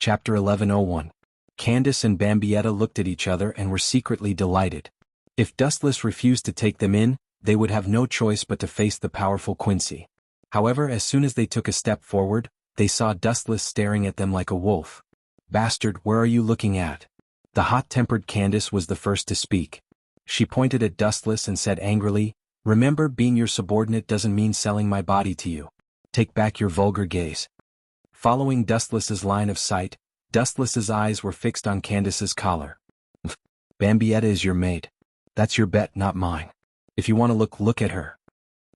Chapter 1101. Candace and Bambietta looked at each other and were secretly delighted. If Dustless refused to take them in, they would have no choice but to face the powerful Quincy. However, as soon as they took a step forward, they saw Dustless staring at them like a wolf. "Bastard, where are you looking at?" The hot-tempered Candace was the first to speak. She pointed at Dustless and said angrily, "Remember, being your subordinate doesn't mean selling my body to you. Take back your vulgar gaze." Following Dustless's line of sight, Dustless's eyes were fixed on Candace's collar. "Bambietta is your mate. That's your bet, not mine. If you want to look at her."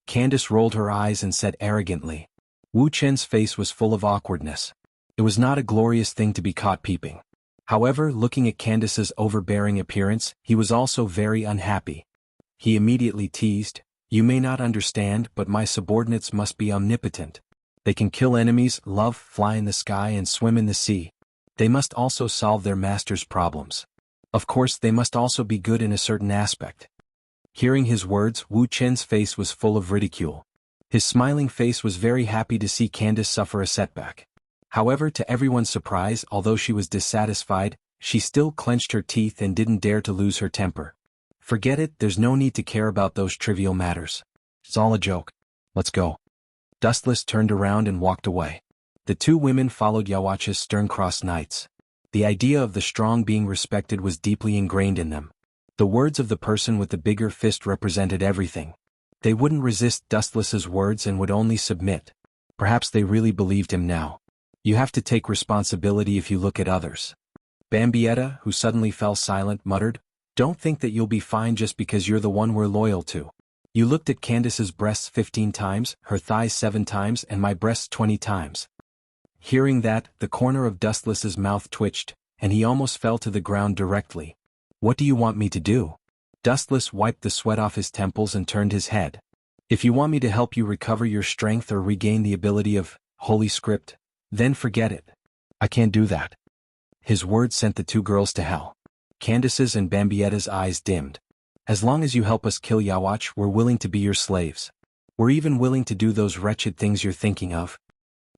Candace rolled her eyes and said arrogantly. Wu Chen's face was full of awkwardness. It was not a glorious thing to be caught peeping. However, looking at Candace's overbearing appearance, he was also very unhappy. He immediately teased, "You may not understand, but my subordinates must be omnipotent. They can kill enemies, love, fly in the sky and swim in the sea. They must also solve their master's problems. Of course, they must also be good in a certain aspect." Hearing his words, Wu Chen's face was full of ridicule. His smiling face was very happy to see Candace suffer a setback. However, to everyone's surprise, although she was dissatisfied, she still clenched her teeth and didn't dare to lose her temper. "Forget it, there's no need to care about those trivial matters. It's all a joke. Let's go." Dustless turned around and walked away. The two women followed Yawach's stern-crossed knights. The idea of the strong being respected was deeply ingrained in them. The words of the person with the bigger fist represented everything. They wouldn't resist Dustless's words and would only submit. Perhaps they really believed him now. "You have to take responsibility if you look at others." Bambietta, who suddenly fell silent, muttered, "Don't think that you'll be fine just because you're the one we're loyal to. You looked at Candace's breasts 15 times, her thighs 7 times and my breasts 20 times. Hearing that, the corner of Dustless's mouth twitched, and he almost fell to the ground directly. "What do you want me to do?" Dustless wiped the sweat off his temples and turned his head. "If you want me to help you recover your strength or regain the ability of Holy Script, then forget it. I can't do that." His words sent the two girls to hell. Candace's and Bambietta's eyes dimmed. "As long as you help us kill Yawach, we're willing to be your slaves. We're even willing to do those wretched things you're thinking of."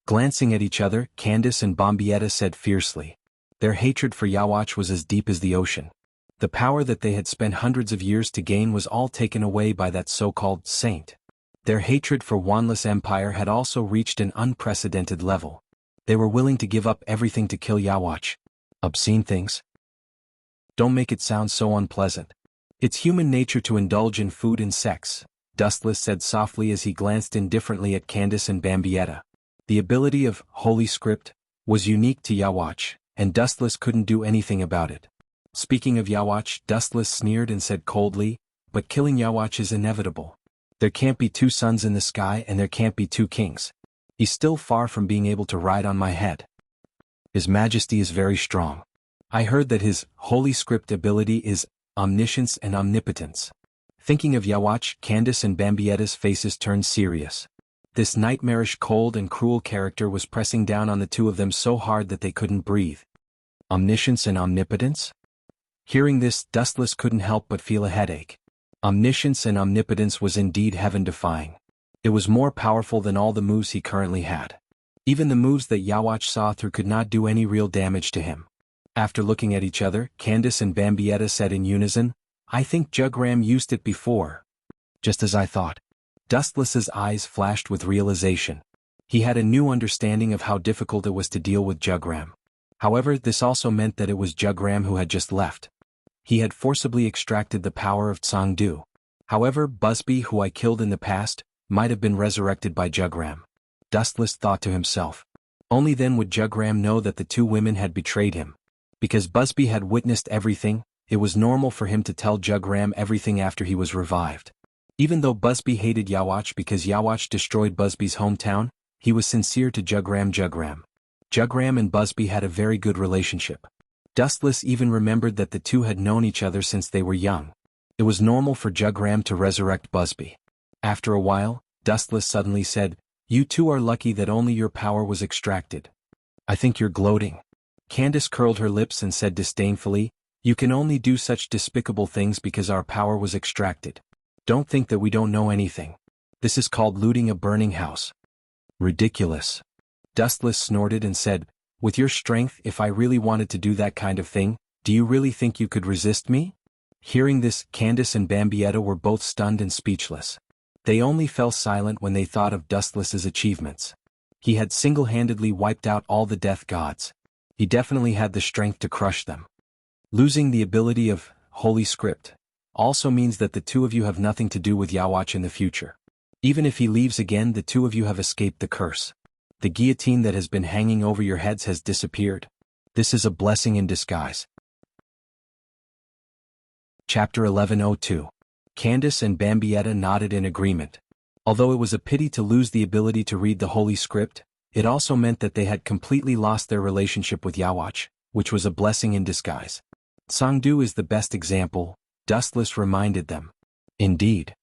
Glancing at each other, Candace and Bambietta said fiercely. Their hatred for Yawach was as deep as the ocean. The power that they had spent hundreds of years to gain was all taken away by that so-called saint. Their hatred for Wanless Empire had also reached an unprecedented level. They were willing to give up everything to kill Yawach. Obscene things? Don't make it sound so unpleasant. It's human nature to indulge in food and sex, Dustless said softly as he glanced indifferently at Candace and Bambietta. The ability of Holy Script was unique to Yawach, and Dustless couldn't do anything about it. Speaking of Yawach, Dustless sneered and said coldly, "But killing Yawach is inevitable. There can't be 2 suns in the sky and there can't be 2 kings. He's still far from being able to ride on my head. His Majesty is very strong. I heard that his Holy Script ability is omniscience and omnipotence." Thinking of Yawach, Candace and Bambietta's faces turned serious. This nightmarish, cold and cruel character was pressing down on the two of them so hard that they couldn't breathe. Omniscience and omnipotence? Hearing this, Dustless couldn't help but feel a headache. Omniscience and omnipotence was indeed heaven-defying. It was more powerful than all the moves he currently had. Even the moves that Yawach saw through could not do any real damage to him. After looking at each other, Candace and Bambietta said in unison, "I think Jugram used it before." "Just as I thought." Dustless's eyes flashed with realization. He had a new understanding of how difficult it was to deal with Jugram. However, this also meant that it was Jugram who had just left. He had forcibly extracted the power of Tsangdu. However, Busby, who I killed in the past, might have been resurrected by Jugram. Dustless thought to himself. Only then would Jugram know that the two women had betrayed him. Because Busby had witnessed everything, it was normal for him to tell Jugram everything after he was revived. Even though Busby hated Yawach because Yawach destroyed Busby's hometown, he was sincere to Jugram. Jugram and Busby had a very good relationship. Dustless even remembered that the two had known each other since they were young. It was normal for Jugram to resurrect Busby. After a while, Dustless suddenly said, "You two are lucky that only your power was extracted. I think you're gloating." Candace curled her lips and said disdainfully, "You can only do such despicable things because our power was extracted. Don't think that we don't know anything. This is called looting a burning house." "Ridiculous." Dustless snorted and said, With your strength, if I really wanted to do that kind of thing, do you really think you could resist me? Hearing this, Candace and Bambietta were both stunned and speechless. They only fell silent when they thought of Dustless's achievements. He had single-handedly wiped out all the death gods. He definitely had the strength to crush them. Losing the ability of Holy Script also means that the two of you have nothing to do with Yawatch in the future. Even if he leaves again, the two of you have escaped the curse. The guillotine that has been hanging over your heads has disappeared. This is a blessing in disguise. Chapter 1102. Candace and Bambietta nodded in agreement. Although it was a pity to lose the ability to read the Holy Script, it also meant that they had completely lost their relationship with Yawatch, which was a blessing in disguise. Sangdu is the best example, Dustless reminded them. Indeed.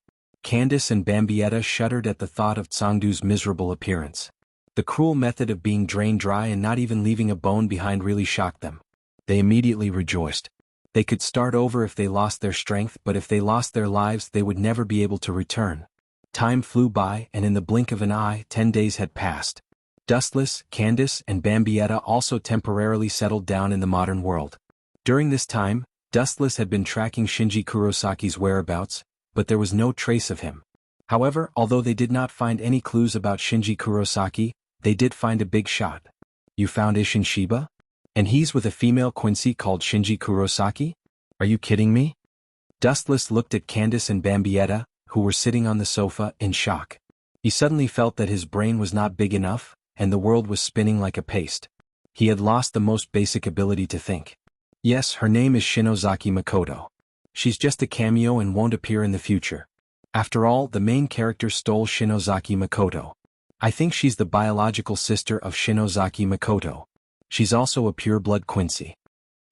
Candace and Bambietta shuddered at the thought of Tsangdu's miserable appearance. The cruel method of being drained dry and not even leaving a bone behind really shocked them. They immediately rejoiced. They could start over if they lost their strength, but if they lost their lives, they would never be able to return. Time flew by, and in the blink of an eye, 10 days had passed. Dustless, Candace, and Bambietta also temporarily settled down in the modern world. During this time, Dustless had been tracking Shinji Kurosaki's whereabouts, but there was no trace of him. However, although they did not find any clues about Shinji Kurosaki, they did find a big shot. You found Isshin Shiba? And he's with a female Quincy called Shinji Kurosaki? Are you kidding me? Dustless looked at Candace and Bambietta, who were sitting on the sofa, in shock. He suddenly felt that his brain was not big enough, and the world was spinning like a paste. He had lost the most basic ability to think. Yes, her name is Shinozaki Makoto. She's just a cameo and won't appear in the future. After all, the main character stole Shinozaki Makoto. I think she's the biological sister of Shinozaki Makoto. She's also a pure-blood Quincy.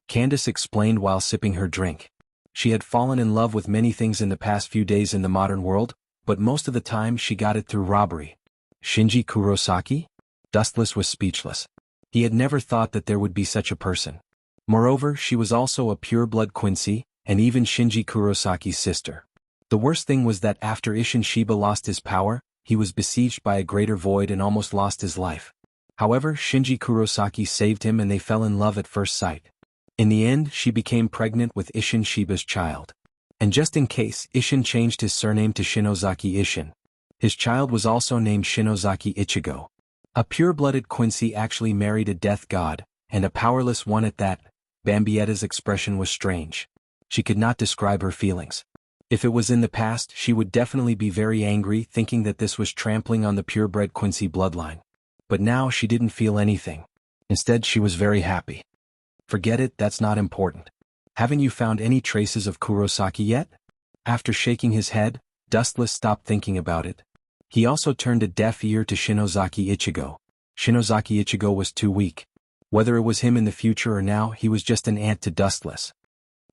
Candace explained while sipping her drink. She had fallen in love with many things in the past few days in the modern world, but most of the time she got it through robbery. Shinji Kurosaki? Dustless was speechless. He had never thought that there would be such a person. Moreover, she was also a pure-blood Quincy, and even Shinji Kurosaki's sister. The worst thing was that after Isshin Shiba lost his power, he was besieged by a greater void and almost lost his life. However, Shinji Kurosaki saved him and they fell in love at first sight. In the end, she became pregnant with Isshin Shiba's child. And just in case, Isshin changed his surname to Shinozaki Isshin. His child was also named Shinozaki Ichigo. A pure-blooded Quincy actually married a death god, and a powerless one at that. Bambietta's expression was strange. She could not describe her feelings. If it was in the past, she would definitely be very angry, thinking that this was trampling on the purebred Quincy bloodline. But now she didn't feel anything. Instead, she was very happy. Forget it, that's not important. Haven't you found any traces of Kurosaki yet? After shaking his head, Dustless stopped thinking about it. He also turned a deaf ear to Shinozaki Ichigo. Shinozaki Ichigo was too weak. Whether it was him in the future or now, he was just an ant to Dustless.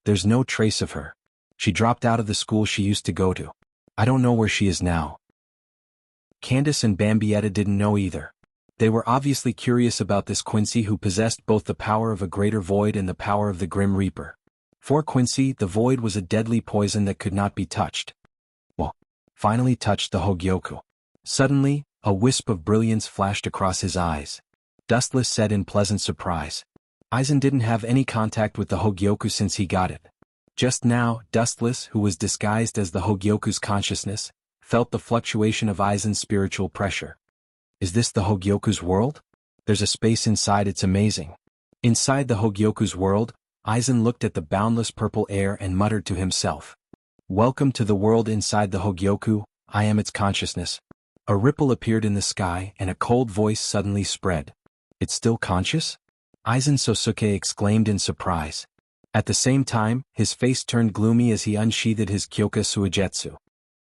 There's no trace of her. She dropped out of the school she used to go to. I don't know where she is now. Candace and Bambietta didn't know either. They were obviously curious about this Quincy who possessed both the power of a greater void and the power of the Grim Reaper. For Quincy, the void was a deadly poison that could not be touched. Well, finally touched the Hogyoku. Suddenly, a wisp of brilliance flashed across his eyes. Dustless said in pleasant surprise. Aizen didn't have any contact with the Hogyoku since he got it. Just now, Dustless, who was disguised as the Hogyoku's consciousness, felt the fluctuation of Aizen's spiritual pressure. Is this the Hogyoku's world? There's a space inside, it's amazing. Inside the Hogyoku's world, Aizen looked at the boundless purple air and muttered to himself. Welcome to the world inside the Hogyoku, I am its consciousness. A ripple appeared in the sky and a cold voice suddenly spread. It's still conscious? Aizen Sosuke exclaimed in surprise. At the same time, his face turned gloomy as he unsheathed his Kyoka Suigetsu.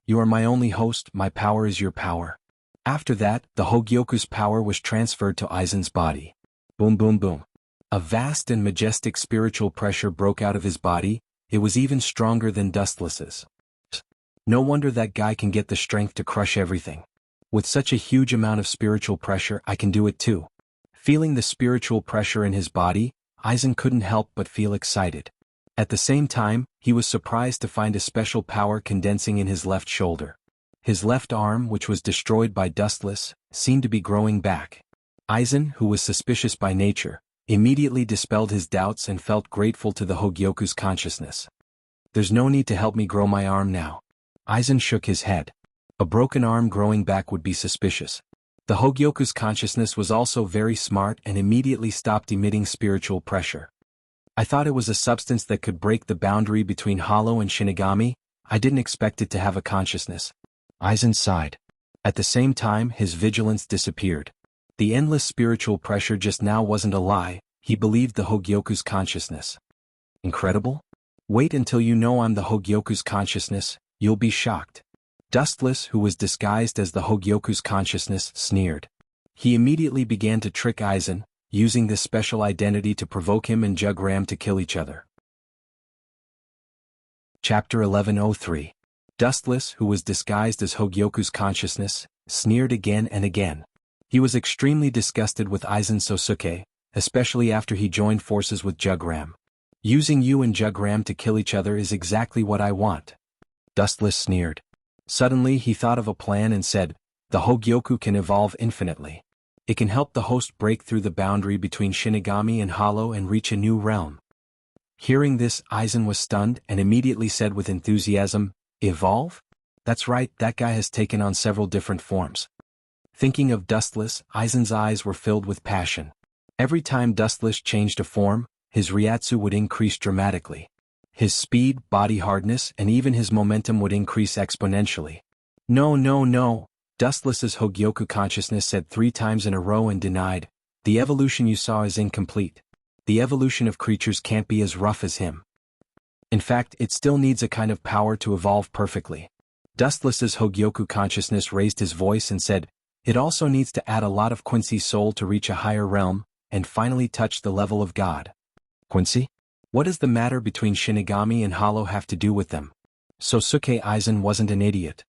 You are my only host, my power is your power. After that, the Hogyoku's power was transferred to Aizen's body. Boom boom boom. A vast and majestic spiritual pressure broke out of his body. It was even stronger than Dustless's. No wonder that guy can get the strength to crush everything. With such a huge amount of spiritual pressure, I can do it too. Feeling the spiritual pressure in his body, Aizen couldn't help but feel excited. At the same time, he was surprised to find a special power condensing in his left shoulder. His left arm, which was destroyed by Dustless, seemed to be growing back. Aizen, who was suspicious by nature, immediately dispelled his doubts and felt grateful to the Hogyoku's consciousness. There's no need to help me grow my arm now. Aizen shook his head. A broken arm growing back would be suspicious. The Hogyoku's consciousness was also very smart and immediately stopped emitting spiritual pressure. I thought it was a substance that could break the boundary between Hollow and Shinigami. I didn't expect it to have a consciousness. Aizen sighed. At the same time, his vigilance disappeared. The endless spiritual pressure just now wasn't a lie, he believed the Hogyoku's consciousness. Incredible? Wait until you know I'm the Hogyoku's consciousness, you'll be shocked. Dustless, who was disguised as the Hogyoku's consciousness, sneered. He immediately began to trick Aizen, using this special identity to provoke him and Jugram to kill each other. Chapter 1103. Dustless, who was disguised as Hogyoku's consciousness, sneered again and again. He was extremely disgusted with Aizen Sosuke, especially after he joined forces with Jugram. Using you and Jugram to kill each other is exactly what I want. Dustless sneered. Suddenly he thought of a plan and said, the Hogyoku can evolve infinitely. It can help the host break through the boundary between Shinigami and Hollow and reach a new realm. Hearing this, Aizen was stunned and immediately said with enthusiasm, evolve? That's right, that guy has taken on several different forms. Thinking of Dustless, Aizen's eyes were filled with passion. Every time Dustless changed a form, his Ryatsu would increase dramatically. His speed, body hardness, and even his momentum would increase exponentially. No. Dustless's Hogyoku consciousness said 3 times in a row and denied, the evolution you saw is incomplete. The evolution of creatures can't be as rough as him. In fact, it still needs a kind of power to evolve perfectly. Dustless's Hogyoku consciousness raised his voice and said, it also needs to add a lot of Quincy's soul to reach a higher realm, and finally touch the level of God. Quincy? What does the matter between Shinigami and Hollow have to do with them? Sosuke Aizen wasn't an idiot.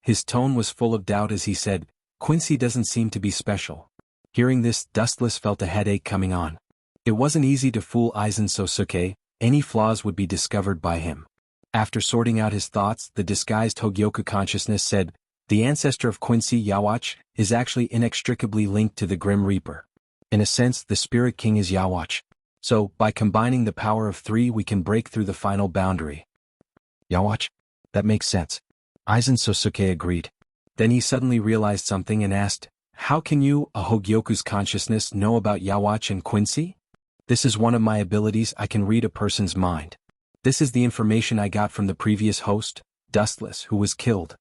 His tone was full of doubt as he said, Quincy doesn't seem to be special. Hearing this, Dustless felt a headache coming on. It wasn't easy to fool Aizen Sosuke, any flaws would be discovered by him. After sorting out his thoughts, the disguised Hogyoku consciousness said, the ancestor of Quincy, Yawatch, is actually inextricably linked to the Grim Reaper. In a sense, the Spirit King is Yawatch. So, by combining the power of 3 we can break through the final boundary. Yawatch? That makes sense. Aizen Sosuke agreed. Then he suddenly realized something and asked, how can you, a Hogyoku's consciousness, know about Yawatch and Quincy? This is one of my abilities, I can read a person's mind. This is the information I got from the previous host, Dustless, who was killed.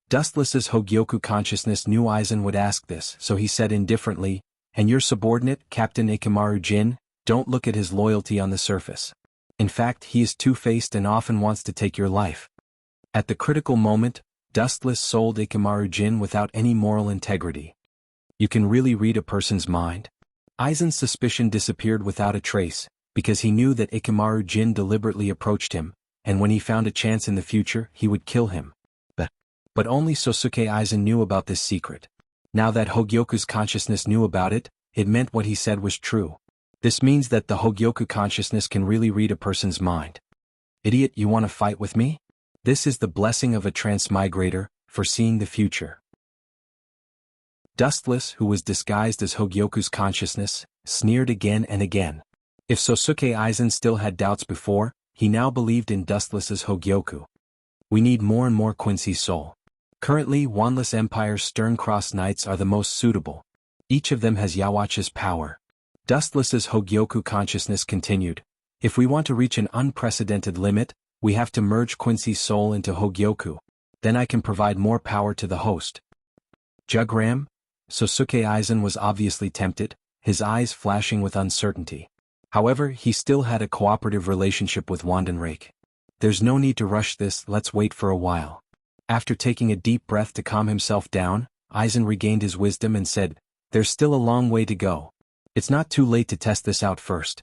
Dustless's Hogyoku consciousness knew Aizen would ask this, so he said indifferently, and your subordinate, Captain Ikemaru Jin, don't look at his loyalty on the surface. In fact, he is two-faced and often wants to take your life. At the critical moment, Dustless sold Ikemaru Jin without any moral integrity. You can really read a person's mind? Aizen's suspicion disappeared without a trace, because he knew that Ikemaru Jin deliberately approached him, and when he found a chance in the future, he would kill him. But only Sosuke Aizen knew about this secret. Now that Hogyoku's consciousness knew about it, it meant what he said was true. This means that the Hogyoku consciousness can really read a person's mind. Idiot, you want to fight with me? This is the blessing of a transmigrator, foreseeing the future. Dustless, who was disguised as Hogyoku's consciousness, sneered again and again. If Sosuke Aizen still had doubts before, he now believed in Dustless's Hogyoku. We need more and more Quincy's soul. Currently, Wanless Empire's Stern-Cross Knights are the most suitable. Each of them has Yawatch's power. Dustless's Hogyoku consciousness continued. If we want to reach an unprecedented limit, we have to merge Quincy's soul into Hogyoku. Then I can provide more power to the host. Jugram? Sosuke Aizen was obviously tempted, his eyes flashing with uncertainty. However, he still had a cooperative relationship with Wandenrake. There's no need to rush this, let's wait for a while. After taking a deep breath to calm himself down, Aizen regained his wisdom and said, there's still a long way to go. It's not too late to test this out first.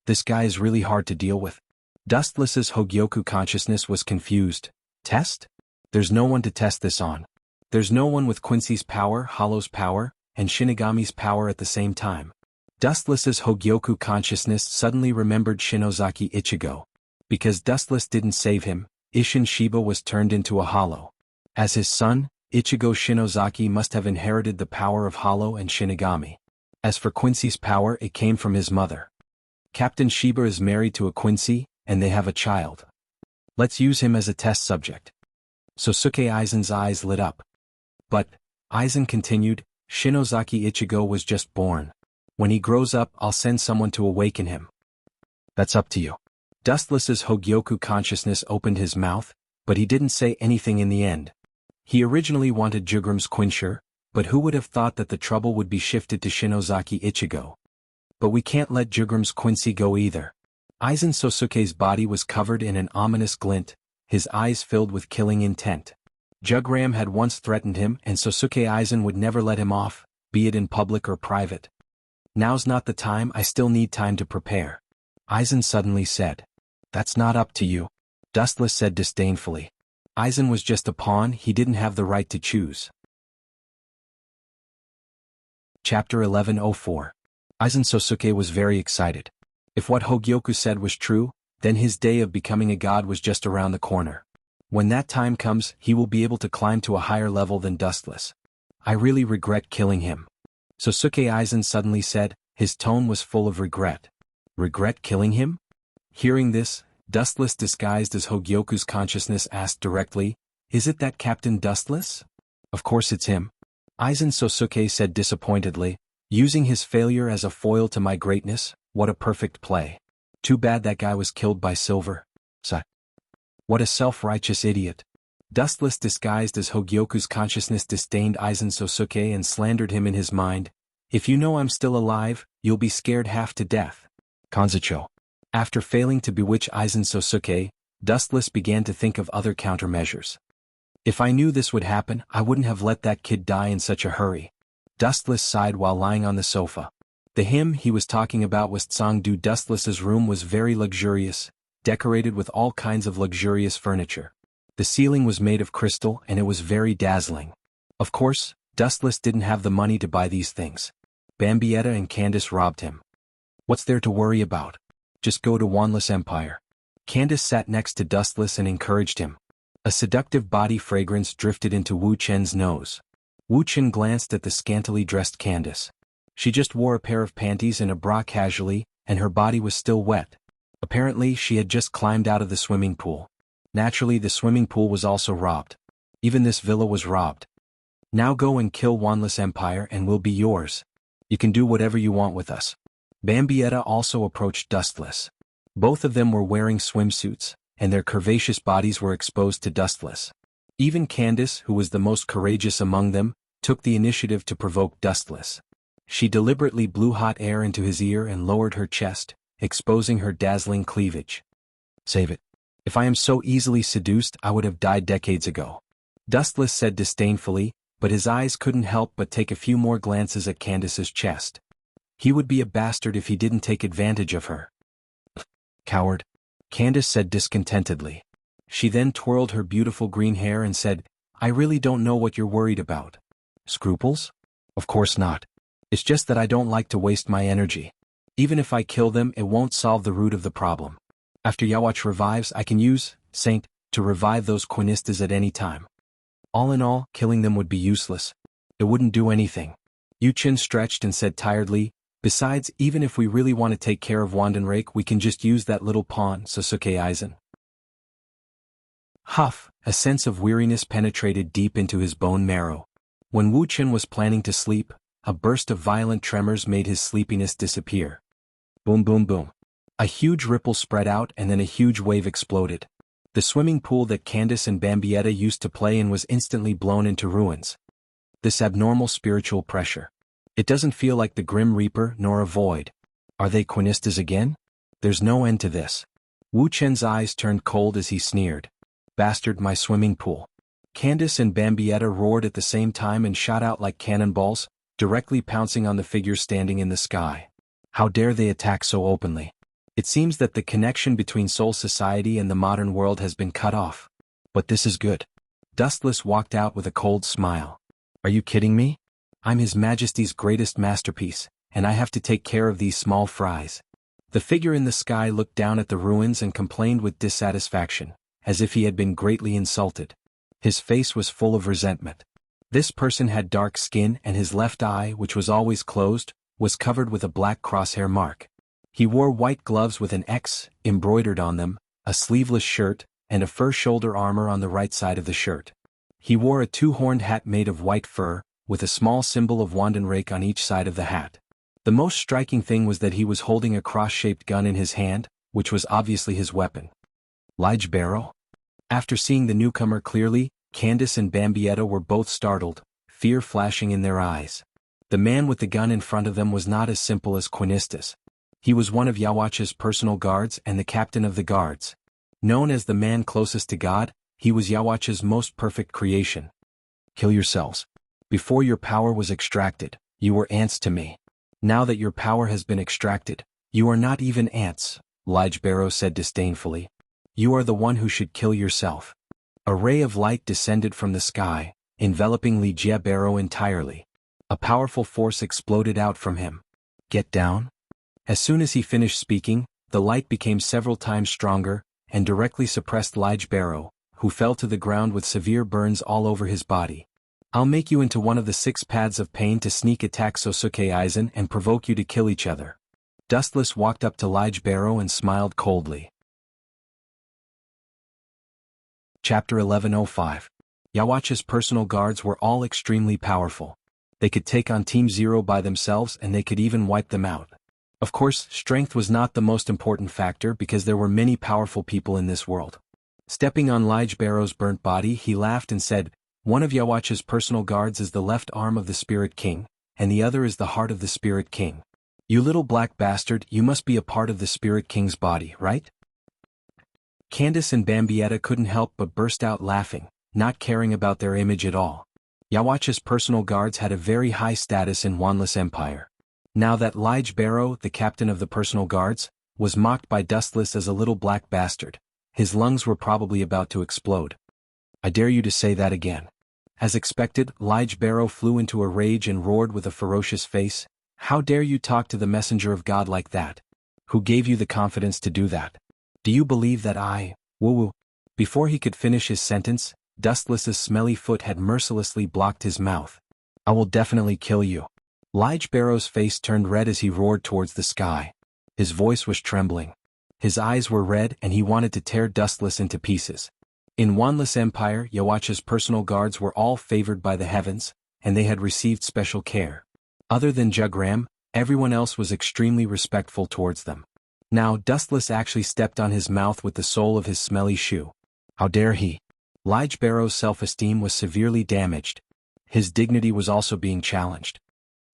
This guy is really hard to deal with. Dustless's Hogyoku consciousness was confused. Test? There's no one to test this on. There's no one with Quincy's power, Hollow's power, and Shinigami's power at the same time. Dustless's Hogyoku consciousness suddenly remembered Shinozaki Ichigo. Because Dustless didn't save him, Isshin Shiba was turned into a Hollow. As his son, Ichigo Shinozaki must have inherited the power of Hollow and Shinigami. As for Quincy's power, it came from his mother. Captain Shiba is married to a Quincy, and they have a child. Let's use him as a test subject. Sosuke Aizen's eyes lit up. But, Aizen continued, Shinozaki Ichigo was just born. When he grows up, I'll send someone to awaken him. That's up to you. Dustless's Hogyoku consciousness opened his mouth, but he didn't say anything in the end. He originally wanted Jugram's quencher, but who would have thought that the trouble would be shifted to Shinozaki Ichigo? But we can't let Jugram's Quincy go either. Aizen Sosuke's body was covered in an ominous glint, his eyes filled with killing intent. Jugram had once threatened him, and Sosuke Aizen would never let him off, be it in public or private. Now's not the time, I still need time to prepare. Aizen suddenly said. That's not up to you. Dustless said disdainfully. Aizen was just a pawn, he didn't have the right to choose. Chapter 1104. Aizen Sosuke was very excited. If what Hogyoku said was true, then his day of becoming a god was just around the corner. When that time comes, he will be able to climb to a higher level than Dustless. I really regret killing him. Sosuke Aizen suddenly said, his tone was full of regret. Regret killing him? Hearing this, Dustless disguised as Hogyoku's consciousness asked directly, is it that Captain Dustless? Of course it's him. Aizen Sosuke said disappointedly, using his failure as a foil to my greatness, what a perfect play. Too bad that guy was killed by Silver. What a self-righteous idiot. Dustless disguised as Hogyoku's consciousness disdained Aizen Sosuke and slandered him in his mind. If you know I'm still alive, you'll be scared half to death. Kanzacho. After failing to bewitch Aizen Sosuke, Dustless began to think of other countermeasures. If I knew this would happen, I wouldn't have let that kid die in such a hurry. Dustless sighed while lying on the sofa. The him he was talking about was Tsangdu. Dustless's room was very luxurious, decorated with all kinds of luxurious furniture. The ceiling was made of crystal and it was very dazzling. Of course, Dustless didn't have the money to buy these things. Bambietta and Candace robbed him. What's there to worry about? Just go to Wanless Empire. Candace sat next to Dustless and encouraged him. A seductive body fragrance drifted into Wu Chen's nose. Wu Chen glanced at the scantily dressed Candace. She just wore a pair of panties and a bra casually, and her body was still wet. Apparently she had just climbed out of the swimming pool. Naturally the swimming pool was also robbed. Even this villa was robbed. Now go and kill Wanless Empire and we'll be yours. You can do whatever you want with us. Bambietta also approached Dustless. Both of them were wearing swimsuits, and their curvaceous bodies were exposed to Dustless. Even Candace, who was the most courageous among them, took the initiative to provoke Dustless. She deliberately blew hot air into his ear and lowered her chest, exposing her dazzling cleavage. Save it. If I am so easily seduced, I would have died decades ago. Dustless said disdainfully, but his eyes couldn't help but take a few more glances at Candace's chest. He would be a bastard if he didn't take advantage of her. Coward. Candace said discontentedly. She then twirled her beautiful green hair and said, I really don't know what you're worried about. Scruples? Of course not. It's just that I don't like to waste my energy. Even if I kill them, it won't solve the root of the problem. After Yawach revives, I can use Saint to revive those Quinistas at any time. All in all, killing them would be useless. It wouldn't do anything. Yu Chin stretched and said tiredly, besides, even if we really want to take care of Wandenrake, we can just use that little pawn, Sosuke Aizen. Huff, a sense of weariness penetrated deep into his bone marrow. When Wu Chin was planning to sleep, a burst of violent tremors made his sleepiness disappear. Boom boom boom. A huge ripple spread out and then a huge wave exploded. The swimming pool that Candace and Bambietta used to play in was instantly blown into ruins. This abnormal spiritual pressure. It doesn't feel like the Grim Reaper nor a void. Are they Quinistas again? There's no end to this. Wu Chen's eyes turned cold as he sneered. Bastard, my swimming pool. Candace and Bambietta roared at the same time and shot out like cannonballs, directly pouncing on the figure standing in the sky. How dare they attack so openly? It seems that the connection between Soul Society and the modern world has been cut off. But this is good. Dustless walked out with a cold smile. Are you kidding me? I'm His Majesty's greatest masterpiece, and I have to take care of these small fries. The figure in the sky looked down at the ruins and complained with dissatisfaction, as if he had been greatly insulted. His face was full of resentment. This person had dark skin and his left eye, which was always closed, was covered with a black crosshair mark. He wore white gloves with an X embroidered on them, a sleeveless shirt, and a fur shoulder armor on the right side of the shirt. He wore a two-horned hat made of white fur, with a small symbol of Wandenrake on each side of the hat. The most striking thing was that he was holding a cross-shaped gun in his hand, which was obviously his weapon. Lige Barrow? After seeing the newcomer clearly, Candace and Bambietta were both startled, fear flashing in their eyes. The man with the gun in front of them was not as simple as Quinistus. He was one of Yawacha's personal guards and the captain of the guards. Known as the man closest to God, he was Yawacha's most perfect creation. Kill yourselves. Before your power was extracted, you were ants to me. Now that your power has been extracted, you are not even ants, Lige Barrow said disdainfully. You are the one who should kill yourself. A ray of light descended from the sky, enveloping Lige Barrow entirely. A powerful force exploded out from him. Get down? As soon as he finished speaking, the light became several times stronger, and directly suppressed Lige Barrow, who fell to the ground with severe burns all over his body. I'll make you into one of the 6 paths of pain to sneak attack Sosuke Aizen and provoke you to kill each other. Dustless walked up to Lige Barrow and smiled coldly. Chapter 1105. Yawacha's personal guards were all extremely powerful. They could take on Team Zero by themselves and they could even wipe them out. Of course, strength was not the most important factor because there were many powerful people in this world. Stepping on Lige Barrow's burnt body, he laughed and said, one of Yawacha's personal guards is the left arm of the Spirit King, and the other is the heart of the Spirit King. You little black bastard, you must be a part of the Spirit King's body, right? Candace and Bambietta couldn't help but burst out laughing, not caring about their image at all. Yawacha's personal guards had a very high status in Wanless Empire. Now that Lige Barrow, the captain of the personal guards, was mocked by Dustless as a little black bastard, his lungs were probably about to explode. I dare you to say that again. As expected, Lige Barrow flew into a rage and roared with a ferocious face. How dare you talk to the messenger of God like that? Who gave you the confidence to do that? Do you believe that I, woo-woo? Before he could finish his sentence, Dustless's smelly foot had mercilessly blocked his mouth. I will definitely kill you. Lige Barrow's face turned red as he roared towards the sky. His voice was trembling. His eyes were red and he wanted to tear Dustless into pieces. In Wanless Empire, Yawacha's personal guards were all favored by the heavens, and they had received special care. Other than Jugram, everyone else was extremely respectful towards them. Now Dustless actually stepped on his mouth with the sole of his smelly shoe. How dare he? Lige Barrow's self-esteem was severely damaged. His dignity was also being challenged.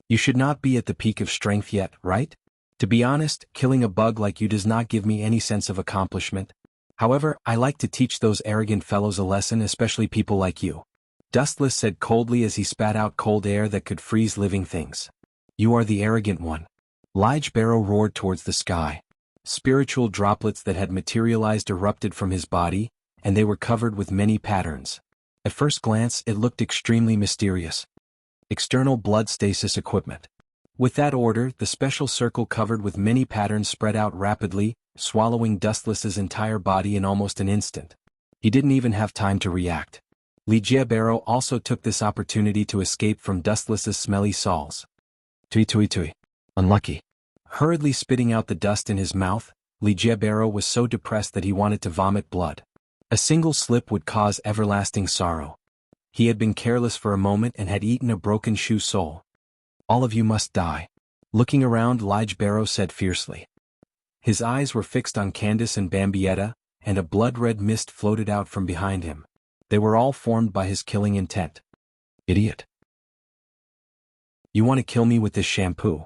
You should not be at the peak of strength yet, right? To be honest, killing a bug like you does not give me any sense of accomplishment. However, I like to teach those arrogant fellows a lesson, especially people like you. Dustless said coldly as he spat out cold air that could freeze living things. You are the arrogant one. Lige Barrow roared towards the sky. Spiritual droplets that had materialized erupted from his body, and they were covered with many patterns. At first glance, it looked extremely mysterious. External blood stasis equipment. With that order, the special circle covered with many patterns spread out rapidly, swallowing Dustless's entire body in almost an instant. He didn't even have time to react. Lige Barrow also took this opportunity to escape from Dustless's smelly soles. Tui. Unlucky. Hurriedly spitting out the dust in his mouth, Lige Barrow was so depressed that he wanted to vomit blood. A single slip would cause everlasting sorrow. He had been careless for a moment and had eaten a broken shoe sole. All of you must die. Looking around, Lige Barrow said fiercely. His eyes were fixed on Candace and Bambietta, and a blood-red mist floated out from behind him. They were all formed by his killing intent. Idiot. You want to kill me with this shampoo?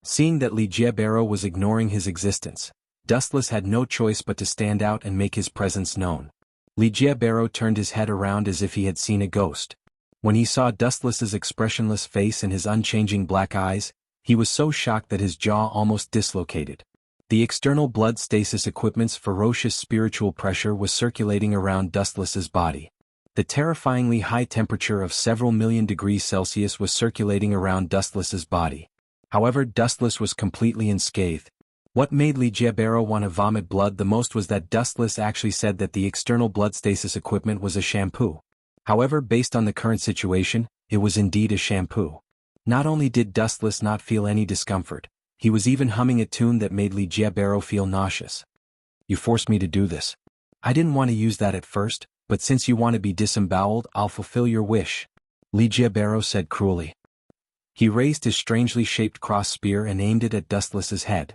Seeing that Lige Barrow was ignoring his existence, Dustless had no choice but to stand out and make his presence known. Lige Barrow turned his head around as if he had seen a ghost. When he saw Dustless's expressionless face and his unchanging black eyes, he was so shocked that his jaw almost dislocated. The external blood stasis equipment's ferocious spiritual pressure was circulating around Dustless's body. The terrifyingly high temperature of several million degrees Celsius was circulating around Dustless's body. However, Dustless was completely unscathed. What made Lige Barrow want to vomit blood the most was that Dustless actually said that the external blood stasis equipment was a shampoo. However, based on the current situation, it was indeed a shampoo. Not only did Dustless not feel any discomfort, he was even humming a tune that made Li Jiabaro feel nauseous. You forced me to do this. I didn't want to use that at first, but since you want to be disemboweled, I'll fulfill your wish, Li Jiabaro said cruelly. He raised his strangely shaped cross spear and aimed it at Dustless's head.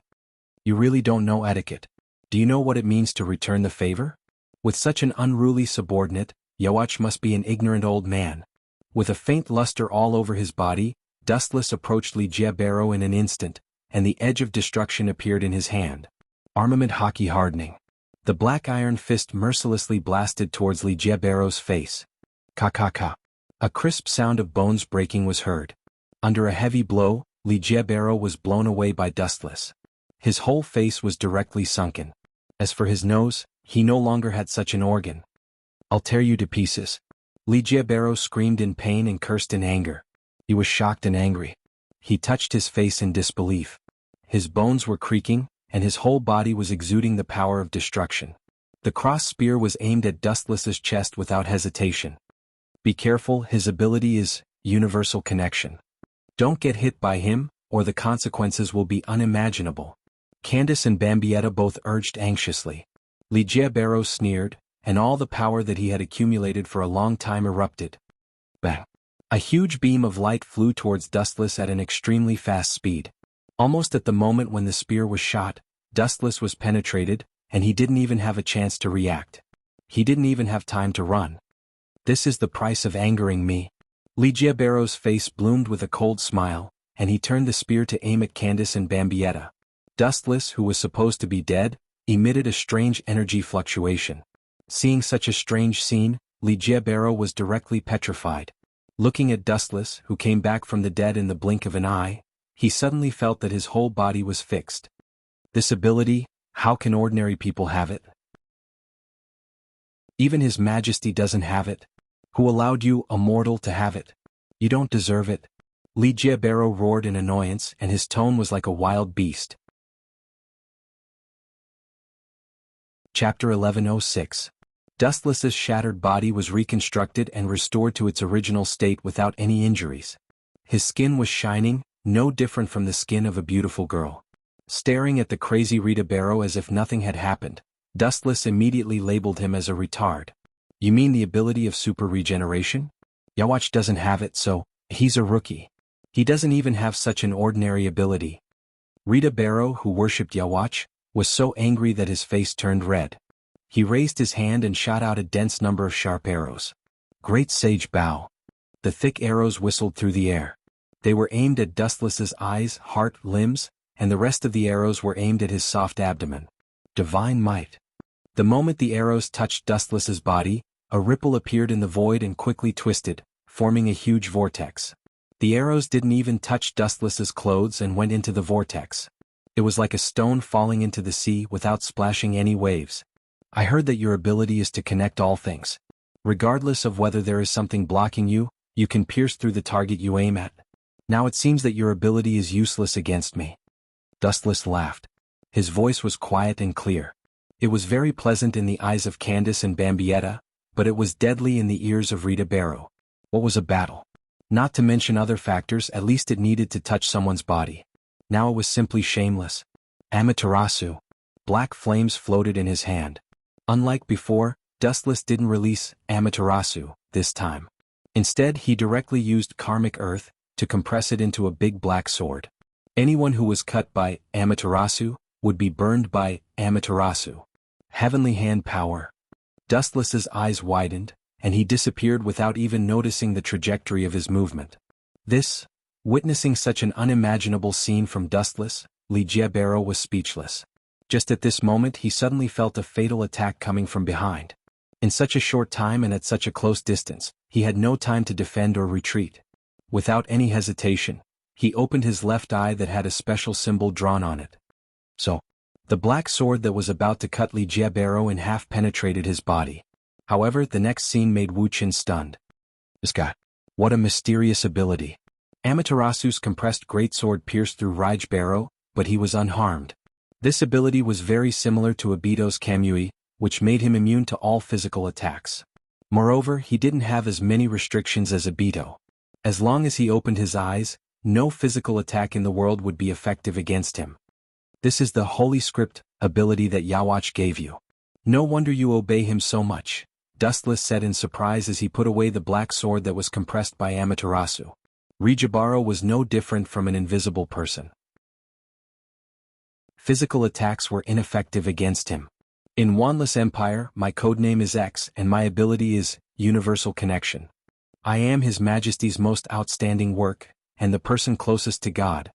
You really don't know etiquette. Do you know what it means to return the favor? With such an unruly subordinate, Yawach must be an ignorant old man. With a faint luster all over his body, Dustless approached Li Jiabaro in an instant, and the edge of destruction appeared in his hand. Armament hockey hardening. The black iron fist mercilessly blasted towards Li Jiabaro's face. Ka-ka-ka. A crisp sound of bones breaking was heard. Under a heavy blow, Li Jiabaro was blown away by Dustless. His whole face was directly sunken. As for his nose, he no longer had such an organ. I'll tear you to pieces. Li Jiabaro screamed in pain and cursed in anger. He was shocked and angry. He touched his face in disbelief. His bones were creaking, and his whole body was exuding the power of destruction. The cross spear was aimed at Dustless's chest without hesitation. Be careful, his ability is universal connection. Don't get hit by him, or the consequences will be unimaginable. Candace and Bambietta both urged anxiously. Li Jiabaro sneered, and all the power that he had accumulated for a long time erupted. Bang! A huge beam of light flew towards Dustless at an extremely fast speed. Almost at the moment when the spear was shot, Dustless was penetrated, and he didn't even have a chance to react. He didn't even have time to run. This is the price of angering me. Li Jiabaro's face bloomed with a cold smile, and he turned the spear to aim at Candace and Bambietta. Dustless, who was supposed to be dead, emitted a strange energy fluctuation. Seeing such a strange scene, Li Jiabaro was directly petrified. Looking at Dustless, who came back from the dead in the blink of an eye, he suddenly felt that his whole body was fixed. This ability, how can ordinary people have it? Even His Majesty doesn't have it. Who allowed you, a mortal, to have it? You don't deserve it. Li Jiabaro roared in annoyance, and his tone was like a wild beast. Chapter 1106. Dustless's shattered body was reconstructed and restored to its original state without any injuries. His skin was shining, no different from the skin of a beautiful girl. Staring at the crazy Rita Barrow as if nothing had happened, Dustless immediately labeled him as a retard. You mean the ability of super regeneration? Yawach doesn't have it, so he's a rookie. He doesn't even have such an ordinary ability. Rita Barrow, who worshipped Yawach, was so angry that his face turned red. He raised his hand and shot out a dense number of sharp arrows. Great sage bow. The thick arrows whistled through the air. They were aimed at Dustless's eyes, heart, limbs, and the rest of the arrows were aimed at his soft abdomen. Divine might. The moment the arrows touched Dustless's body, a ripple appeared in the void and quickly twisted, forming a huge vortex. The arrows didn't even touch Dustless's clothes and went into the vortex. It was like a stone falling into the sea without splashing any waves. I heard that your ability is to connect all things. Regardless of whether there is something blocking you, you can pierce through the target you aim at. Now it seems that your ability is useless against me. Dustless laughed. His voice was quiet and clear. It was very pleasant in the eyes of Candace and Bambietta, but it was deadly in the ears of Rita Barrow. What was a battle? Not to mention other factors, at least it needed to touch someone's body. Now it was simply shameless. Amaterasu. Black flames floated in his hand. Unlike before, Dustless didn't release Amaterasu this time. Instead, he directly used karmic earth to compress it into a big black sword. Anyone who was cut by Amaterasu would be burned by Amaterasu. Heavenly hand power. Dustless's eyes widened, and he disappeared without even noticing the trajectory of his movement. Witnessing such an unimaginable scene from Dustless, Li Jiabaro was speechless. Just at this moment he suddenly felt a fatal attack coming from behind. In such a short time and at such a close distance, he had no time to defend or retreat. Without any hesitation, he opened his left eye that had a special symbol drawn on it. The black sword that was about to cut Li Jiabaro in half penetrated his body. However, the next scene made Wuxia stunned. What a mysterious ability. Amaterasu's compressed greatsword pierced through Rige Barrow, but he was unharmed. This ability was very similar to Obito's Kamui, which made him immune to all physical attacks. Moreover, he didn't have as many restrictions as Obito. As long as he opened his eyes, no physical attack in the world would be effective against him. This is the Holy Script ability that Yawach gave you. No wonder you obey him so much, Dustless said in surprise as he put away the black sword that was compressed by Amaterasu. Rijibaro was no different from an invisible person. Physical attacks were ineffective against him. In Wanless Empire, my codename is X and my ability is Universal Connection. I am His Majesty's most outstanding work, and the person closest to God.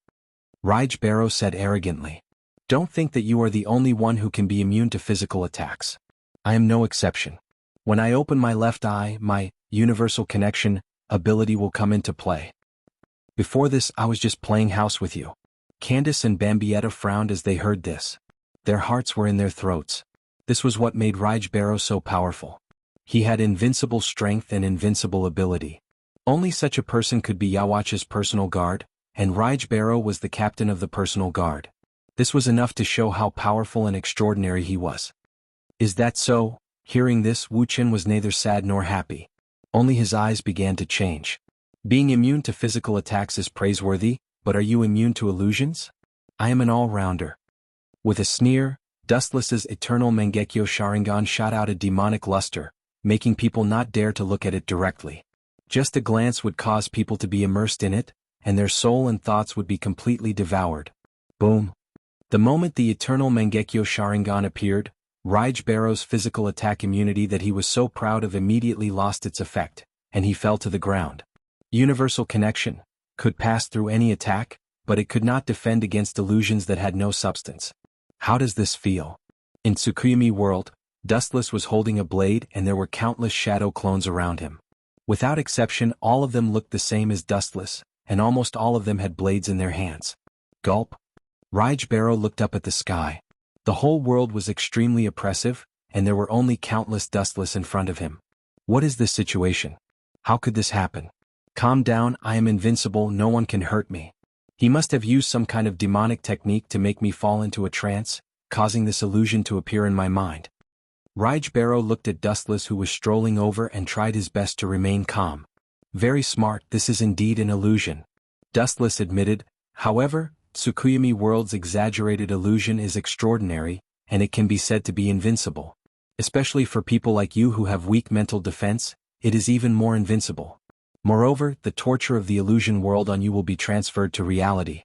Rijibaro said arrogantly. Don't think that you are the only one who can be immune to physical attacks. I am no exception. When I open my left eye, my Universal Connection ability will come into play. Before this, I was just playing house with you. Candace and Bambietta frowned as they heard this. Their hearts were in their throats. This was what made Rijibaro so powerful. He had invincible strength and invincible ability. Only such a person could be Yawach's personal guard, and Rijibaro was the captain of the personal guard. This was enough to show how powerful and extraordinary he was. Is that so? Hearing this, Wuchen was neither sad nor happy. Only his eyes began to change. Being immune to physical attacks is praiseworthy, but are you immune to illusions? I am an all-rounder. With a sneer, Dustless's eternal Mangekyo Sharingan shot out a demonic luster, making people not dare to look at it directly. Just a glance would cause people to be immersed in it, and their soul and thoughts would be completely devoured. Boom. The moment the eternal Mangekyo Sharingan appeared, Rijibaro's physical attack immunity that he was so proud of immediately lost its effect, and he fell to the ground. Universal Connection could pass through any attack, but it could not defend against illusions that had no substance. How does this feel? In Tsukuyomi world, Dustless was holding a blade and there were countless shadow clones around him. Without exception, all of them looked the same as Dustless, and almost all of them had blades in their hands. Gulp. Rijibaro looked up at the sky. The whole world was extremely oppressive, and there were only countless Dustless in front of him. What is this situation? How could this happen? Calm down, I am invincible, no one can hurt me. He must have used some kind of demonic technique to make me fall into a trance, causing this illusion to appear in my mind. Rijibaro looked at Dustless who was strolling over and tried his best to remain calm. Very smart, this is indeed an illusion. Dustless admitted, however, Tsukuyomi world's exaggerated illusion is extraordinary, and it can be said to be invincible. Especially for people like you who have weak mental defense, it is even more invincible. Moreover, the torture of the illusion world on you will be transferred to reality.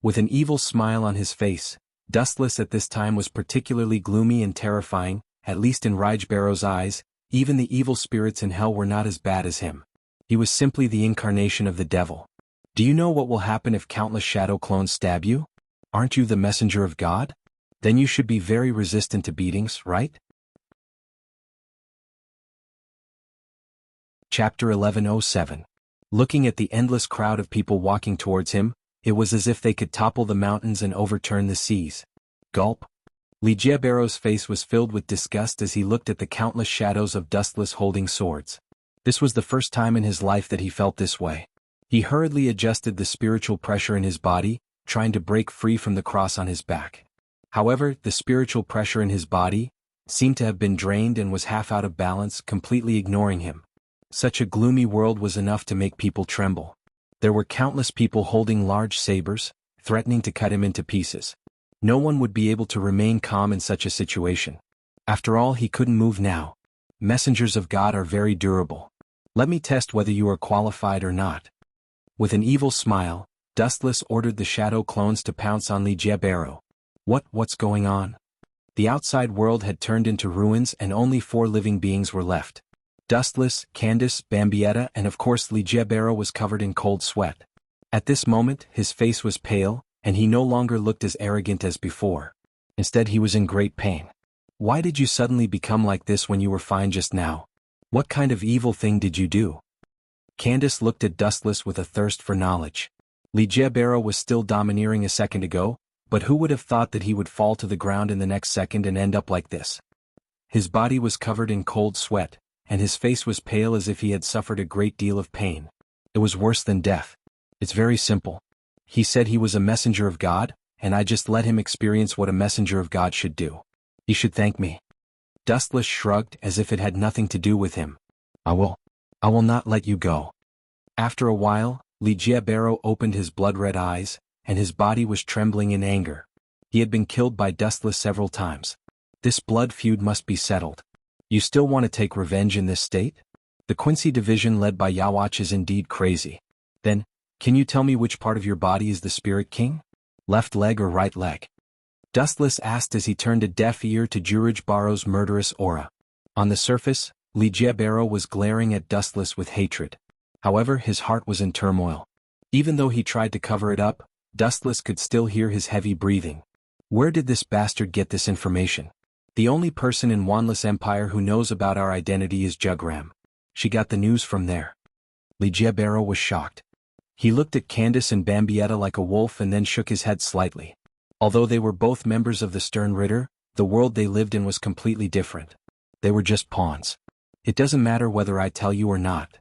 With an evil smile on his face, Dustless at this time was particularly gloomy and terrifying, at least in Rijibaro's eyes. Even the evil spirits in hell were not as bad as him. He was simply the incarnation of the devil. Do you know what will happen if countless shadow clones stab you? Aren't you the messenger of God? Then you should be very resistant to beatings, right? Chapter 1107. Looking at the endless crowd of people walking towards him, it was as if they could topple the mountains and overturn the seas. Gulp. Rijiebaro's face was filled with disgust as he looked at the countless shadows of Dustless holding swords. This was the first time in his life that he felt this way. He hurriedly adjusted the spiritual pressure in his body, trying to break free from the cross on his back. However, the spiritual pressure in his body seemed to have been drained and was half out of balance, completely ignoring him. Such a gloomy world was enough to make people tremble. There were countless people holding large sabers, threatening to cut him into pieces. No one would be able to remain calm in such a situation. After all, he couldn't move now. Messengers of God are very durable. Let me test whether you are qualified or not. With an evil smile, Dustless ordered the shadow clones to pounce on Rijibaro. What's going on? The outside world had turned into ruins and only 4 living beings were left. Dustless, Candace, Bambietta, and of course Rijibaro was covered in cold sweat. At this moment, his face was pale, and he no longer looked as arrogant as before. Instead, he was in great pain. Why did you suddenly become like this when you were fine just now? What kind of evil thing did you do? Candace looked at Dustless with a thirst for knowledge. Rijibaro was still domineering a second ago, but who would have thought that he would fall to the ground in the next second and end up like this? His body was covered in cold sweat, and his face was pale as if he had suffered a great deal of pain. It was worse than death. It's very simple. He said he was a messenger of God, and I just let him experience what a messenger of God should do. He should thank me. Dustless shrugged as if it had nothing to do with him. I will not let you go. After a while, Li Jiabero opened his blood-red eyes, and his body was trembling in anger. He had been killed by Dustless several times. This blood feud must be settled. You still want to take revenge in this state? The Quincy division led by Yawach is indeed crazy. Then, can you tell me which part of your body is the Spirit King? Left leg or right leg? Dustless asked as he turned a deaf ear to Jurujbaro's murderous aura. On the surface, Li Jiabero was glaring at Dustless with hatred. However, his heart was in turmoil. Even though he tried to cover it up, Dustless could still hear his heavy breathing. Where did this bastard get this information? The only person in Wanless Empire who knows about our identity is Jugram. She got the news from there. Li Jiabero was shocked. He looked at Candace and Bambietta like a wolf and then shook his head slightly. Although they were both members of the Stern Ritter, the world they lived in was completely different. They were just pawns. It doesn't matter whether I tell you or not.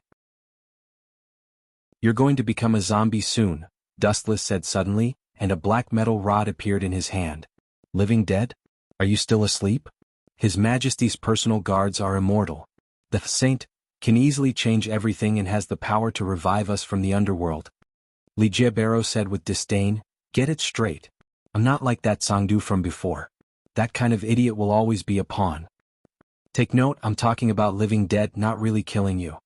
You're going to become a zombie soon, Dustless said suddenly, and a black metal rod appeared in his hand. Living dead? Are you still asleep? His Majesty's personal guards are immortal. The Saint can easily change everything and has the power to revive us from the underworld. Li Jiabero said with disdain, get it straight. I'm not like that Sangdu from before. That kind of idiot will always be a pawn. Take note, I'm talking about living dead, not really killing you.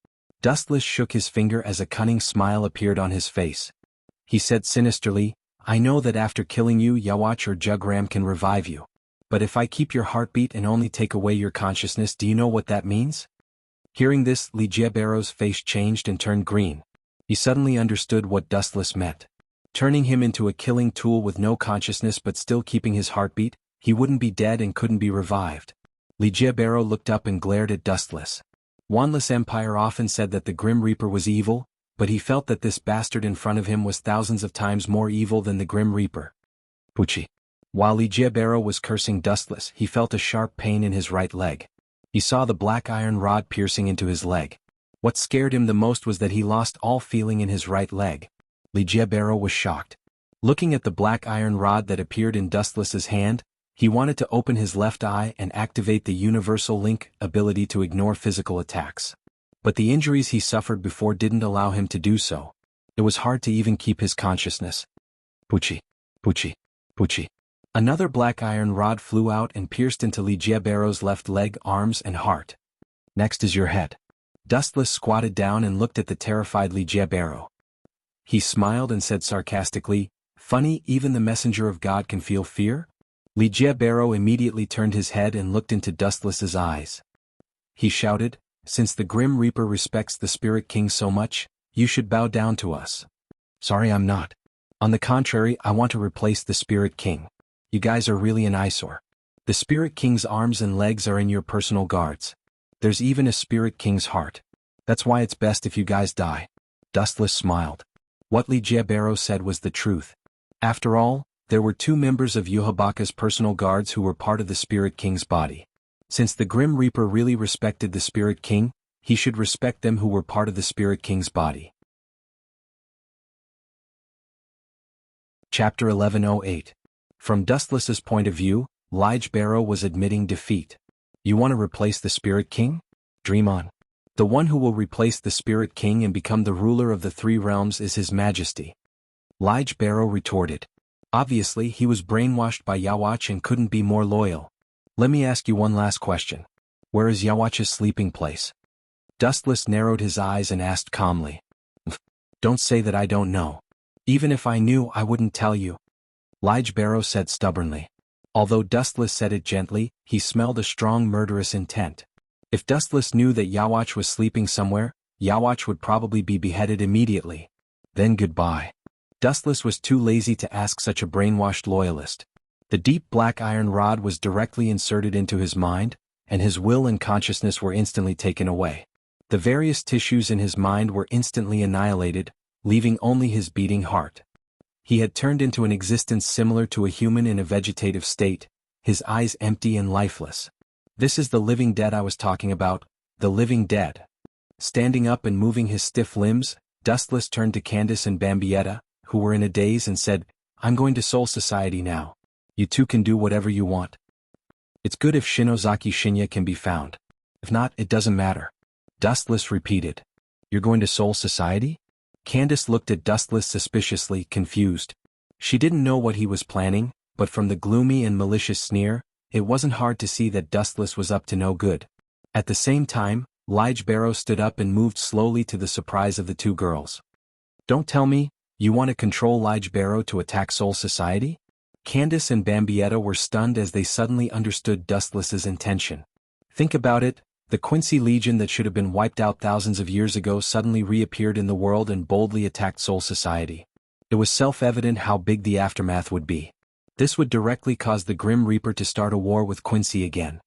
Dustless shook his finger as a cunning smile appeared on his face. He said sinisterly, I know that after killing you Yawach or Jugram can revive you. But if I keep your heartbeat and only take away your consciousness, do you know what that means? Hearing this, Li Jiabero's face changed and turned green. He suddenly understood what Dustless meant. Turning him into a killing tool with no consciousness but still keeping his heartbeat, he wouldn't be dead and couldn't be revived. Li Jiabero looked up and glared at Dustless. Wanless Empire often said that the Grim Reaper was evil, but he felt that this bastard in front of him was thousands of times more evil than the Grim Reaper. Pucci. While Li Jiabero was cursing Dustless, he felt a sharp pain in his right leg. He saw the black iron rod piercing into his leg. What scared him the most was that he lost all feeling in his right leg. Li Jiabero was shocked. Looking at the black iron rod that appeared in Dustless's hand, he wanted to open his left eye and activate the Universal Link ability to ignore physical attacks. But the injuries he suffered before didn't allow him to do so. It was hard to even keep his consciousness. Pucci. Pucci. Pucci. Another black iron rod flew out and pierced into Li Jiabero's left leg, arms and heart. Next is your head. Dustless squatted down and looked at the terrified Li Jiabero. He smiled and said sarcastically, funny, even the messenger of God can feel fear? Li Jiabero immediately turned his head and looked into Dustless's eyes. He shouted, since the Grim Reaper respects the Spirit King so much, you should bow down to us. Sorry, I'm not. On the contrary, I want to replace the Spirit King. You guys are really an eyesore. The Spirit King's arms and legs are in your personal guards. There's even a Spirit King's heart. That's why it's best if you guys die. Dustless smiled. What Li Jiabero said was the truth. After all, there were two members of Yuhabaka's personal guards who were part of the Spirit King's body. Since the Grim Reaper really respected the Spirit King, he should respect them who were part of the Spirit King's body. Chapter 1108. From Dustless's point of view, Li Jiabero was admitting defeat. You want to replace the Spirit King? Dream on. The one who will replace the Spirit King and become the ruler of the three realms is His Majesty. Li Jiabero retorted. Obviously, he was brainwashed by Yawach and couldn't be more loyal. Let me ask you one last question. Where is Yawach's sleeping place? Dustless narrowed his eyes and asked calmly. Don't say that I don't know. Even if I knew, I wouldn't tell you. Li Jiabero said stubbornly. Although Dustless said it gently, he smelled a strong murderous intent. If Dustless knew that Yawach was sleeping somewhere, Yawach would probably be beheaded immediately. Then goodbye. Dustless was too lazy to ask such a brainwashed loyalist. The deep black iron rod was directly inserted into his mind, and his will and consciousness were instantly taken away. The various tissues in his mind were instantly annihilated, leaving only his beating heart. He had turned into an existence similar to a human in a vegetative state, his eyes empty and lifeless. This is the living dead I was talking about, the living dead. Standing up and moving his stiff limbs, Dustless turned to Candace and Bambietta, who were in a daze, and said, I'm going to Soul Society now. You two can do whatever you want. It's good if Shinozaki Shinya can be found. If not, it doesn't matter. Dustless repeated. You're going to Soul Society? Candace looked at Dustless suspiciously, confused. She didn't know what he was planning, but from the gloomy and malicious sneer, it wasn't hard to see that Dustless was up to no good. At the same time, Lige Barrow stood up and moved slowly to the surprise of the two girls. Don't tell me, you want to control Lige Barrow to attack Soul Society? Candace and Bambietta were stunned as they suddenly understood Dustless's intention. Think about it, the Quincy Legion that should have been wiped out thousands of years ago suddenly reappeared in the world and boldly attacked Soul Society. It was self-evident how big the aftermath would be. This would directly cause the Grim Reaper to start a war with Quincy again.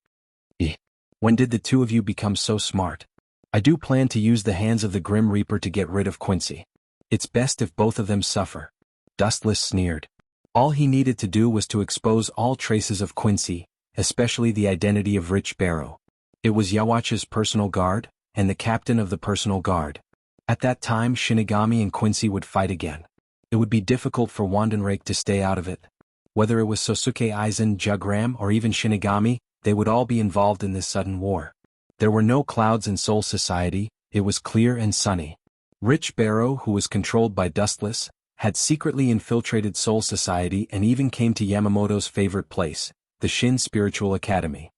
When did the two of you become so smart? I do plan to use the hands of the Grim Reaper to get rid of Quincy. It's best if both of them suffer. Dustless sneered. All he needed to do was to expose all traces of Quincy, especially the identity of Rich Barrow. It was Yawacha's personal guard, and the captain of the personal guard. At that time Shinigami and Quincy would fight again. It would be difficult for Wandenrake to stay out of it. Whether it was Sosuke Aizen, Jugram, or even Shinigami, they would all be involved in this sudden war. There were no clouds in Soul Society, it was clear and sunny. Rich Barrow, who was controlled by Dustless, had secretly infiltrated Soul Society and even came to Yamamoto's favorite place, the Shin Spiritual Academy.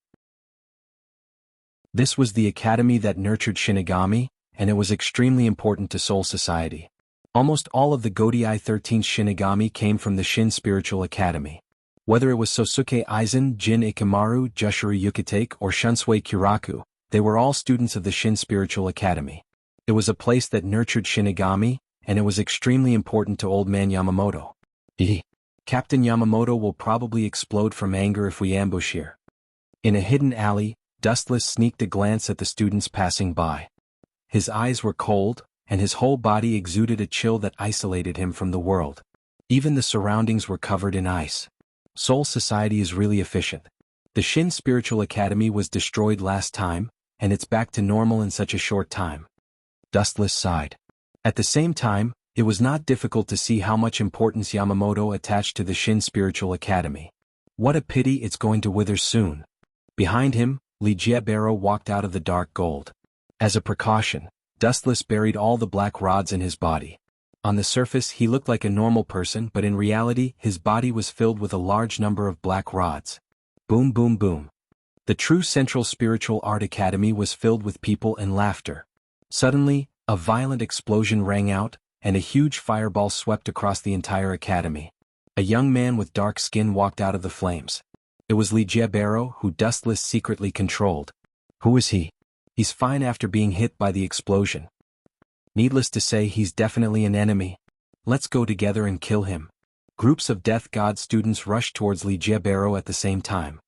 This was the academy that nurtured Shinigami, and it was extremely important to Soul Society. Almost all of the Godai 13th Shinigami came from the Shin Spiritual Academy. Whether it was Sosuke Aizen, Jin Ikamaru, Jushiro Yukitake, or Shunsui Kiraku, they were all students of the Shin Spiritual Academy. It was a place that nurtured Shinigami, and it was extremely important to Old Man Yamamoto. Captain Yamamoto will probably explode from anger if we ambush here. In a hidden alley, Dustless sneaked a glance at the students passing by. His eyes were cold, and his whole body exuded a chill that isolated him from the world. Even the surroundings were covered in ice. Soul Society is really efficient. The Shin Spiritual Academy was destroyed last time, and it's back to normal in such a short time. Dustless sighed. At the same time, it was not difficult to see how much importance Yamamoto attached to the Shin Spiritual Academy. What a pity it's going to wither soon. Behind him, Lige Barrow walked out of the dark gold. As a precaution, Dustless buried all the black rods in his body. On the surface he looked like a normal person, but in reality his body was filled with a large number of black rods. Boom boom boom. The true Central Spiritual Art Academy was filled with people and laughter. Suddenly, a violent explosion rang out, and a huge fireball swept across the entire academy. A young man with dark skin walked out of the flames. It was Lige Barrow, who Dustless secretly controlled. Who is he? He's fine after being hit by the explosion. Needless to say, he's definitely an enemy. Let's go together and kill him. Groups of Death God students rushed towards Lige Barrow at the same time.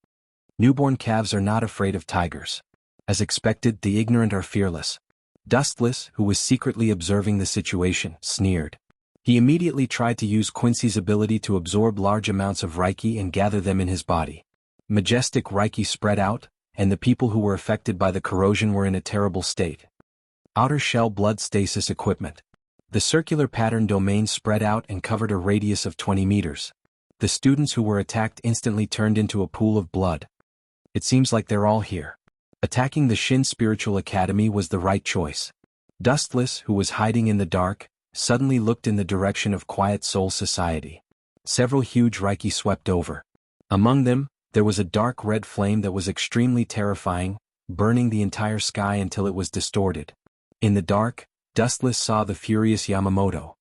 Newborn calves are not afraid of tigers. As expected, the ignorant are fearless. Dustless, who was secretly observing the situation, sneered. He immediately tried to use Quincy's ability to absorb large amounts of Reiki and gather them in his body. Majestic Reiki spread out, and the people who were affected by the corrosion were in a terrible state. Outer shell blood stasis equipment. The circular pattern domain spread out and covered a radius of 20 meters. The students who were attacked instantly turned into a pool of blood. It seems like they're all here. Attacking the Shin Spiritual Academy was the right choice. Dustless, who was hiding in the dark, suddenly looked in the direction of Quiet Soul Society. Several huge Reiki swept over. Among them, there was a dark red flame that was extremely terrifying, burning the entire sky until it was distorted. In the dark, Dustless saw the furious Yamamoto.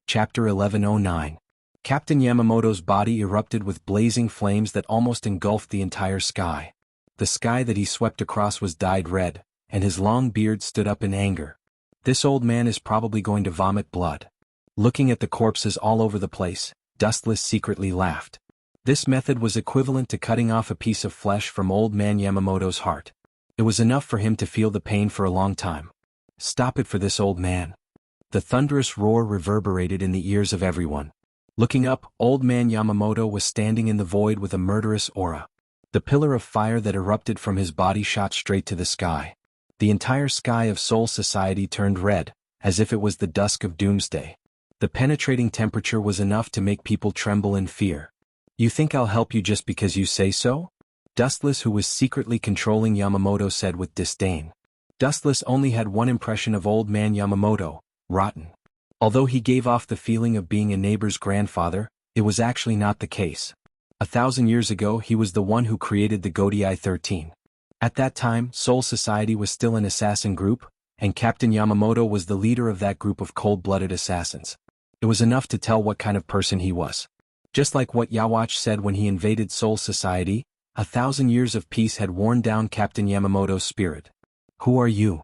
Chapter 1109. Captain Yamamoto's body erupted with blazing flames that almost engulfed the entire sky. The sky that he swept across was dyed red, and his long beard stood up in anger. This old man is probably going to vomit blood. Looking at the corpses all over the place, Dustless secretly laughed. This method was equivalent to cutting off a piece of flesh from old man Yamamoto's heart. It was enough for him to feel the pain for a long time. Stop it for this old man. The thunderous roar reverberated in the ears of everyone. Looking up, old man Yamamoto was standing in the void with a murderous aura. The pillar of fire that erupted from his body shot straight to the sky. The entire sky of Soul Society turned red, as if it was the dusk of doomsday. The penetrating temperature was enough to make people tremble in fear. You think I'll help you just because you say so? Dustless, who was secretly controlling Yamamoto, said with disdain. Dustless only had one impression of old man Yamamoto: rotten. Although he gave off the feeling of being a neighbor's grandfather, it was actually not the case. 1,000 years ago he was the one who created the Godei 13. At that time, Soul Society was still an assassin group, and Captain Yamamoto was the leader of that group of cold-blooded assassins. It was enough to tell what kind of person he was. Just like what Yawatch said when he invaded Soul Society, 1,000 years of peace had worn down Captain Yamamoto's spirit. "Who are you?"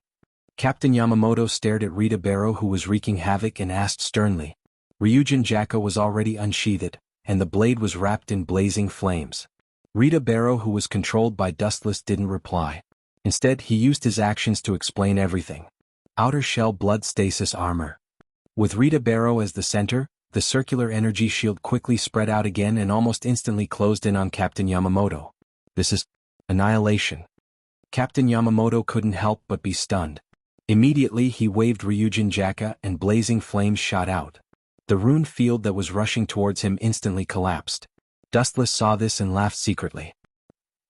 Captain Yamamoto stared at Rita Barrow, who was wreaking havoc, and asked sternly. Ryujin Jaka was already unsheathed, and the blade was wrapped in blazing flames. Rita Barrow, who was controlled by Dustless, didn't reply. Instead, he used his actions to explain everything. Outer shell blood stasis armor. With Rita Barrow as the center, the circular energy shield quickly spread out again and almost instantly closed in on Captain Yamamoto. This is annihilation. Captain Yamamoto couldn't help but be stunned. Immediately he waved Ryujin Jaka and blazing flames shot out. The rune field that was rushing towards him instantly collapsed. Dustless saw this and laughed secretly.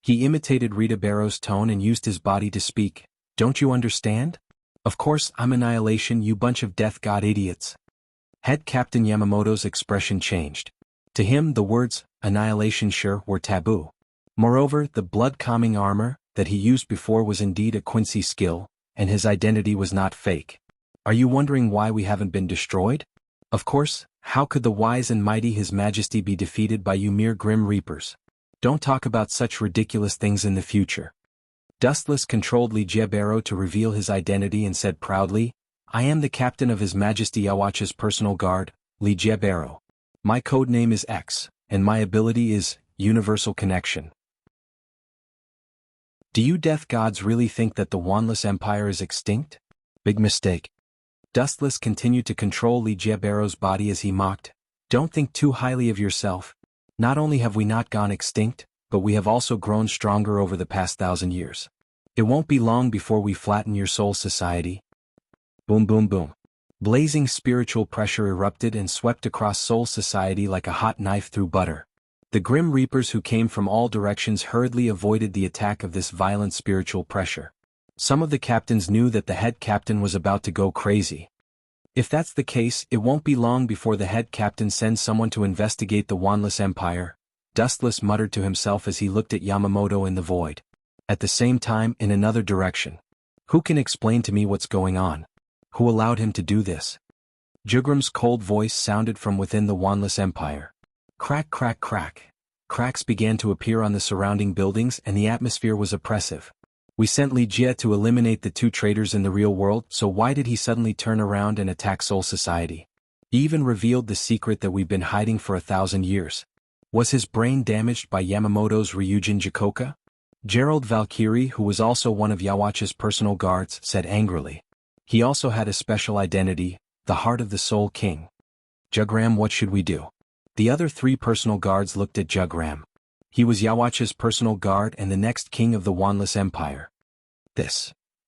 He imitated Rita Barrow's tone and used his body to speak. "Don't you understand? Of course I'm annihilation, you bunch of death god idiots." Head Captain Yamamoto's expression changed. To him the words, annihilation, sure, were taboo. Moreover, the blood-calming armor that he used before was indeed a Quincy skill, and his identity was not fake. "Are you wondering why we haven't been destroyed? Of course, how could the wise and mighty His Majesty be defeated by you mere Grim Reapers? Don't talk about such ridiculous things in the future." Dustless controlled Li Jiebaro to reveal his identity and said proudly, "I am the captain of His Majesty Yawatch's personal guard, Li Jiebaro. My code name is X, and my ability is Universal Connection." Do you death gods really think that the Wanless Empire is extinct? Big mistake. Dustless continued to control Li Jiebaro's body as he mocked, "Don't think too highly of yourself. Not only have we not gone extinct, but we have also grown stronger over the past 1,000 years. It won't be long before we flatten your Soul Society." Boom boom boom. Blazing spiritual pressure erupted and swept across Soul Society like a hot knife through butter. The Grim Reapers who came from all directions hurriedly avoided the attack of this violent spiritual pressure. Some of the captains knew that the head captain was about to go crazy. If that's the case, it won't be long before the head captain sends someone to investigate the Wanless Empire, Dustless muttered to himself as he looked at Yamamoto in the void. At the same time, in another direction. "Who can explain to me what's going on? Who allowed him to do this?" Jugram's cold voice sounded from within the Wanless Empire. Crack crack crack. Cracks began to appear on the surrounding buildings and the atmosphere was oppressive. "We sent Li Jie to eliminate the two traitors in the real world, so why did he suddenly turn around and attack Soul Society? He even revealed the secret that we've been hiding for 1,000 years. Was his brain damaged by Yamamoto's Ryujin Jikoka?" Gerald Valkyrie, who was also one of Yawatch's personal guards, said angrily. He also had a special identity, the Heart of the Soul King. "Jugram, what should we do?" The other three personal guards looked at Jugram. He was Yawatch's personal guard and the next king of the Wanless Empire.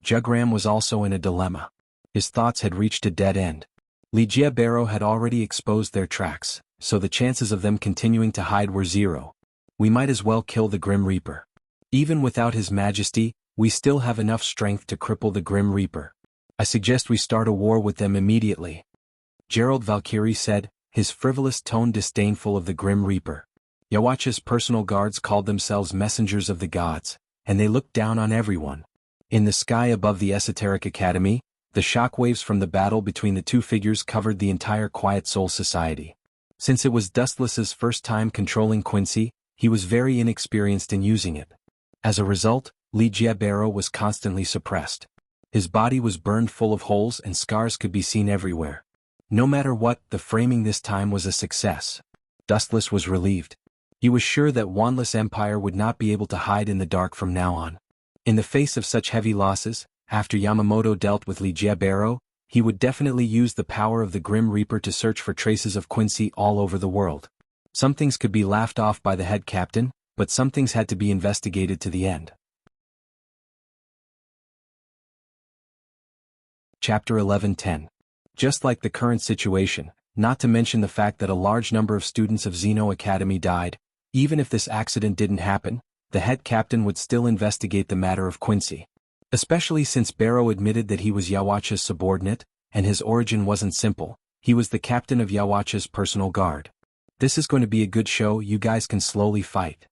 Jugram was also in a dilemma. His thoughts had reached a dead end. Li Jiebaro had already exposed their tracks, so the chances of them continuing to hide were zero. We might as well kill the Grim Reaper. Even without His Majesty, we still have enough strength to cripple the Grim Reaper. I suggest we start a war with them immediately. Gerald Valkyrie said, his frivolous tone disdainful of the Grim Reaper. Yawatch's personal guards called themselves messengers of the gods, and they looked down on everyone. In the sky above the Esoteric Academy, the shockwaves from the battle between the two figures covered the entire Quiet Soul Society. Since it was Dustless's first time controlling Quincy, he was very inexperienced in using it. As a result, Li Jiebaro was constantly suppressed. His body was burned full of holes and scars could be seen everywhere. No matter what, the framing this time was a success. Dustless was relieved. He was sure that Wanless Empire would not be able to hide in the dark from now on. In the face of such heavy losses, after Yamamoto dealt with Li Jiebaro, he would definitely use the power of the Grim Reaper to search for traces of Quincy all over the world. Some things could be laughed off by the head captain, but some things had to be investigated to the end. Chapter 11:10. Just like the current situation, not to mention the fact that a large number of students of Xeno Academy died, even if this accident didn't happen, the head captain would still investigate the matter of Quincy. Especially since Barrow admitted that he was Yawacha's subordinate, and his origin wasn't simple. He was the captain of Yawacha's personal guard. This is going to be a good show, you guys can slowly fight.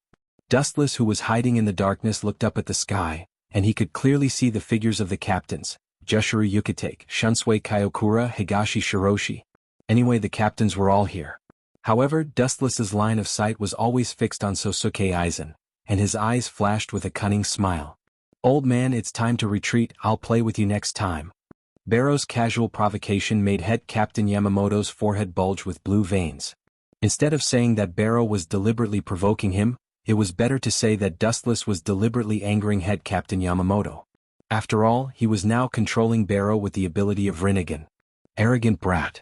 Dustless, who was hiding in the darkness, looked up at the sky, and he could clearly see the figures of the captains, Jushiro Yukitake, Shunsui Kaiokura, Higashi Shiroshi. Anyway, the captains were all here. However, Dustless's line of sight was always fixed on Sosuke Aizen, and his eyes flashed with a cunning smile. Old man, it's time to retreat, I'll play with you next time. Barrow's casual provocation made Head Captain Yamamoto's forehead bulge with blue veins. Instead of saying that Barrow was deliberately provoking him, it was better to say that Dustless was deliberately angering Head Captain Yamamoto. After all, he was now controlling Barrow with the ability of Rinnegan. Arrogant brat.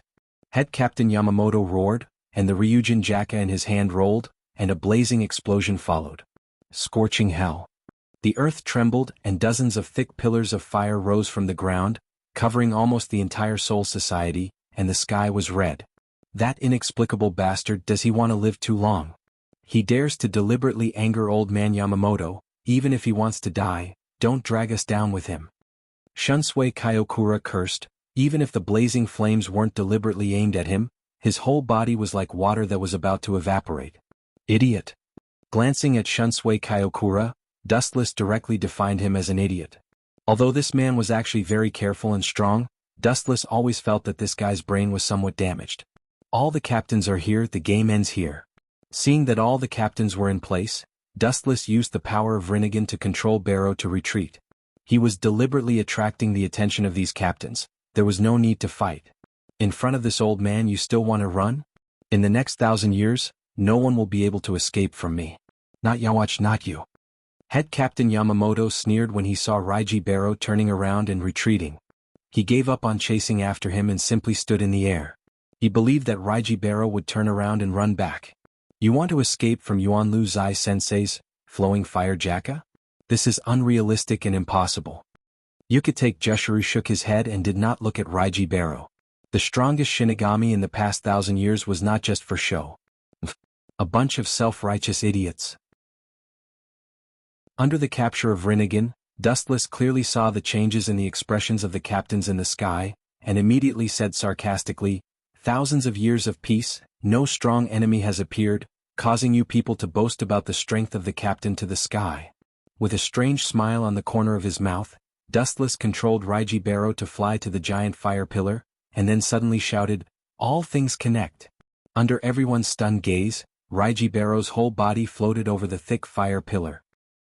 Head Captain Yamamoto roared, and the Ryujin Jaka in his hand rolled, and a blazing explosion followed. Scorching hell. The earth trembled, and dozens of thick pillars of fire rose from the ground, covering almost the entire Soul Society, and the sky was red. That inexplicable bastard, does he want to live too long? He dares to deliberately anger old man Yamamoto, even if he wants to die, don't drag us down with him. Shunsui Kaiokura cursed, even if the blazing flames weren't deliberately aimed at him, his whole body was like water that was about to evaporate. Idiot. Glancing at Shunsui Kaiokura, Dustless directly defined him as an idiot. Although this man was actually very careful and strong, Dustless always felt that this guy's brain was somewhat damaged. All the captains are here, the game ends here. Seeing that all the captains were in place, Dustless used the power of Rinnegan to control Barrow to retreat. He was deliberately attracting the attention of these captains. There was no need to fight. In front of this old man you still want to run? In the next 1,000 years, no one will be able to escape from me. Not Yawach, not you. Head Captain Yamamoto sneered when he saw Raiji Barrow turning around and retreating. He gave up on chasing after him and simply stood in the air. He believed that Raiji Barrow would turn around and run back. You want to escape from Yuanlu Zai Sensei's flowing fire Jaka? This is unrealistic and impossible. Yukitake Jushiro shook his head and did not look at Raiji Barrow. The strongest Shinigami in the past 1,000 years was not just for show. A bunch of self-righteous idiots. Under the capture of Rinnegan, Dustless clearly saw the changes in the expressions of the captains in the sky, and immediately said sarcastically, "Thousands of years of peace, no strong enemy has appeared, causing you people to boast about the strength of the captain to the sky." With a strange smile on the corner of his mouth, Dustless controlled Raiji Barrow to fly to the giant fire pillar, and then suddenly shouted, "All things connect." Under everyone's stunned gaze, Raiji Barrow's whole body floated over the thick fire pillar.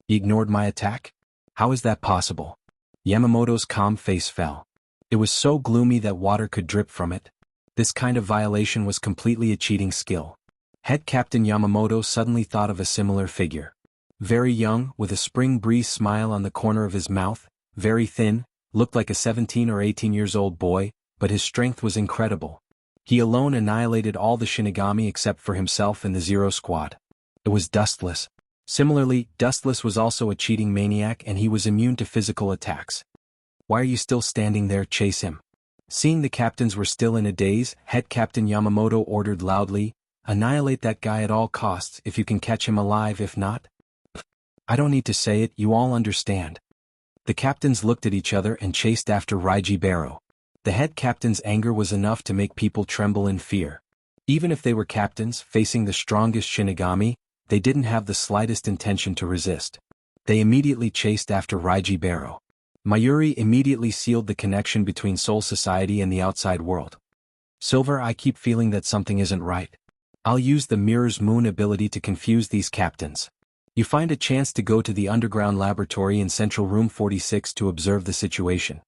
"He ignored my attack? How is that possible?" Yamamoto's calm face fell. It was so gloomy that water could drip from it. This kind of violation was completely a cheating skill. Head Captain Yamamoto suddenly thought of a similar figure. Very young, with a spring breeze smile on the corner of his mouth, very thin, looked like a 17 or 18 years old boy, but his strength was incredible. He alone annihilated all the Shinigami except for himself and the Zero Squad. It was Dustless. Similarly, Dustless was also a cheating maniac and he was immune to physical attacks. "Why are you still standing there? Chase him." Seeing the captains were still in a daze, Head Captain Yamamoto ordered loudly, "Annihilate that guy at all costs if you can catch him alive, if not." I don't need to say it, you all understand. The captains looked at each other and chased after Raiji Barrow. The head captain's anger was enough to make people tremble in fear. Even if they were captains facing the strongest Shinigami, they didn't have the slightest intention to resist. They immediately chased after Raiji Barrow. Mayuri immediately sealed the connection between Soul Society and the outside world. "Silver, I keep feeling that something isn't right. I'll use the Mirror's Moon ability to confuse these captains. You find a chance to go to the underground laboratory in Central Room 46 to observe the situation.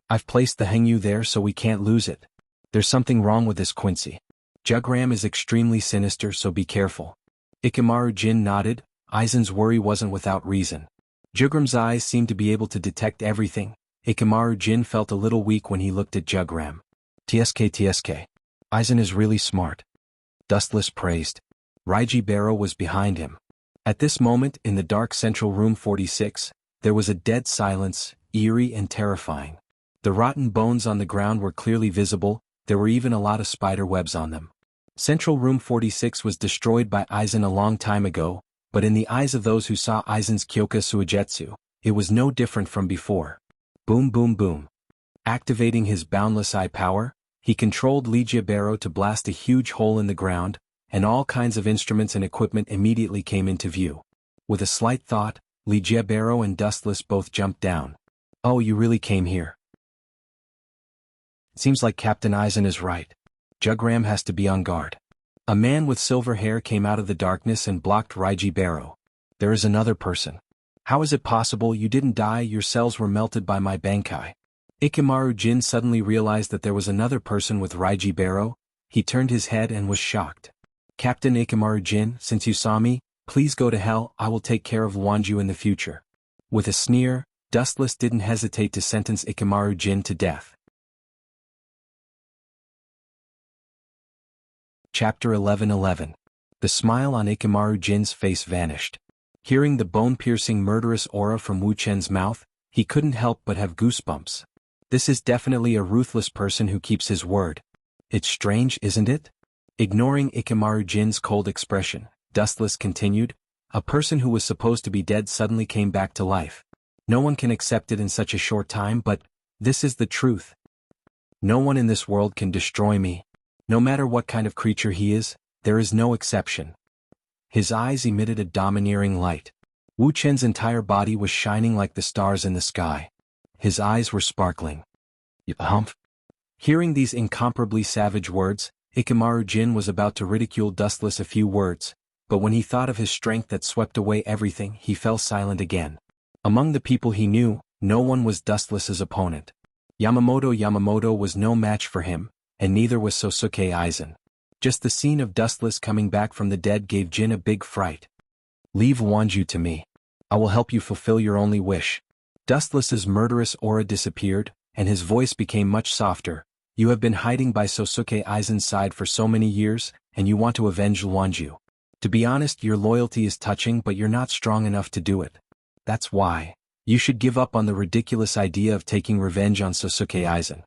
I've placed the Hengyu there so we can't lose it. There's something wrong with this Quincy. Jugram is extremely sinister, so be careful." Ikemaru Jin nodded. Aizen's worry wasn't without reason. Jugram's eyes seemed to be able to detect everything. Ikemaru Jin felt a little weak when he looked at Jugram. TSK. Aizen is really smart." Dustless praised. Raiji Barrow was behind him. At this moment, in the dark Central Room 46, there was a dead silence, eerie and terrifying. The rotten bones on the ground were clearly visible, there were even a lot of spider webs on them. Central Room 46 was destroyed by Aizen a long time ago, but in the eyes of those who saw Aizen's Kyoka Suigetsu, it was no different from before. Boom boom boom. Activating his boundless eye power, he controlled Lijiabero to blast a huge hole in the ground, and all kinds of instruments and equipment immediately came into view. With a slight thought, Lijiabero and Dustless both jumped down. Oh, you really came here. It seems like Captain Eisen is right. Jugram has to be on guard. A man with silver hair came out of the darkness and blocked Lijiabero. There is another person. How is it possible you didn't die? Your cells were melted by my Bankai. Ikemaru Jin suddenly realized that there was another person with Lijiabero. He turned his head and was shocked. Captain Ikemaru Jin, since you saw me, please go to hell. I will take care of Wanju in the future. With a sneer, Dustless didn't hesitate to sentence Ikemaru Jin to death. Chapter 11:11. The smile on Ikemaru Jin's face vanished. Hearing the bone-piercing murderous aura from Wu Chen's mouth, he couldn't help but have goosebumps. This is definitely a ruthless person who keeps his word. It's strange, isn't it? Ignoring Ikemaru Jin's cold expression, Dustless continued, a person who was supposed to be dead suddenly came back to life. No one can accept it in such a short time, but this is the truth. No one in this world can destroy me. No matter what kind of creature he is, there is no exception. His eyes emitted a domineering light. Wu Chen's entire body was shining like the stars in the sky. His eyes were sparkling. Humph. Hearing these incomparably savage words, Ikemaru Jin was about to ridicule Dustless a few words, but when he thought of his strength that swept away everything, he fell silent again. Among the people he knew, no one was Dustless's opponent. Yamamoto was no match for him, and neither was Sosuke Aizen. Just the scene of Dustless coming back from the dead gave Jin a big fright. Leave Wanju to me. I will help you fulfill your only wish. Dustless's murderous aura disappeared, and his voice became much softer. You have been hiding by Sosuke Aizen's side for so many years, and you want to avenge Wanju. To be honest, your loyalty is touching, but you're not strong enough to do it. That's why. You should give up on the ridiculous idea of taking revenge on Sosuke Aizen.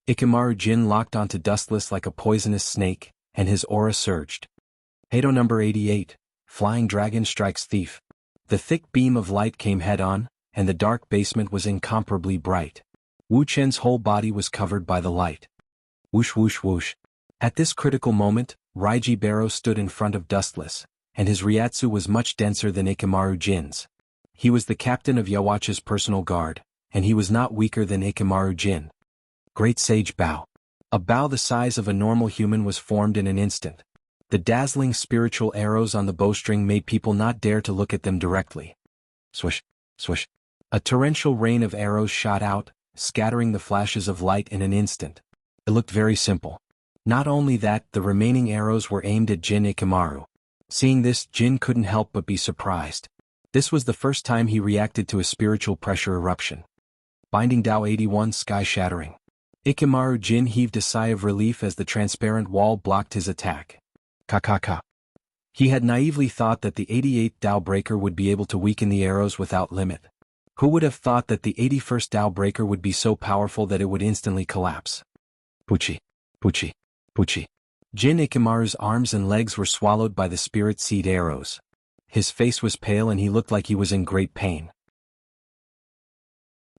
Ikemaru Jin locked onto Dustless like a poisonous snake, and his aura surged. Hado number 88, Flying Dragon Strikes Thief. The thick beam of light came head-on, and the dark basement was incomparably bright. Wu Chen's whole body was covered by the light. Whoosh whoosh whoosh. At this critical moment, Lijiabero stood in front of Dustless, and his Ryatsu was much denser than Ikemaru Jin's. He was the captain of Yawacha's personal guard, and he was not weaker than Ikemaru Jin. Great Sage Bow. A bow the size of a normal human was formed in an instant. The dazzling spiritual arrows on the bowstring made people not dare to look at them directly. Swish, swish. A torrential rain of arrows shot out, scattering the flashes of light in an instant. It looked very simple. Not only that, the remaining arrows were aimed at Jin Ikemaru. Seeing this, Jin couldn't help but be surprised. This was the first time he reacted to a spiritual pressure eruption. Binding Dao 81 sky-shattering. Ikemaru Jin heaved a sigh of relief as the transparent wall blocked his attack. Ka. He had naively thought that the 88th Dao Breaker would be able to weaken the arrows without limit. Who would have thought that the 81st Dao Breaker would be so powerful that it would instantly collapse? Puchi. Jin Ikemaru's arms and legs were swallowed by the spirit seed arrows. His face was pale and he looked like he was in great pain.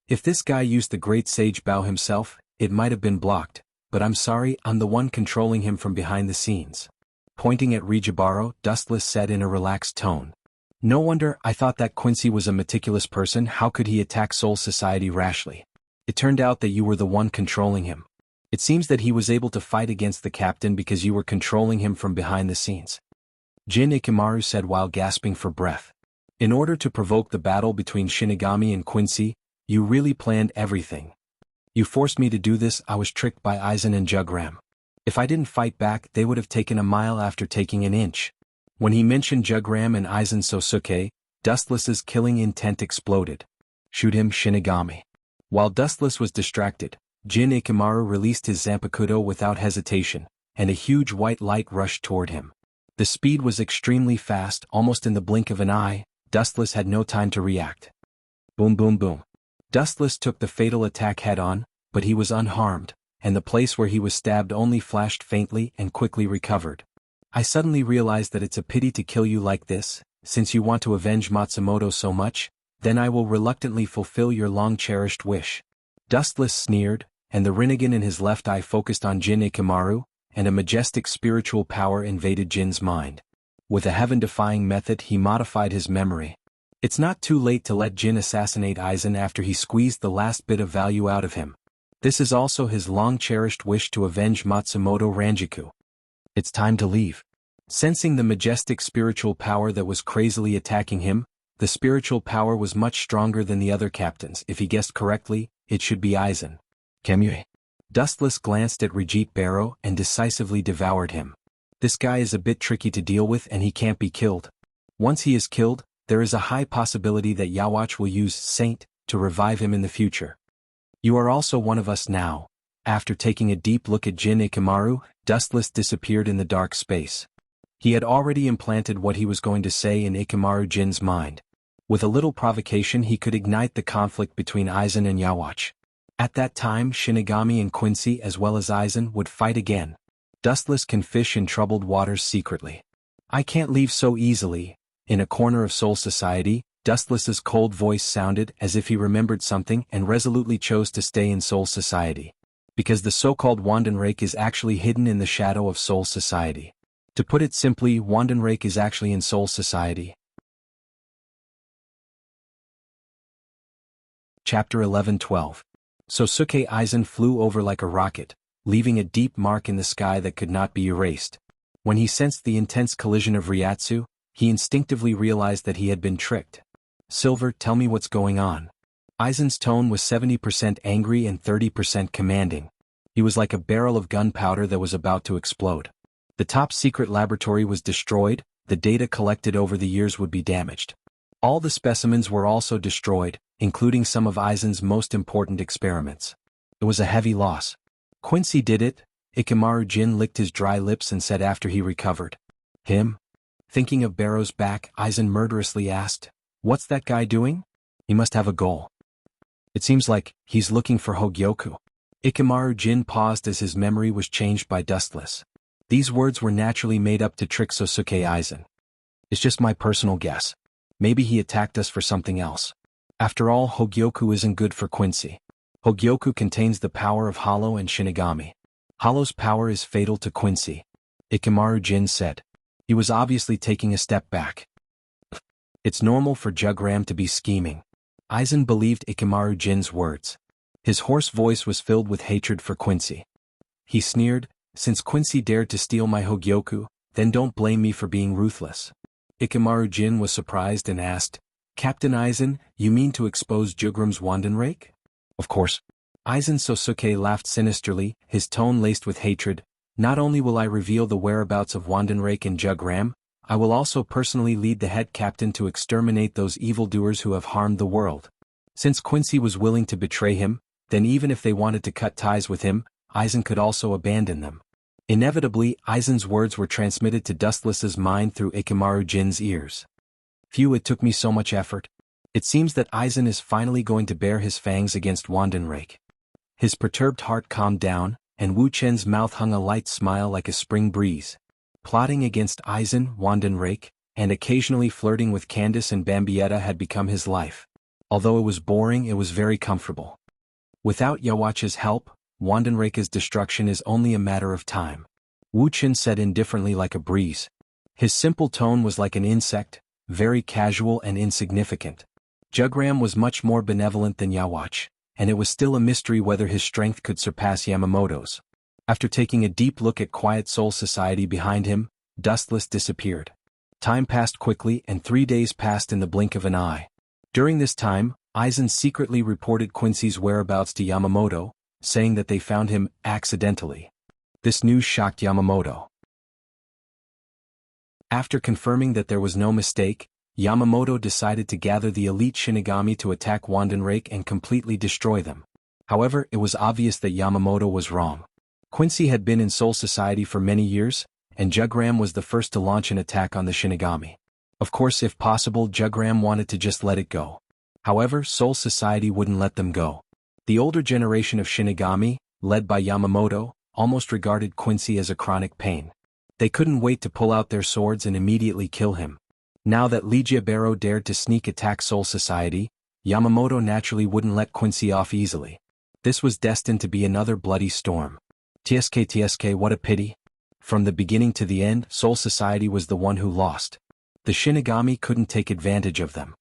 If this guy used the Great Sage Bow himself, it might have been blocked, but I'm sorry, I'm the one controlling him from behind the scenes. Pointing at Lijiabero, Dustless said in a relaxed tone. No wonder, I thought that Quincy was a meticulous person. How could he attack Soul Society rashly? It turned out that you were the one controlling him. It seems that he was able to fight against the captain because you were controlling him from behind the scenes. Jin Ikemaru said while gasping for breath. In order to provoke the battle between Shinigami and Quincy, you really planned everything. You forced me to do this. I was tricked by Aizen and Jugram. If I didn't fight back, they would have taken a mile after taking an inch. When he mentioned Jugram and Aizen Sosuke, Dustless's killing intent exploded. Shoot him, Shinigami. While Dustless was distracted, Jin Ikemaru released his Zanpakuto without hesitation, and a huge white light rushed toward him. The speed was extremely fast, almost in the blink of an eye. Dustless had no time to react. Boom boom boom. Dustless took the fatal attack head-on, but he was unharmed, and the place where he was stabbed only flashed faintly and quickly recovered. I suddenly realized that it's a pity to kill you like this. Since you want to avenge Matsumoto so much, then I will reluctantly fulfill your long-cherished wish. Dustless sneered, and the Rinnegan in his left eye focused on Jin Ikamaru, and a majestic spiritual power invaded Jin's mind. With a heaven-defying method he modified his memory. It's not too late to let Jin assassinate Aizen after he squeezed the last bit of value out of him. This is also his long-cherished wish to avenge Matsumoto Ranjiku. It's time to leave. Sensing the majestic spiritual power that was crazily attacking him, the spiritual power was much stronger than the other captains. If he guessed correctly, it should be Aizen. Kemue. Dustless glanced at Rajit Barrow and decisively devoured him. This guy is a bit tricky to deal with and he can't be killed. Once he is killed, there is a high possibility that Yawatch will use Saint to revive him in the future. You are also one of us now. After taking a deep look at Jin Ikamaru, Dustless disappeared in the dark space. He had already implanted what he was going to say in Ikamaru Jin's mind. With a little provocation he could ignite the conflict between Aizen and Yawatch. At that time Shinigami and Quincy as well as Aizen would fight again. Dustless can fish in troubled waters secretly. I can't leave so easily. In a corner of Soul Society, Dustless's cold voice sounded as if he remembered something and resolutely chose to stay in Soul Society. Because the so-called Wandenrake is actually hidden in the shadow of Soul Society. To put it simply, Wandenrake is actually in Soul Society. Chapter 11-12. Sosuke Aizen flew over like a rocket, leaving a deep mark in the sky that could not be erased. When he sensed the intense collision of Ryatsu, he instinctively realized that he had been tricked. Silver, tell me what's going on. Aizen's tone was 70% angry and 30% commanding. He was like a barrel of gunpowder that was about to explode. The top secret laboratory was destroyed, the data collected over the years would be damaged. All the specimens were also destroyed, including some of Aizen's most important experiments. It was a heavy loss. Quincy did it, Ikamaru Jin licked his dry lips and said after he recovered. Him? Thinking of Barrow's back, Aizen murderously asked, what's that guy doing? He must have a goal. It seems like he's looking for Hogyoku. Ikamaru Jin paused as his memory was changed by Dustless. These words were naturally made up to trick Sosuke Aizen. It's just my personal guess. Maybe he attacked us for something else. After all, Hogyoku isn't good for Quincy. Hogyoku contains the power of Hollow and Shinigami. Hollow's power is fatal to Quincy. Ikamaru Jin said. He was obviously taking a step back. It's normal for Jugram to be scheming. Aizen believed Ikamaru Jin's words. His hoarse voice was filled with hatred for Quincy. He sneered, since Quincy dared to steal my Hogyoku, then don't blame me for being ruthless. Ikamaru Jin was surprised and asked, Captain Aizen, you mean to expose Jugram's Wandenrake? Of course. Aizen Sosuke laughed sinisterly, his tone laced with hatred. Not only will I reveal the whereabouts of Wandenrake and Jugram, I will also personally lead the head captain to exterminate those evildoers who have harmed the world. Since Quincy was willing to betray him, then even if they wanted to cut ties with him, Aizen could also abandon them. Inevitably, Aizen's words were transmitted to Dustless's mind through Ikamaru Jin's ears. Phew, it took me so much effort. It seems that Aizen is finally going to bare his fangs against Wandenrake. His perturbed heart calmed down, and Wu Chen's mouth hung a light smile like a spring breeze. Plotting against Aizen, Wandenrake, and occasionally flirting with Candace and Bambietta had become his life. Although it was boring, it was very comfortable. Without Yawatch's help, Wandenrake's destruction is only a matter of time. Wu Chen said indifferently like a breeze. His simple tone was like an insect, very casual and insignificant. Jugram was much more benevolent than Yawatch, and it was still a mystery whether his strength could surpass Yamamoto's. After taking a deep look at Quiet Soul Society behind him, Dustless disappeared. Time passed quickly and 3 days passed in the blink of an eye. During this time, Aizen secretly reported Quincy's whereabouts to Yamamoto, saying that they found him accidentally. This news shocked Yamamoto. After confirming that there was no mistake, Yamamoto decided to gather the elite Shinigami to attack Wandenrake and completely destroy them. However, it was obvious that Yamamoto was wrong. Quincy had been in Soul Society for many years, and Jugram was the first to launch an attack on the Shinigami. Of course, if possible, Jugram wanted to just let it go. However, Soul Society wouldn't let them go. The older generation of Shinigami, led by Yamamoto, almost regarded Quincy as a chronic pain. They couldn't wait to pull out their swords and immediately kill him. Now that Ligia Barrow dared to sneak attack Soul Society, Yamamoto naturally wouldn't let Quincy off easily. This was destined to be another bloody storm. TSK, what a pity. From the beginning to the end, Soul Society was the one who lost. The Shinigami couldn't take advantage of them.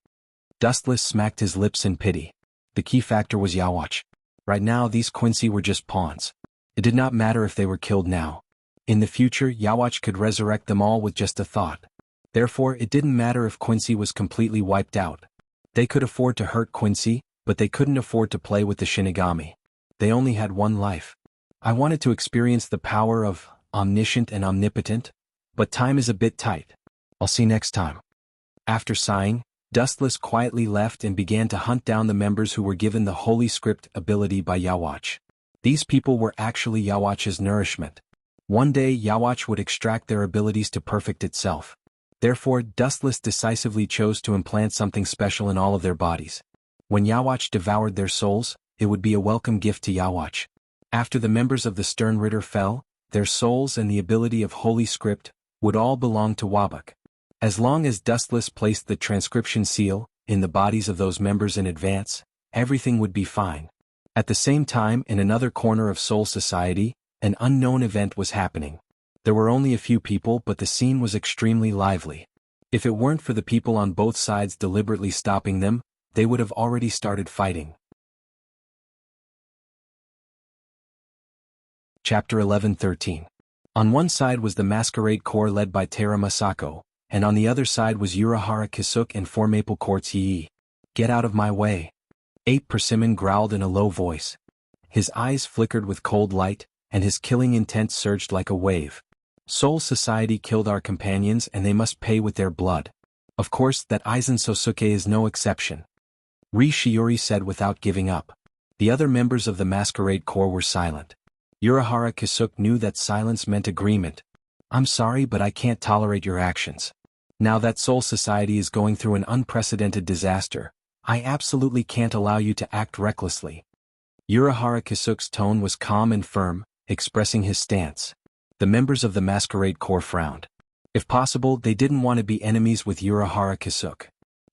Dustless smacked his lips in pity. The key factor was Yawatch. Right now these Quincy were just pawns. It did not matter if they were killed now. In the future, Yawatch could resurrect them all with just a thought. Therefore, it didn't matter if Quincy was completely wiped out. They could afford to hurt Quincy, but they couldn't afford to play with the Shinigami. They only had one life. I wanted to experience the power of omniscient and omnipotent, but time is a bit tight. I'll see next time. After sighing, Dustless quietly left and began to hunt down the members who were given the Holy Script ability by Yawatch. These people were actually Yawatch's nourishment. One day Yawatch would extract their abilities to perfect itself. Therefore, Dustless decisively chose to implant something special in all of their bodies. When Yawatch devoured their souls, it would be a welcome gift to Yawatch. After the members of the Stern Ritter fell, their souls and the ability of Holy Script would all belong to Wabuk. As long as Dustless placed the transcription seal in the bodies of those members in advance, everything would be fine. At the same time, in another corner of Soul Society, an unknown event was happening. There were only a few people, but the scene was extremely lively. If it weren't for the people on both sides deliberately stopping them, they would have already started fighting. Chapter 11-13. On one side was the Masquerade Corps led by Tera Masako, and on the other side was Urahara Kisuk and Four Maple Court's Yi. Get out of my way. Ape Persimmon growled in a low voice. His eyes flickered with cold light, and his killing intent surged like a wave. Soul Society killed our companions and they must pay with their blood. Of course, that Aizen Sosuke is no exception. Ri Shiori said without giving up. The other members of the Masquerade Corps were silent. Urahara Kisuk knew that silence meant agreement. I'm sorry, but I can't tolerate your actions. Now that Soul Society is going through an unprecedented disaster, I absolutely can't allow you to act recklessly. Urahara Kisuk's tone was calm and firm, expressing his stance. The members of the Masquerade Corps frowned. If possible, they didn't want to be enemies with Urahara Kisuk.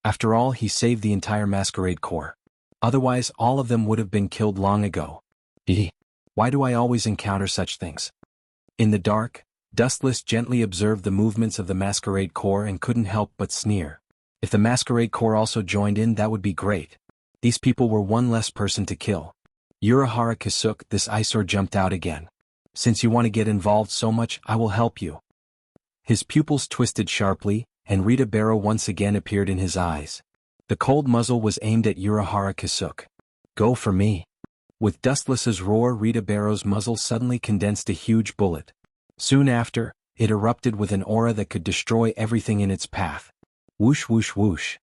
After all, he saved the entire Masquerade Corps. Otherwise, all of them would have been killed long ago. Why do I always encounter such things? In the dark, Dustless gently observed the movements of the Masquerade Corps and couldn't help but sneer. If the Masquerade Corps also joined in, that would be great. These people were one less person to kill. Urahara Kisuk, this eyesore jumped out again. Since you want to get involved so much, I will help you. His pupils twisted sharply, and Rita Barrow once again appeared in his eyes. The cold muzzle was aimed at Urahara Kisuk. Go for me. With Dustless's roar, Rita Barrow's muzzle suddenly condensed a huge bullet. Soon after, it erupted with an aura that could destroy everything in its path. Whoosh whoosh whoosh.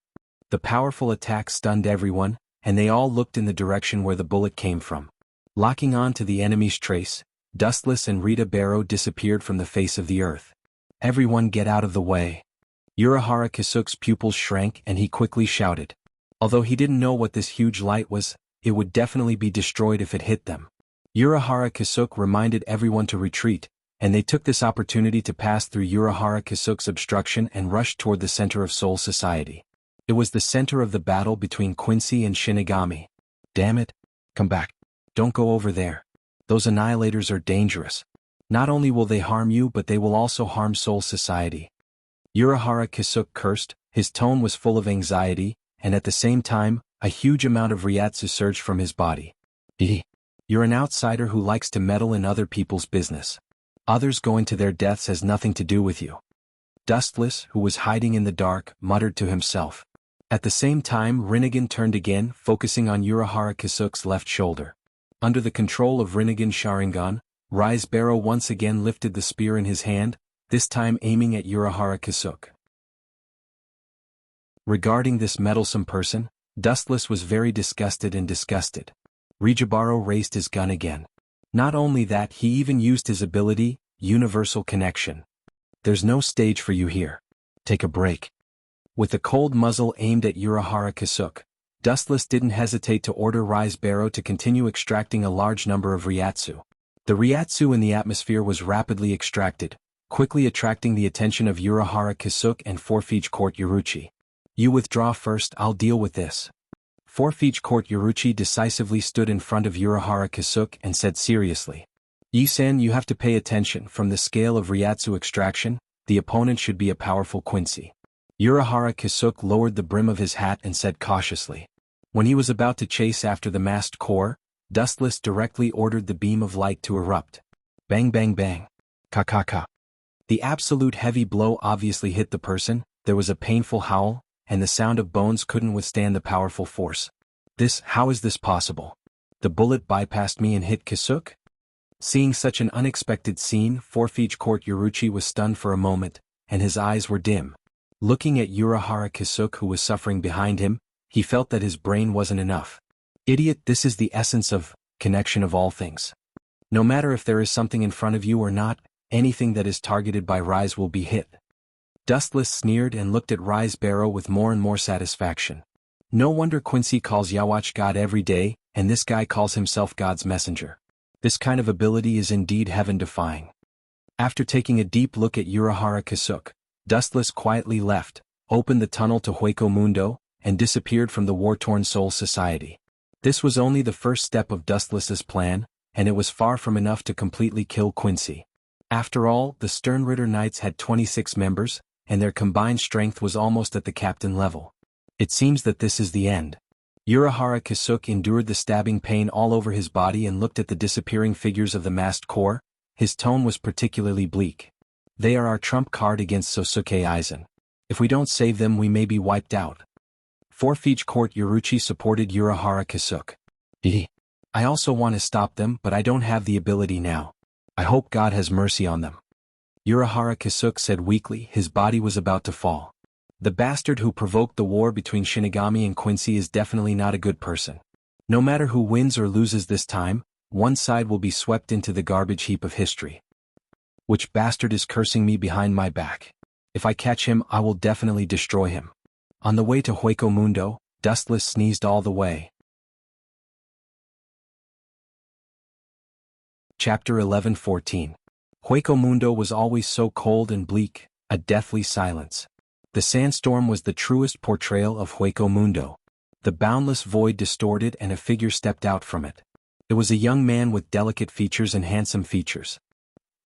The powerful attack stunned everyone, and they all looked in the direction where the bullet came from. Locking on to the enemy's trace, Dustless and Rita Barrow disappeared from the face of the earth. Everyone get out of the way. Urahara Kisuk's pupils shrank and he quickly shouted. Although he didn't know what this huge light was, it would definitely be destroyed if it hit them. Urahara Kisuk reminded everyone to retreat, and they took this opportunity to pass through Urahara Kisuk's obstruction and rushed toward the center of Soul Society. It was the center of the battle between Quincy and Shinigami. Damn it. Come back. Don't go over there. Those annihilators are dangerous. Not only will they harm you, but they will also harm Soul Society. Urahara Kisuk cursed, his tone was full of anxiety, and at the same time, a huge amount of Ryatsu surged from his body. You're an outsider who likes to meddle in other people's business. Others going to their deaths has nothing to do with you. Dustless, who was hiding in the dark, muttered to himself. At the same time, Rinnegan turned again, focusing on Urahara Kisuk's left shoulder. Under the control of Rinnegan's Sharingan, Rise Barrow once again lifted the spear in his hand, this time aiming at Urahara Kisuk. Regarding this meddlesome person, Dustless was very disgusted. Rijibaro raised his gun again. Not only that, he even used his ability, Universal Connection. There's no stage for you here. Take a break. With the cold muzzle aimed at Urahara Kisuk, Dustless didn't hesitate to order Rise Barrow to continue extracting a large number of Ryatsu. The Ryatsu in the atmosphere was rapidly extracted, quickly attracting the attention of Urahara Kisuk and Forfeige Court Yuruchi. You withdraw first, I'll deal with this. Fourth Court Yoruchi decisively stood in front of Urahara Kisuke and said seriously. Yi-san, you have to pay attention. From the scale of Ryatsu extraction, the opponent should be a powerful Quincy. Urahara Kisuke lowered the brim of his hat and said cautiously. When he was about to chase after the masked core, Dustless directly ordered the beam of light to erupt. Bang bang bang. Ka. The absolute heavy blow obviously hit the person, there was a painful howl, and the sound of bones couldn't withstand the powerful force. How is this possible? The bullet bypassed me and hit Kisuke? Seeing such an unexpected scene, Fourth Court Yoruchi was stunned for a moment, and his eyes were dim. Looking at Urahara Kisuke who was suffering behind him, he felt that his brain wasn't enough. Idiot, this is the essence of connection of all things. No matter if there is something in front of you or not, anything that is targeted by Rise will be hit. Dustless sneered and looked at Rise Barrow with more and more satisfaction. No wonder Quincy calls Yawatch God every day, and this guy calls himself God's messenger. This kind of ability is indeed heaven-defying. After taking a deep look at Urahara Kisuke, Dustless quietly left, opened the tunnel to Hueco Mundo, and disappeared from the war-torn Soul Society. This was only the first step of Dustless's plan, and it was far from enough to completely kill Quincy. After all, the Sternritter Knights had 26 members, and their combined strength was almost at the captain level. It seems that this is the end. Urahara Kisuke endured the stabbing pain all over his body and looked at the disappearing figures of the masked core. His tone was particularly bleak. They are our trump card against Sosuke Aizen. If we don't save them, we may be wiped out. Fourth Court Yoruchi supported Urahara Kisuke. I also want to stop them, but I don't have the ability now. I hope God has mercy on them. Urahara Kisuke said weakly. His body was about to fall. The bastard who provoked the war between Shinigami and Quincy is definitely not a good person. No matter who wins or loses this time, one side will be swept into the garbage heap of history. Which bastard is cursing me behind my back? If I catch him, I will definitely destroy him. On the way to Hueco Mundo, Dustless sneezed all the way. Chapter 11-14. Hueco Mundo was always so cold and bleak, a deathly silence. The sandstorm was the truest portrayal of Hueco Mundo. The boundless void distorted and a figure stepped out from it. It was a young man with delicate features and handsome features.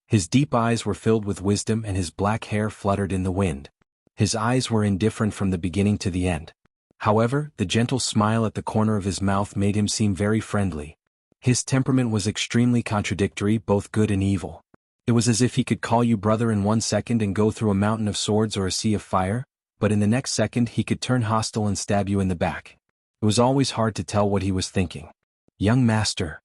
His deep eyes were filled with wisdom and his black hair fluttered in the wind. His eyes were indifferent from the beginning to the end. However, the gentle smile at the corner of his mouth made him seem very friendly. His temperament was extremely contradictory, both good and evil. It was as if he could call you brother in 1 second and go through a mountain of swords or a sea of fire, but in the next second he could turn hostile and stab you in the back. It was always hard to tell what he was thinking. Young master.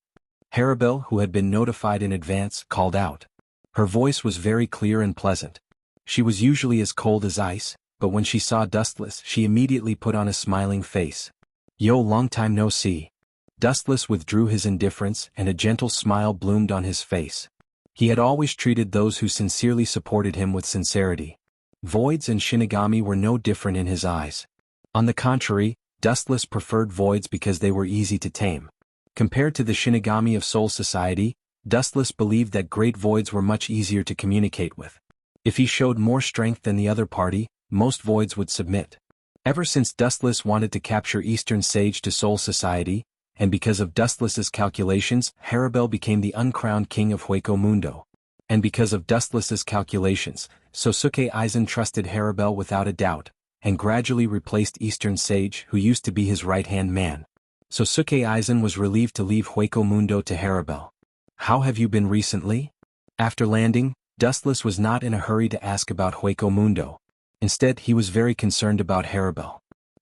Harabel, who had been notified in advance, called out. Her voice was very clear and pleasant. She was usually as cold as ice, but when she saw Dustless she immediately put on a smiling face. Yo, long time no see. Dustless withdrew his indifference and a gentle smile bloomed on his face. He had always treated those who sincerely supported him with sincerity. Voids and Shinigami were no different in his eyes. On the contrary, Dustless preferred Voids because they were easy to tame. Compared to the Shinigami of Soul Society, Dustless believed that great Voids were much easier to communicate with. If he showed more strength than the other party, most Voids would submit. Ever since Dustless wanted to capture Eastern Sage to Soul Society, and because of Dustless's calculations, Harabel became the uncrowned king of Hueco Mundo. And because of Dustless's calculations, Sosuke Aizen trusted Harabel without a doubt, and gradually replaced Eastern Sage, who used to be his right-hand man. Sosuke Aizen was relieved to leave Hueco Mundo to Harabel. How have you been recently? After landing, Dustless was not in a hurry to ask about Hueco Mundo. Instead, he was very concerned about Harabel.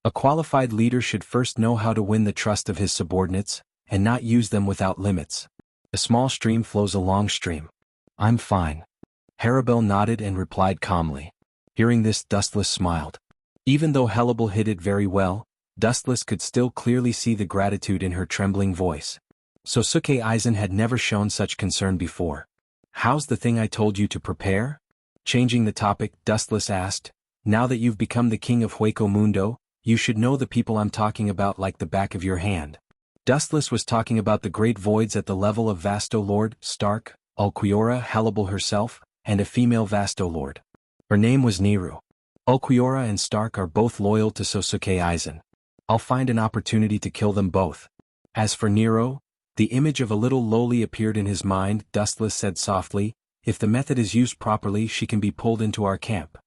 A qualified leader should first know how to win the trust of his subordinates, and not use them without limits. A small stream flows a long stream. I'm fine. Harabel nodded and replied calmly. Hearing this, Dustless smiled. Even though Hellable hid it very well, Dustless could still clearly see the gratitude in her trembling voice. Sosuke Aizen had never shown such concern before. How's the thing I told you to prepare? Changing the topic, Dustless asked, now that you've become the king of Hueco Mundo, you should know the people I'm talking about like the back of your hand. Dustless was talking about the great Voids at the level of Vasto Lord, Stark, Ulquiorra Hellable herself, and a female Vasto Lord. Her name was Niru. Ulquiorra and Stark are both loyal to Sosuke Aizen. I'll find an opportunity to kill them both. As for Nero, the image of a little lowly appeared in his mind. Dustless said softly, if the method is used properly, she can be pulled into our camp.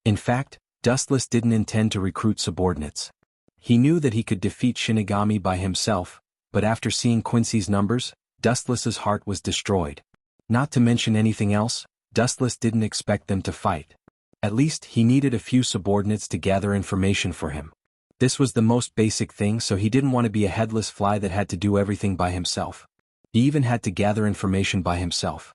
In fact, Dustless didn't intend to recruit subordinates. He knew that he could defeat Shinigami by himself, but after seeing Quincy's numbers, Dustless's heart was destroyed. Not to mention anything else, Dustless didn't expect them to fight. At least he needed a few subordinates to gather information for him. This was the most basic thing, so he didn't want to be a headless fly that had to do everything by himself. He even had to gather information by himself.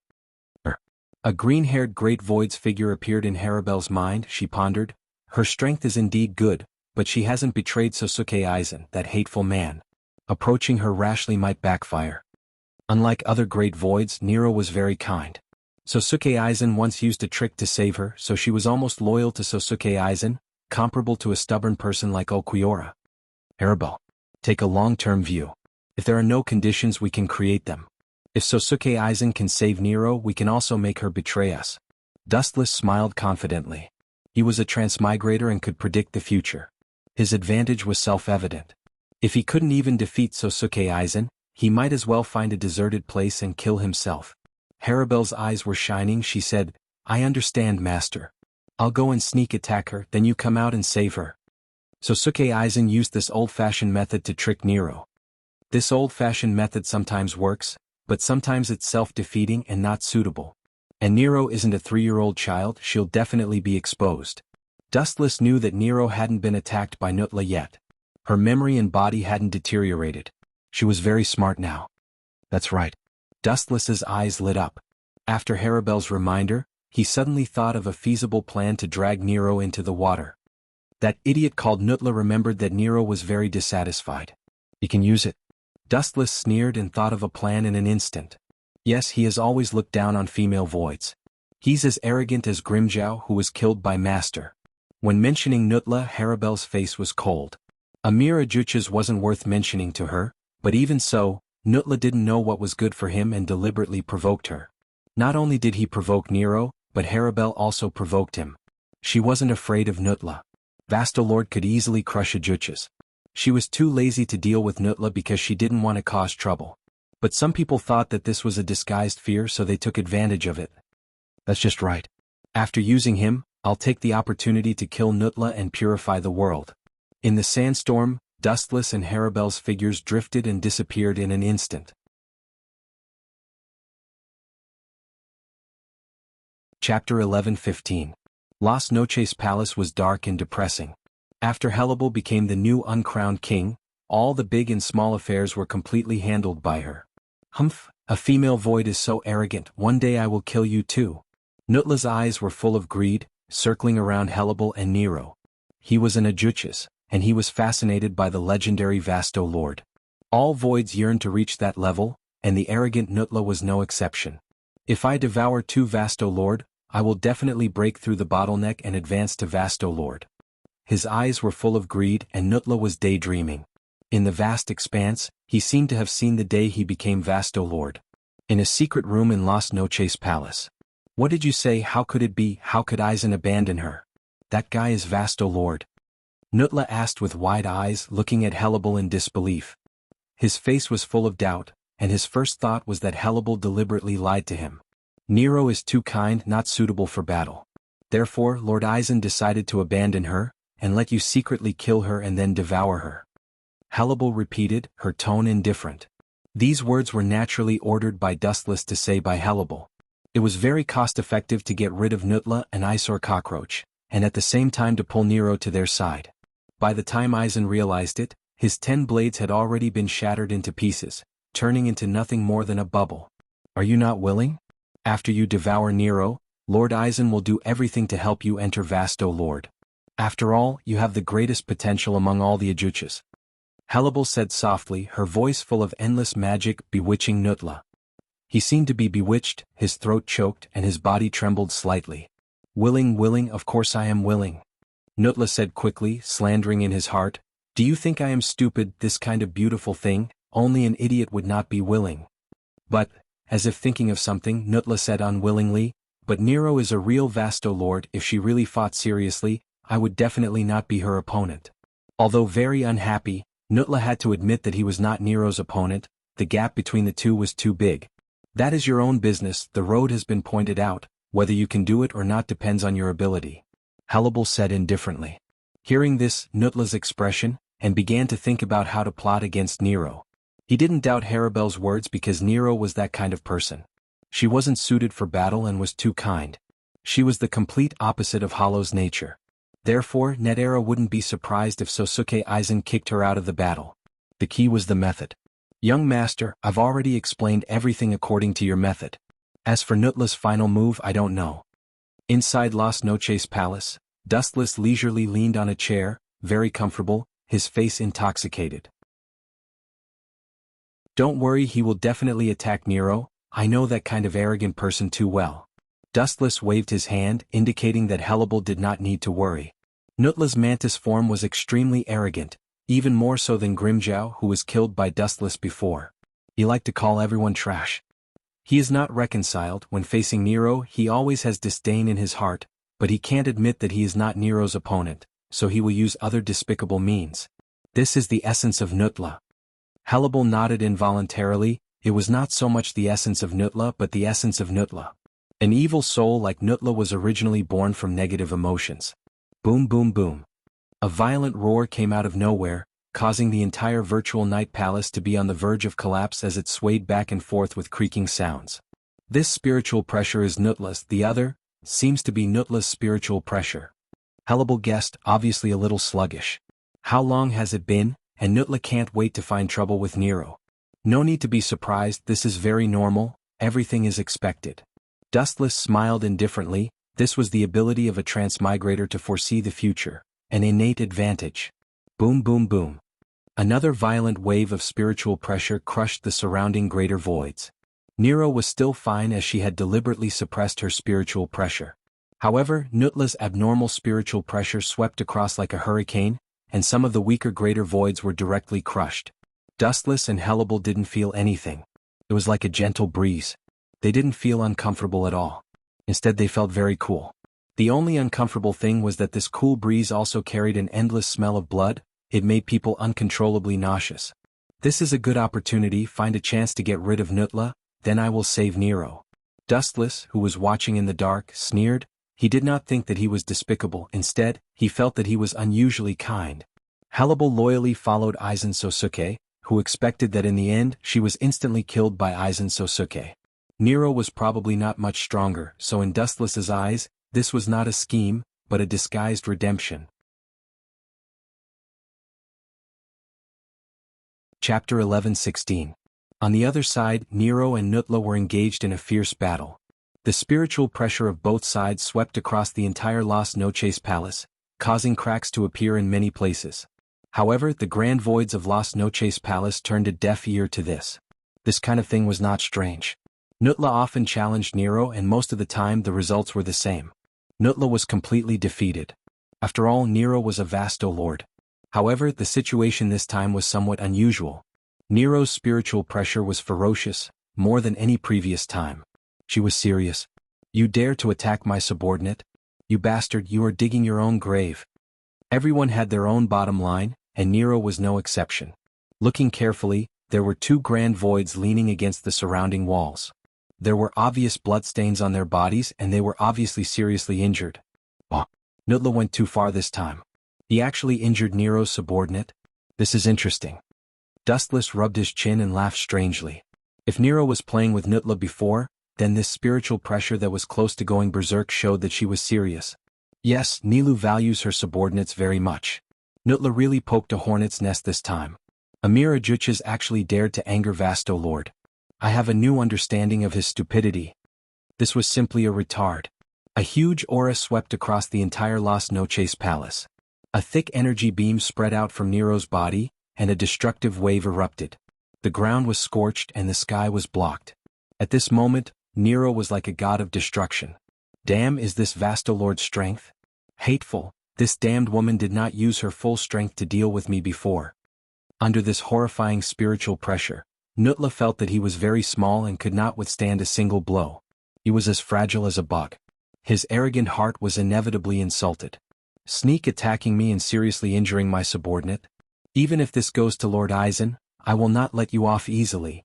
A green-haired Great Void's figure appeared in Haribel's mind. She pondered. Her strength is indeed good, but she hasn't betrayed Sosuke Aizen, that hateful man. Approaching her rashly might backfire. Unlike other Great Voids, Nero was very kind. Sosuke Aizen once used a trick to save her, so she was almost loyal to Sosuke Aizen, comparable to a stubborn person like Okuiora. Haribel. Take a long-term view. If there are no conditions, we can create them. If Sosuke Aizen can save Nero, we can also make her betray us. Dustless smiled confidently. He was a transmigrator and could predict the future. His advantage was self-evident. If he couldn't even defeat Sosuke Aizen, he might as well find a deserted place and kill himself. Haribel's eyes were shining. She said, I understand, Master. I'll go and sneak attack her, then you come out and save her. Sosuke Aizen used this old-fashioned method to trick Nero. This old-fashioned method sometimes works, but sometimes it's self-defeating and not suitable. And Nero isn't a 3-year-old child, she'll definitely be exposed. Dustless knew that Nero hadn't been attacked by Nutla yet. Her memory and body hadn't deteriorated. She was very smart now. That's right. Dustless's eyes lit up. After Haribel's reminder, he suddenly thought of a feasible plan to drag Nero into the water. That idiot called Nutla remembered that Nero was very dissatisfied. He can use it. Dustless sneered and thought of a plan in an instant. Yes, he has always looked down on female voids. He's as arrogant as Grimjow, who was killed by Master. When mentioning Nutla, Haribel's face was cold. Amira Juches wasn't worth mentioning to her, but even so, Nutla didn't know what was good for him and deliberately provoked her. Not only did he provoke Nero, but Haribel also provoked him. She wasn't afraid of Nutla. Vastolord could easily crush a Juches. She was too lazy to deal with Nutla because she didn't want to cause trouble. But some people thought that this was a disguised fear, so they took advantage of it. That's just right. After using him, I'll take the opportunity to kill Nutla and purify the world. In the sandstorm, Dustless and Haribel's figures drifted and disappeared in an instant. Chapter 11:15. Las Noches Palace was dark and depressing. After Helibel became the new uncrowned king, all the big and small affairs were completely handled by her. Humph, a female void is so arrogant, one day I will kill you too. Nutla's eyes were full of greed, circling around Helibel and Nero. He was an Ajuches, and he was fascinated by the legendary Vasto Lord. All voids yearned to reach that level, and the arrogant Nutla was no exception. If I devour 2 Vasto Lord, I will definitely break through the bottleneck and advance to Vasto Lord. His eyes were full of greed, and Nutla was daydreaming. In the vast expanse, he seemed to have seen the day he became Vasto Lord. In a secret room in Las Noches Palace. What did you say? How could it be? How could Aizen abandon her? That guy is Vasto Lord. Nutla asked with wide eyes, looking at Helibel in disbelief. His face was full of doubt, and his first thought was that Helibel deliberately lied to him. Nero is too kind, not suitable for battle. Therefore, Lord Aizen decided to abandon her, and let you secretly kill her and then devour her. Helibel repeated, her tone indifferent. These words were naturally ordered by Dustless to say by Helibel. It was very cost-effective to get rid of Nutla and Eyesore Cockroach, and at the same time to pull Nero to their side. By the time Aizen realized it, his 10 blades had already been shattered into pieces, turning into nothing more than a bubble. Are you not willing? After you devour Nero, Lord Aizen will do everything to help you enter Vasto Lord. After all, you have the greatest potential among all the Ajuches. Helibel said softly, her voice full of endless magic, bewitching Nutla. He seemed to be bewitched, his throat choked and his body trembled slightly. Willing, of course I am willing. Nutla said quickly, slandering in his heart, do you think I am stupid? This kind of beautiful thing, only an idiot would not be willing. But, as if thinking of something, Nutla said unwillingly, but Nero is a real Vasto Lord. If she really fought seriously, I would definitely not be her opponent. Although very unhappy, Nutla had to admit that he was not Nero's opponent. The gap between the two was too big. That is your own business, the road has been pointed out, whether you can do it or not depends on your ability. Hannibal said indifferently. Hearing this, Nutla's expression, and began to think about how to plot against Nero. He didn't doubt Haribel's words because Nero was that kind of person. She wasn't suited for battle and was too kind. She was the complete opposite of Hollow's nature. Therefore, Netera wouldn't be surprised if Sosuke Aizen kicked her out of the battle. The key was the method. Young master, I've already explained everything according to your method. As for Nutla's final move, I don't know. Inside Las Noches Palace, Dustless leisurely leaned on a chair, very comfortable, his face intoxicated. Don't worry, he will definitely attack Nero, I know that kind of arrogant person too well. Dustless waved his hand, indicating that Hannibal did not need to worry. Nutla's mantis form was extremely arrogant, even more so than Grimjow, who was killed by Dustless before. He liked to call everyone trash. He is not reconciled. When facing Nero, he always has disdain in his heart, but he can't admit that he is not Nero's opponent, so he will use other despicable means. This is the essence of Nutla. Hannibal nodded involuntarily. It was not so much the essence of Nutla but the essence of Nutla. An evil soul like Nutla was originally born from negative emotions. Boom boom boom. A violent roar came out of nowhere, causing the entire virtual night palace to be on the verge of collapse as it swayed back and forth with creaking sounds. This spiritual pressure is Nutla's, the other seems to be Nutla's spiritual pressure. Hannibal guessed, obviously a little sluggish. How long has it been? And Nutla can't wait to find trouble with Nero. No need to be surprised, this is very normal, everything is expected. Dustless smiled indifferently. This was the ability of a transmigrator to foresee the future, an innate advantage. Boom boom boom. Another violent wave of spiritual pressure crushed the surrounding greater voids. Nero was still fine as she had deliberately suppressed her spiritual pressure. However, Nutla's abnormal spiritual pressure swept across like a hurricane, and some of the weaker greater voids were directly crushed. Dustless and Hannibal didn't feel anything. It was like a gentle breeze. They didn't feel uncomfortable at all. Instead they felt very cool. The only uncomfortable thing was that this cool breeze also carried an endless smell of blood. It made people uncontrollably nauseous. This is a good opportunity, find a chance to get rid of Nutla, then I will save Nero. Dustless, who was watching in the dark, sneered. He did not think that he was despicable, instead, he felt that he was unusually kind. Hannibal loyally followed Aizen Sosuke, who expected that in the end she was instantly killed by Aizen Sosuke. Nero was probably not much stronger, so in Dustless's eyes, this was not a scheme, but a disguised redemption. Chapter 11:16. On the other side, Nero and Nutla were engaged in a fierce battle. The spiritual pressure of both sides swept across the entire Las Noches Palace, causing cracks to appear in many places. However, the grand voids of Las Noches Palace turned a deaf ear to this. This kind of thing was not strange. Nutla often challenged Nero and most of the time the results were the same. Nutla was completely defeated. After all, Nero was a vasto lord. However, the situation this time was somewhat unusual. Nero's spiritual pressure was ferocious, more than any previous time. She was serious. You dare to attack my subordinate? You bastard, you are digging your own grave. Everyone had their own bottom line, and Nero was no exception. Looking carefully, there were two grand voids leaning against the surrounding walls. There were obvious bloodstains on their bodies and they were obviously seriously injured. Oh, Nutla went too far this time. He actually injured Nero's subordinate? This is interesting. Dustless rubbed his chin and laughed strangely. If Nero was playing with Nutla before, then this spiritual pressure that was close to going berserk showed that she was serious. Yes, Nilu values her subordinates very much. Nutla really poked a hornet's nest this time. Amir Ajuchas actually dared to anger Vasto Lord. I have a new understanding of his stupidity. This was simply a retard. A huge aura swept across the entire Las Noches Palace. A thick energy beam spread out from Nero's body, and a destructive wave erupted. The ground was scorched and the sky was blocked. At this moment, Nero was like a god of destruction. Damn, is this Vasto Lord's strength? Hateful, this damned woman did not use her full strength to deal with me before. Under this horrifying spiritual pressure, Nutla felt that he was very small and could not withstand a single blow. He was as fragile as a bug. His arrogant heart was inevitably insulted. Sneak attacking me and seriously injuring my subordinate? Even if this goes to Lord Aizen, I will not let you off easily.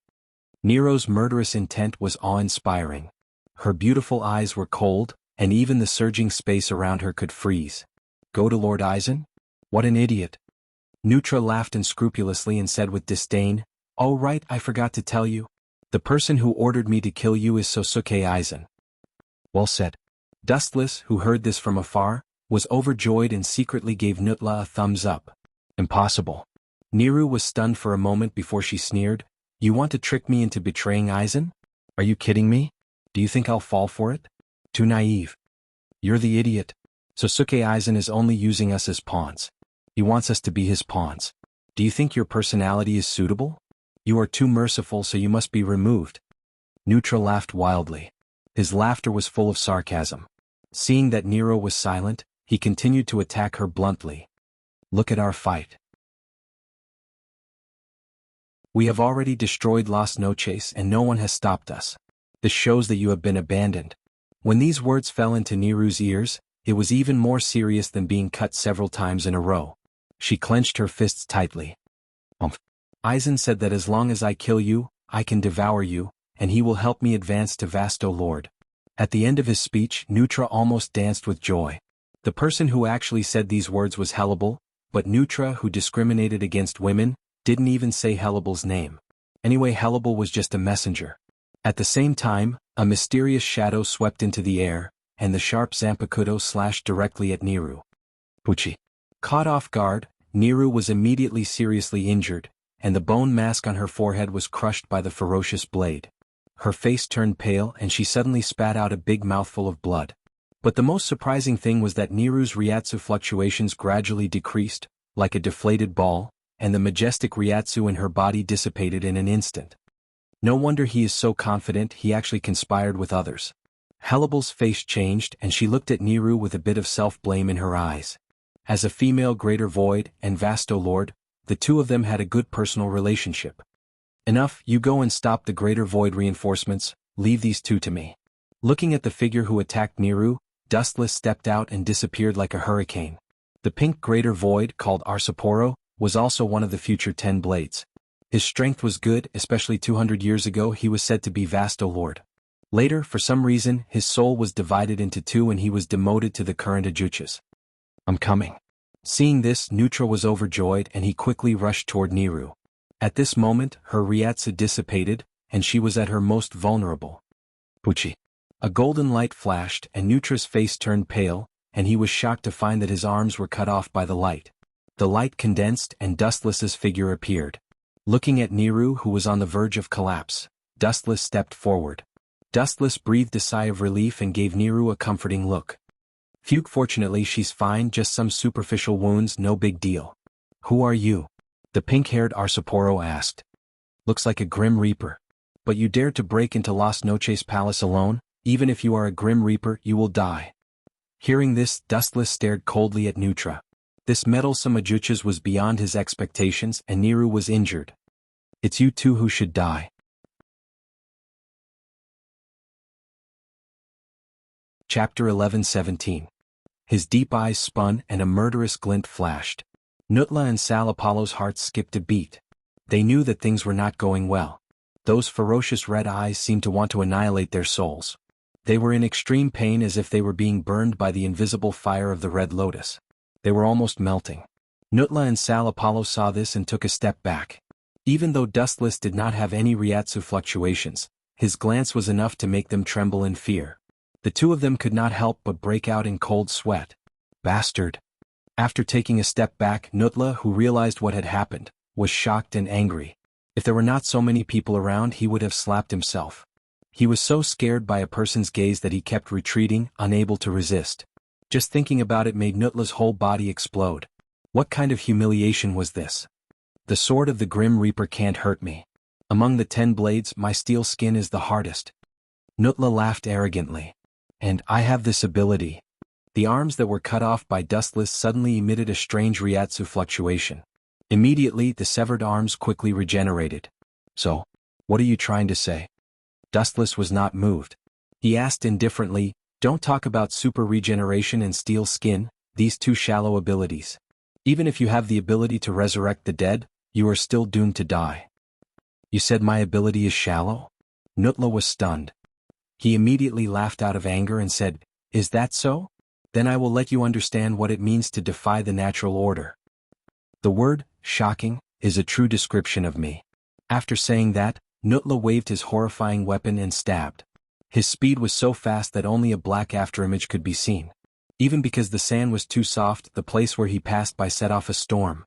Nero's murderous intent was awe-inspiring. Her beautiful eyes were cold, and even the surging space around her could freeze. Go to Lord Aizen? What an idiot. Nutra laughed unscrupulously and said with disdain, "Oh right, I forgot to tell you. The person who ordered me to kill you is Sosuke Aizen." Well said. Dustless, who heard this from afar, was overjoyed and secretly gave Nutla a thumbs up. Impossible. Neru was stunned for a moment before she sneered, "You want to trick me into betraying Aizen? Are you kidding me? Do you think I'll fall for it? Too naive. You're the idiot. Sosuke Aizen is only using us as pawns. He wants us to be his pawns. Do you think your personality is suitable? You are too merciful, so you must be removed." Nutra laughed wildly. His laughter was full of sarcasm. Seeing that Nero was silent, he continued to attack her bluntly. "Look at our fight. We have already destroyed Las Noches and no one has stopped us. This shows that you have been abandoned." When these words fell into Neru's ears, it was even more serious than being cut several times in a row. She clenched her fists tightly. Aizen said that as long as I kill you, I can devour you, and he will help me advance to Vasto Lord. At the end of his speech, Nutra almost danced with joy. The person who actually said these words was Hellable, but Nutra, who discriminated against women, didn't even say Hellables' name. Anyway, Hellable was just a messenger. At the same time, a mysterious shadow swept into the air, and the sharp Zanpakuto slashed directly at Neru. Pucci. Caught off guard, Neru was immediately seriously injured, and the bone mask on her forehead was crushed by the ferocious blade. Her face turned pale and she suddenly spat out a big mouthful of blood. But the most surprising thing was that Neru's Ryatsu fluctuations gradually decreased, like a deflated ball, and the majestic Ryatsu in her body dissipated in an instant. No wonder he is so confident, he actually conspired with others. Hellable's face changed and she looked at Neru with a bit of self-blame in her eyes. As a female Greater Void and Vasto Lord, the two of them had a good personal relationship. "Enough, you go and stop the Greater Void reinforcements, leave these two to me." Looking at the figure who attacked Neru, Dustless stepped out and disappeared like a hurricane. The pink Greater Void, called Arsaporo, was also one of the future 10 Blades. His strength was good, especially 200 years ago he was said to be Vasto Lord. Later, for some reason, his soul was divided into two and he was demoted to the current Ajuchas. "I'm coming." Seeing this, Nutra was overjoyed and he quickly rushed toward Neru. At this moment, her Ryatsu dissipated, and she was at her most vulnerable. Pucci. A golden light flashed and Nutra's face turned pale, and he was shocked to find that his arms were cut off by the light. The light condensed and Dustless's figure appeared. Looking at Neru, who was on the verge of collapse, Dustless stepped forward. Dustless breathed a sigh of relief and gave Neru a comforting look. "Phew, fortunately she's fine, just some superficial wounds, no big deal." "Who are you?" the pink-haired Arsaporo asked. "Looks like a Grim Reaper. But you dared to break into Las Noches Palace alone? Even if you are a Grim Reaper, you will die." Hearing this, Dustless stared coldly at Nutra. This meddlesome Ajuchas was beyond his expectations and Neru was injured. "It's you two who should die." Chapter 11:17. His deep eyes spun and a murderous glint flashed. Nutla and Salapalo's hearts skipped a beat. They knew that things were not going well. Those ferocious red eyes seemed to want to annihilate their souls. They were in extreme pain, as if they were being burned by the invisible fire of the Red Lotus. They were almost melting. Nutla and Salapalo saw this and took a step back. Even though Dustless did not have any Ryatsu fluctuations, his glance was enough to make them tremble in fear. The two of them could not help but break out in cold sweat. "Bastard." After taking a step back, Nutla, who realized what had happened, was shocked and angry. If there were not so many people around, he would have slapped himself. He was so scared by a person's gaze that he kept retreating, unable to resist. Just thinking about it made Nutla's whole body explode. What kind of humiliation was this? "The sword of the Grim Reaper can't hurt me. Among the 10 blades, my steel skin is the hardest." Nutla laughed arrogantly. "And I have this ability." The arms that were cut off by Dustless suddenly emitted a strange Ryatsu fluctuation. Immediately, the severed arms quickly regenerated. "So, what are you trying to say?" Dustless was not moved. He asked indifferently, "Don't talk about super regeneration and steel skin, these two shallow abilities. Even if you have the ability to resurrect the dead, you are still doomed to die. You said my ability is shallow? Nutla was stunned. He immediately laughed out of anger and said, "Is that so? Then I will let you understand what it means to defy the natural order." The word, shocking, is a true description of me. After saying that, Nutla waved his horrifying weapon and stabbed. His speed was so fast that only a black afterimage could be seen. Even because the sand was too soft, the place where he passed by set off a storm.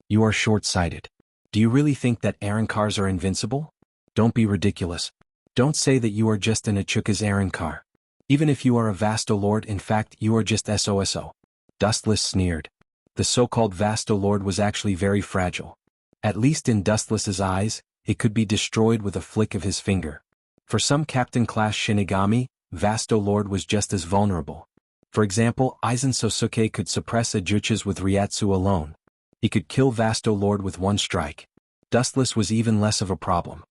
You are short-sighted. Do you really think that Arankars are invincible? Don't be ridiculous. Don't say that you are just an Achuka's Arankar. Even if you are a Vastolord, in fact you are just SOSO. Dustless sneered. The so-called Vastolord was actually very fragile. At least in Dustless's eyes, it could be destroyed with a flick of his finger. For some Captain-class Shinigami, Vastolord was just as vulnerable. For example, Aizen Sosuke could suppress Ajuchas with Ryatsu alone. He could kill Vastolord with one strike. Dustless was even less of a problem.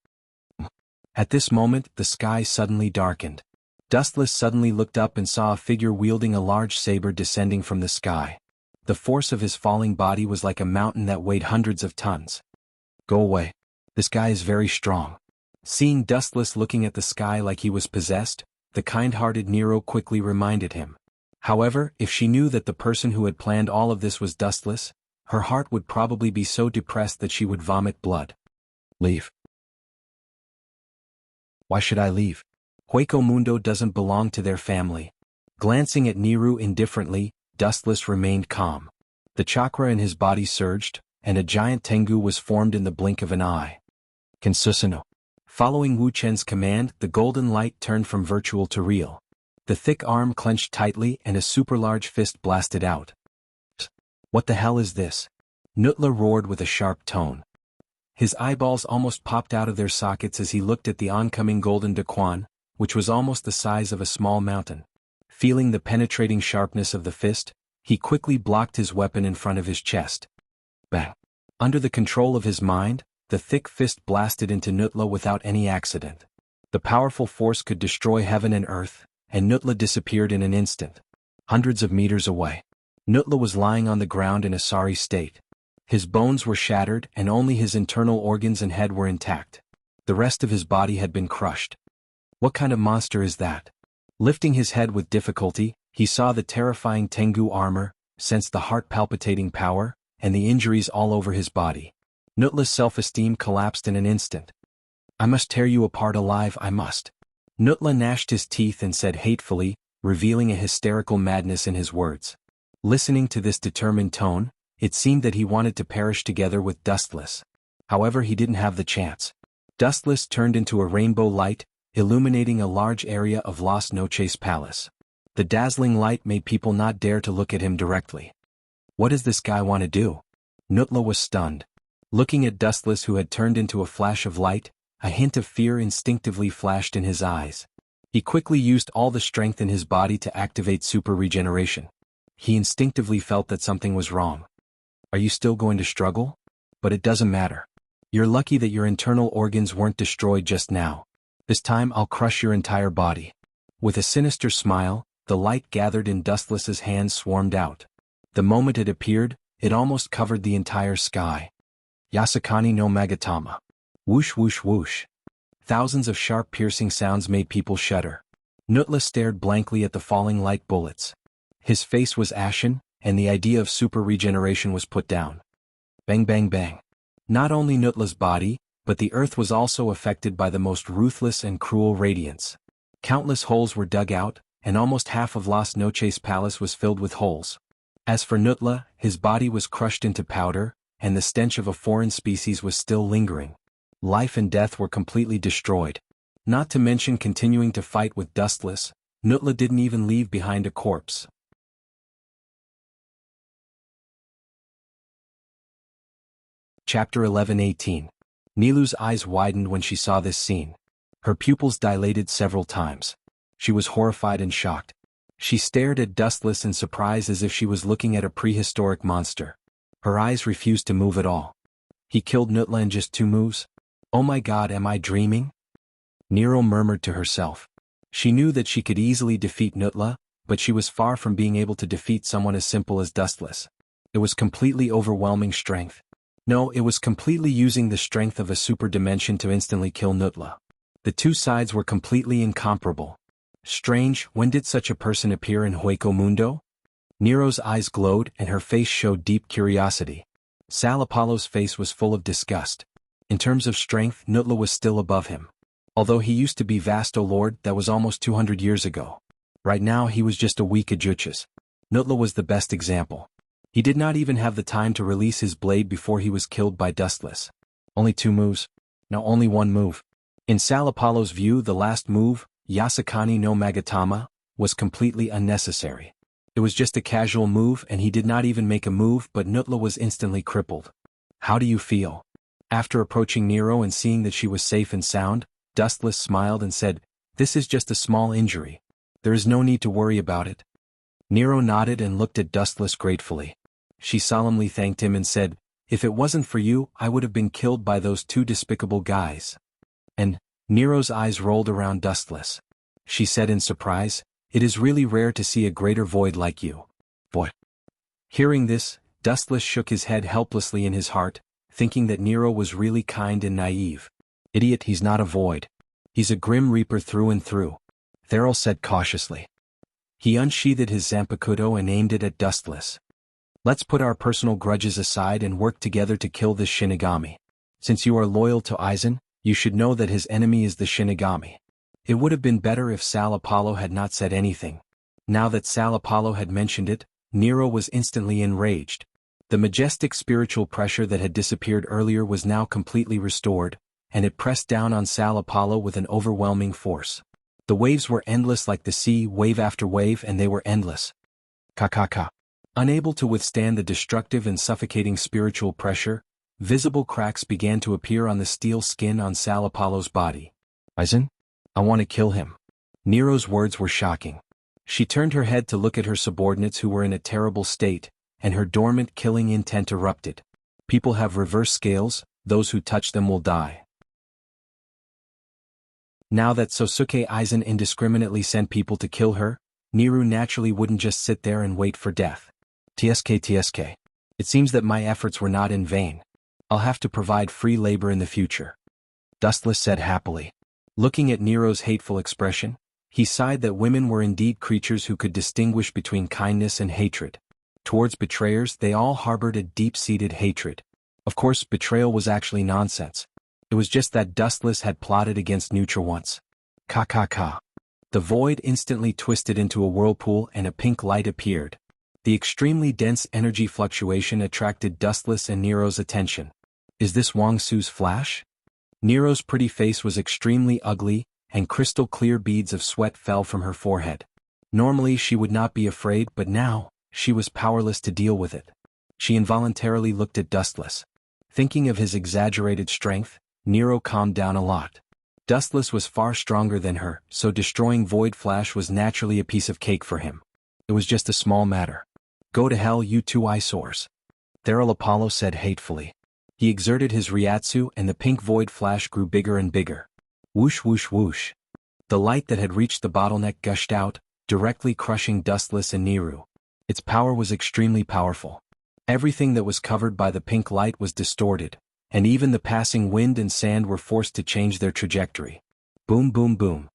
At this moment, the sky suddenly darkened. Dustless suddenly looked up and saw a figure wielding a large saber descending from the sky. The force of his falling body was like a mountain that weighed hundreds of tons. Go away. This guy is very strong. Seeing Dustless looking at the sky like he was possessed, the kind-hearted Nero quickly reminded him. However, if she knew that the person who had planned all of this was Dustless, her heart would probably be so depressed that she would vomit blood. Leave. Why should I leave? Hueco Mundo doesn't belong to their family. Glancing at Niru indifferently, Dustless remained calm. The chakra in his body surged, and a giant Tengu was formed in the blink of an eye. Kensusuno. Following Wu Chen's command, the golden light turned from virtual to real. The thick arm clenched tightly and a super-large fist blasted out. What the hell is this? Nutla roared with a sharp tone. His eyeballs almost popped out of their sockets as he looked at the oncoming golden Daquan, which was almost the size of a small mountain. Feeling the penetrating sharpness of the fist, he quickly blocked his weapon in front of his chest. Bang! Under the control of his mind, the thick fist blasted into Nutla without any accident. The powerful force could destroy heaven and earth, and Nutla disappeared in an instant. Hundreds of meters away. Nutla was lying on the ground in a sorry state. His bones were shattered and only his internal organs and head were intact. The rest of his body had been crushed. What kind of monster is that? Lifting his head with difficulty, he saw the terrifying Tengu armor, sensed the heart-palpitating power, and the injuries all over his body. Nutla's self-esteem collapsed in an instant. I must tear you apart alive, I must. Nutla gnashed his teeth and said hatefully, revealing a hysterical madness in his words. Listening to this determined tone, it seemed that he wanted to perish together with Dustless. However, he didn't have the chance. Dustless turned into a rainbow light, illuminating a large area of Las Noches Palace. The dazzling light made people not dare to look at him directly. What does this guy want to do? Nutla was stunned. Looking at Dustless, who had turned into a flash of light, a hint of fear instinctively flashed in his eyes. He quickly used all the strength in his body to activate super regeneration. He instinctively felt that something was wrong. Are you still going to struggle? But it doesn't matter. You're lucky that your internal organs weren't destroyed just now. This time I'll crush your entire body. With a sinister smile, the light gathered in Dustless's hands swarmed out. The moment it appeared, it almost covered the entire sky. Yasukani no Magatama. Whoosh whoosh whoosh. Thousands of sharp piercing sounds made people shudder. Nutla stared blankly at the falling light bullets. His face was ashen, and the idea of super regeneration was put down. Bang bang bang. Not only Nutla's body, but the earth was also affected by the most ruthless and cruel radiance. Countless holes were dug out, and almost half of Las Noches Palace was filled with holes. As for Nutla, his body was crushed into powder, and the stench of a foreign species was still lingering. Life and death were completely destroyed. Not to mention continuing to fight with Dustless, Nutla didn't even leave behind a corpse. Chapter 11:18. Nilu's eyes widened when she saw this scene. Her pupils dilated several times. She was horrified and shocked. She stared at Dustless in surprise as if she was looking at a prehistoric monster. Her eyes refused to move at all. He killed Nutla in just 2 moves? Oh my god, am I dreaming? Nero murmured to herself. She knew that she could easily defeat Nutla, but she was far from being able to defeat someone as simple as Dustless. It was completely overwhelming strength. No, it was completely using the strength of a super dimension to instantly kill Nutla. The two sides were completely incomparable. Strange, when did such a person appear in Hueco Mundo? Nero's eyes glowed and her face showed deep curiosity. Sal Apollo's face was full of disgust. In terms of strength, Nutla was still above him. Although he used to be vast, O Lord, that was almost 200 years ago. Right now he was just a weak Ajuchas. Nutla was the best example. He did not even have the time to release his blade before he was killed by Dustless. Only 2 moves. No, only 1 move. In Sal Apollo's view, the last move, Yasukani no Magatama, was completely unnecessary. It was just a casual move and he did not even make a move, but Nutla was instantly crippled. How do you feel? After approaching Nero and seeing that she was safe and sound, Dustless smiled and said, "This is just a small injury. There is no need to worry about it." Nero nodded and looked at Dustless gratefully. She solemnly thanked him and said, "If it wasn't for you, I would have been killed by those 2 despicable guys." And Nero's eyes rolled around Dustless. She said in surprise, "It is really rare to see a greater void like you." Boy. Hearing this, Dustless shook his head helplessly in his heart, thinking that Nero was really kind and naive. Idiot, he's not a void. He's a Grim Reaper through and through, Therial said cautiously. He unsheathed his Zanpakuto and aimed it at Dustless. "Let's put our personal grudges aside and work together to kill this Shinigami. Since you are loyal to Aizen, you should know that his enemy is the Shinigami." It would have been better if Sal Apollo had not said anything. Now that Sal Apollo had mentioned it, Nero was instantly enraged. The majestic spiritual pressure that had disappeared earlier was now completely restored, and it pressed down on Sal Apollo with an overwhelming force. The waves were endless like the sea, wave after wave, and they were endless. Ka. Unable to withstand the destructive and suffocating spiritual pressure, visible cracks began to appear on the steel skin on Sal Apollo's body. "Aizen? I want to kill him." Nero's words were shocking. She turned her head to look at her subordinates who were in a terrible state, and her dormant killing intent erupted. People have reverse scales, those who touch them will die. Now that Sosuke Aizen indiscriminately sent people to kill her, Nero naturally wouldn't just sit there and wait for death. TSK. It seems that my efforts were not in vain. I'll have to provide free labor in the future. Dustless said happily. Looking at Nero's hateful expression, he sighed that women were indeed creatures who could distinguish between kindness and hatred. Towards betrayers, they all harbored a deep-seated hatred. Of course, betrayal was actually nonsense. It was just that Dustless had plotted against Nutra once. Ka. The void instantly twisted into a whirlpool and a pink light appeared. The extremely dense energy fluctuation attracted Dustless and Nero's attention. Is this Wang Su's flash? Nero's pretty face was extremely ugly, and crystal-clear beads of sweat fell from her forehead. Normally she would not be afraid, but now, she was powerless to deal with it. She involuntarily looked at Dustless. Thinking of his exaggerated strength, Nero calmed down a lot. Dustless was far stronger than her, so destroying Void Flash was naturally a piece of cake for him. It was just a small matter. "Go to hell, you 2 eyesores," Therial Apollo said hatefully. He exerted his Ryatsu and the pink Void Flash grew bigger and bigger. Whoosh whoosh whoosh. The light that had reached the bottleneck gushed out, directly crushing Dustless and Nero. Its power was extremely powerful. Everything that was covered by the pink light was distorted, and even the passing wind and sand were forced to change their trajectory. Boom boom boom.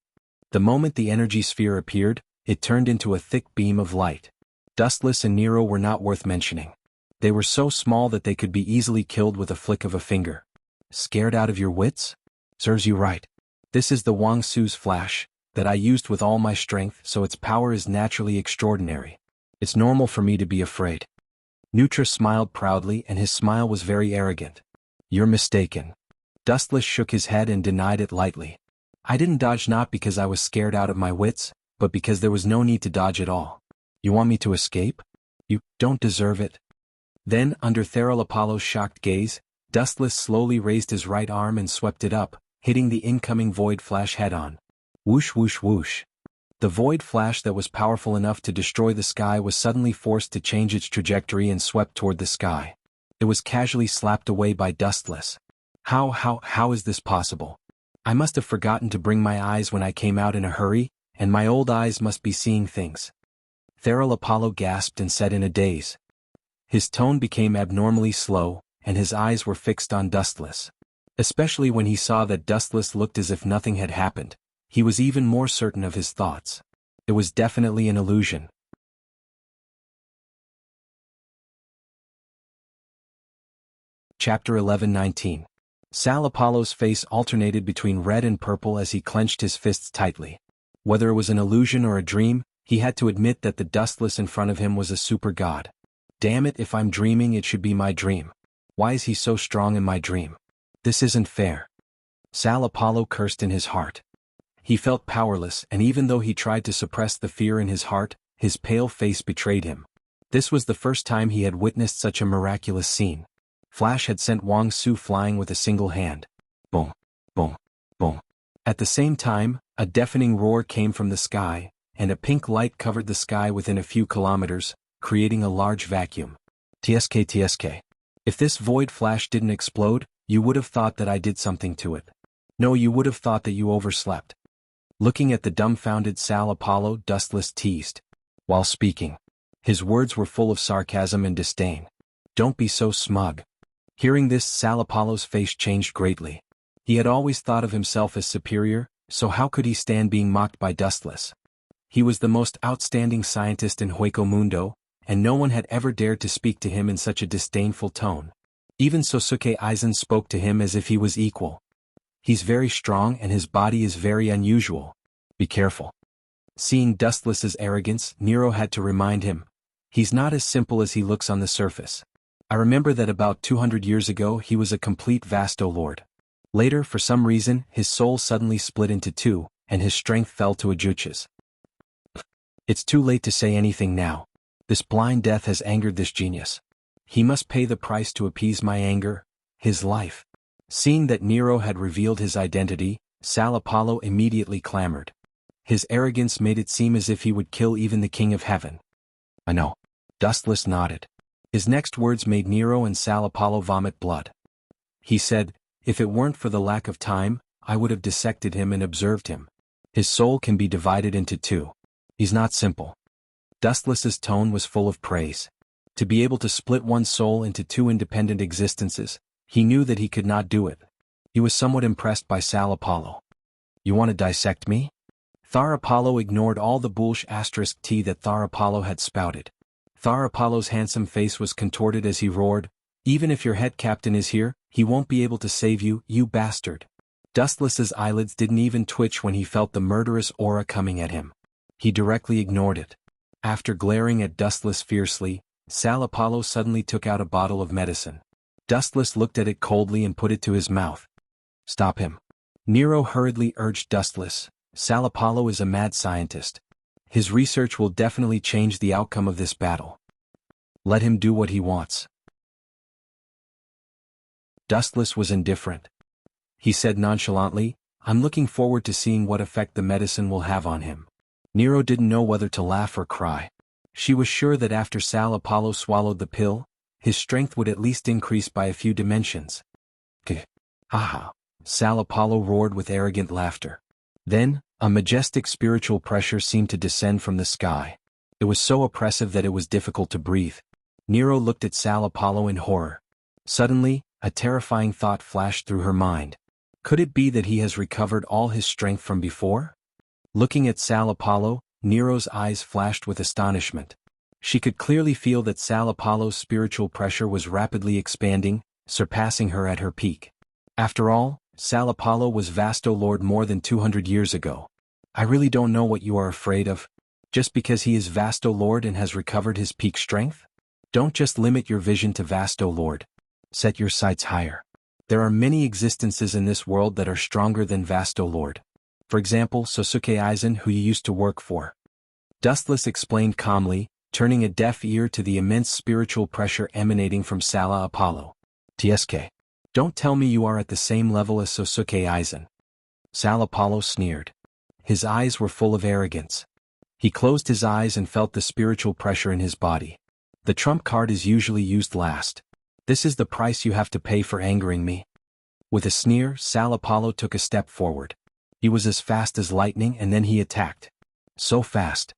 The moment the energy sphere appeared, it turned into a thick beam of light. Dustless and Nero were not worth mentioning. They were so small that they could be easily killed with a flick of a finger. Scared out of your wits? Serves you right. This is the Wang Su's flash, that I used with all my strength, so its power is naturally extraordinary. It's normal for me to be afraid. Nutra smiled proudly and his smile was very arrogant. You're mistaken. Dustless shook his head and denied it lightly. I didn't dodge not because I was scared out of my wits, but because there was no need to dodge at all. You want me to escape? You don't deserve it. Then, under Therial Apollo's shocked gaze, Dustless slowly raised his right arm and swept it up, hitting the incoming Void Flash head-on. Whoosh whoosh whoosh. The Void Flash that was powerful enough to destroy the sky was suddenly forced to change its trajectory and swept toward the sky. It was casually slapped away by Dustless. How is this possible? I must have forgotten to bring my eyes when I came out in a hurry, and my old eyes must be seeing things. Feral Apollo gasped and said in a daze. His tone became abnormally slow, and his eyes were fixed on Dustless. Especially when he saw that Dustless looked as if nothing had happened, he was even more certain of his thoughts. It was definitely an illusion. Chapter 11:19. Sal Apollo's face alternated between red and purple as he clenched his fists tightly. Whether it was an illusion or a dream, he had to admit that the Dustless in front of him was a super god. Damn it, if I'm dreaming it should be my dream. Why is he so strong in my dream? This isn't fair. Sal Apollo cursed in his heart. He felt powerless, and even though he tried to suppress the fear in his heart, his pale face betrayed him. This was the first time he had witnessed such a miraculous scene. Flash had sent Wang Su flying with a single hand. Boom, boom, boom. At the same time, a deafening roar came from the sky, and a pink light covered the sky within a few kilometers, creating a large vacuum. TSK. If this void flash didn't explode, you would have thought that I did something to it. No, you would have thought that you overslept. Looking at the dumbfounded Sal Apollo, Dustless teased. While speaking, his words were full of sarcasm and disdain. Don't be so smug. Hearing this, Sal Apollo's face changed greatly. He had always thought of himself as superior, so how could he stand being mocked by Dustless? He was the most outstanding scientist in Hueco Mundo, and no one had ever dared to speak to him in such a disdainful tone. Even Sosuke Aizen spoke to him as if he was equal. He's very strong and his body is very unusual. Be careful. Seeing Dustless's arrogance, Nero had to remind him. He's not as simple as he looks on the surface. I remember that about 200 years ago he was a complete Vasto Lord. Later, for some reason, his soul suddenly split into two, and his strength fell to a Juches. It's too late to say anything now. This blind death has angered this genius. He must pay the price to appease my anger, his life. Seeing that Nero had revealed his identity, Sal Apollo immediately clamored. His arrogance made it seem as if he would kill even the King of Heaven. I know. Dustless nodded. His next words made Nero and Sal Apollo vomit blood. He said, if it weren't for the lack of time, I would have dissected him and observed him. His soul can be divided into two. He's not simple. Dustless's tone was full of praise. To be able to split one's soul into two independent existences, he knew that he could not do it. He was somewhat impressed by Sal Apollo. You want to dissect me? Thar Apollo ignored all the bullsh** tea that Thar Apollo had spouted. Thar Apollo's handsome face was contorted as he roared, even if your head captain is here, he won't be able to save you, you bastard. Dustless's eyelids didn't even twitch when he felt the murderous aura coming at him. He directly ignored it. After glaring at Dustless fiercely, Sal Apollo suddenly took out a bottle of medicine. Dustless looked at it coldly and put it to his mouth. Stop him. Nero hurriedly urged Dustless. Sal Apollo is a mad scientist. His research will definitely change the outcome of this battle. Let him do what he wants. Dustless was indifferent. He said nonchalantly, I'm looking forward to seeing what effect the medicine will have on him. Nero didn't know whether to laugh or cry. She was sure that after Sal Apollo swallowed the pill, his strength would at least increase by a few dimensions. Haha. Sal Apollo roared with arrogant laughter. Then, a majestic spiritual pressure seemed to descend from the sky. It was so oppressive that it was difficult to breathe. Nero looked at Sal Apollo in horror. Suddenly, a terrifying thought flashed through her mind. Could it be that he has recovered all his strength from before? Looking at Sal Apollo, Nero's eyes flashed with astonishment. She could clearly feel that Sal Apollo's spiritual pressure was rapidly expanding, surpassing her at her peak. After all, Sal Apollo was Vasto Lord more than 200 years ago. I really don't know what you are afraid of. Just because he is Vasto Lord and has recovered his peak strength? Don't just limit your vision to Vasto Lord. Set your sights higher. There are many existences in this world that are stronger than Vasto Lord. For example, Sosuke Aizen, who you used to work for. Dustless explained calmly, turning a deaf ear to the immense spiritual pressure emanating from Sal Apollo. TSK. Don't tell me you are at the same level as Sosuke Aizen. Sal Apollo sneered. His eyes were full of arrogance. He closed his eyes and felt the spiritual pressure in his body. The trump card is usually used last. This is the price you have to pay for angering me. With a sneer, Sal Apollo took a step forward. He was as fast as lightning and then he attacked. So fast.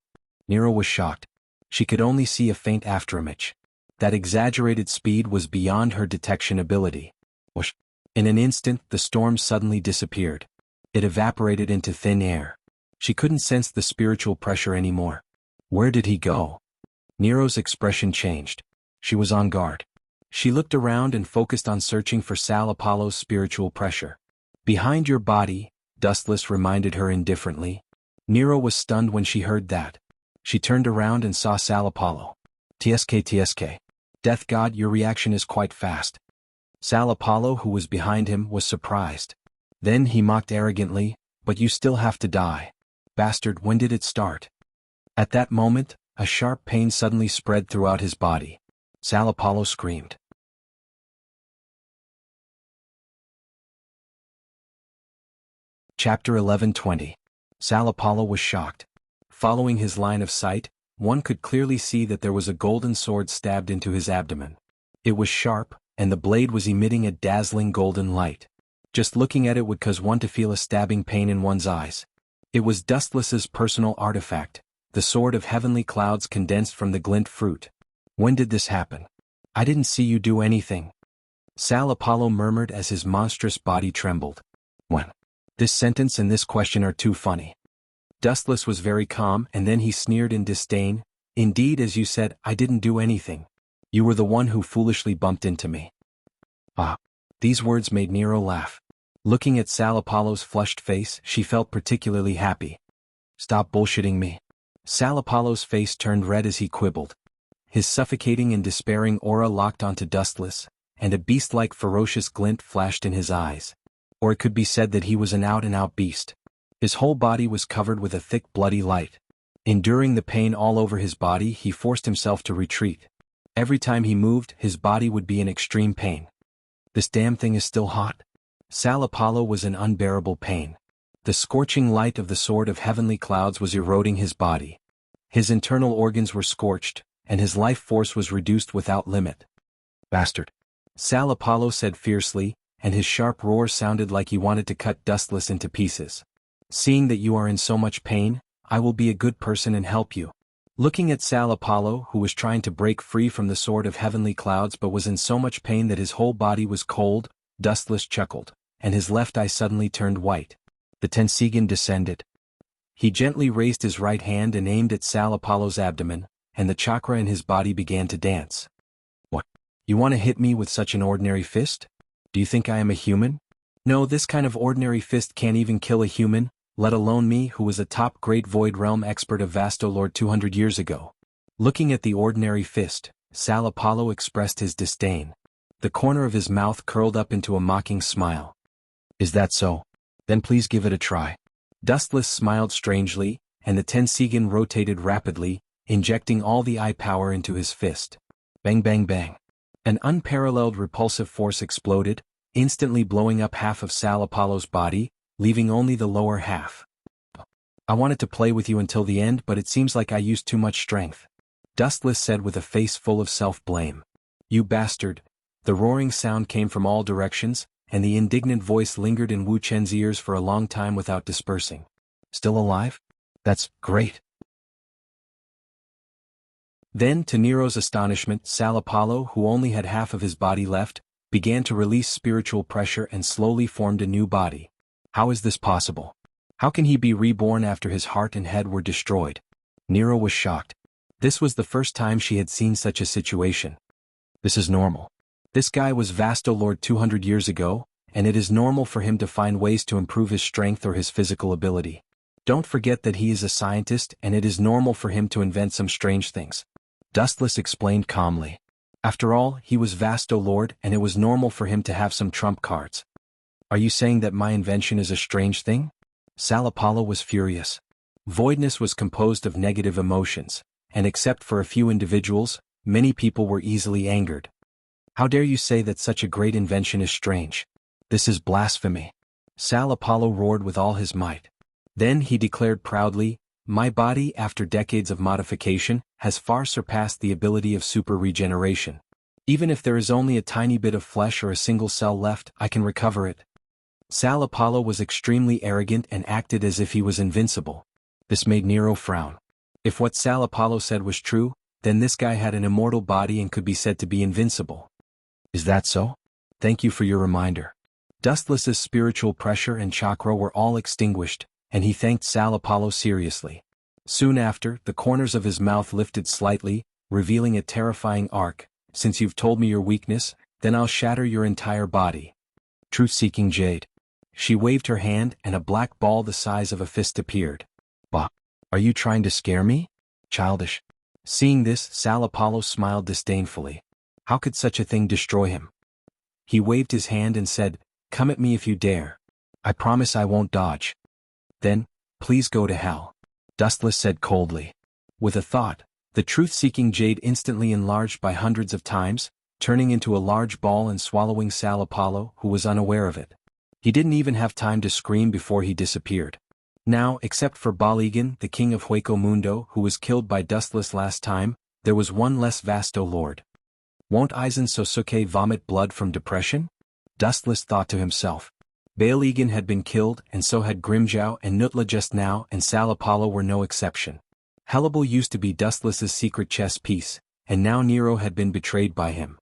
Nero was shocked. She could only see a faint afterimage. That exaggerated speed was beyond her detection ability. Whoosh! In an instant, the storm suddenly disappeared. It evaporated into thin air. She couldn't sense the spiritual pressure anymore. Where did he go? Nero's expression changed. She was on guard. She looked around and focused on searching for Sal Apollo's spiritual pressure. Behind your body, Dustless reminded her indifferently. Nero was stunned when she heard that. She turned around and saw Sal Apollo. TSK. Death God, your reaction is quite fast. Sal Apollo, who was behind him, was surprised. Then he mocked arrogantly, but you still have to die. Bastard, when did it start? At that moment, a sharp pain suddenly spread throughout his body. Sal Apollo screamed. Chapter 11:20. Sal Apollo was shocked. Following his line of sight, one could clearly see that there was a golden sword stabbed into his abdomen. It was sharp, and the blade was emitting a dazzling golden light. Just looking at it would cause one to feel a stabbing pain in one's eyes. It was Dustless's personal artifact, the sword of heavenly clouds condensed from the glint fruit. When did this happen? I didn't see you do anything. Sal Apollo murmured as his monstrous body trembled. When? This sentence and this question are too funny. Dustless was very calm, and then he sneered in disdain. Indeed, as you said, I didn't do anything. You were the one who foolishly bumped into me. Ah. These words made Nero laugh. Looking at Sal Apollo's flushed face, she felt particularly happy. Stop bullshitting me. Sal Apollo's face turned red as he quibbled. His suffocating and despairing aura locked onto Dustless, and a beast-like ferocious glint flashed in his eyes. Or it could be said that he was an out-and-out beast. His whole body was covered with a thick bloody light. Enduring the pain all over his body, he forced himself to retreat. Every time he moved, his body would be in extreme pain. This damn thing is still hot. Sal Apollo was in unbearable pain. The scorching light of the sword of heavenly clouds was eroding his body. His internal organs were scorched, and his life force was reduced without limit. Bastard. Sal Apollo said fiercely, and his sharp roar sounded like he wanted to cut Dustless into pieces. Seeing that you are in so much pain, I will be a good person and help you. Looking at Sal Apollo, who was trying to break free from the sword of heavenly clouds but was in so much pain that his whole body was cold, Dustless chuckled, and his left eye suddenly turned white. The Tensigan descended. He gently raised his right hand and aimed at Sal Apollo's abdomen, and the chakra in his body began to dance. What? You want to hit me with such an ordinary fist? Do you think I am a human? No, this kind of ordinary fist can't even kill a human, let alone me who was a top great Void Realm expert of Vastolord 200 years ago. Looking at the ordinary fist, Sal Apollo expressed his disdain. The corner of his mouth curled up into a mocking smile. Is that so? Then please give it a try. Dustless smiled strangely, and the Tensigan rotated rapidly, injecting all the eye power into his fist. Bang bang bang. An unparalleled repulsive force exploded, instantly blowing up half of Sal Apollo's body, leaving only the lower half. I wanted to play with you until the end, but it seems like I used too much strength. Dustless said with a face full of self-blame. You bastard. The roaring sound came from all directions, and the indignant voice lingered in Wu Chen's ears for a long time without dispersing. Still alive? That's great. Then, to Nero's astonishment, Sal Apollo, who only had half of his body left, began to release spiritual pressure and slowly formed a new body. How is this possible? How can he be reborn after his heart and head were destroyed? Nero was shocked. This was the first time she had seen such a situation. This is normal. This guy was Vastolord 200 years ago, and it is normal for him to find ways to improve his strength or his physical ability. Don't forget that he is a scientist and it is normal for him to invent some strange things. Dustless explained calmly. After all, he was Vastolord and it was normal for him to have some trump cards. Are you saying that my invention is a strange thing? Sal Apollo was furious. Voidness was composed of negative emotions, and except for a few individuals, many people were easily angered. How dare you say that such a great invention is strange? This is blasphemy. Sal Apollo roared with all his might. Then he declared proudly, my body, after decades of modification, has far surpassed the ability of super regeneration. Even if there is only a tiny bit of flesh or a single cell left, I can recover it. Sal Apollo was extremely arrogant and acted as if he was invincible. This made Nero frown. If what Sal Apollo said was true, then this guy had an immortal body and could be said to be invincible. Is that so? Thank you for your reminder. Dustless's spiritual pressure and chakra were all extinguished, and he thanked Sal Apollo seriously. Soon after, the corners of his mouth lifted slightly, revealing a terrifying arc. Since you've told me your weakness, then I'll shatter your entire body. Truth-seeking jade. She waved her hand and a black ball the size of a fist appeared. Bah! Are you trying to scare me? Childish. Seeing this, Sal Apollo smiled disdainfully. How could such a thing destroy him? He waved his hand and said, "Come at me if you dare. I promise I won't dodge." Then, "Please go to hell," Dustless said coldly. With a thought, the truth-seeking jade instantly enlarged by hundreds of times, turning into a large ball and swallowing Sal Apollo, who was unaware of it. He didn't even have time to scream before he disappeared. Now, except for Baligan, the king of Hueco Mundo, who was killed by Dustless last time, there was one less Vasto Lord. Won't Aizen Sosuke vomit blood from depression? Dustless thought to himself. Baligan had been killed, and so had Grimjow and Nutla just now, and Sal Apollo were no exception. Hellable used to be Dustless's secret chess piece, and now Nero had been betrayed by him.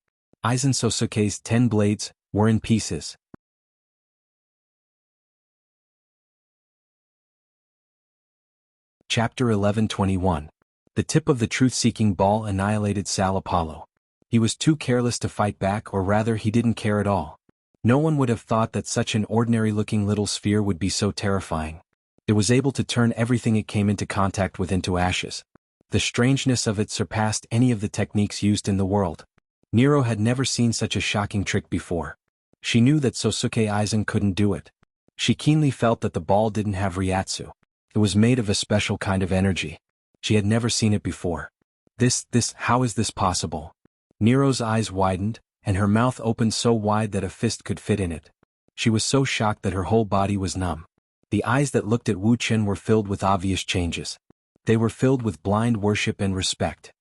Aizen Sosuke's 10 blades were in pieces. Chapter 11:21. The tip of the truth-seeking ball annihilated Sal Apollo. He was too careless to fight back, or rather he didn't care at all. No one would have thought that such an ordinary-looking little sphere would be so terrifying. It was able to turn everything it came into contact with into ashes. The strangeness of it surpassed any of the techniques used in the world. Nero had never seen such a shocking trick before. She knew that Sosuke Aizen couldn't do it. She keenly felt that the ball didn't have Ryatsu. It was made of a special kind of energy. She had never seen it before. How is this possible? Nero's eyes widened, and her mouth opened so wide that a fist could fit in it. She was so shocked that her whole body was numb. The eyes that looked at Wu Chen were filled with obvious changes. They were filled with blind worship and respect.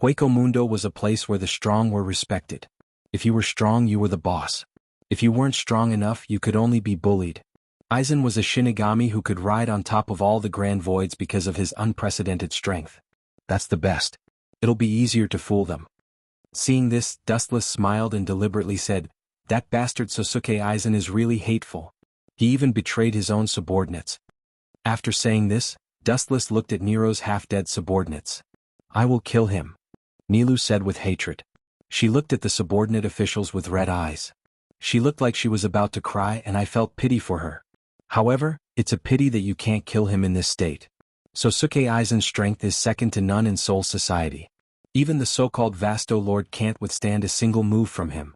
Hueco Mundo was a place where the strong were respected. If you were strong, you were the boss. If you weren't strong enough, you could only be bullied. Aizen was a Shinigami who could ride on top of all the grand voids because of his unprecedented strength. That's the best. It'll be easier to fool them. Seeing this, Dustless smiled and deliberately said, "That bastard Sosuke Aizen is really hateful. He even betrayed his own subordinates." After saying this, Dustless looked at Nero's half-dead subordinates. "I will kill him," Nilu said with hatred. She looked at the subordinate officials with red eyes. She looked like she was about to cry, and I felt pity for her. However, it's a pity that you can't kill him in this state. Sosuke Aizen's strength is second to none in Soul Society. Even the so-called Vasto Lord can't withstand a single move from him.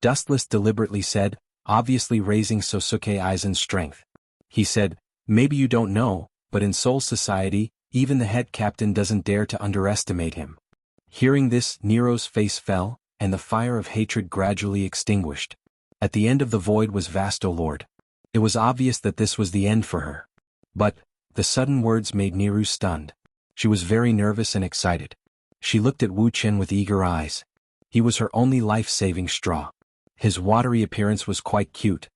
Dustless deliberately said, obviously raising Sosuke Aizen's strength. He said, "Maybe you don't know, but in Soul Society, even the head captain doesn't dare to underestimate him." Hearing this, Nero's face fell, and the fire of hatred gradually extinguished. At the end of the void was Vasto Lord. It was obvious that this was the end for her. But, the sudden words made Nero stunned. She was very nervous and excited. She looked at Wu Chen with eager eyes. He was her only life-saving straw. His watery appearance was quite cute.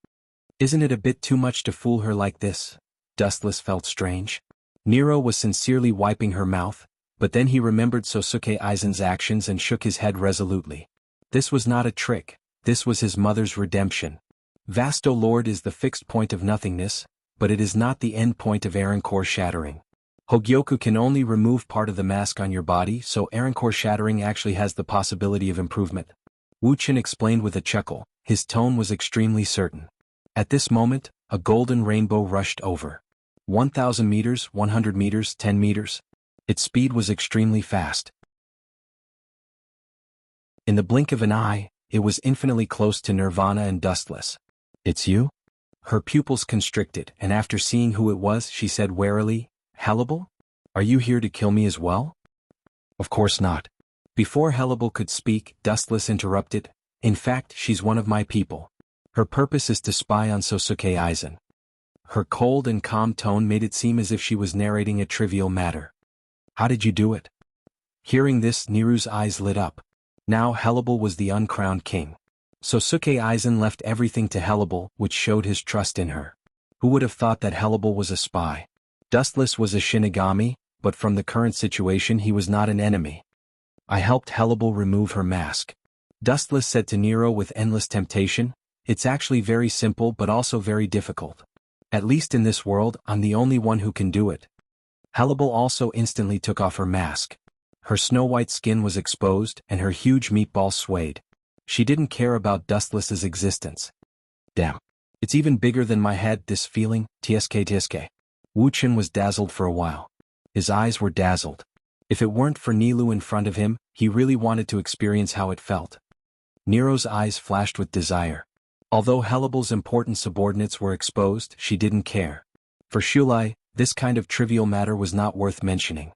Isn't it a bit too much to fool her like this? Dustless felt strange. Nero was sincerely wiping her mouth, but then he remembered Sosuke Aizen's actions and shook his head resolutely. This was not a trick, this was his mother's redemption. Vasto Lord is the fixed point of nothingness, but it is not the end point of Aaron-core shattering. Hogyoku can only remove part of the mask on your body, so Aaron-core shattering actually has the possibility of improvement. Wu Chen explained with a chuckle, his tone was extremely certain. At this moment, a golden rainbow rushed over. 1,000 meters, 100 meters, 10 meters. Its speed was extremely fast. In the blink of an eye, it was infinitely close to Nirvana and Dustless. "It's you?" Her pupils constricted, and after seeing who it was, she said warily, "Hellable? Are you here to kill me as well?" "Of course not." Before Hellable could speak, Dustless interrupted, "In fact, she's one of my people. Her purpose is to spy on Sosuke Aizen." Her cold and calm tone made it seem as if she was narrating a trivial matter. "How did you do it?" Hearing this, Nero's eyes lit up. Now Hellable was the uncrowned king. Sosuke Aizen left everything to Hellable, which showed his trust in her. Who would have thought that Hellable was a spy? Dustless was a Shinigami, but from the current situation he was not an enemy. I helped Hellable remove her mask. Dustless said to Nero with endless temptation, "It's actually very simple but also very difficult. At least in this world, I'm the only one who can do it." Hellable also instantly took off her mask. Her snow-white skin was exposed and her huge meatball swayed. She didn't care about Dustless's existence. Damn. It's even bigger than my head, this feeling, tsk. Wuxian was dazzled for a while. His eyes were dazzled. If it weren't for Nilu in front of him, he really wanted to experience how it felt. Nero's eyes flashed with desire. Although Hellable's important subordinates were exposed, she didn't care. For Shulai, this kind of trivial matter was not worth mentioning.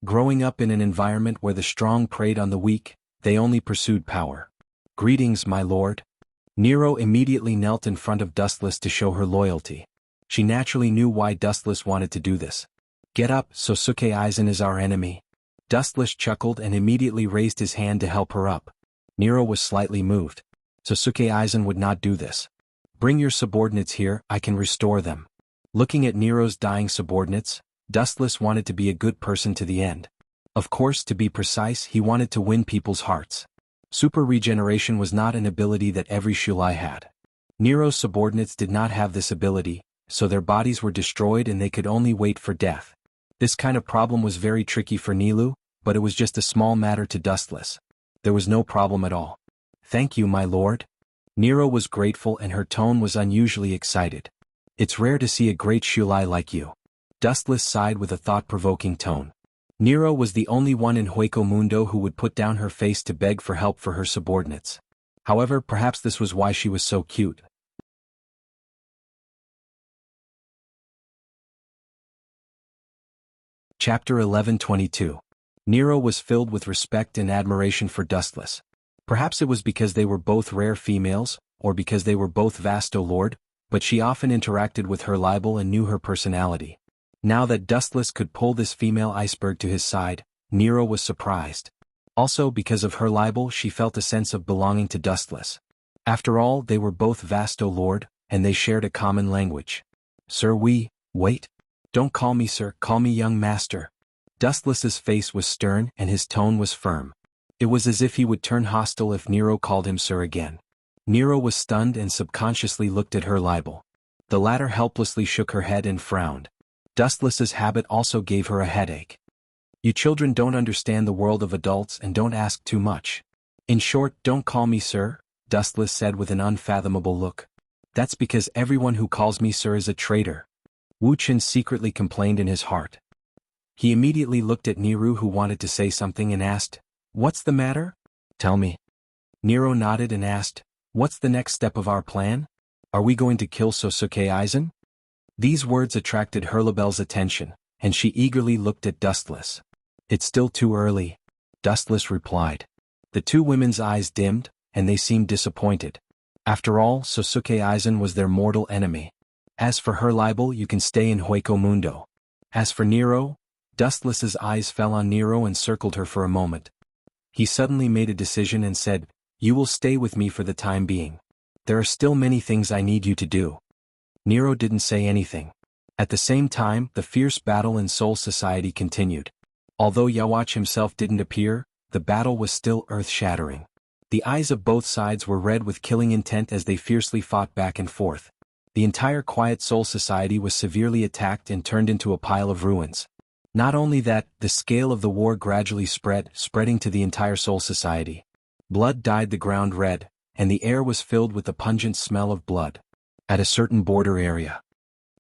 Growing up in an environment where the strong preyed on the weak, they only pursued power. "Greetings, my lord." Nero immediately knelt in front of Dustless to show her loyalty. She naturally knew why Dustless wanted to do this. "Get up, Sosuke Aizen is our enemy." Dustless chuckled and immediately raised his hand to help her up. Nero was slightly moved. Sosuke Aizen would not do this. "Bring your subordinates here, I can restore them." Looking at Nero's dying subordinates, Dustless wanted to be a good person to the end. Of course, to be precise, he wanted to win people's hearts. Super regeneration was not an ability that every Shulai had. Nero's subordinates did not have this ability, so their bodies were destroyed and they could only wait for death. This kind of problem was very tricky for Nilu, but it was just a small matter to Dustless. There was no problem at all. "Thank you, my lord." Nero was grateful and her tone was unusually excited. "It's rare to see a great Shulai like you." Dustless sighed with a thought-provoking tone. Nero was the only one in Hueco Mundo who would put down her face to beg for help for her subordinates. However, perhaps this was why she was so cute. Chapter 11:22. Nero was filled with respect and admiration for Dustless. Perhaps it was because they were both rare females, or because they were both Vasto Lord, but she often interacted with her libel and knew her personality. Now that Dustless could pull this female iceberg to his side, Nero was surprised. Also, because of her libel, she felt a sense of belonging to Dustless. After all, they were both Vasto Lord, and they shared a common language. "Sir, wait. Don't call me sir, call me young master." Dustless's face was stern and his tone was firm. It was as if he would turn hostile if Nero called him sir again. Nero was stunned and subconsciously looked at her libel. The latter helplessly shook her head and frowned. Dustless's habit also gave her a headache. "You children don't understand the world of adults and don't ask too much. In short, don't call me sir," Dustless said with an unfathomable look. "That's because everyone who calls me sir is a traitor." Wuxian secretly complained in his heart. He immediately looked at Nero, who wanted to say something, and asked, "What's the matter? Tell me." Nero nodded and asked, "What's the next step of our plan? Are we going to kill Sosuke Aizen?" These words attracted Hurlabel's attention, and she eagerly looked at Dustless. "It's still too early," Dustless replied. The two women's eyes dimmed, and they seemed disappointed. After all, Sosuke Aizen was their mortal enemy. As for her libel, you can stay in Hueco Mundo. As for Nero, Dustless's eyes fell on Nero and circled her for a moment. He suddenly made a decision and said, "You will stay with me for the time being. There are still many things I need you to do." Nero didn't say anything. At the same time, the fierce battle in Soul Society continued. Although Yawach himself didn't appear, the battle was still earth-shattering. The eyes of both sides were red with killing intent as they fiercely fought back and forth. The entire Quiet Soul Society was severely attacked and turned into a pile of ruins. Not only that, the scale of the war gradually spreading to the entire Soul Society. Blood dyed the ground red, and the air was filled with the pungent smell of blood. At a certain border area.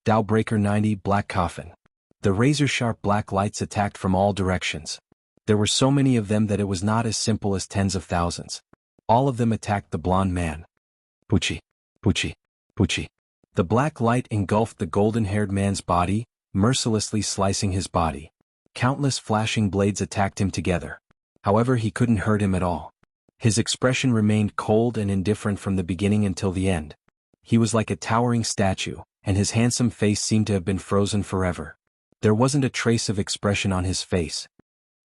Dowbreaker 90 Black Coffin. The razor-sharp black lights attacked from all directions. There were so many of them that it was not as simple as tens of thousands. All of them attacked the blonde man. Pucci. The black light engulfed the golden-haired man's body, mercilessly slicing his body. Countless flashing blades attacked him together. However, he couldn't hurt him at all. His expression remained cold and indifferent from the beginning until the end. He was like a towering statue, and his handsome face seemed to have been frozen forever. There wasn't a trace of expression on his face.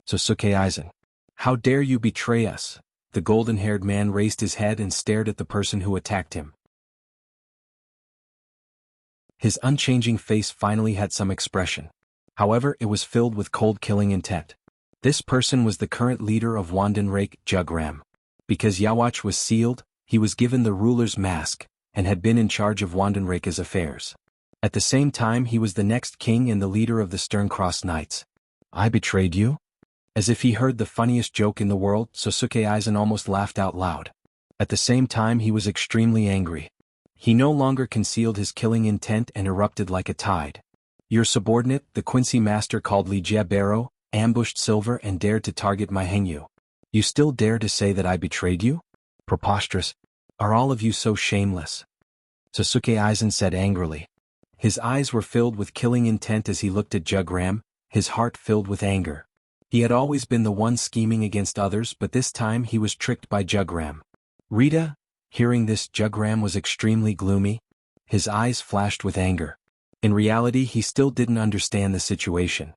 "Sosuke Aizen. How dare you betray us?" The golden-haired man raised his head and stared at the person who attacked him. His unchanging face finally had some expression. However, it was filled with cold killing intent. This person was the current leader of Wandenrake, Jugram. Because Yawach was sealed, he was given the ruler's mask, and had been in charge of Wandenrake's affairs. At the same time he was the next king and the leader of the Sterncross Knights. I betrayed you? As if he heard the funniest joke in the world, Sosuke Aizen almost laughed out loud. At the same time he was extremely angry. He no longer concealed his killing intent and erupted like a tide. Your subordinate, the Quincy master called Li Jiabero, ambushed Silver and dared to target my Hengyu. You still dare to say that I betrayed you? Preposterous. Are all of you so shameless? Sosuke Aizen said angrily. His eyes were filled with killing intent as he looked at Jugram, his heart filled with anger. He had always been the one scheming against others, but this time he was tricked by Jugram. Rita? Hearing this, Jugram was extremely gloomy. His eyes flashed with anger. In reality he still didn't understand the situation.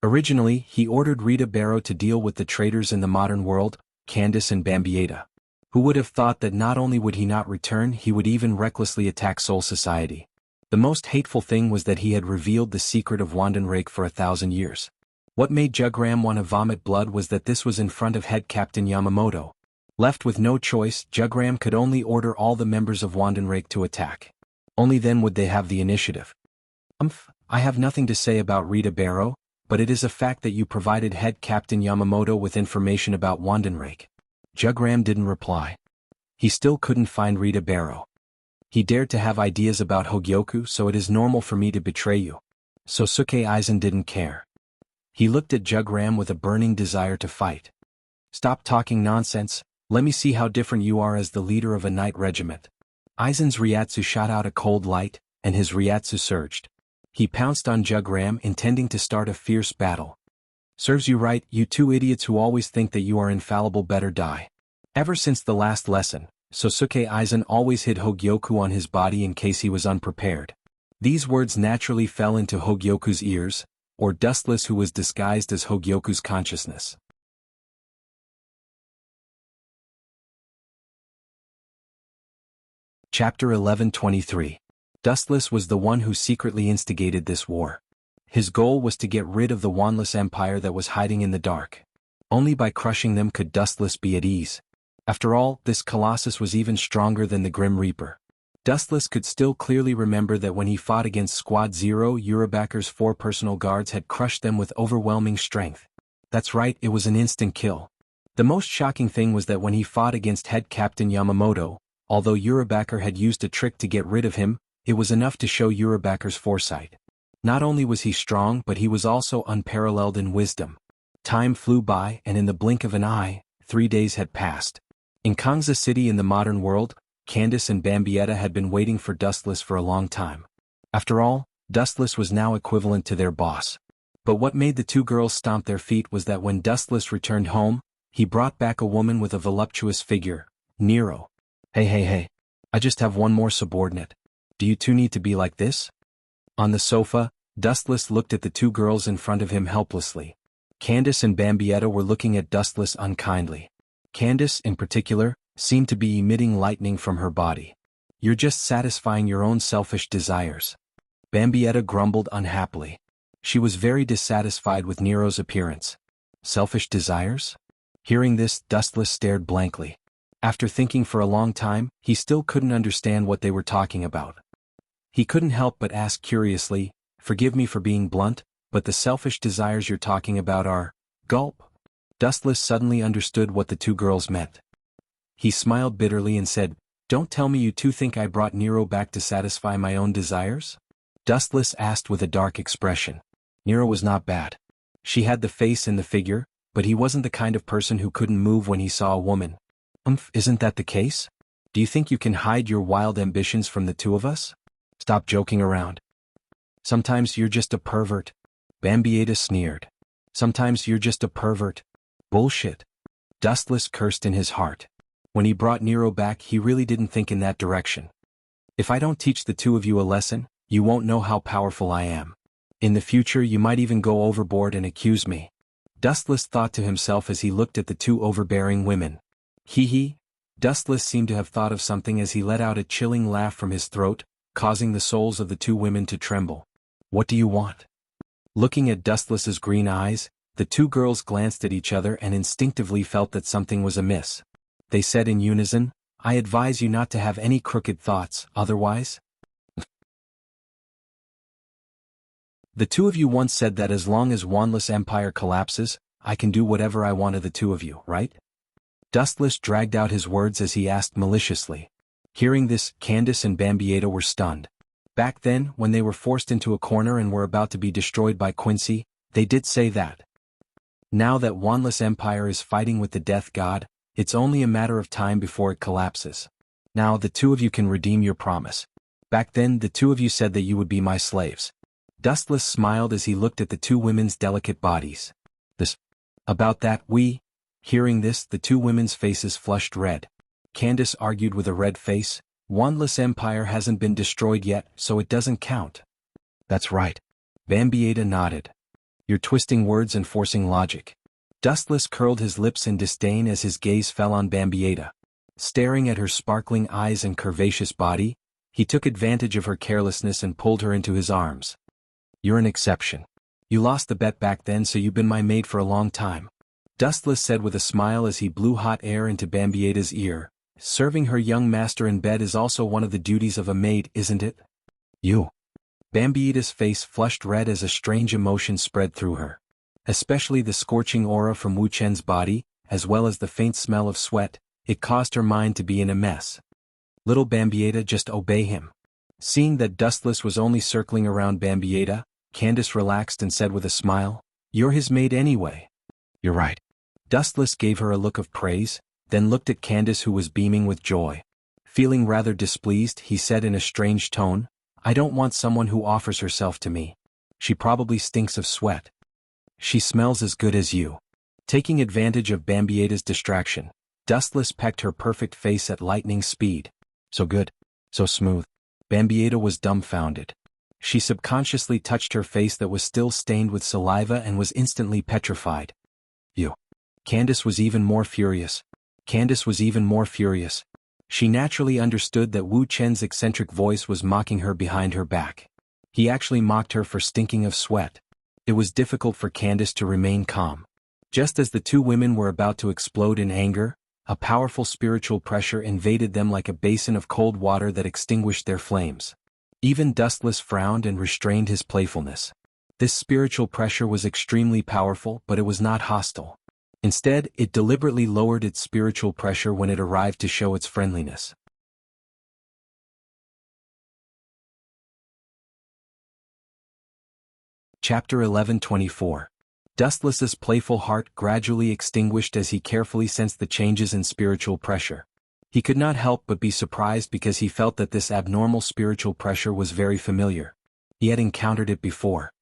Originally, he ordered Rita Barrow to deal with the traitors in the modern world, Candace and Bambietta. Who would have thought that not only would he not return, he would even recklessly attack Soul Society. The most hateful thing was that he had revealed the secret of Wandenrake for 1,000 years. What made Jugram want to vomit blood was that this was in front of head captain Yamamoto. Left with no choice, Jugram could only order all the members of Wandenrake to attack. Only then would they have the initiative. I have nothing to say about Rita Barrow, but it is a fact that you provided head captain Yamamoto with information about Wandenrake. Jugram didn't reply. He still couldn't find Rita Barrow. He dared to have ideas about Hogyoku, so it is normal for me to betray you. Sosuke Aizen didn't care. He looked at Jugram with a burning desire to fight. Stop talking nonsense, let me see how different you are as the leader of a knight regiment. Aizen's Ryatsu shot out a cold light, and his Ryatsu surged. He pounced on Jugram, intending to start a fierce battle. Serves you right, you two idiots who always think that you are infallible better die. Ever since the last lesson, Sosuke Aizen always hid Hogyoku on his body in case he was unprepared. These words naturally fell into Hogyoku's ears, or Dustless, who was disguised as Hogyoku's consciousness. Chapter 11:23. Dustless was the one who secretly instigated this war. His goal was to get rid of the Wanless Empire that was hiding in the dark. Only by crushing them could Dustless be at ease. After all, this Colossus was even stronger than the Grim Reaper. Dustless could still clearly remember that when he fought against Squad Zero, Urabacker's 4 personal guards had crushed them with overwhelming strength. That's right, it was an instant kill. The most shocking thing was that when he fought against head captain Yamamoto, although Urabacker had used a trick to get rid of him, it was enough to show Urabacker's foresight. Not only was he strong, but he was also unparalleled in wisdom. Time flew by, and in the blink of an eye, 3 days had passed. In Kangza City in the modern world, Candace and Bambietta had been waiting for Dustless for a long time. After all, Dustless was now equivalent to their boss. But what made the two girls stomp their feet was that when Dustless returned home, he brought back a woman with a voluptuous figure, Nero. Hey, I just have one more subordinate. Do you two need to be like this? On the sofa, Dustless looked at the two girls in front of him helplessly. Candace and Bambietta were looking at Dustless unkindly. Candace, in particular, seemed to be emitting lightning from her body. You're just satisfying your own selfish desires. Bambietta grumbled unhappily. She was very dissatisfied with Nero's appearance. Selfish desires? Hearing this, Dustless stared blankly. After thinking for a long time, he still couldn't understand what they were talking about. He couldn't help but ask curiously, forgive me for being blunt, but the selfish desires you're talking about are, gulp. Dustless suddenly understood what the two girls meant. He smiled bitterly and said, don't tell me you two think I brought Nero back to satisfy my own desires? Dustless asked with a dark expression. Nero was not bad. She had the face and the figure, but he wasn't the kind of person who couldn't move when he saw a woman. Isn't that the case? Do you think you can hide your wild ambitions from the two of us? Stop joking around. Sometimes you're just a pervert. Bambietta sneered. Sometimes you're just a pervert. Bullshit. Dustless cursed in his heart. When he brought Nero back, he really didn't think in that direction. If I don't teach the two of you a lesson, you won't know how powerful I am. In the future you might even go overboard and accuse me. Dustless thought to himself as he looked at the two overbearing women. Hee. Dustless seemed to have thought of something as he let out a chilling laugh from his throat, causing the souls of the two women to tremble. What do you want? Looking at Dustless's green eyes, The two girls glanced at each other and instinctively felt that something was amiss. They said in unison, "I advise you not to have any crooked thoughts, otherwise." The two of you once said that as long as Wandless Empire collapses, I can do whatever I want to the two of you, right? Dustless dragged out his words as he asked maliciously. Hearing this, Candace and Bambietta were stunned. Back then, when they were forced into a corner and were about to be destroyed by Quincy, they did say that. Now that Wandless Empire is fighting with the Death God, it's only a matter of time before it collapses. Now the two of you can redeem your promise. Back then the two of you said that you would be my slaves. Dustless smiled as he looked at the two women's delicate bodies. About that, Hearing this, the two women's faces flushed red. Candace argued with a red face, Wandless Empire hasn't been destroyed yet, so it doesn't count. That's right. Bambietta nodded. You're twisting words and forcing logic. Dustless curled his lips in disdain as his gaze fell on Bambietta. Staring at her sparkling eyes and curvaceous body, he took advantage of her carelessness and pulled her into his arms. You're an exception. You lost the bet back then, so you've been my maid for a long time. Dustless said with a smile as he blew hot air into Bambietta's ear. Serving her young master in bed is also one of the duties of a maid, isn't it? You. Bambietta's face flushed red as a strange emotion spread through her. Especially the scorching aura from Wu Chen's body, as well as the faint smell of sweat, it caused her mind to be in a mess. Little Bambietta, just obey him. Seeing that Dustless was only circling around Bambietta, Candace relaxed and said with a smile, You're his maid anyway. You're right. Dustless gave her a look of praise, then looked at Candace who was beaming with joy. Feeling rather displeased, he said in a strange tone, I don't want someone who offers herself to me. She probably stinks of sweat. She smells as good as you. Taking advantage of Bambietta's distraction, Dustless pecked her perfect face at lightning speed. So good. So smooth. Bambietta was dumbfounded. She subconsciously touched her face that was still stained with saliva and was instantly petrified. You. Candace was even more furious. She naturally understood that Wu Chen's eccentric voice was mocking her behind her back. He actually mocked her for stinking of sweat. It was difficult for Candace to remain calm. Just as the two women were about to explode in anger, a powerful spiritual pressure invaded them like a basin of cold water that extinguished their flames. Even Dustless frowned and restrained his playfulness. This spiritual pressure was extremely powerful, but it was not hostile. Instead, it deliberately lowered its spiritual pressure when it arrived to show its friendliness. Chapter 11:24. Dustless's playful heart gradually extinguished as he carefully sensed the changes in spiritual pressure. He could not help but be surprised because he felt that this abnormal spiritual pressure was very familiar. He had encountered it before.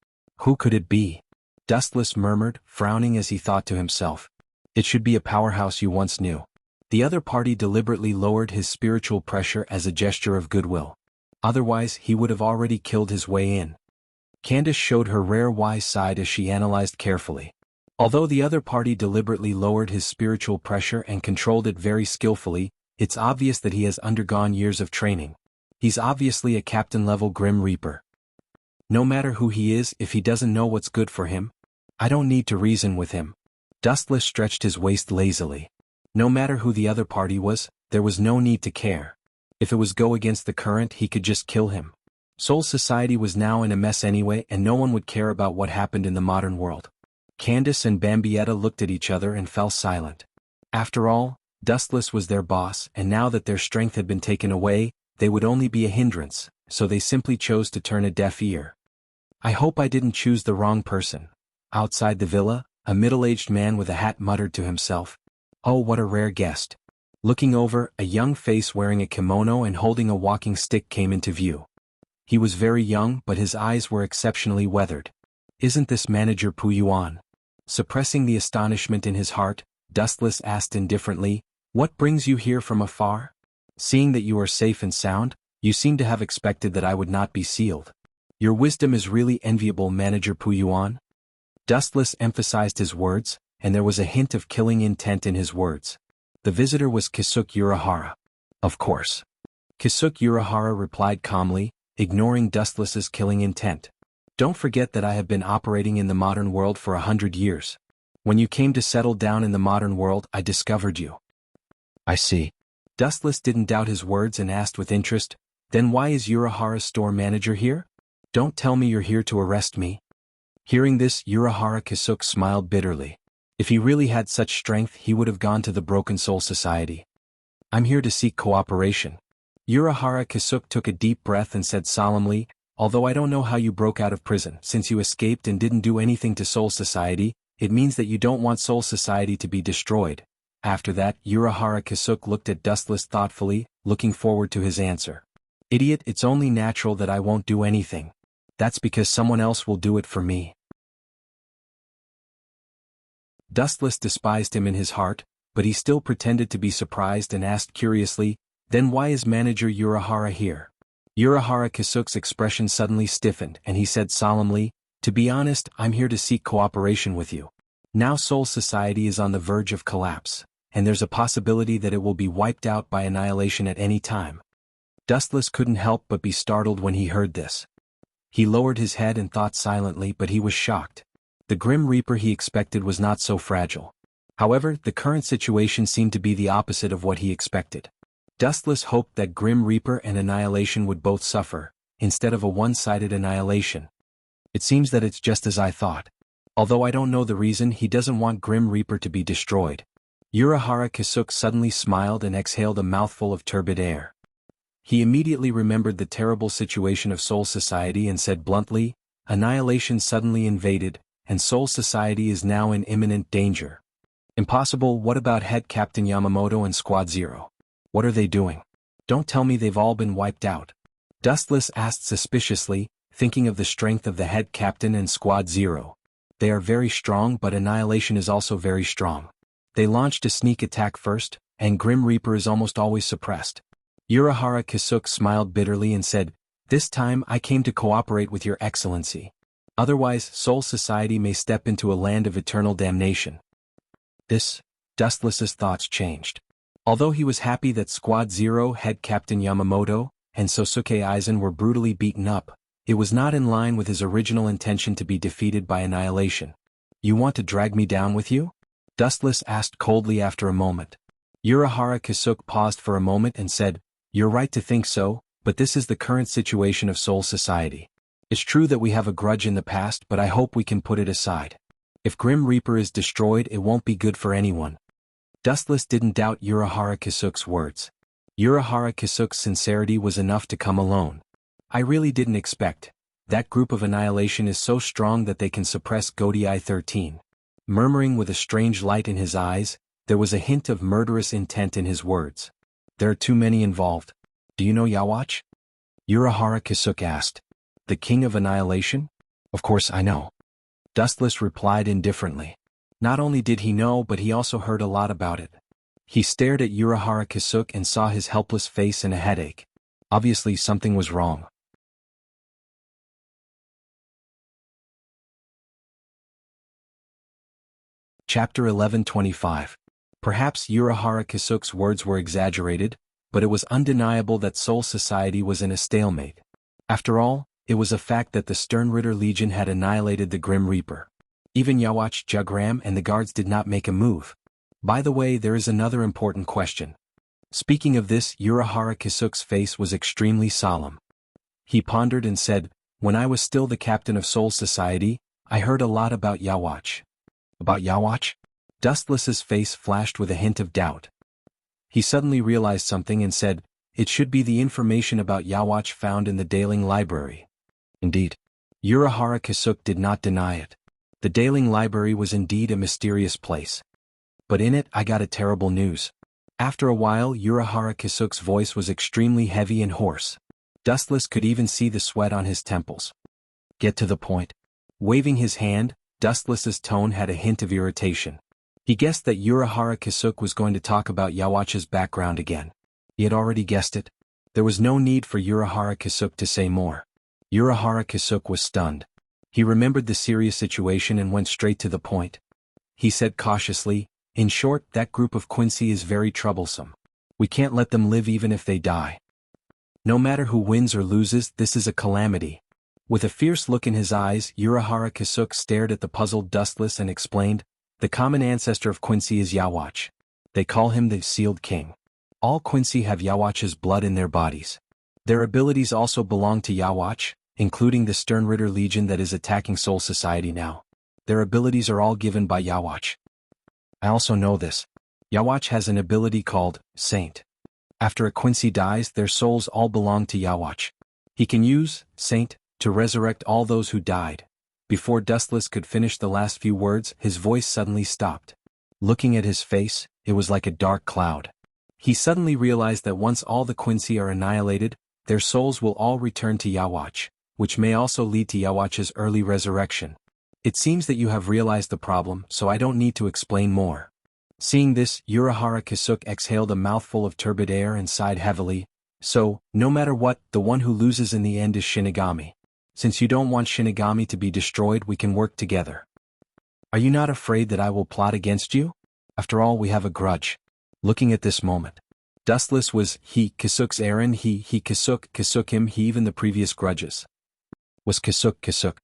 Who could it be? Dustless murmured, frowning as he thought to himself. It should be a powerhouse you once knew. The other party deliberately lowered his spiritual pressure as a gesture of goodwill. Otherwise, he would have already killed his way in. Candace showed her rare wise side as she analyzed carefully. Although the other party deliberately lowered his spiritual pressure and controlled it very skillfully, it's obvious that he has undergone years of training. He's obviously a captain-level Grim Reaper. No matter who he is, if he doesn't know what's good for him, I don't need to reason with him. Dustless stretched his waist lazily. No matter who the other party was, there was no need to care. If it was go against the current, he could just kill him. Soul Society was now in a mess anyway, and no one would care about what happened in the modern world. Candace and Bambietta looked at each other and fell silent. After all, Dustless was their boss, and now that their strength had been taken away, they would only be a hindrance, so they simply chose to turn a deaf ear. I hope I didn't choose the wrong person. Outside the villa, a middle-aged man with a hat muttered to himself. Oh, what a rare guest. Looking over, a young face wearing a kimono and holding a walking stick came into view. He was very young, but his eyes were exceptionally weathered. Isn't this Manager Pu Yuan? Suppressing the astonishment in his heart, Dustless asked indifferently, What brings you here from afar? Seeing that you are safe and sound, you seem to have expected that I would not be sealed. Your wisdom is really enviable, Manager Pu Yuan. Dustless emphasized his words, and there was a hint of killing intent in his words. The visitor was Kisuke Urahara. Of course. Kisuke Urahara replied calmly, ignoring Dustless's killing intent. Don't forget that I have been operating in the modern world for 100 years. When you came to settle down in the modern world, I discovered you. I see. Dustless didn't doubt his words and asked with interest, then why is Urahara's store manager here? Don't tell me you're here to arrest me. Hearing this, Urahara Kisuke smiled bitterly. If he really had such strength, he would have gone to the Broken Soul Society. I'm here to seek cooperation. Urahara Kisuke took a deep breath and said solemnly, although I don't know how you broke out of prison, since you escaped and didn't do anything to Soul Society, it means that you don't want Soul Society to be destroyed. After that, Urahara Kisuke looked at Dustless thoughtfully, looking forward to his answer. Idiot, it's only natural that I won't do anything. That's because someone else will do it for me. Dustless despised him in his heart, but he still pretended to be surprised and asked curiously, then why is manager Urahara here? Urahara Kisuke's expression suddenly stiffened and he said solemnly, to be honest, I'm here to seek cooperation with you. Now Soul Society is on the verge of collapse, and there's a possibility that it will be wiped out by annihilation at any time. Dustless couldn't help but be startled when he heard this. He lowered his head and thought silently, but he was shocked. The Grim Reaper he expected was not so fragile. However, the current situation seemed to be the opposite of what he expected. Dustless hoped that Grim Reaper and Annihilation would both suffer, instead of a one-sided annihilation. It seems that it's just as I thought. Although I don't know the reason, he doesn't want Grim Reaper to be destroyed. Urahara Kisuke suddenly smiled and exhaled a mouthful of turbid air. He immediately remembered the terrible situation of Soul Society and said bluntly, Annihilation suddenly invaded, and Soul Society is now in imminent danger. Impossible. What about Head Captain Yamamoto and Squad Zero? What are they doing? Don't tell me they've all been wiped out. Dustless asked suspiciously, thinking of the strength of the Head Captain and Squad Zero. They are very strong, but Annihilation is also very strong. They launched a sneak attack first, and Grim Reaper is almost always suppressed. Urahara Kisuke smiled bitterly and said, this time I came to cooperate with your excellency. Otherwise, Soul Society may step into a land of eternal damnation. Dustless's thoughts changed. Although he was happy that Squad Zero, Head Captain Yamamoto, and Sosuke Aizen were brutally beaten up, it was not in line with his original intention to be defeated by Annihilation. You want to drag me down with you? Dustless asked coldly after a moment. Urahara Kisuke paused for a moment and said, you're right to think so, but this is the current situation of Soul Society. It's true that we have a grudge in the past, but I hope we can put it aside. If Grim Reaper is destroyed, it won't be good for anyone. Dustless didn't doubt Urahara Kisuke's words. Urahara Kisuke's sincerity was enough to come alone. I really didn't expect. That group of Annihilation is so strong that they can suppress Godei 13. Murmuring with a strange light in his eyes, there was a hint of murderous intent in his words. There are too many involved. Do you know Yawatch? Urahara Kisuke asked. The King of Annihilation? Of course I know. Dustless replied indifferently. Not only did he know, but he also heard a lot about it. He stared at Urahara Kisuke and saw his helpless face and a headache. Obviously something was wrong. Chapter 1125. Perhaps Urahara Kisuke's words were exaggerated, but it was undeniable that Soul Society was in a stalemate. After all, it was a fact that the Sternritter Legion had annihilated the Grim Reaper. Even Yawatch Jugram and the guards did not make a move. By the way, there is another important question. Speaking of this, Urahara Kisuke's face was extremely solemn. He pondered and said, when I was still the captain of Soul Society, I heard a lot about Yawatch. About Yawatch? Dustless's face flashed with a hint of doubt. He suddenly realized something and said, it should be the information about Yawatch found in the Daling Library. Indeed. Urahara Kisuke did not deny it. The Daling Library was indeed a mysterious place. But in it I got a terrible news. After a while, Urahara Kisuke's voice was extremely heavy and hoarse. Dustless could even see the sweat on his temples. Get to the point. Waving his hand, Dustless's tone had a hint of irritation. He guessed that Urahara Kisuke was going to talk about Yawatch's background again. He had already guessed it. There was no need for Urahara Kisuke to say more. Urahara Kisuke was stunned. He remembered the serious situation and went straight to the point. He said cautiously, in short, that group of Quincy is very troublesome. We can't let them live even if they die. No matter who wins or loses, this is a calamity. With a fierce look in his eyes, Urahara Kisuk stared at the puzzled Dustless and explained, "The common ancestor of Quincy is Yawach. They call him the Sealed King. All Quincy have Yawach's blood in their bodies. Their abilities also belong to Yawach, including the Sternritter Legion that is attacking Soul Society now. Their abilities are all given by Yawach. I also know this. Yawach has an ability called Saint. After a Quincy dies, their souls all belong to Yawach. He can use Saint to resurrect all those who died." Before Dustless could finish the last few words, his voice suddenly stopped. Looking at his face, it was like a dark cloud. He suddenly realized that once all the Quincy are annihilated, their souls will all return to Yawach, which may also lead to Yawach's early resurrection. "It seems that you have realized the problem, so I don't need to explain more." Seeing this, Urahara Kisuk exhaled a mouthful of turbid air and sighed heavily. "So, no matter what, the one who loses in the end is Shinigami. Since you don't want Shinigami to be destroyed, we can work together. Are you not afraid that I will plot against you? After all, we have a grudge." Looking at this moment, Dustless was Kisuk's Aaron, Kisuk him, he even the previous grudges. Was Kisuk.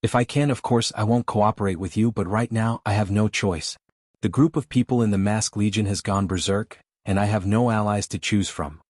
"If I can, of course I won't cooperate with you, but right now I have no choice. The group of people in the Mask Legion has gone berserk, and I have no allies to choose from.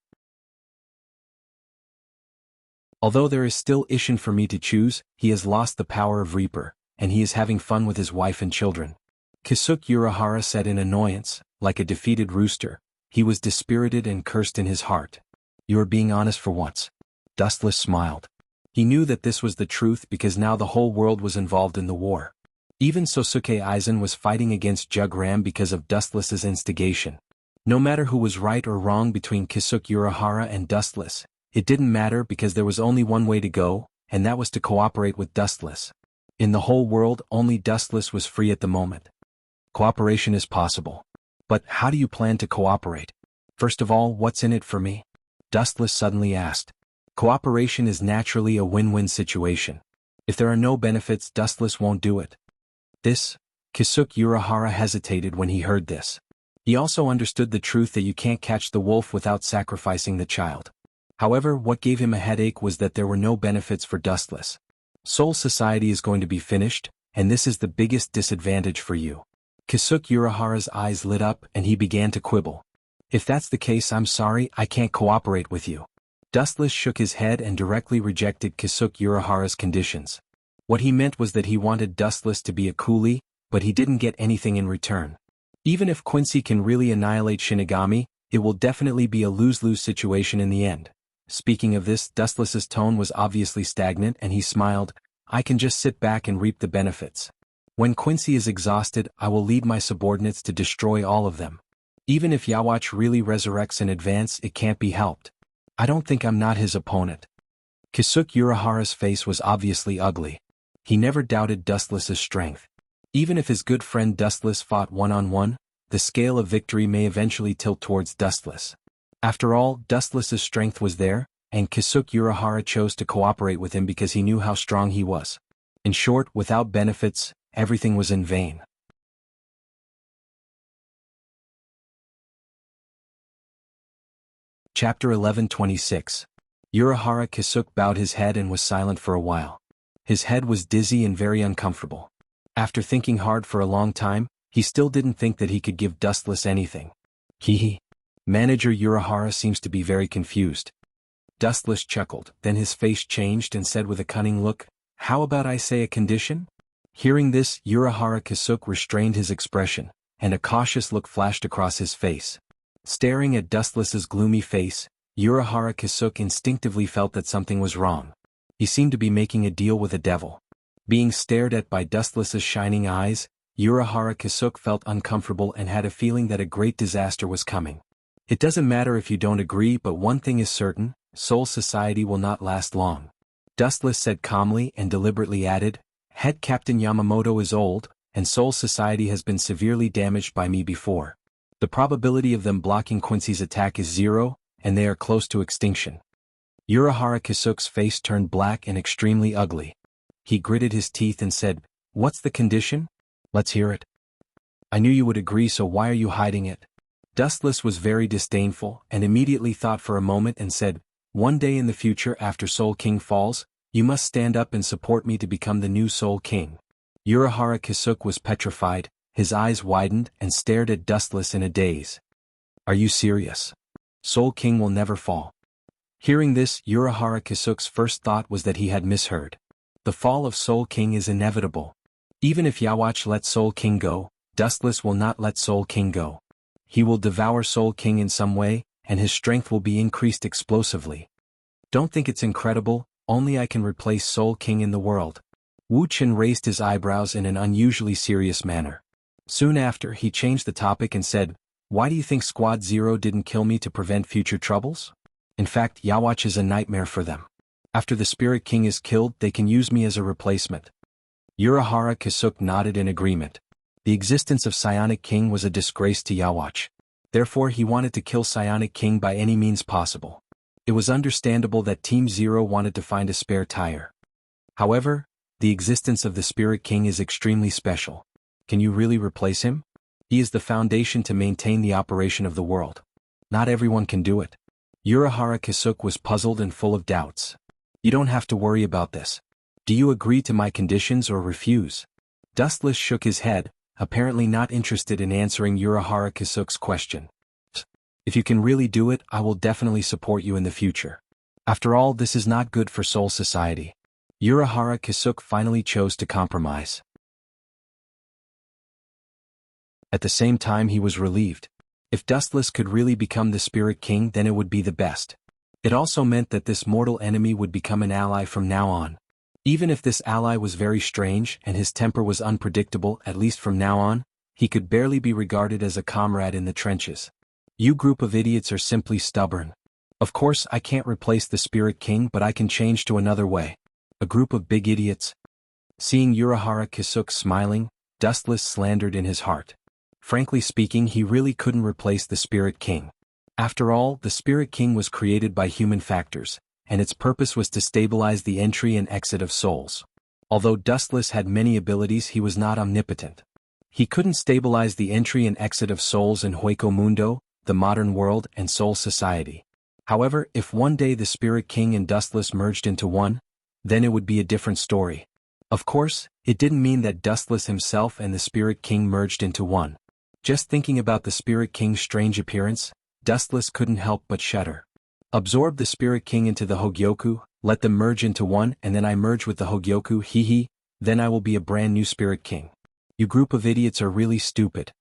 Although there is still Ishin for me to choose, he has lost the power of Reaper, and he is having fun with his wife and children." Kisuk Urahara said in annoyance, like a defeated rooster. He was dispirited and cursed in his heart. "You are being honest for once." Dustless smiled. He knew that this was the truth because now the whole world was involved in the war. Even Sosuke Aizen was fighting against Jugram because of Dustless's instigation. No matter who was right or wrong between Kisuk Urahara and Dustless, it didn't matter because there was only one way to go, and that was to cooperate with Dustless. In the whole world, only Dustless was free at the moment. Cooperation is possible. But how do you plan to cooperate? First of all, what's in it for me? Dustless suddenly asked. Cooperation is naturally a win-win situation. If there are no benefits, Dustless won't do it. Kisuk Urahara hesitated when he heard this. He also understood the truth that you can't catch the wolf without sacrificing the child. However, what gave him a headache was that there were no benefits for Dustless. Soul Society is going to be finished, and this is the biggest disadvantage for you. Kisuk Urahara's eyes lit up and he began to quibble. If that's the case, I'm sorry, I can't cooperate with you. Dustless shook his head and directly rejected Kisuk Urahara's conditions. What he meant was that he wanted Dustless to be a coolie, but he didn't get anything in return. Even if Quincy can really annihilate Shinigami, it will definitely be a lose-lose situation in the end. Speaking of this, Dustless's tone was obviously stagnant and he smiled. I can just sit back and reap the benefits. When Quincy is exhausted, I will lead my subordinates to destroy all of them. Even if Yawach really resurrects in advance, it can't be helped. I don't think I'm not his opponent. Kisuk Urahara's face was obviously ugly. He never doubted Dustless's strength. Even if his good friend Dustless fought one-on-one, the scale of victory may eventually tilt towards Dustless. After all, Dustless's strength was there, and Kisuk Urahara chose to cooperate with him because he knew how strong he was. In short, without benefits, everything was in vain. Chapter 11:26. Urahara Kisuk bowed his head and was silent for a while. His head was dizzy and very uncomfortable. After thinking hard for a long time, he still didn't think that he could give Dustless anything. Manager Urahara seems to be very confused. Dustless chuckled, then his face changed and said with a cunning look, How about I say a condition? Hearing this, Urahara Kisuk restrained his expression, and a cautious look flashed across his face. Staring at Dustless's gloomy face, Urahara Kisuk instinctively felt that something was wrong. He seemed to be making a deal with a devil. Being stared at by Dustless's shining eyes, Urahara Kisuk felt uncomfortable and had a feeling that a great disaster was coming. It doesn't matter if you don't agree, but one thing is certain, Soul Society will not last long. Dustless said calmly and deliberately added, Head Captain Yamamoto is old, and Soul Society has been severely damaged by me before. The probability of them blocking Quincy's attack is 0, and they are close to extinction. Urahara Kisuk's face turned black and extremely ugly. He gritted his teeth and said, What's the condition? Let's hear it. I knew you would agree, so why are you hiding it? Dustless was very disdainful and immediately thought for a moment and said, One day in the future after Soul King falls, You must stand up and support me to become the new Soul King. Urahara Kisuke was petrified, his eyes widened and stared at Dustless in a daze. Are you serious? Soul King will never fall. Hearing this, Urahara Kisuke's first thought was that he had misheard. The fall of Soul King is inevitable. Even if Yawatch lets Soul King go, Dustless will not let Soul King go. He will devour Soul King in some way, and his strength will be increased explosively. Don't think it's incredible, only I can replace Soul King in the world. Wu Chen raised his eyebrows in an unusually serious manner. Soon after, he changed the topic and said, why do you think Squad Zero didn't kill me to prevent future troubles? In fact, Yawatch is a nightmare for them. After the Spirit King is killed, they can use me as a replacement. Urahara Kisuke nodded in agreement. The existence of Psionic King was a disgrace to Yawatch. Therefore he wanted to kill Psionic King by any means possible. It was understandable that Team Zero wanted to find a spare tire. However, the existence of the Spirit King is extremely special. Can you really replace him? He is the foundation to maintain the operation of the world. Not everyone can do it. Urahara Kisuke was puzzled and full of doubts. You don't have to worry about this. Do you agree to my conditions or refuse? Dustless shook his head, apparently not interested in answering Urahara Kisuke's question. If you can really do it, I will definitely support you in the future. After all, this is not good for Soul Society. Urahara Kisuke finally chose to compromise. At the same time he was relieved. If Dustless could really become the Spirit King, then it would be the best. It also meant that this mortal enemy would become an ally from now on. Even if this ally was very strange and his temper was unpredictable, at least from now on, he could barely be regarded as a comrade in the trenches. You group of idiots are simply stubborn. Of course I can't replace the Spirit King, but I can change to another way. A group of big idiots. Seeing Urahara Kisuke smiling, Dustless slandered in his heart. Frankly speaking, he really couldn't replace the Spirit King. After all, the Spirit King was created by human factors, and its purpose was to stabilize the entry and exit of souls. Although Dustless had many abilities, he was not omnipotent. He couldn't stabilize the entry and exit of souls in Hueco Mundo, the modern world, and Soul Society. However, if one day the Spirit King and Dustless merged into one, then it would be a different story. Of course, it didn't mean that Dustless himself and the Spirit King merged into one. Just thinking about the Spirit King's strange appearance, Dustless couldn't help but shudder. Absorb the Spirit King into the Hogyoku, let them merge into one, and then I merge with the Hogyoku, hee, then I will be a brand new Spirit King. You group of idiots are really stupid.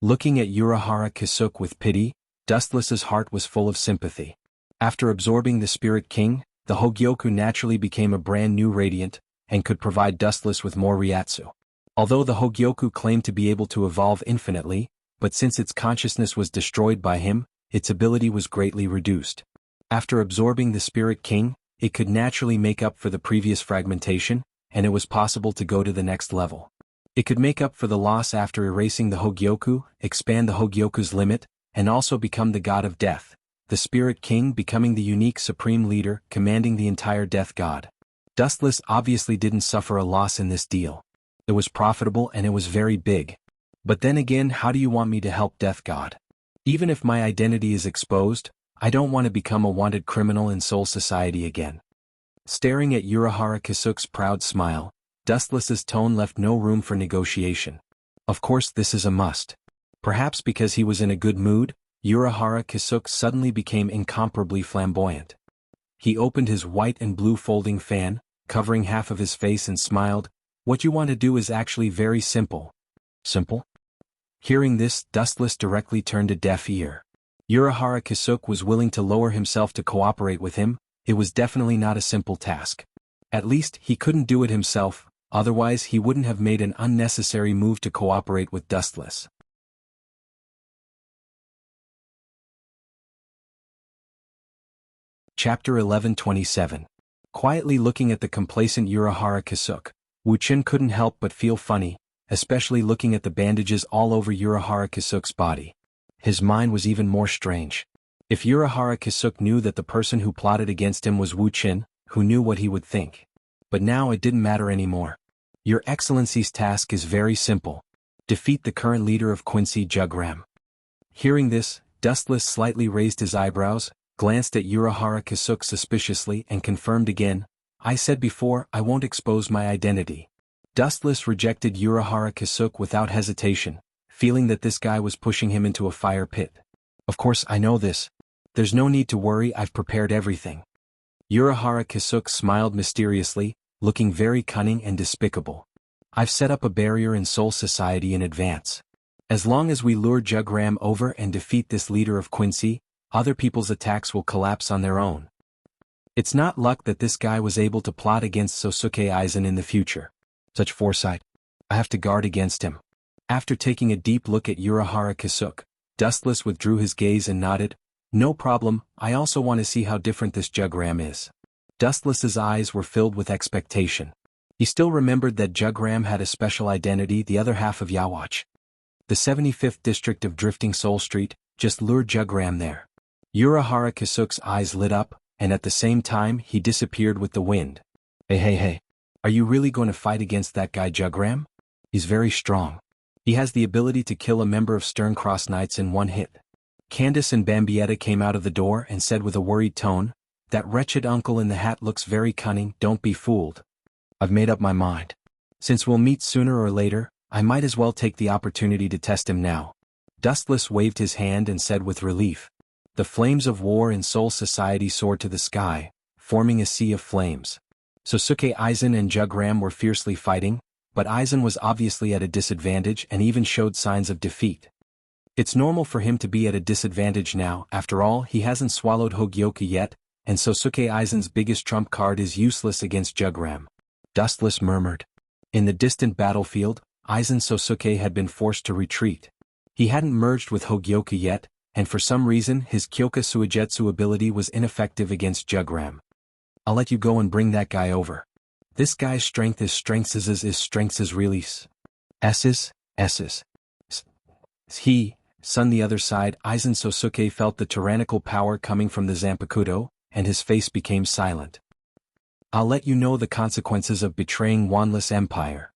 Looking at Urahara Kisuke with pity, Dustless's heart was full of sympathy. After absorbing the Spirit King, the Hogyoku naturally became a brand new Radiant, and could provide Dustless with more Ryatsu. Although the Hogyoku claimed to be able to evolve infinitely, but since its consciousness was destroyed by him, its ability was greatly reduced. After absorbing the Spirit King, it could naturally make up for the previous fragmentation, and it was possible to go to the next level. It could make up for the loss after erasing the Hogyoku, expand the Hogyoku's limit, and also become the God of Death, the Spirit King becoming the unique supreme leader, commanding the entire Death God. Dustless obviously didn't suffer a loss in this deal. It was profitable and it was very big. But then again, how do you want me to help Death God? Even if my identity is exposed, I don't want to become a wanted criminal in Soul Society again. Staring at Urahara Kisuke's proud smile, Dustless's tone left no room for negotiation. Of course this is a must. Perhaps because he was in a good mood, Urahara Kisuke suddenly became incomparably flamboyant. He opened his white and blue folding fan, covering half of his face, and smiled. What you want to do is actually very simple. Simple? Hearing this, Dustless directly turned a deaf ear. Urahara Kisuke was willing to lower himself to cooperate with him. It was definitely not a simple task. At least, he couldn't do it himself, otherwise he wouldn't have made an unnecessary move to cooperate with Dustless. Chapter 11:27. Quietly looking at the complacent Urahara Kisuke, Wu Chen couldn't help but feel funny, especially looking at the bandages all over Urahara Kisuke's body. His mind was even more strange. If Urahara Kisuke knew that the person who plotted against him was Wu Chen, who knew what he would think? But now it didn't matter anymore. Your Excellency's task is very simple. Defeat the current leader of Quincy Jugram. Hearing this, Dustless slightly raised his eyebrows, glanced at Urahara Kisuke suspiciously, and confirmed again, I said before, I won't expose my identity. Dustless rejected Urahara Kisuke without hesitation, feeling that this guy was pushing him into a fire pit. Of course I know this. There's no need to worry, I've prepared everything. Urahara Kisuke smiled mysteriously, looking very cunning and despicable. I've set up a barrier in Soul Society in advance. As long as we lure Jugram over and defeat this leader of Quincy, other people's attacks will collapse on their own. It's not luck that this guy was able to plot against Sosuke Aizen in the future. Such foresight. I have to guard against him. After taking a deep look at Urahara Kisuke, Dustless withdrew his gaze and nodded, no problem, I also want to see how different this Jugram is. Dustless's eyes were filled with expectation. He still remembered that Jugram had a special identity, the other half of Yawatch. The 75th district of Drifting Soul Street, just lured Jugram there. Urahara Kisuke's eyes lit up, and at the same time he disappeared with the wind. Hey. Are you really going to fight against that guy Jugram? He's very strong. He has the ability to kill a member of Stern Cross Knights in one hit. Candace and Bambietta came out of the door and said with a worried tone, that wretched uncle in the hat looks very cunning, don't be fooled. I've made up my mind. Since we'll meet sooner or later, I might as well take the opportunity to test him now. Dustless waved his hand and said with relief. The flames of war in Soul Society soared to the sky, forming a sea of flames. Sosuke Aizen and Jugram were fiercely fighting, but Aizen was obviously at a disadvantage and even showed signs of defeat. It's normal for him to be at a disadvantage now, after all he hasn't swallowed Hogyoku yet, and Sosuke Aizen's biggest trump card is useless against Jugram. Dustless murmured. In the distant battlefield, Aizen Sosuke had been forced to retreat. He hadn't merged with Hogyoku yet, and for some reason his Kyoka Suigetsu ability was ineffective against Jugram. I'll let you go and bring that guy over. This guy's strength is strength's release. S's. He, son the other side, Aizen Sosuke felt the tyrannical power coming from the Zanpakuto, and his face became silent. I'll let you know the consequences of betraying Wanless Empire.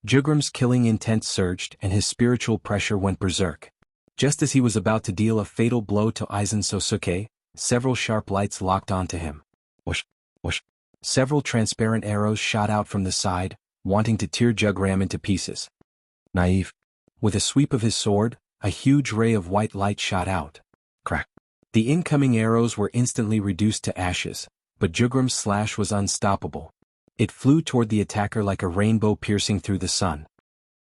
Jugram's killing intent surged and his spiritual pressure went berserk. Just as he was about to deal a fatal blow to Aizen Sosuke, several sharp lights locked onto him. Whoosh. Several transparent arrows shot out from the side, wanting to tear Jugram into pieces. Naive. With a sweep of his sword, a huge ray of white light shot out. Crack. The incoming arrows were instantly reduced to ashes, but Jugram's slash was unstoppable. It flew toward the attacker like a rainbow piercing through the sun.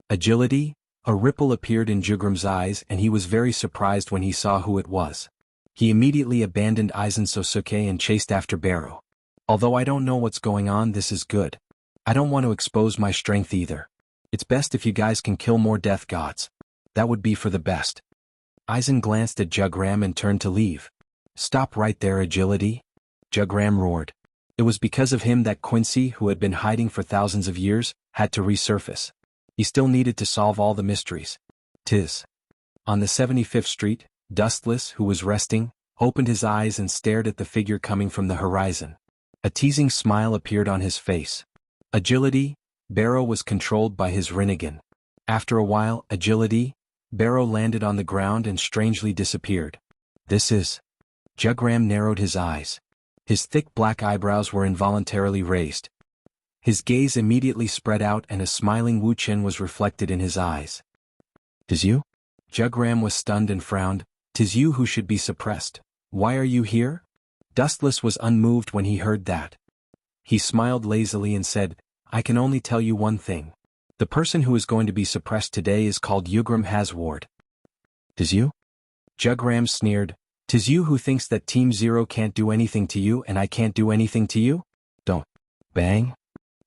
Agility? A ripple appeared in Jugram's eyes and he was very surprised when he saw who it was. He immediately abandoned Aizen Sosuke and chased after Barrow. Although I don't know what's going on, this is good. I don't want to expose my strength either. It's best if you guys can kill more death gods. That would be for the best. Aizen glanced at Jugram and turned to leave. Stop right there, Agility. Jugram roared. It was because of him that Quincy, who had been hiding for thousands of years, had to resurface. He still needed to solve all the mysteries. On the 75th Street, Dustless, who was resting, opened his eyes and stared at the figure coming from the horizon. A teasing smile appeared on his face. Agility? Barrow was controlled by his Rinnegan. After a while, Agility? Barrow landed on the ground and strangely disappeared. This is... Jugram narrowed his eyes. His thick black eyebrows were involuntarily raised. His gaze immediately spread out and a smiling Wuchen was reflected in his eyes. "'Tis you?" Jugram was stunned and frowned. "'Tis you who should be suppressed. Why are you here?" Dustless was unmoved when he heard that. He smiled lazily and said, "I can only tell you one thing. The person who is going to be suppressed today is called Jugram Hasward." "'Tis you?" Jugram sneered. "'Tis you who thinks that Team Zero can't do anything to you and I can't do anything to you? Don't." Bang.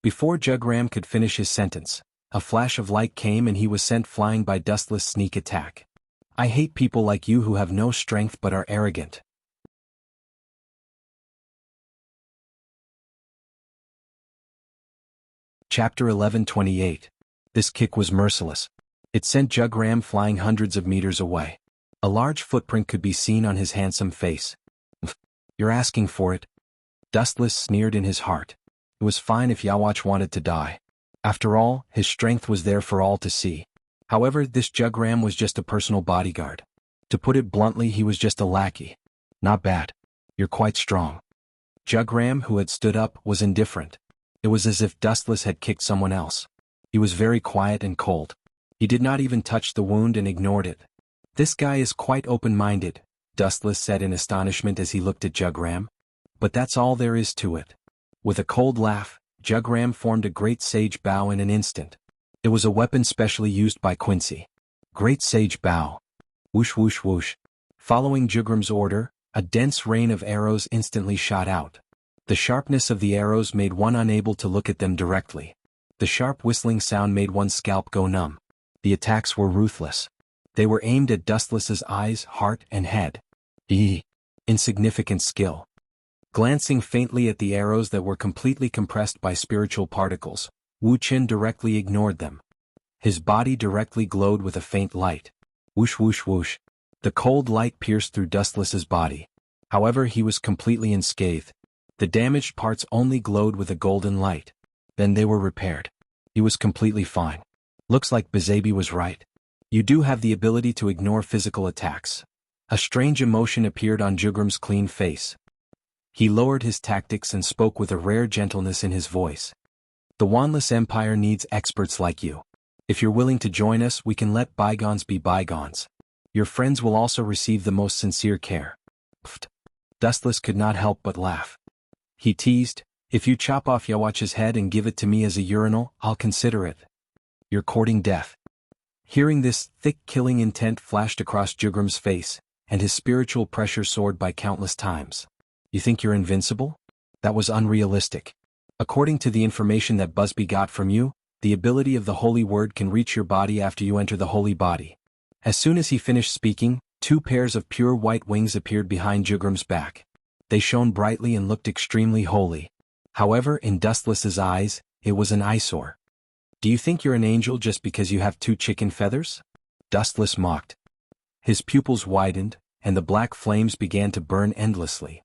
Before Jugram could finish his sentence, a flash of light came and he was sent flying by Dustless' sneak attack. I hate people like you who have no strength but are arrogant. Chapter 11:28. This kick was merciless. It sent Jugram flying hundreds of meters away. A large footprint could be seen on his handsome face. "You're asking for it." Dustless sneered in his heart. It was fine if Yawatch wanted to die. After all, his strength was there for all to see. However, this Jugram was just a personal bodyguard. To put it bluntly, he was just a lackey. "Not bad. You're quite strong." Jugram, who had stood up, was indifferent. It was as if Dustless had kicked someone else. He was very quiet and cold. He did not even touch the wound and ignored it. "This guy is quite open-minded," Dustless said in astonishment as he looked at Jugram. "But that's all there is to it." With a cold laugh, Jugram formed a great sage bow in an instant. It was a weapon specially used by Quincy. Great sage bow. Whoosh whoosh whoosh. Following Jugram's order, a dense rain of arrows instantly shot out. The sharpness of the arrows made one unable to look at them directly. The sharp whistling sound made one's scalp go numb. The attacks were ruthless. They were aimed at Dustless's eyes, heart, and head. Insignificant skill. Glancing faintly at the arrows that were completely compressed by spiritual particles, Wu Qin directly ignored them. His body directly glowed with a faint light. Whoosh whoosh whoosh. The cold light pierced through Dustless's body. However, he was completely unscathed. The damaged parts only glowed with a golden light. Then they were repaired. He was completely fine. Looks like Bazabi was right. You do have the ability to ignore physical attacks. A strange emotion appeared on Jugram's clean face. He lowered his tactics and spoke with a rare gentleness in his voice. "The Wanless Empire needs experts like you. If you're willing to join us, we can let bygones be bygones. Your friends will also receive the most sincere care." Pfft. Dustless could not help but laugh. He teased, "If you chop off Yawach's head and give it to me as a urinal, I'll consider it. You're courting death." Hearing this, thick killing intent flashed across Jugram's face, and his spiritual pressure soared by countless times. "You think you're invincible? That was unrealistic. According to the information that Busby got from you, the ability of the Holy Word can reach your body after you enter the Holy Body." As soon as he finished speaking, 2 pairs of pure white wings appeared behind Jugram's back. They shone brightly and looked extremely holy. However, in Dustless's eyes, it was an eyesore. "Do you think you're an angel just because you have 2 chicken feathers?" Dustless mocked. His pupils widened, and the black flames began to burn endlessly.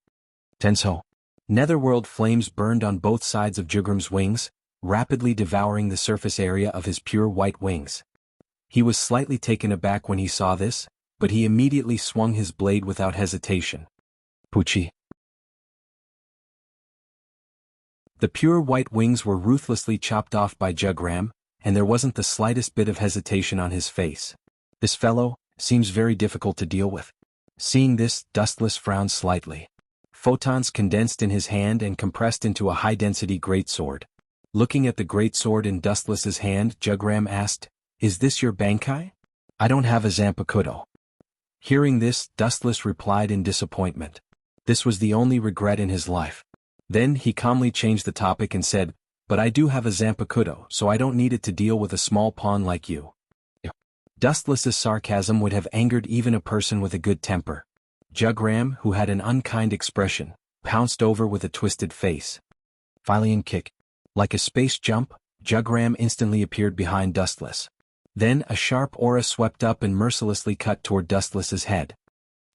Tenso. Netherworld flames burned on both sides of Jugram's wings, rapidly devouring the surface area of his pure white wings. He was slightly taken aback when he saw this, but he immediately swung his blade without hesitation. Pucci. The pure white wings were ruthlessly chopped off by Jugram, and there wasn't the slightest bit of hesitation on his face. "This fellow seems very difficult to deal with." Seeing this, Dustless frowned slightly. Photons condensed in his hand and compressed into a high-density greatsword. Looking at the greatsword in Dustless's hand, Jugram asked, "Is this your Bankai? I don't have a Zanpakuto." Hearing this, Dustless replied in disappointment. This was the only regret in his life. Then he calmly changed the topic and said, "But I do have a Zanpakuto, so I don't need it to deal with a small pawn like you." Dustless's sarcasm would have angered even a person with a good temper. Jugram, who had an unkind expression, pounced over with a twisted face. Filian kick. Like a space jump, Jugram instantly appeared behind Dustless. Then a sharp aura swept up and mercilessly cut toward Dustless's head.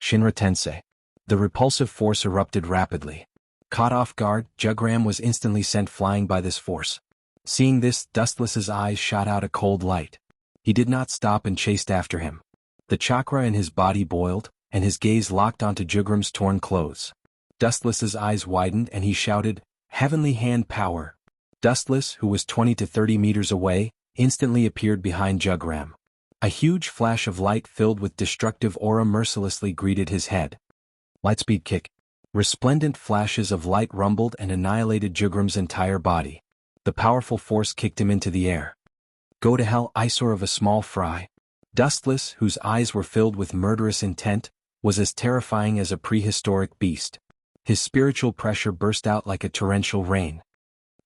Shinra Tensei. The repulsive force erupted rapidly. Caught off guard, Jugram was instantly sent flying by this force. Seeing this, Dustless's eyes shot out a cold light. He did not stop and chased after him. The chakra in his body boiled, and his gaze locked onto Jugram's torn clothes. Dustless's eyes widened and he shouted, "Heavenly hand power." Dustless, who was 20 to 30 meters away, instantly appeared behind Jugram. A huge flash of light filled with destructive aura mercilessly greeted his head. Lightspeed kick. Resplendent flashes of light rumbled and annihilated Jugram's entire body. The powerful force kicked him into the air. Go to hell, eyesore of a small fry. Dustless, whose eyes were filled with murderous intent, was as terrifying as a prehistoric beast. His spiritual pressure burst out like a torrential rain,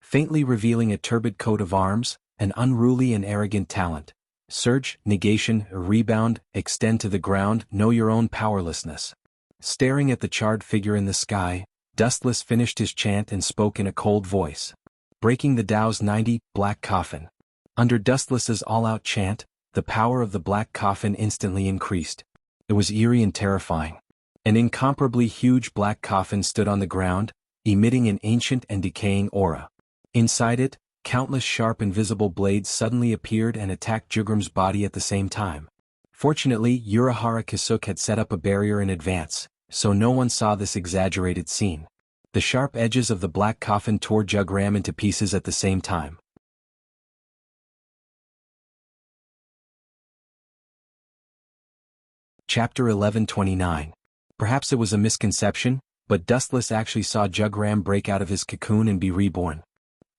faintly revealing a turbid coat of arms, an unruly and arrogant talent. Surge, negation, rebound, extend to the ground, know your own powerlessness. Staring at the charred figure in the sky, Dustless finished his chant and spoke in a cold voice. Breaking the Tao's 90, Black Coffin. Under Dustless's all-out chant, the power of the Black Coffin instantly increased. It was eerie and terrifying. An incomparably huge black coffin stood on the ground, emitting an ancient and decaying aura. Inside it, countless sharp invisible blades suddenly appeared and attacked Jugram's body at the same time. Fortunately, Urahara Kisuk had set up a barrier in advance, so no one saw this exaggerated scene. The sharp edges of the black coffin tore Jugram into pieces at the same time. Chapter 1129. Perhaps it was a misconception, but Dustless actually saw Jugram break out of his cocoon and be reborn.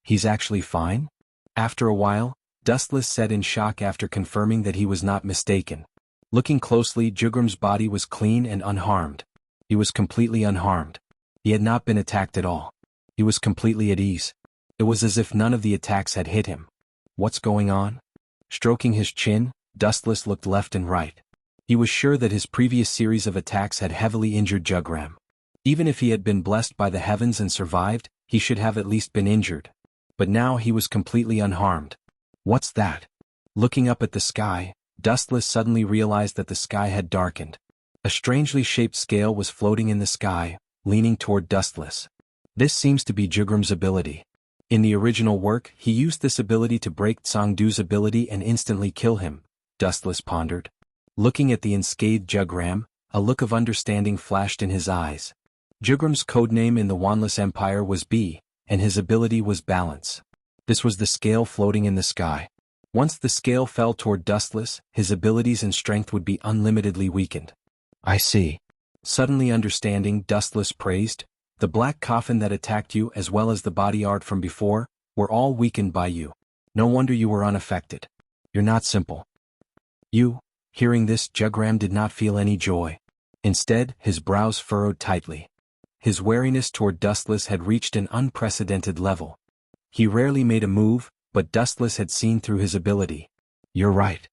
He's actually fine? After a while, Dustless said in shock after confirming that he was not mistaken. Looking closely, Jugram's body was clean and unharmed. He was completely unharmed. He had not been attacked at all. He was completely at ease. It was as if none of the attacks had hit him. What's going on? Stroking his chin, Dustless looked left and right. He was sure that his previous series of attacks had heavily injured Jugram. Even if he had been blessed by the heavens and survived, he should have at least been injured. But now he was completely unharmed. What's that? Looking up at the sky, Dustless suddenly realized that the sky had darkened. A strangely shaped scale was floating in the sky, leaning toward Dustless. This seems to be Jugram's ability. In the original work, he used this ability to break Tsangdu's ability and instantly kill him, Dustless pondered. Looking at the unscathed Jugram, a look of understanding flashed in his eyes. Jugram's codename in the Wanless Empire was B, and his ability was Balance. This was the scale floating in the sky. Once the scale fell toward Dustless, his abilities and strength would be unlimitedly weakened. I see. Suddenly understanding, Dustless praised, the black coffin that attacked you as well as the body art from before, were all weakened by you. No wonder you were unaffected. You're not simple. You. Hearing this, Jugram did not feel any joy. Instead, his brows furrowed tightly. His wariness toward Dustless had reached an unprecedented level. He rarely made a move, but Dustless had seen through his ability. You're right.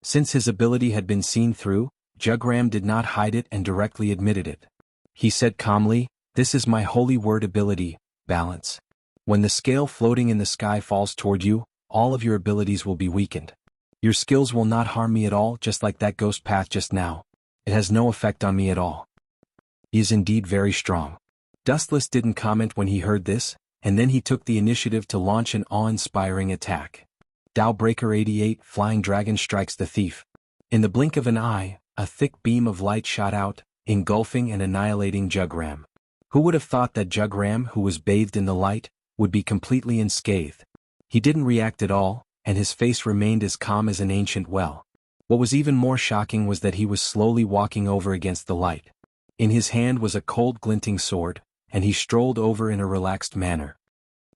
Since his ability had been seen through, Jugram did not hide it and directly admitted it. He said calmly, "This is my holy word ability, Balance. When the scale floating in the sky falls toward you, all of your abilities will be weakened. Your skills will not harm me at all, just like that ghost path just now. It has no effect on me at all." He is indeed very strong. Dustless didn't comment when he heard this, and then he took the initiative to launch an awe-inspiring attack. Dowbreaker 88, Flying Dragon strikes the thief. In the blink of an eye, a thick beam of light shot out, engulfing and annihilating Jugram. Who would have thought that Jugram, who was bathed in the light, would be completely unscathed? He didn't react at all, and his face remained as calm as an ancient well. What was even more shocking was that he was slowly walking over against the light. In his hand was a cold glinting sword, and he strolled over in a relaxed manner.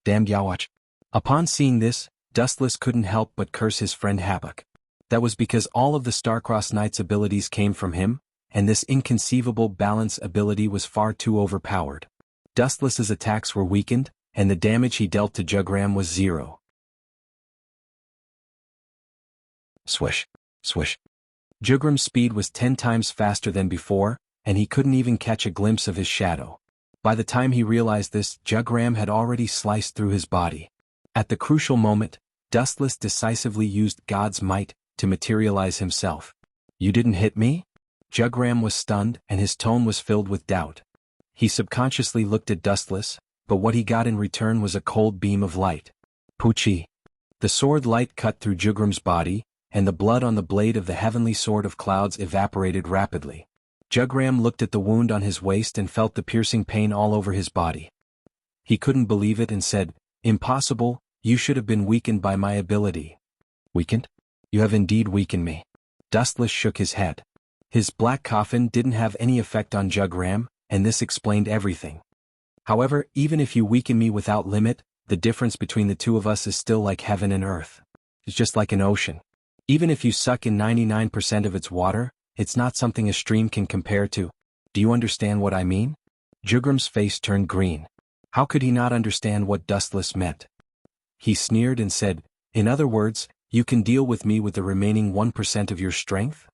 Damned Yawach. Upon seeing this, Dustless couldn't help but curse his friend Havoc. That was because all of the Starcross Knight's abilities came from him, and this inconceivable Balance ability was far too overpowered. Dustless's attacks were weakened, and the damage he dealt to Jugram was 0. Swish, swish. Jugram's speed was 10 times faster than before, and he couldn't even catch a glimpse of his shadow. By the time he realized this, Jugram had already sliced through his body. At the crucial moment, Dustless decisively used God's might to materialize himself. You didn't hit me? Jugram was stunned, and his tone was filled with doubt. He subconsciously looked at Dustless, but what he got in return was a cold beam of light. Poochie. The sword light cut through Jugram's body, and the blood on the blade of the heavenly sword of clouds evaporated rapidly. Jugram looked at the wound on his waist and felt the piercing pain all over his body. He couldn't believe it and said, "Impossible, you should have been weakened by my ability." Weakened? You have indeed weakened me. Dustless shook his head. His black coffin didn't have any effect on Jugram, and this explained everything. However, even if you weaken me without limit, the difference between the two of us is still like heaven and earth. It's just like an ocean. Even if you suck in 99% of its water, it's not something a stream can compare to. Do you understand what I mean? Jugram's face turned green. How could he not understand what Dustless meant? He sneered and said, "In other words, you can deal with me with the remaining 1% of your strength?"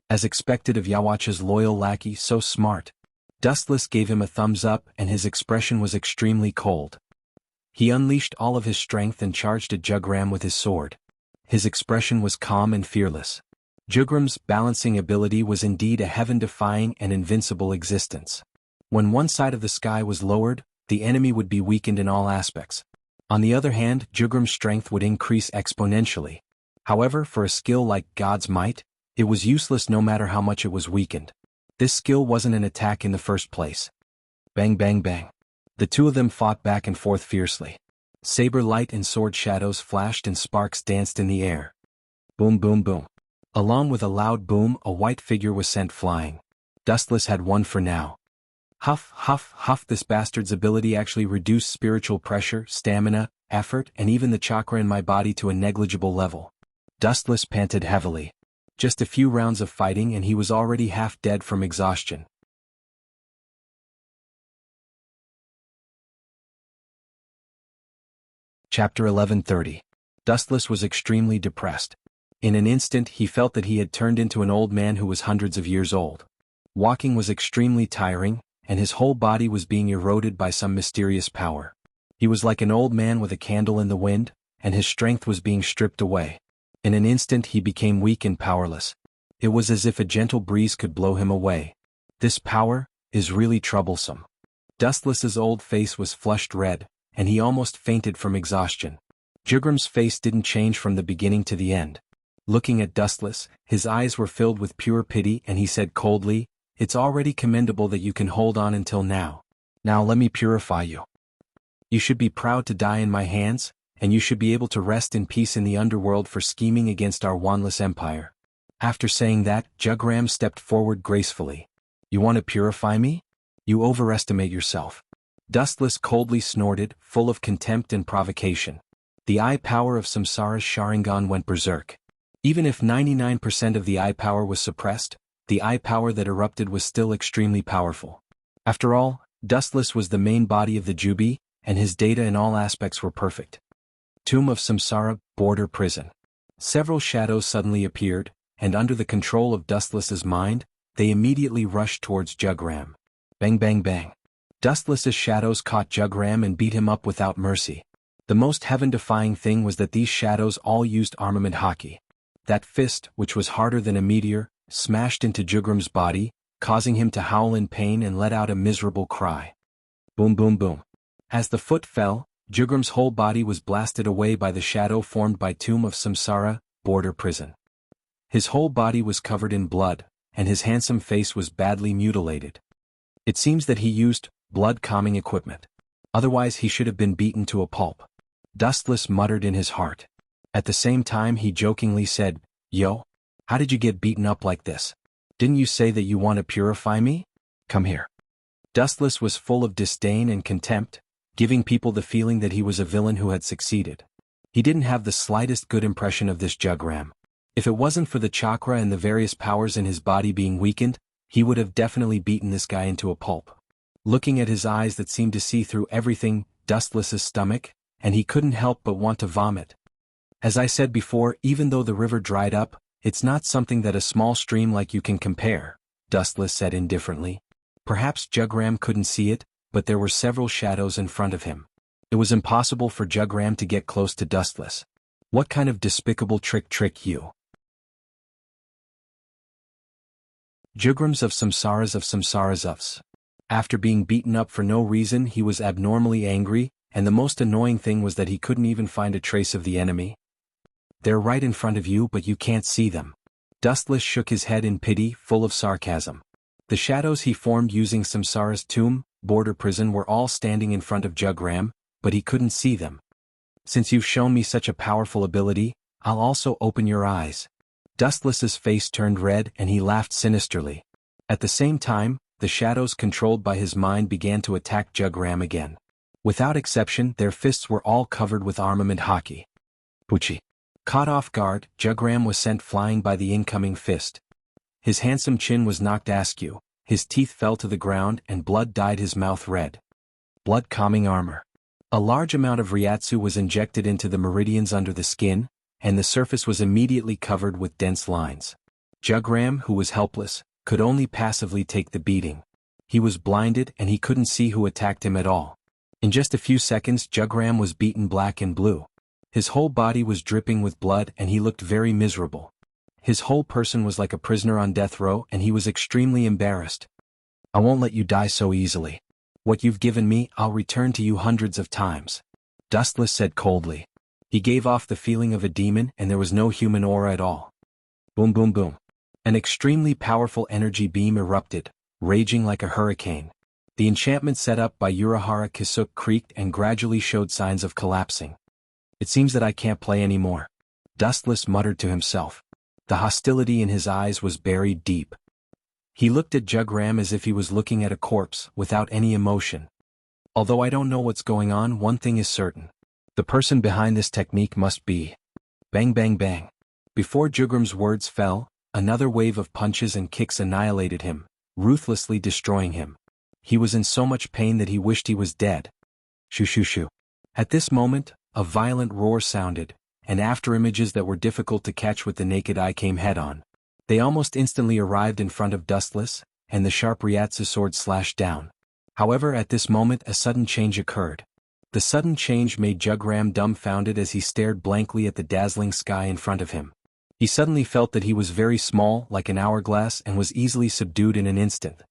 As expected of Yawach's loyal lackey, so smart. Dustless gave him a thumbs up, and his expression was extremely cold. He unleashed all of his strength and charged at Jugram with his sword. His expression was calm and fearless. Jugram's balancing ability was indeed a heaven-defying and invincible existence. When one side of the sky was lowered, the enemy would be weakened in all aspects. On the other hand, Jugram's strength would increase exponentially. However, for a skill like God's might, it was useless no matter how much it was weakened. This skill wasn't an attack in the first place. Bang bang bang. The two of them fought back and forth fiercely. Saber light and sword shadows flashed and sparks danced in the air. Boom boom boom. Along with a loud boom, a white figure was sent flying. Dustless had won for now. Huff, huff, huff. This bastard's ability actually reduced spiritual pressure, stamina, effort, and even the chakra in my body to a negligible level. Dustless panted heavily. Just a few rounds of fighting and he was already half dead from exhaustion. Chapter 1130. Dustless was extremely depressed. In an instant he felt that he had turned into an old man who was hundreds of years old. Walking was extremely tiring, and his whole body was being eroded by some mysterious power. He was like an old man with a candle in the wind, and his strength was being stripped away. In an instant he became weak and powerless. It was as if a gentle breeze could blow him away. This power is really troublesome. Dustless's old face was flushed red, and he almost fainted from exhaustion. Jugram's face didn't change from the beginning to the end. Looking at Dustless, his eyes were filled with pure pity and he said coldly, "It's already commendable that you can hold on until now. Now let me purify you. You should be proud to die in my hands, and you should be able to rest in peace in the underworld for scheming against our wanless empire." After saying that, Jugram stepped forward gracefully. "You want to purify me? You overestimate yourself." Dustless coldly snorted, full of contempt and provocation. The eye power of Samsara's Sharingan went berserk. Even if 99% of the eye power was suppressed, the eye power that erupted was still extremely powerful. After all, Dustless was the main body of the Jubi, and his data in all aspects were perfect. Tomb of Samsara, border prison. Several shadows suddenly appeared, and under the control of Dustless's mind, they immediately rushed towards Jugram. Bang bang bang. Dustless's shadows caught Jugram and beat him up without mercy. The most heaven-defying thing was that these shadows all used armament hockey. That fist, which was harder than a meteor, smashed into Jugram's body, causing him to howl in pain and let out a miserable cry. Boom boom boom. As the foot fell, Jugram's whole body was blasted away by the shadow formed by Tomb of Samsara, border prison. His whole body was covered in blood, and his handsome face was badly mutilated. It seems that he used blood-calming equipment. Otherwise he should have been beaten to a pulp. Dustless muttered in his heart. At the same time he jokingly said, "Yo, how did you get beaten up like this? Didn't you say that you want to purify me? Come here." Dustless was full of disdain and contempt, giving people the feeling that he was a villain who had succeeded. He didn't have the slightest good impression of this Jugram. If it wasn't for the chakra and the various powers in his body being weakened, he would have definitely beaten this guy into a pulp. Looking at his eyes that seemed to see through everything, Dustless's stomach, and he couldn't help but want to vomit. As I said before, even though the river dried up, it's not something that a small stream like you can compare, Dustless said indifferently. Perhaps Jugram couldn't see it, but there were several shadows in front of him. It was impossible for Jugram to get close to Dustless. What kind of despicable trick you? Jugrams of Samsaras. After being beaten up for no reason he was abnormally angry, and the most annoying thing was that he couldn't even find a trace of the enemy. They're right in front of you but you can't see them. Dustless shook his head in pity, full of sarcasm. The shadows he formed using Samsara's tomb, border prison were all standing in front of Jugram, but he couldn't see them. "Since you've shown me such a powerful ability, I'll also open your eyes." Dustless's face turned red and he laughed sinisterly. At the same time, the shadows controlled by his mind began to attack Jugram again. Without exception, their fists were all covered with armament hockey. Pucci. Caught off guard, Jugram was sent flying by the incoming fist. His handsome chin was knocked askew, his teeth fell to the ground and blood dyed his mouth red. Blood-calming armor. A large amount of Ryatsu was injected into the meridians under the skin, and the surface was immediately covered with dense lines. Jugram, who was helpless, could only passively take the beating. He was blinded and he couldn't see who attacked him at all. In just a few seconds Jugram was beaten black and blue. His whole body was dripping with blood and he looked very miserable. His whole person was like a prisoner on death row and he was extremely embarrassed. "I won't let you die so easily. What you've given me I'll return to you hundreds of times," Dustless said coldly. He gave off the feeling of a demon and there was no human aura at all. Boom boom boom. An extremely powerful energy beam erupted, raging like a hurricane. The enchantment set up by Urahara Kisuk creaked and gradually showed signs of collapsing. It seems that I can't play anymore. Dustless muttered to himself. The hostility in his eyes was buried deep. He looked at Jugram as if he was looking at a corpse, without any emotion. Although I don't know what's going on, one thing is certain. The person behind this technique must be... Bang bang bang. Before Jugram's words fell, another wave of punches and kicks annihilated him, ruthlessly destroying him. He was in so much pain that he wished he was dead. Shoo shoo shoo. At this moment, a violent roar sounded, and afterimages that were difficult to catch with the naked eye came head-on. They almost instantly arrived in front of Dustless, and the sharp Ryatsu sword slashed down. However, at this moment a sudden change occurred. The sudden change made Jugram dumbfounded as he stared blankly at the dazzling sky in front of him. He suddenly felt that he was very small, like an hourglass, and was easily subdued in an instant.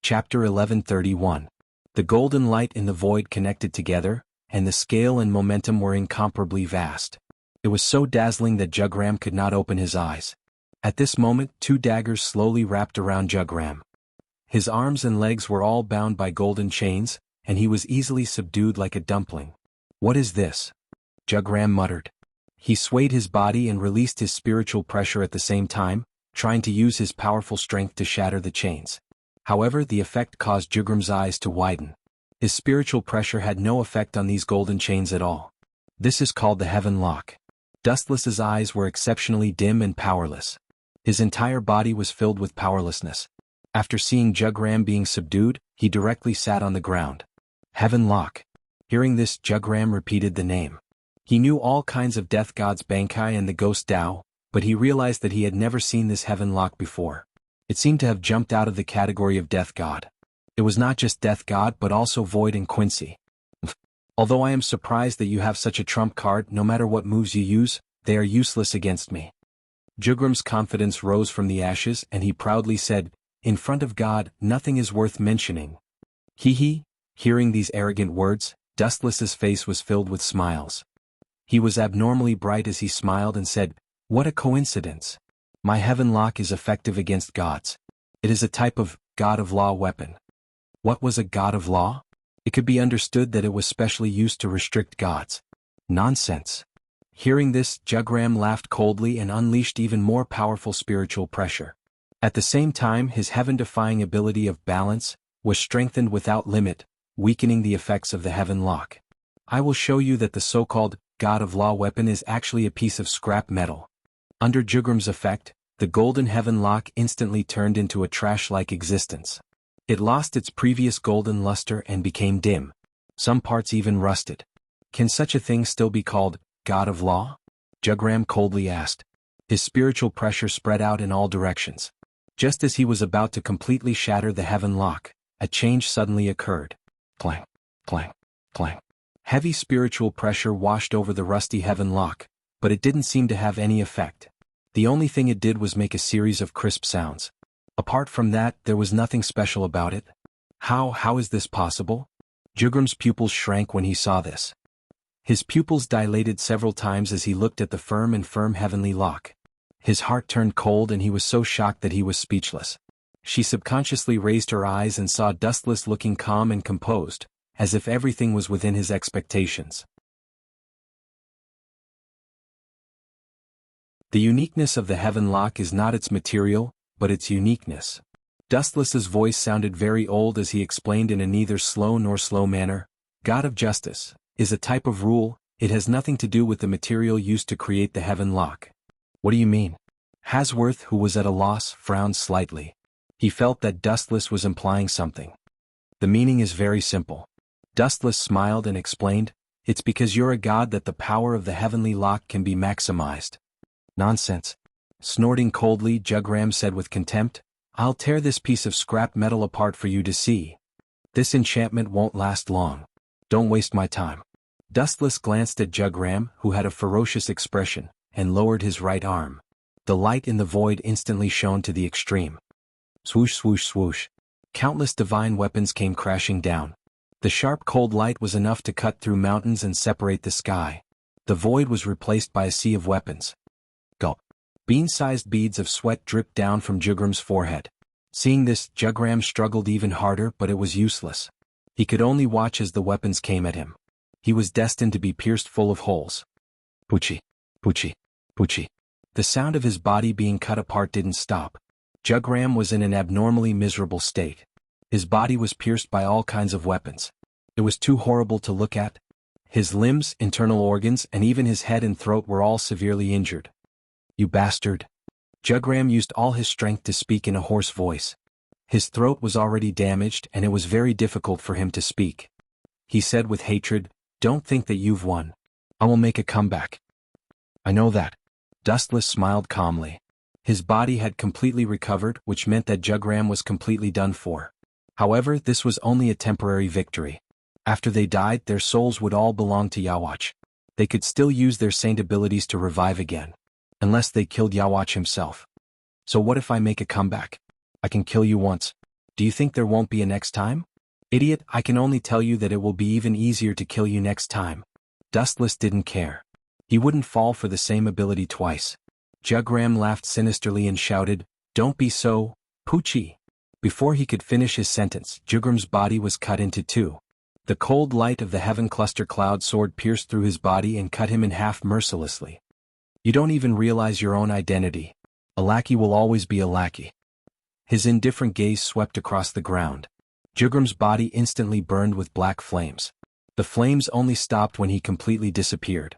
Chapter 1131. The golden light in the void connected together, and the scale and momentum were incomparably vast. It was so dazzling that Jugram could not open his eyes. At this moment, two daggers slowly wrapped around Jugram. His arms and legs were all bound by golden chains, and he was easily subdued like a dumpling. What is this? Jugram muttered. He swayed his body and released his spiritual pressure at the same time, trying to use his powerful strength to shatter the chains. However, the effect caused Jugram's eyes to widen. His spiritual pressure had no effect on these golden chains at all. This is called the Heaven Lock. Dustless's eyes were exceptionally dim and powerless. His entire body was filled with powerlessness. After seeing Jugram being subdued, he directly sat on the ground. Heaven Lock. Hearing this, Jugram repeated the name. He knew all kinds of death gods Bankai and the ghost Tao, but he realized that he had never seen this Heaven Lock before. It seemed to have jumped out of the category of Death God. It was not just Death God but also Void and Quincy. Although I am surprised that you have such a trump card, no matter what moves you use, they are useless against me. Jugram's confidence rose from the ashes and he proudly said, in front of God, nothing is worth mentioning. Hee. Hearing these arrogant words, Dustless's face was filled with smiles. He was abnormally bright as he smiled and said, what a coincidence. My Heaven Lock is effective against gods. It is a type of God of Law weapon. What was a God of Law? It could be understood that it was specially used to restrict gods. Nonsense. Hearing this, Jugram laughed coldly and unleashed even more powerful spiritual pressure. At the same time, his heaven-defying ability of balance was strengthened without limit, weakening the effects of the Heaven Lock. I will show you that the so-called God of Law weapon is actually a piece of scrap metal. Under Jugram's effect, the golden Heaven Lock instantly turned into a trash-like existence. It lost its previous golden luster and became dim. Some parts even rusted. Can such a thing still be called God of Law? Jugram coldly asked. His spiritual pressure spread out in all directions. Just as he was about to completely shatter the Heaven Lock, a change suddenly occurred. Clang, clang, clang. Heavy spiritual pressure washed over the rusty Heaven Lock, but it didn't seem to have any effect. The only thing it did was make a series of crisp sounds. Apart from that, there was nothing special about it. How is this possible? Jugram's pupils shrank when he saw this. His pupils dilated several times as he looked at the firm heavenly lock. His heart turned cold and he was so shocked that he was speechless. She subconsciously raised her eyes and saw Dustless looking calm and composed, as if everything was within his expectations. The uniqueness of the Heaven Lock is not its material, but its uniqueness. Dustless's voice sounded very old as he explained in a neither slow nor slow manner. God of Justice is a type of rule, it has nothing to do with the material used to create the Heaven Lock. What do you mean? Hasworth, who was at a loss, frowned slightly. He felt that Dustless was implying something. The meaning is very simple. Dustless smiled and explained, it's because you're a god that the power of the Heavenly Lock can be maximized. Nonsense. Snorting coldly, Jugram said with contempt, I'll tear this piece of scrap metal apart for you to see. This enchantment won't last long. Don't waste my time. Dustless glanced at Jugram, who had a ferocious expression, and lowered his right arm. The light in the void instantly shone to the extreme. Swoosh swoosh swoosh. Countless divine weapons came crashing down. The sharp cold light was enough to cut through mountains and separate the sky. The void was replaced by a sea of weapons. Gulp. Bean-sized beads of sweat dripped down from Jugram's forehead. Seeing this, Jugram struggled even harder, but it was useless. He could only watch as the weapons came at him. He was destined to be pierced full of holes. Poochie, poochie, poochie. The sound of his body being cut apart didn't stop. Jugram was in an abnormally miserable state. His body was pierced by all kinds of weapons. It was too horrible to look at. His limbs, internal organs, and even his head and throat were all severely injured. You bastard. Jugram used all his strength to speak in a hoarse voice. His throat was already damaged and it was very difficult for him to speak. He said with hatred, "Don't think that you've won. I will make a comeback." "I know that." Dustless smiled calmly. His body had completely recovered, which meant that Jugram was completely done for. However, this was only a temporary victory. After they died, their souls would all belong to Yawach. They could still use their saint abilities to revive again. Unless they killed Yawach himself. So what if I make a comeback? I can kill you once. Do you think there won't be a next time? Idiot, I can only tell you that it will be even easier to kill you next time. Dustless didn't care. He wouldn't fall for the same ability twice. Jugram laughed sinisterly and shouted, "Don't be so, Poochie." Before he could finish his sentence, Jugram's body was cut into two. The cold light of the heaven cluster cloud sword pierced through his body and cut him in half mercilessly. You don't even realize your own identity. A lackey will always be a lackey. His indifferent gaze swept across the ground. Jugram's body instantly burned with black flames. The flames only stopped when he completely disappeared.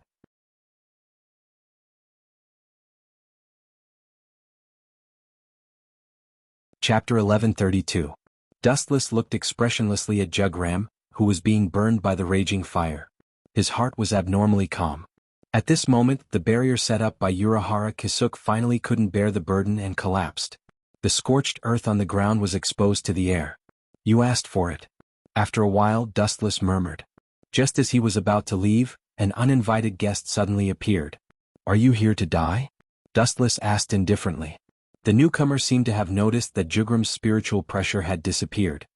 Chapter 1132. Dustless looked expressionlessly at Jugram, who was being burned by the raging fire. His heart was abnormally calm. At this moment, the barrier set up by Urahara Kisuk finally couldn't bear the burden and collapsed. The scorched earth on the ground was exposed to the air. You asked for it. After a while, Dustless murmured. Just as he was about to leave, an uninvited guest suddenly appeared. Are you here to die? Dustless asked indifferently. The newcomer seemed to have noticed that Jugram's spiritual pressure had disappeared.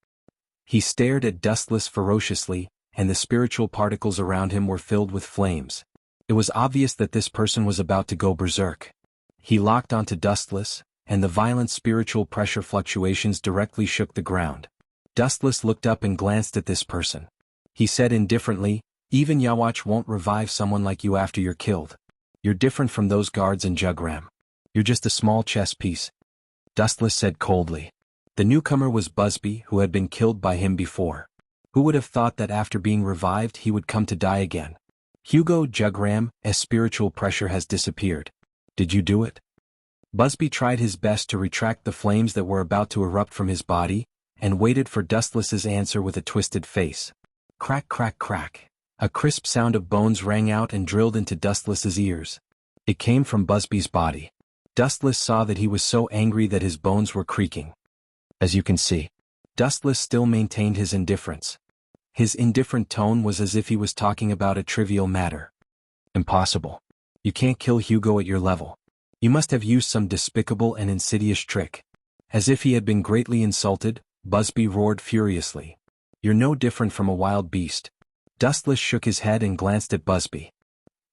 He stared at Dustless ferociously, and the spiritual particles around him were filled with flames. It was obvious that this person was about to go berserk. He locked onto Dustless, and the violent spiritual pressure fluctuations directly shook the ground. Dustless looked up and glanced at this person. He said indifferently, "Even Yawach won't revive someone like you after you're killed. You're different from those guards in Jugram. You're just a small chess piece." Dustless said coldly. The newcomer was Busby, who had been killed by him before. Who would have thought that after being revived he would come to die again? Hugo Jugram, as spiritual pressure has disappeared. Did you do it? Busby tried his best to retract the flames that were about to erupt from his body, and waited for Dustless's answer with a twisted face. Crack, crack, crack. A crisp sound of bones rang out and drilled into Dustless's ears. It came from Busby's body. Dustless saw that he was so angry that his bones were creaking. As you can see, Dustless still maintained his indifference. His indifferent tone was as if he was talking about a trivial matter. Impossible. You can't kill Hugo at your level. You must have used some despicable and insidious trick. As if he had been greatly insulted, Busby roared furiously. You're no different from a wild beast. Dustless shook his head and glanced at Busby.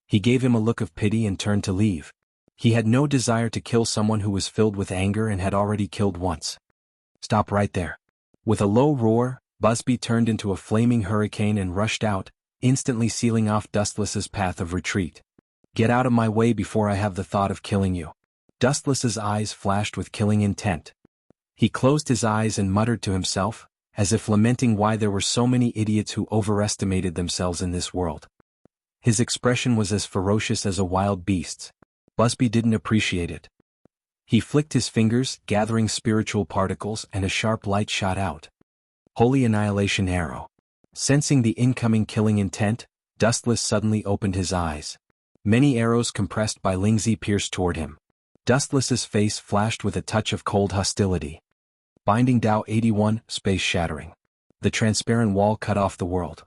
He gave him a look of pity and turned to leave. He had no desire to kill someone who was filled with anger and had already killed once. Stop right there. With a low roar, Busby turned into a flaming hurricane and rushed out, instantly sealing off Dustless's path of retreat. Get out of my way before I have the thought of killing you. Dustless's eyes flashed with killing intent. He closed his eyes and muttered to himself, as if lamenting why there were so many idiots who overestimated themselves in this world. His expression was as ferocious as a wild beast's. Busby didn't appreciate it. He flicked his fingers, gathering spiritual particles, and a sharp light shot out. Holy Annihilation Arrow. Sensing the incoming killing intent, Dustless suddenly opened his eyes. Many arrows compressed by Lingzi pierced toward him. Dustless's face flashed with a touch of cold hostility. Binding Tao 81, space shattering. The transparent wall cut off the world.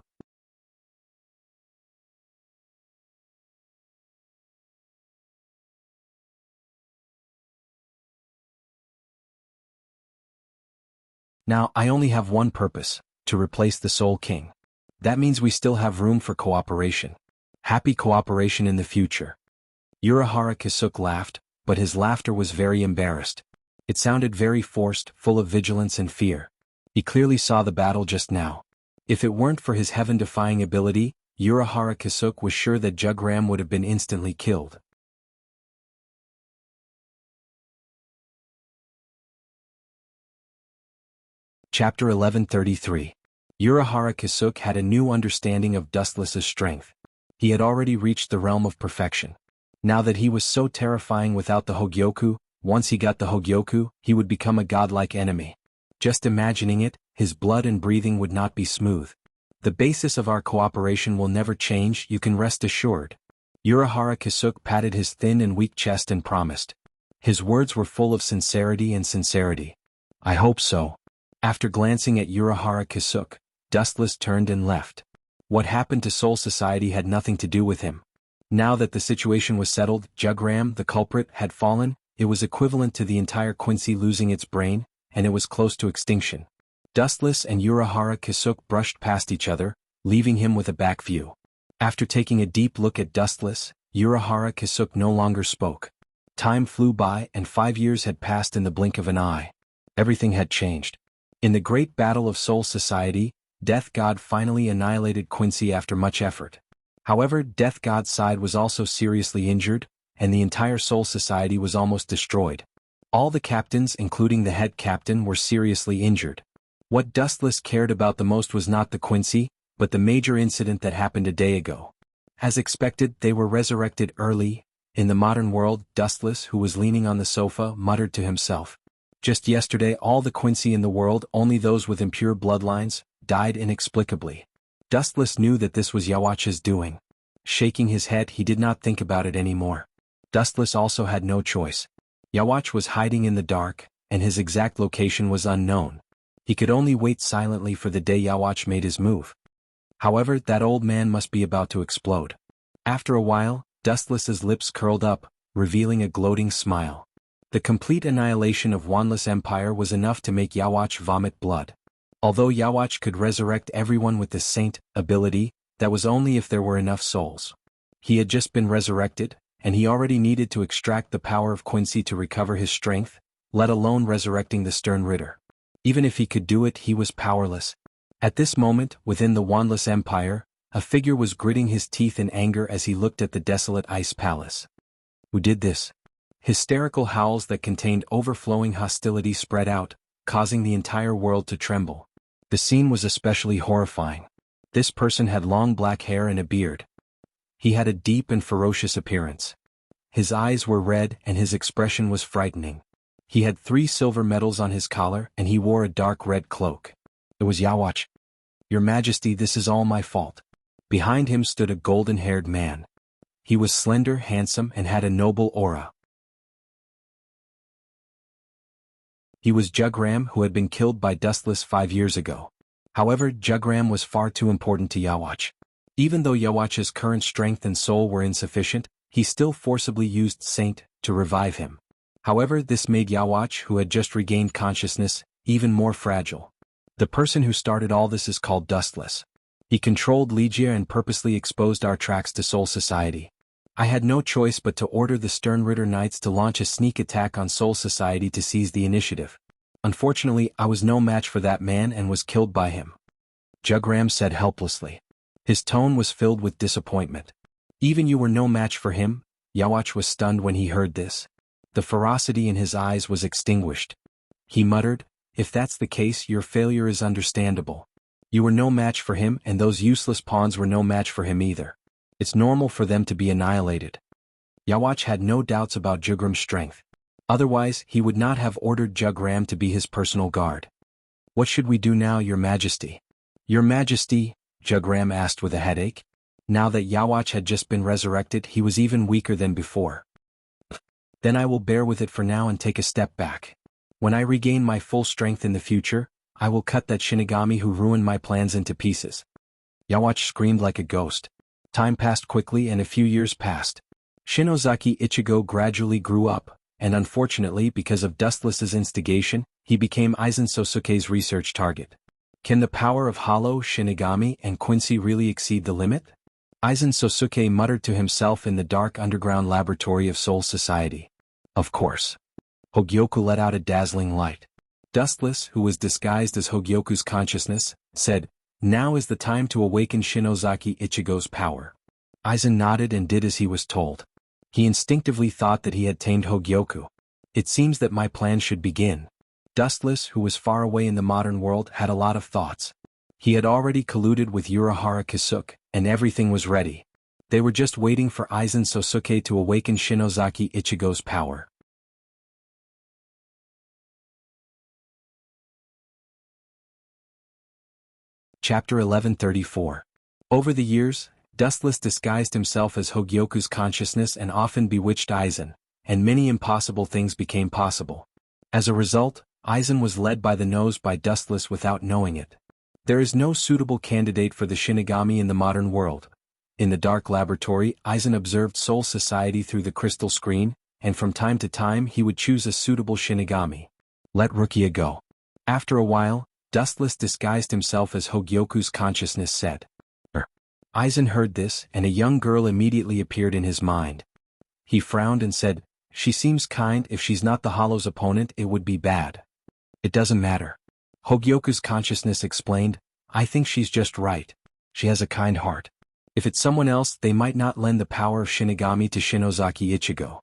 Now, I only have one purpose, to replace the Soul King. That means we still have room for cooperation. Happy cooperation in the future. Urahara Kisuk laughed, but his laughter was very embarrassed. It sounded very forced, full of vigilance and fear. He clearly saw the battle just now. If it weren't for his heaven-defying ability, Urahara Kisuke was sure that Jugram would have been instantly killed. Chapter 1133. Urahara Kisuke had a new understanding of Dustless's strength. He had already reached the realm of perfection. Now that he was so terrifying without the Hogyoku, once he got the Hogyoku, he would become a godlike enemy. Just imagining it, his blood and breathing would not be smooth. The basis of our cooperation will never change, you can rest assured. Urahara Kisuke patted his thin and weak chest and promised. His words were full of sincerity. I hope so. After glancing at Urahara Kisuke, Dustless turned and left. What happened to Soul Society had nothing to do with him. Now that the situation was settled, Jugram, the culprit, had fallen. It was equivalent to the entire Quincy losing its brain, and it was close to extinction. Dustless and Urahara Kisuke brushed past each other, leaving him with a back view. After taking a deep look at Dustless, Urahara Kisuke no longer spoke. Time flew by and 5 years had passed in the blink of an eye. Everything had changed. In the great battle of Soul Society, Death God finally annihilated Quincy after much effort. However, Death God's side was also seriously injured, and the entire Soul Society was almost destroyed. All the captains, including the head captain, were seriously injured. What Dustless cared about the most was not the Quincy, but the major incident that happened a day ago. As expected, they were resurrected early. In the modern world, Dustless, who was leaning on the sofa, muttered to himself. Just yesterday all the Quincy in the world, only those with impure bloodlines, died inexplicably. Dustless knew that this was Yawach's doing. Shaking his head, he did not think about it anymore. Dustless also had no choice. Yawach was hiding in the dark, and his exact location was unknown. He could only wait silently for the day Yawach made his move. However, that old man must be about to explode. After a while, Dustless's lips curled up, revealing a gloating smile. The complete annihilation of Wanless Empire was enough to make Yawach vomit blood. Although Yawach could resurrect everyone with the Saint ability, that was only if there were enough souls. He had just been resurrected, and he already needed to extract the power of Quincy to recover his strength, let alone resurrecting the Stern Ritter. Even if he could do it, he was powerless. At this moment, within the Wanless Empire, a figure was gritting his teeth in anger as he looked at the desolate ice palace. Who did this? Hysterical howls that contained overflowing hostility spread out, causing the entire world to tremble. The scene was especially horrifying. This person had long black hair and a beard. He had a deep and ferocious appearance. His eyes were red and his expression was frightening. He had 3 silver medals on his collar and he wore a dark red cloak. It was Yawach. Your Majesty, this is all my fault. Behind him stood a golden-haired man. He was slender, handsome, and had a noble aura. He was Jugram, who had been killed by Dustless 5 years ago. However, Jugram was far too important to Yawach. Even though Yawach's current strength and soul were insufficient, he still forcibly used Saint to revive him. However, this made Yawach, who had just regained consciousness, even more fragile. The person who started all this is called Dustless. He controlled Legia and purposely exposed our tracks to Soul Society. I had no choice but to order the Sternritter Knights to launch a sneak attack on Soul Society to seize the initiative. Unfortunately, I was no match for that man and was killed by him. Jugram said helplessly. His tone was filled with disappointment. Even you were no match for him? Yawach was stunned when he heard this. The ferocity in his eyes was extinguished. He muttered, if that's the case, your failure is understandable. You were no match for him and those useless pawns were no match for him either. It's normal for them to be annihilated. Yawach had no doubts about Jugram's strength. Otherwise, he would not have ordered Jugram to be his personal guard. What should we do now, Your Majesty? Your Majesty, Jugram asked with a headache. Now that Yawach had just been resurrected, he was even weaker than before. Then I will bear with it for now and take a step back. When I regain my full strength in the future, I will cut that Shinigami who ruined my plans into pieces. Yawach screamed like a ghost. Time passed quickly and a few years passed. Shinozaki Ichigo gradually grew up, and unfortunately because of Dustless's instigation, he became Aizen Sosuke's research target. Can the power of Hollow, Shinigami, and Quincy really exceed the limit? Aizen Sosuke muttered to himself in the dark underground laboratory of Soul Society. Of course. Hogyoku let out a dazzling light. Dustless, who was disguised as Hogyoku's consciousness, said, "Now is the time to awaken Shinozaki Ichigo's power." Aizen nodded and did as he was told. He instinctively thought that he had tamed Hogyoku. It seems that my plan should begin. Dustless, who was far away in the modern world, had a lot of thoughts. He had already colluded with Urahara Kisuke, and everything was ready. They were just waiting for Aizen Sosuke to awaken Shinozaki Ichigo's power. Chapter 1134. Over the years, Dustless disguised himself as Hogyoku's consciousness and often bewitched Aizen, and many impossible things became possible. As a result, Aizen was led by the nose by Dustless without knowing it. There is no suitable candidate for the Shinigami in the modern world. In the dark laboratory, Aizen observed Soul Society through the crystal screen, and from time to time he would choose a suitable Shinigami. Let Rukia go. After a while, Dustless disguised himself as Hogyoku's consciousness said. Aizen heard this, and a young girl immediately appeared in his mind. He frowned and said, "She seems kind. If she's not the Hollow's opponent, it would be bad." "It doesn't matter." Hogyoku's consciousness explained, "I think she's just right. She has a kind heart. If it's someone else, they might not lend the power of Shinigami to Shinozaki Ichigo."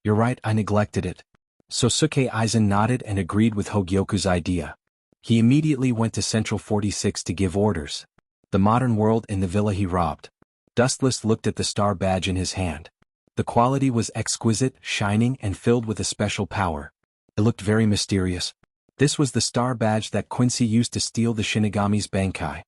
"You're right, I neglected it." Sosuke Aizen nodded and agreed with Hogyoku's idea. He immediately went to Central 46 to give orders. The modern world in the villa he robbed. Dustless looked at the star badge in his hand. The quality was exquisite, shining, and filled with a special power. It looked very mysterious. This was the star badge that Quincy used to steal the Shinigami's Bankai.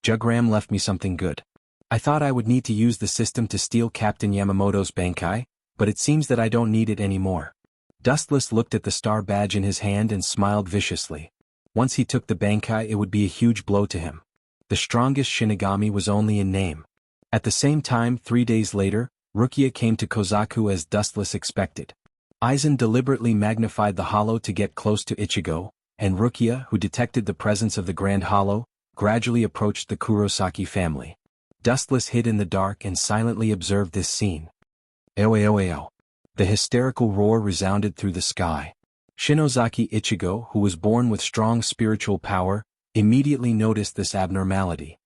Jugram left me something good. I thought I would need to use the system to steal Captain Yamamoto's Bankai, but it seems that I don't need it anymore. Dustless looked at the star badge in his hand and smiled viciously. Once he took the Bankai, it would be a huge blow to him. The strongest Shinigami was only in name. At the same time, 3 days later, Rukia came to Kozaku as Dustless expected. Aizen deliberately magnified the hollow to get close to Ichigo, and Rukia, who detected the presence of the Grand Hollow, gradually approached the Kurosaki family. Dustless hid in the dark and silently observed this scene. Eo. The hysterical roar resounded through the sky. Shinozaki Ichigo, who was born with strong spiritual power, immediately noticed this abnormality.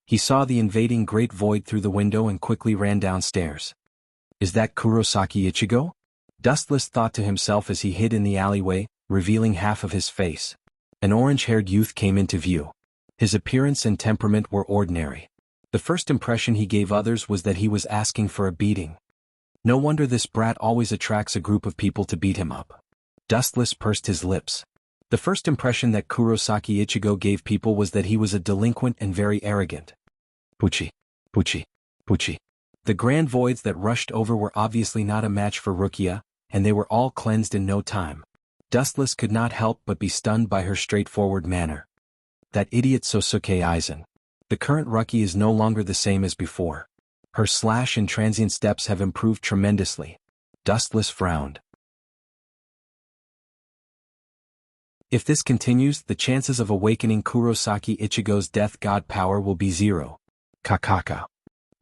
He saw the invading great void through the window and quickly ran downstairs. "Is that Kurosaki Ichigo?" Dustless thought to himself as he hid in the alleyway, revealing half of his face. An orange-haired youth came into view. His appearance and temperament were ordinary. The first impression he gave others was that he was asking for a beating. No wonder this brat always attracts a group of people to beat him up. Dustless pursed his lips. The first impression that Kurosaki Ichigo gave people was that he was a delinquent and very arrogant. Puchi. The grand voids that rushed over were obviously not a match for Rukia, and they were all cleansed in no time. Dustless could not help but be stunned by her straightforward manner. That idiot Sosuke Aizen. The current Ruki is no longer the same as before. Her slash and transient steps have improved tremendously. Dustless frowned. If this continues, the chances of awakening Kurosaki Ichigo's death god power will be 0. Kakaka.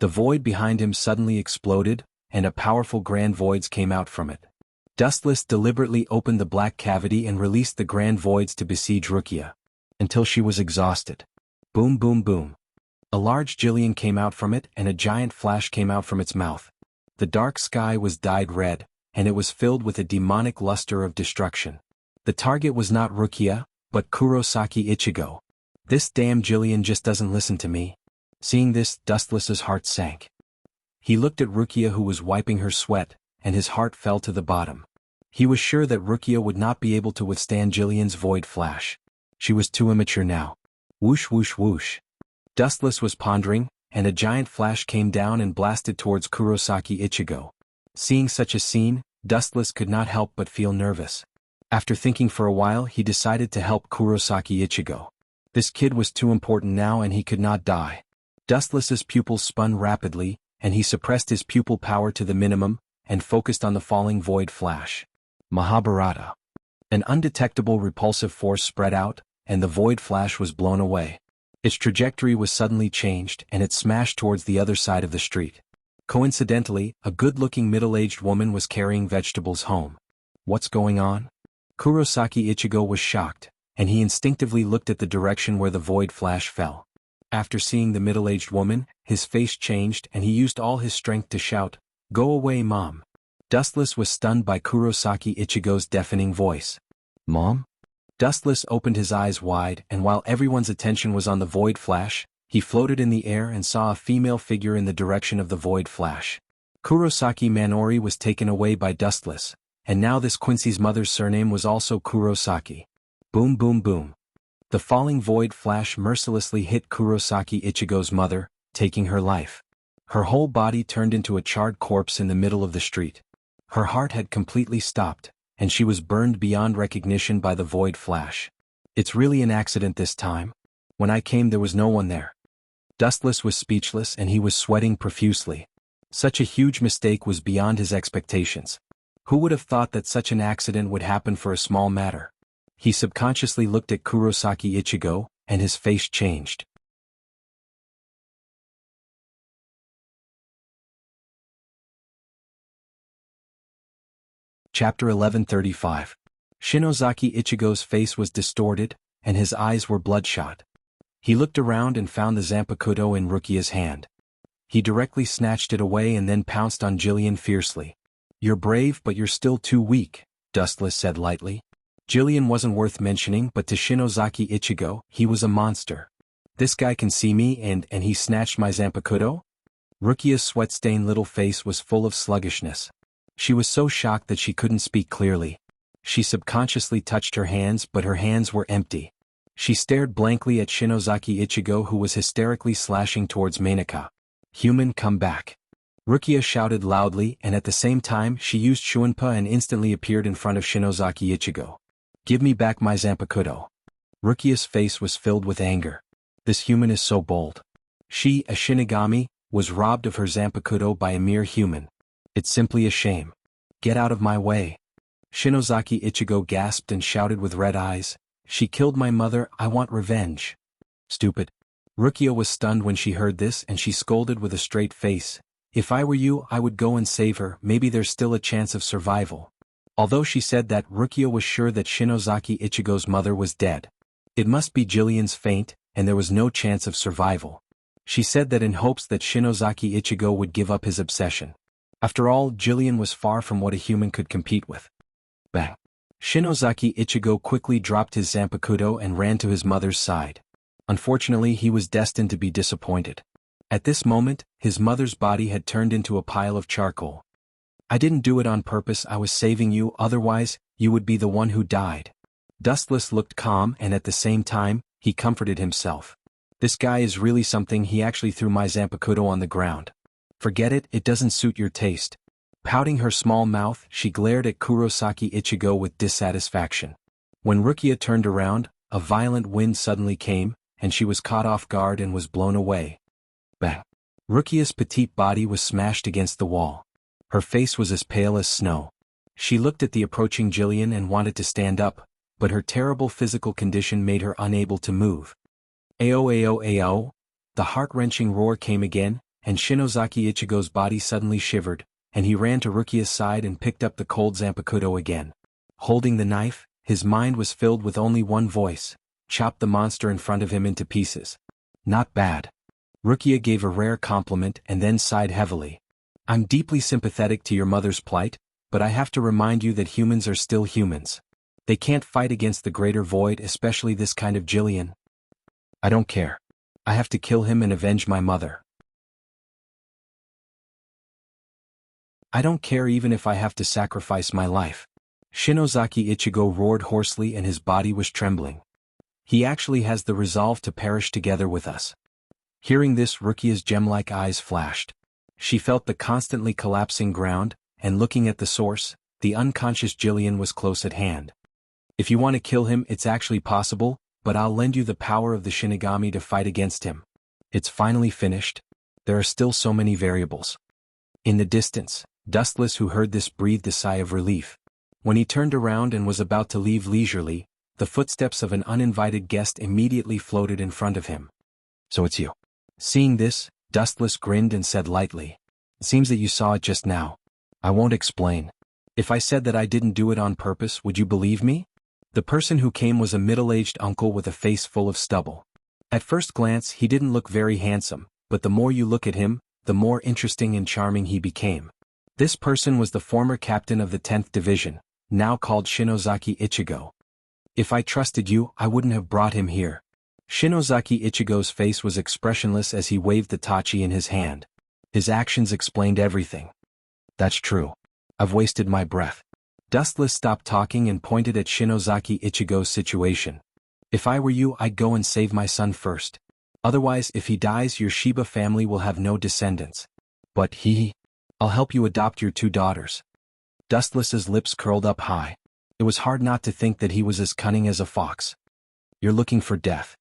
The void behind him suddenly exploded, and a powerful grand voids came out from it. Dustless deliberately opened the black cavity and released the grand voids to besiege Rukia. Until she was exhausted. Boom boom boom. A large Jillian came out from it and a giant flash came out from its mouth. The dark sky was dyed red, and it was filled with a demonic luster of destruction. The target was not Rukia, but Kurosaki Ichigo. This damn Jillian just doesn't listen to me. Seeing this, Dustless's heart sank. He looked at Rukia who was wiping her sweat, and his heart fell to the bottom. He was sure that Rukia would not be able to withstand Jillian's void flash. She was too immature now. Whoosh whoosh whoosh. Dustless was pondering, and a giant flash came down and blasted towards Kurosaki Ichigo. Seeing such a scene, Dustless could not help but feel nervous. After thinking for a while, he decided to help Kurosaki Ichigo. This kid was too important now and he could not die. Dustless's pupils spun rapidly, and he suppressed his pupil power to the minimum, and focused on the falling void flash. Mahabharata. An undetectable repulsive force spread out, and the void flash was blown away. Its trajectory was suddenly changed and it smashed towards the other side of the street. Coincidentally, a good-looking middle-aged woman was carrying vegetables home. What's going on? Kurosaki Ichigo was shocked, and he instinctively looked at the direction where the void flash fell. After seeing the middle-aged woman, his face changed and he used all his strength to shout, "Go away, Mom." Dustless was stunned by Kurosaki Ichigo's deafening voice. Mom? Dustless opened his eyes wide, and while everyone's attention was on the void flash, he floated in the air and saw a female figure in the direction of the void flash. Kurosaki Manori was taken away by Dustless, and now this Quincy's mother's surname was also Kurosaki. Boom boom boom. The falling void flash mercilessly hit Kurosaki Ichigo's mother, taking her life. Her whole body turned into a charred corpse in the middle of the street. Her heart had completely stopped, and she was burned beyond recognition by the void flash. It's really an accident this time. When I came there was no one there. Dustless was speechless and he was sweating profusely. Such a huge mistake was beyond his expectations. Who would have thought that such an accident would happen for a small matter? He subconsciously looked at Kurosaki Ichigo, and his face changed. Chapter 1135. Shinozaki Ichigo's face was distorted, and his eyes were bloodshot. He looked around and found the Zanpakuto in Rukia's hand. He directly snatched it away and then pounced on Jillian fiercely. "You're brave but you're still too weak," Dustless said lightly. Jillian wasn't worth mentioning, but to Shinozaki Ichigo, he was a monster. "This guy can see me and he snatched my Zanpakuto?" Rukia's sweat-stained little face was full of sluggishness. She was so shocked that she couldn't speak clearly. She subconsciously touched her hands but her hands were empty. She stared blankly at Shinozaki Ichigo who was hysterically slashing towards Mainaka. "Human, come back." Rukia shouted loudly and at the same time she used Shuinpa and instantly appeared in front of Shinozaki Ichigo. "Give me back my Zanpakuto." Rukia's face was filled with anger. This human is so bold. She, a Shinigami, was robbed of her Zanpakuto by a mere human. It's simply a shame. "Get out of my way." Shinozaki Ichigo gasped and shouted with red eyes, "She killed my mother, I want revenge." "Stupid." Rukia was stunned when she heard this and she scolded with a straight face, "If I were you I would go and save her, maybe there's still a chance of survival." Although she said that, Rukia was sure that Shinozaki Ichigo's mother was dead. It must be Jillian's faint, and there was no chance of survival. She said that in hopes that Shinozaki Ichigo would give up his obsession. After all, Jillian was far from what a human could compete with. Bang. Shinozaki Ichigo quickly dropped his Zanpakuto and ran to his mother's side. Unfortunately, he was destined to be disappointed. At this moment, his mother's body had turned into a pile of charcoal. "I didn't do it on purpose, I was saving you, otherwise, you would be the one who died." Dustless looked calm and at the same time, he comforted himself. "This guy is really something, he actually threw my Zanpakuto on the ground." "Forget it, it doesn't suit your taste." Pouting her small mouth, she glared at Kurosaki Ichigo with dissatisfaction. When Rukia turned around, a violent wind suddenly came, and she was caught off guard and was blown away. Bang! Rukia's petite body was smashed against the wall. Her face was as pale as snow. She looked at the approaching Jillian and wanted to stand up, but her terrible physical condition made her unable to move. "Ao ao ao!" The heart-wrenching roar came again, and Shinozaki Ichigo's body suddenly shivered, and he ran to Rukia's side and picked up the cold Zanpakuto again. Holding the knife, his mind was filled with only one voice: chop the monster in front of him into pieces. "Not bad." Rukia gave a rare compliment and then sighed heavily. "I'm deeply sympathetic to your mother's plight, but I have to remind you that humans are still humans. They can't fight against the greater void, especially this kind of Jillian." "I don't care. I have to kill him and avenge my mother." "I don't care even if I have to sacrifice my life." Shinozaki Ichigo roared hoarsely and his body was trembling. "He actually has the resolve to perish together with us." Hearing this, Rukia's gem-like eyes flashed. She felt the constantly collapsing ground, and looking at the source, the unconscious Jillian was close at hand. "If you want to kill him, it's actually possible, but I'll lend you the power of the Shinigami to fight against him. It's finally finished. There are still so many variables." In the distance, Dustless, who heard this, breathed a sigh of relief. When he turned around and was about to leave leisurely, the footsteps of an uninvited guest immediately floated in front of him. "So it's you." Seeing this, Dustless grinned and said lightly, It seems that you saw it just now. I won't explain. If I said that I didn't do it on purpose, would you believe me? The person who came was a middle-aged uncle with a face full of stubble. At first glance he didn't look very handsome, but the more you look at him, the more interesting and charming he became. This person was the former captain of the 10th Division, now called Shinozaki Ichigo. If I trusted you, I wouldn't have brought him here. Shinozaki Ichigo's face was expressionless as he waved the tachi in his hand. His actions explained everything. That's true. I've wasted my breath. Dustless stopped talking and pointed at Shinozaki Ichigo's situation. If I were you, I'd go and save my son first. Otherwise, if he dies, your Shiba family will have no descendants. But I'll help you adopt your 2 daughters. Dustless's lips curled up high. It was hard not to think that he was as cunning as a fox. You're looking for death.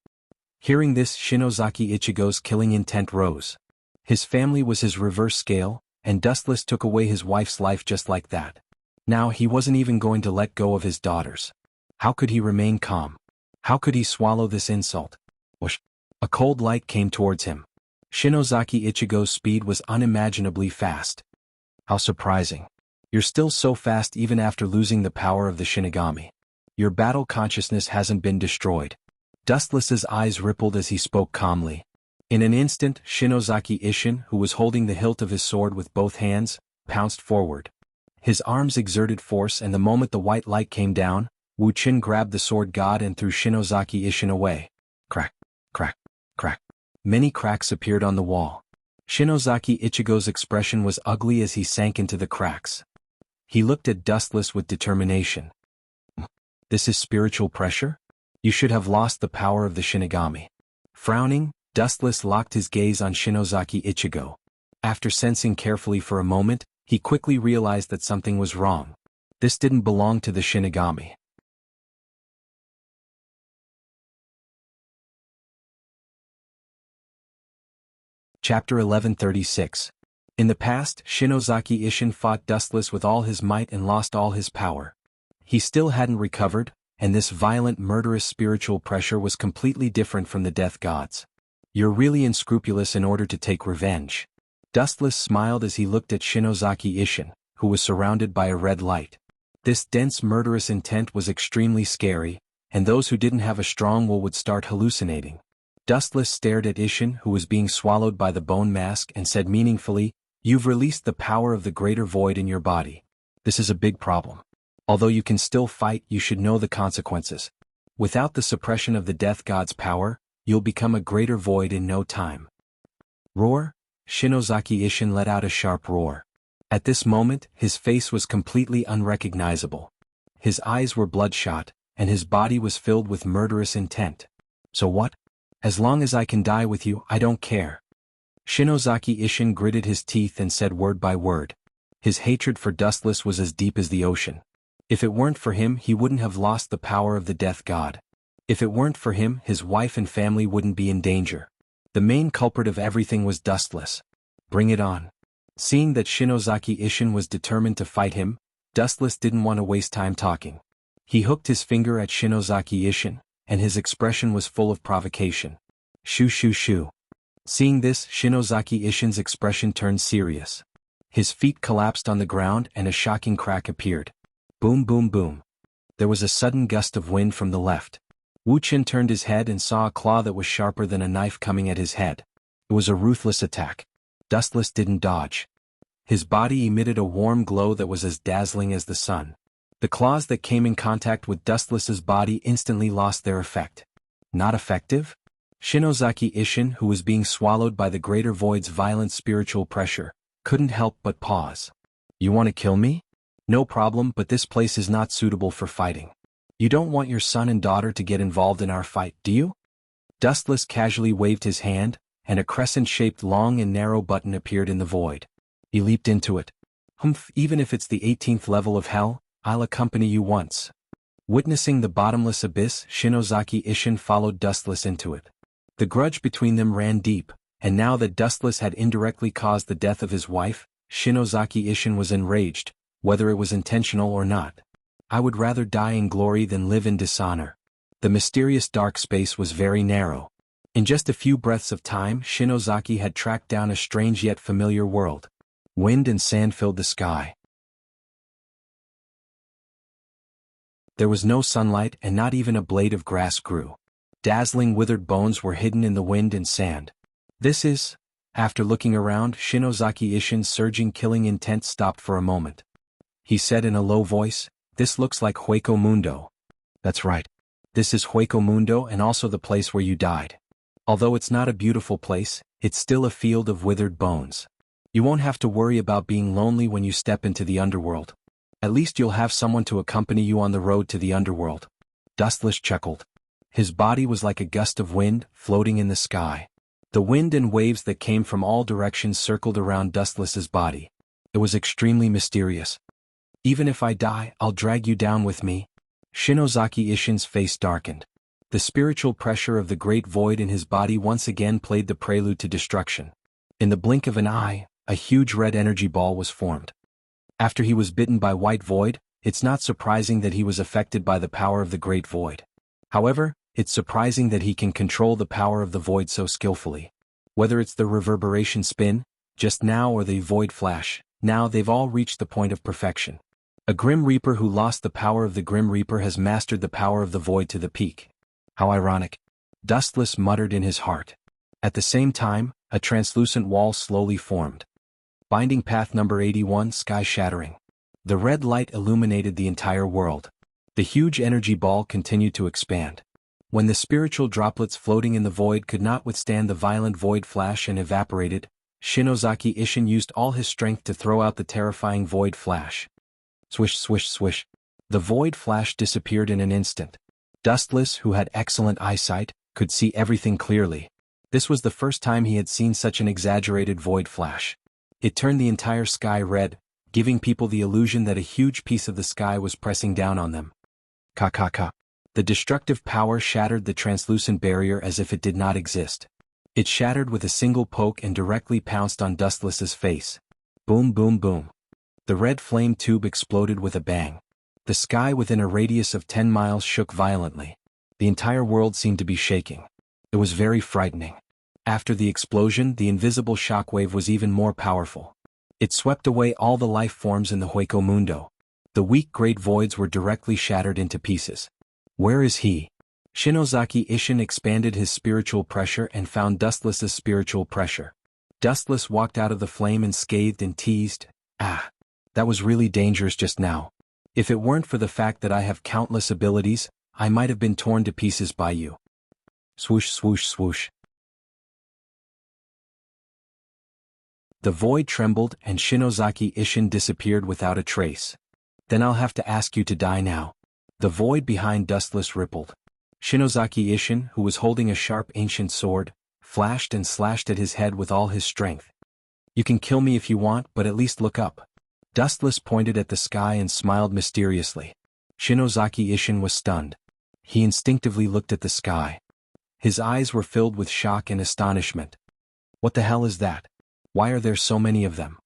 Hearing this, Shinozaki Ichigo's killing intent rose. His family was his reverse scale, and Dustless took away his wife's life just like that. Now he wasn't even going to let go of his daughters. How could he remain calm? How could he swallow this insult? Whoosh! A cold light came towards him. Shinozaki Ichigo's speed was unimaginably fast. How surprising. You're still so fast even after losing the power of the Shinigami. Your battle consciousness hasn't been destroyed. Dustless's eyes rippled as he spoke calmly. In an instant, Shinozaki Ishin, who was holding the hilt of his sword with both hands, pounced forward. His arms exerted force, and the moment the white light came down, Wuxia grabbed the sword god and threw Shinozaki Ishin away. Crack, crack, crack. Many cracks appeared on the wall. Shinozaki Ichigo's expression was ugly as he sank into the cracks. He looked at Dustless with determination. This is spiritual pressure? You should have lost the power of the Shinigami. Frowning, Dustless locked his gaze on Shinozaki Ichigo. After sensing carefully for a moment, he quickly realized that something was wrong. This didn't belong to the Shinigami. Chapter 1136. In the past, Shinozaki Ishin fought Dustless with all his might and lost all his power. He still hadn't recovered, and this violent murderous spiritual pressure was completely different from the death gods. You're really unscrupulous in order to take revenge. Dustless smiled as he looked at Shinozaki Ishin, who was surrounded by a red light. This dense murderous intent was extremely scary, and those who didn't have a strong will would start hallucinating. Dustless stared at Ishin, who was being swallowed by the bone mask, and said meaningfully, "You've released the power of the greater void in your body. This is a big problem. Although you can still fight, you should know the consequences. Without the suppression of the death god's power, you'll become a greater void in no time." Roar! Shinozaki Ishin let out a sharp roar. At this moment, his face was completely unrecognizable. His eyes were bloodshot, and his body was filled with murderous intent. So what? As long as I can die with you, I don't care. Shinozaki Ishin gritted his teeth and said word by word. His hatred for Dustless was as deep as the ocean. If it weren't for him, he wouldn't have lost the power of the death god. If it weren't for him, his wife and family wouldn't be in danger. The main culprit of everything was Dustless. Bring it on. Seeing that Shinozaki Ishin was determined to fight him, Dustless didn't want to waste time talking. He hooked his finger at Shinozaki Ishin, and his expression was full of provocation. Shoo shoo shoo. Seeing this, Shinozaki Ishin's expression turned serious. His feet collapsed on the ground and a shocking crack appeared. Boom boom boom. There was a sudden gust of wind from the left. Wuxia turned his head and saw a claw that was sharper than a knife coming at his head. It was a ruthless attack. Dustless didn't dodge. His body emitted a warm glow that was as dazzling as the sun. The claws that came in contact with Dustless's body instantly lost their effect. Not effective? Shinozaki Ishin, who was being swallowed by the greater void's violent spiritual pressure, couldn't help but pause. You want to kill me? No problem, but this place is not suitable for fighting. You don't want your son and daughter to get involved in our fight, do you? Dustless casually waved his hand, and a crescent-shaped long and narrow button appeared in the void. He leaped into it. Humph, even if it's the 18th level of hell, I'll accompany you once. Witnessing the bottomless abyss, Shinozaki Ishin followed Dustless into it. The grudge between them ran deep, and now that Dustless had indirectly caused the death of his wife, Shinozaki Ishin was enraged, whether it was intentional or not. I would rather die in glory than live in dishonor. The mysterious dark space was very narrow. In just a few breaths of time, Shinozaki had tracked down a strange yet familiar world. Wind and sand filled the sky. There was no sunlight and not even a blade of grass grew. Dazzling withered bones were hidden in the wind and sand. This is... After looking around, Shinozaki Ishin's surging killing intent stopped for a moment. He said in a low voice, "This looks like Hueco Mundo." "That's right. This is Hueco Mundo and also the place where you died. Although it's not a beautiful place, it's still a field of withered bones. You won't have to worry about being lonely when you step into the underworld. At least you'll have someone to accompany you on the road to the underworld." Dustless chuckled. His body was like a gust of wind, floating in the sky. The wind and waves that came from all directions circled around Dustless's body. It was extremely mysterious. "Even if I die, I'll drag you down with me." Shinozaki Ishin's face darkened. The spiritual pressure of the great void in his body once again played the prelude to destruction. In the blink of an eye, a huge red energy ball was formed. After he was bitten by White Void, it's not surprising that he was affected by the power of the great void. However, it's surprising that he can control the power of the void so skillfully. Whether it's the reverberation spin, just now, or the void flash, now they've all reached the point of perfection. A Grim Reaper who lost the power of the Grim Reaper has mastered the power of the void to the peak. How ironic. Dustless muttered in his heart. At the same time, a translucent wall slowly formed. Binding path number 81, sky shattering. The red light illuminated the entire world. The huge energy ball continued to expand. When the spiritual droplets floating in the void could not withstand the violent void flash and evaporated, Shinozaki Ishin used all his strength to throw out the terrifying void flash. Swish, swish, swish. The void flash disappeared in an instant. Dustless, who had excellent eyesight, could see everything clearly. This was the first time he had seen such an exaggerated void flash. It turned the entire sky red, giving people the illusion that a huge piece of the sky was pressing down on them. Ka. The destructive power shattered the translucent barrier as if it did not exist. It shattered with a single poke and directly pounced on Dustless's face. Boom, boom, boom. The red flame tube exploded with a bang. The sky within a radius of 10 miles shook violently. The entire world seemed to be shaking. It was very frightening. After the explosion, the invisible shockwave was even more powerful. It swept away all the life forms in the Hueco Mundo. The weak great voids were directly shattered into pieces. Where is he? Shinozaki Ishin expanded his spiritual pressure and found Dustless's spiritual pressure. Dustless walked out of the flame and scathed and teased, "Ah, that was really dangerous just now. If it weren't for the fact that I have countless abilities, I might have been torn to pieces by you." Swoosh, swoosh, swoosh. The void trembled and Shinozaki Ishin disappeared without a trace. "Then I'll have to ask you to die now." The void behind Dustless rippled. Shinozaki Ishin, who was holding a sharp ancient sword, flashed and slashed at his head with all his strength. "You can kill me if you want, but at least look up." Dustless pointed at the sky and smiled mysteriously. Shinozaki Ishin was stunned. He instinctively looked at the sky. His eyes were filled with shock and astonishment. What the hell is that? Why are there so many of them?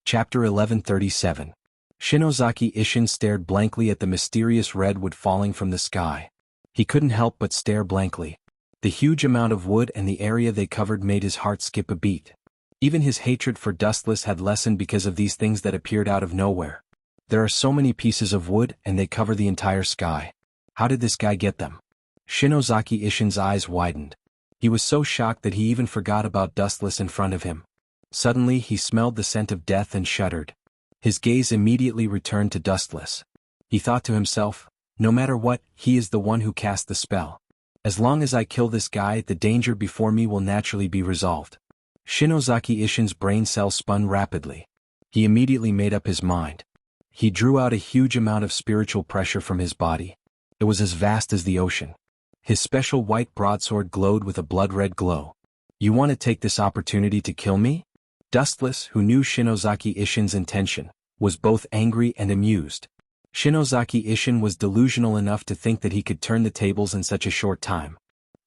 Chapter 1137. Shinozaki Ishin stared blankly at the mysterious redwood falling from the sky. He couldn't help but stare blankly. The huge amount of wood and the area they covered made his heart skip a beat. Even his hatred for Dustless had lessened because of these things that appeared out of nowhere. There are so many pieces of wood and they cover the entire sky. How did this guy get them? Shinozaki Ishin's eyes widened. He was so shocked that he even forgot about Dustless in front of him. Suddenly he smelled the scent of death and shuddered. His gaze immediately returned to Dustless. He thought to himself, no matter what, he is the one who cast the spell. As long as I kill this guy, the danger before me will naturally be resolved. Shinozaki Ishin's brain cells spun rapidly. He immediately made up his mind. He drew out a huge amount of spiritual pressure from his body. It was as vast as the ocean. His special white broadsword glowed with a blood-red glow. You want to take this opportunity to kill me? Dustless, who knew Shinozaki Ishin's intention, was both angry and amused. Shinozaki Ishin was delusional enough to think that he could turn the tables in such a short time.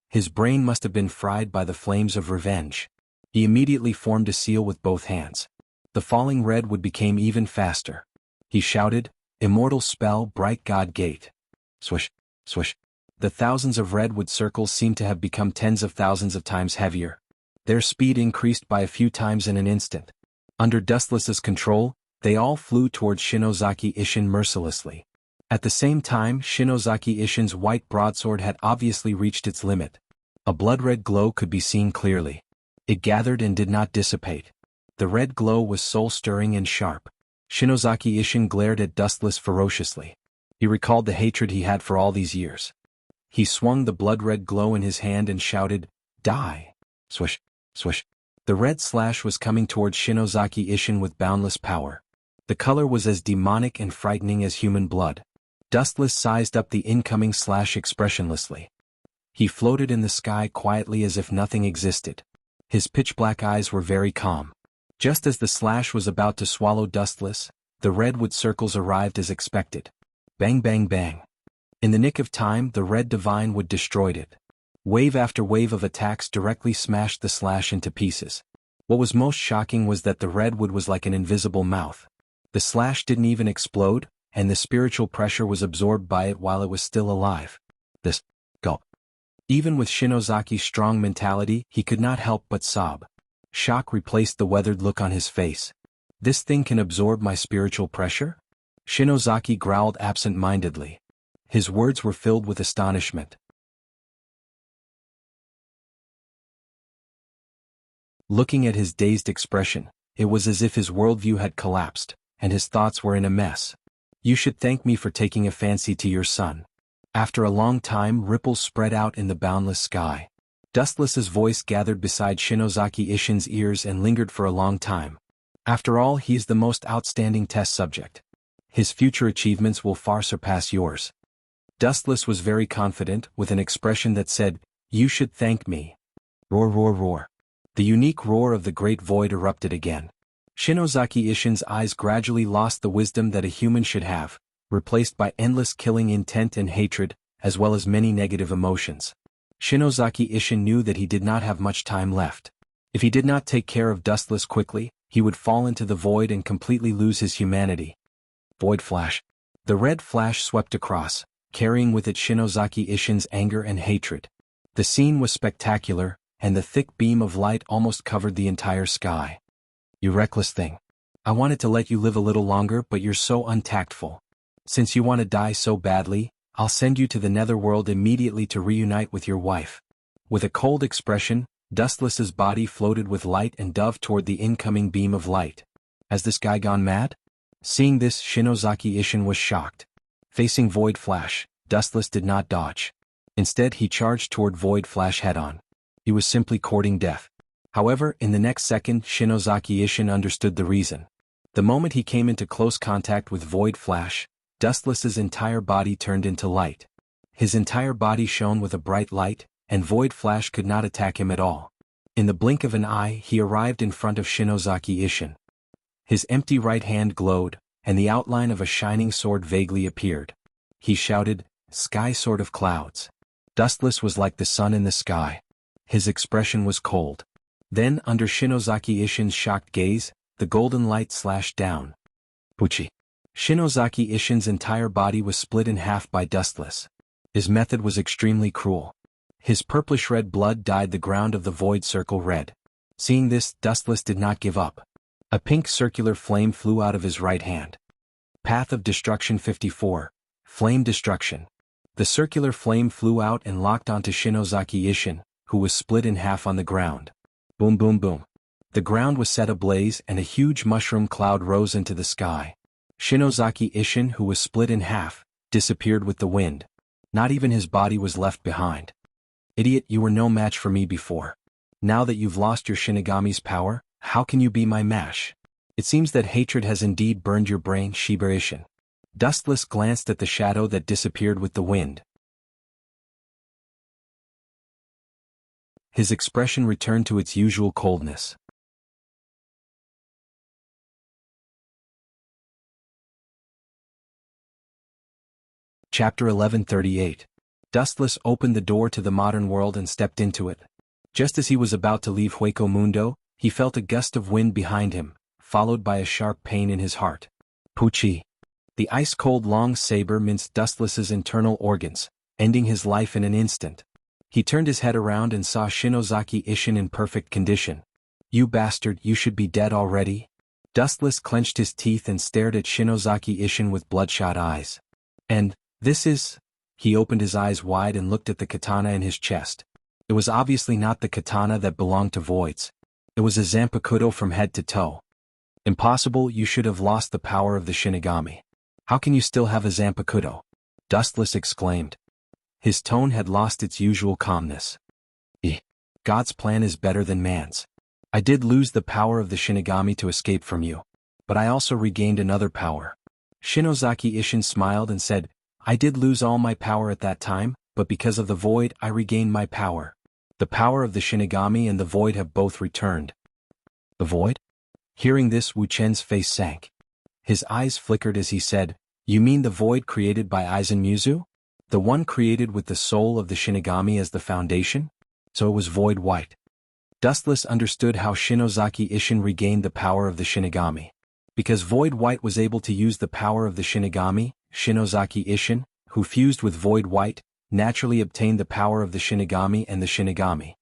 His brain must have been fried by the flames of revenge. He immediately formed a seal with both hands. The falling redwood became even faster. He shouted, "Immortal spell, bright god gate." Swish, swish. The thousands of redwood circles seemed to have become tens of thousands of times heavier. Their speed increased by a few times in an instant. Under Dustless's control, they all flew towards Shinozaki Ishin mercilessly. At the same time, Shinozaki Ishin's white broadsword had obviously reached its limit. A blood-red glow could be seen clearly. It gathered and did not dissipate. The red glow was soul-stirring and sharp. Shinozaki Ishin glared at Dustless ferociously. He recalled the hatred he had for all these years. He swung the blood-red glow in his hand and shouted, "Die!" Swish, swish. The red slash was coming towards Shinozaki Ishin with boundless power. The color was as demonic and frightening as human blood. Dustless sized up the incoming slash expressionlessly. He floated in the sky quietly as if nothing existed. His pitch-black eyes were very calm. Just as the slash was about to swallow Dustless, the redwood circles arrived as expected. Bang bang bang. In the nick of time, the red divine wood destroyed it. Wave after wave of attacks directly smashed the slash into pieces. What was most shocking was that the redwood was like an invisible mouth. The slash didn't even explode, and the spiritual pressure was absorbed by it while it was still alive. This gulp. Even with Shinozaki's strong mentality, he could not help but sob. Shock replaced the weathered look on his face. This thing can absorb my spiritual pressure? Shinozaki growled absent-mindedly. His words were filled with astonishment. Looking at his dazed expression, it was as if his worldview had collapsed, and his thoughts were in a mess. You should thank me for taking a fancy to your son. After a long time, ripples spread out in the boundless sky. Dustless's voice gathered beside Shinozaki Ishin's ears and lingered for a long time. After all, he's the most outstanding test subject. His future achievements will far surpass yours. Dustless was very confident, with an expression that said, "You should thank me." Roar roar roar. The unique roar of the great void erupted again. Shinozaki Ishin's eyes gradually lost the wisdom that a human should have, replaced by endless killing intent and hatred, as well as many negative emotions. Shinozaki Ishin knew that he did not have much time left. If he did not take care of Dustless quickly, he would fall into the void and completely lose his humanity. Void flash. The red flash swept across, carrying with it Shinozaki Ishin's anger and hatred. The scene was spectacular, and the thick beam of light almost covered the entire sky. You reckless thing. I wanted to let you live a little longer, but you're so untactful. Since you want to die so badly, I'll send you to the netherworld immediately to reunite with your wife. With a cold expression, Dustless's body floated with light and dove toward the incoming beam of light. Has this guy gone mad? Seeing this, Shinozaki Ishin was shocked. Facing Void Flash, Dustless did not dodge. Instead, he charged toward Void Flash head-on. He was simply courting death. However, in the next second, Shinozaki Ishin understood the reason. The moment he came into close contact with Void Flash, Dustless's entire body turned into light. His entire body shone with a bright light, and Void Flash could not attack him at all. In the blink of an eye, he arrived in front of Shinozaki Ishin. His empty right hand glowed, and the outline of a shining sword vaguely appeared. He shouted, "Sky Sword of Clouds." Dustless was like the sun in the sky. His expression was cold. Then, under Shinozaki Ishin's shocked gaze, the golden light slashed down. Puchi. Shinozaki Ishin's entire body was split in half by Dustless. His method was extremely cruel. His purplish-red blood dyed the ground of the void circle red. Seeing this, Dustless did not give up. A pink circular flame flew out of his right hand. Path of Destruction 54. Flame Destruction. The circular flame flew out and locked onto Shinozaki Ishin, who was split in half on the ground. Boom boom boom. The ground was set ablaze and a huge mushroom cloud rose into the sky. Shinozaki Ishin, who was split in half, disappeared with the wind. Not even his body was left behind. Idiot, you were no match for me before. Now that you've lost your Shinigami's power, how can you be my match? It seems that hatred has indeed burned your brain, Shiba Ishin. Dustless glanced at the shadow that disappeared with the wind. His expression returned to its usual coldness. Chapter 1138. Dustless opened the door to the modern world and stepped into it. Just as he was about to leave Hueco Mundo, he felt a gust of wind behind him, followed by a sharp pain in his heart. Puchi. The ice-cold long saber minced Dustless's internal organs, ending his life in an instant. He turned his head around and saw Shinozaki Ishin in perfect condition. "You bastard, you should be dead already." Dustless clenched his teeth and stared at Shinozaki Ishin with bloodshot eyes. "And, this is?" He opened his eyes wide and looked at the katana in his chest. It was obviously not the katana that belonged to Voids. It was a zanpakuto from head to toe. "Impossible, you should have lost the power of the Shinigami. How can you still have a zanpakuto?" Dustless exclaimed. His tone had lost its usual calmness. God's plan is better than man's. I did lose the power of the Shinigami to escape from you. But I also regained another power." Shinozaki Ishin smiled and said, "I did lose all my power at that time, but because of the Void I regained my power. The power of the Shinigami and the Void have both returned." "The Void?" Hearing this, Wu Chen's face sank. His eyes flickered as he said, "You mean the Void created by Aizen Muzu? The one created with the soul of the Shinigami as the foundation? So it was Void White." Dustless understood how Shinozaki Ishin regained the power of the Shinigami. Because Void White was able to use the power of the Shinigami, Shinozaki Ishin, who fused with Void White, naturally obtained the power of the Shinigami and the Shinigami.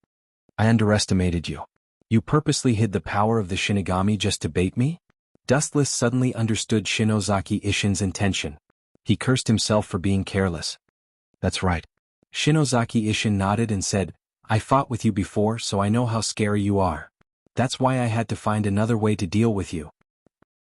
"I underestimated you. You purposely hid the power of the Shinigami just to bait me?" Dustless suddenly understood Shinozaki Ishin's intention. He cursed himself for being careless. "That's right." Shinozaki Ishin nodded and said, "I fought with you before, so I know how scary you are. That's why I had to find another way to deal with you."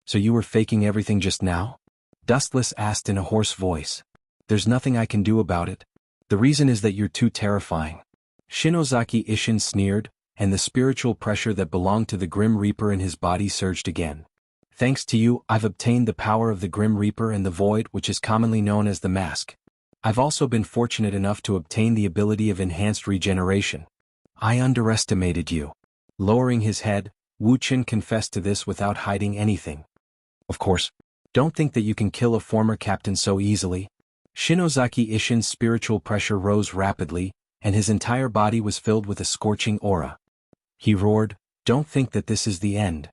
"So you were faking everything just now?" Dustless asked in a hoarse voice. "There's nothing I can do about it. The reason is that you're too terrifying." Shinozaki Ishin sneered, and the spiritual pressure that belonged to the Grim Reaper in his body surged again. "Thanks to you, I've obtained the power of the Grim Reaper and the Void, which is commonly known as the Mask. I've also been fortunate enough to obtain the ability of enhanced regeneration. I underestimated you." Lowering his head, Wu Chen confessed to this without hiding anything. "Of course. Don't think that you can kill a former captain so easily." Shinozaki Ishin's spiritual pressure rose rapidly, and his entire body was filled with a scorching aura. He roared, "Don't think that this is the end."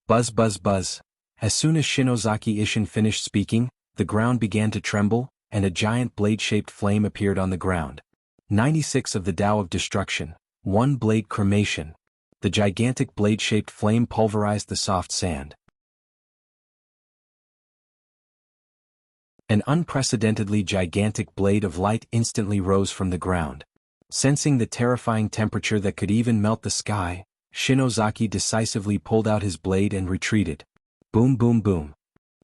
Buzz buzz buzz. As soon as Shinozaki Ishin finished speaking, the ground began to tremble, and a giant blade-shaped flame appeared on the ground. 96 of the Tao of Destruction, 1 blade cremation. The gigantic blade-shaped flame pulverized the soft sand. An unprecedentedly gigantic blade of light instantly rose from the ground. Sensing the terrifying temperature that could even melt the sky, Shinozaki decisively pulled out his blade and retreated. Boom boom boom.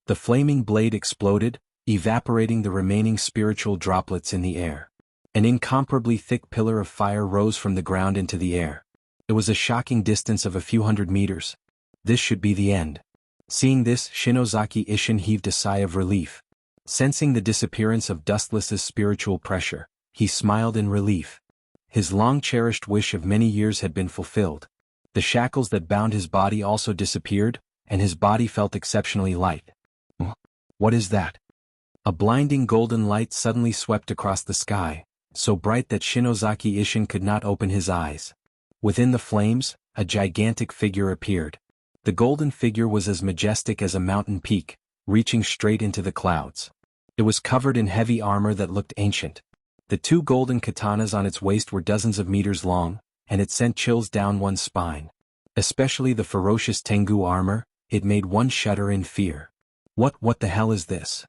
The flaming blade exploded, evaporating the remaining spiritual droplets in the air. An incomparably thick pillar of fire rose from the ground into the air. It was a shocking distance of a few hundred meters. This should be the end. Seeing this, Shinozaki Ishin heaved a sigh of relief. Sensing the disappearance of Dustless's spiritual pressure, he smiled in relief. His long-cherished wish of many years had been fulfilled. The shackles that bound his body also disappeared, and his body felt exceptionally light. What is that? A blinding golden light suddenly swept across the sky, so bright that Shinozaki Ishin could not open his eyes. Within the flames, a gigantic figure appeared. The golden figure was as majestic as a mountain peak, reaching straight into the clouds. It was covered in heavy armor that looked ancient. The 2 golden katanas on its waist were dozens of meters long, and it sent chills down one's spine. Especially the ferocious Tengu armor, it made one shudder in fear. What the hell is this?"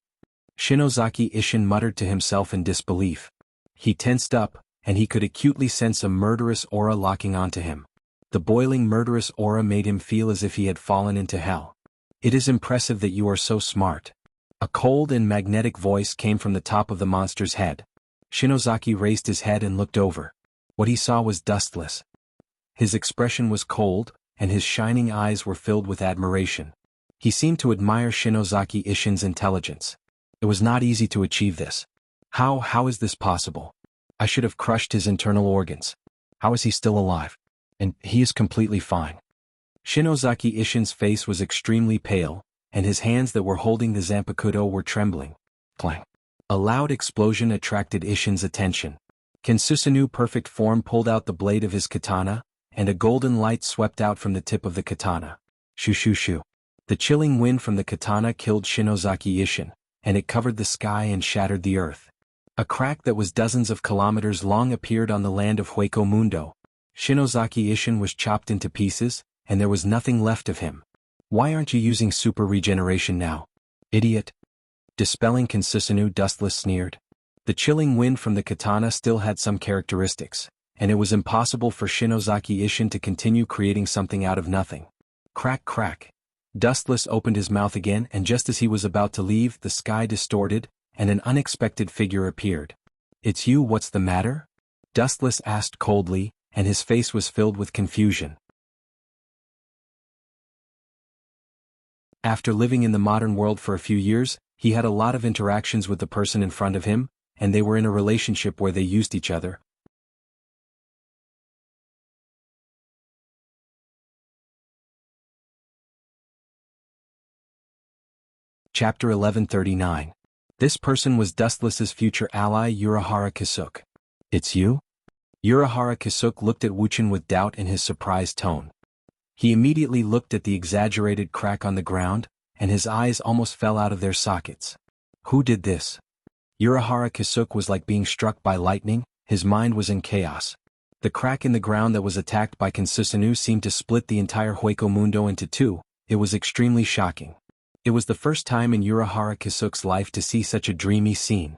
Shinozaki Ishin muttered to himself in disbelief. He tensed up, and he could acutely sense a murderous aura locking onto him. The boiling murderous aura made him feel as if he had fallen into hell. "It is impressive that you are so smart." A cold and magnetic voice came from the top of the monster's head. Shinozaki raised his head and looked over. What he saw was Dustless. His expression was cold, and his shining eyes were filled with admiration. He seemed to admire Shinozaki Ishin's intelligence. It was not easy to achieve this. How is this possible? I should have crushed his internal organs. How is he still alive? And he is completely fine. Shinozaki Ishin's face was extremely pale, and his hands that were holding the zanpakuto were trembling. Clang. A loud explosion attracted Ishin's attention. Kensusanu's perfect form pulled out the blade of his katana, and a golden light swept out from the tip of the katana. Shoo shoo shoo. The chilling wind from the katana killed Shinozaki Ishin, and it covered the sky and shattered the earth. A crack that was dozens of kilometers long appeared on the land of Hueco Mundo. Shinozaki Ishin was chopped into pieces, and there was nothing left of him. Why aren't you using super regeneration now? Idiot. Dispelling Consusanu, Dustless sneered. The chilling wind from the katana still had some characteristics, and it was impossible for Shinozaki Ishin to continue creating something out of nothing. Crack crack. Dustless opened his mouth again, and just as he was about to leave, the sky distorted, and an unexpected figure appeared. It's you, what's the matter? Dustless asked coldly, and his face was filled with confusion. After living in the modern world for a few years, he had a lot of interactions with the person in front of him, and they were in a relationship where they used each other. Chapter 1139. This person was Dustless's future ally Urahara Kisuk. It's you? Urahara Kisuk looked at Wuchin with doubt in his surprised tone. He immediately looked at the exaggerated crack on the ground, and his eyes almost fell out of their sockets. Who did this? Urahara Kisuk was like being struck by lightning, his mind was in chaos. The crack in the ground that was attacked by Consusanu seemed to split the entire Hueco Mundo into two. It was extremely shocking. It was the first time in Urahara Kisuk's life to see such a dreamy scene.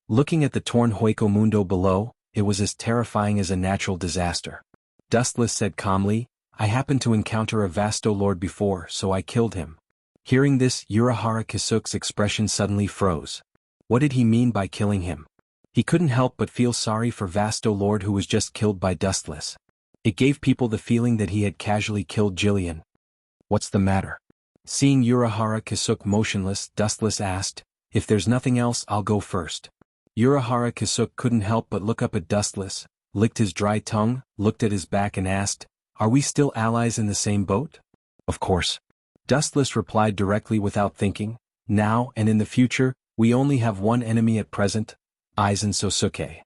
Looking at the torn Hueco Mundo below, it was as terrifying as a natural disaster. Dustless said calmly, I happened to encounter a Vasto Lord before, so I killed him. Hearing this, Urahara Kisuk's expression suddenly froze. What did he mean by killing him? He couldn't help but feel sorry for Vasto Lord who was just killed by Dustless. It gave people the feeling that he had casually killed Jillian. What's the matter? Seeing Urahara Kisuk motionless, Dustless asked, if there's nothing else, I'll go first. Urahara Kisuk couldn't help but look up at Dustless, licked his dry tongue, looked at his back and asked, are we still allies in the same boat? Of course. Dustless replied directly without thinking, now and in the future, we only have one enemy at present, Aizen Sosuke.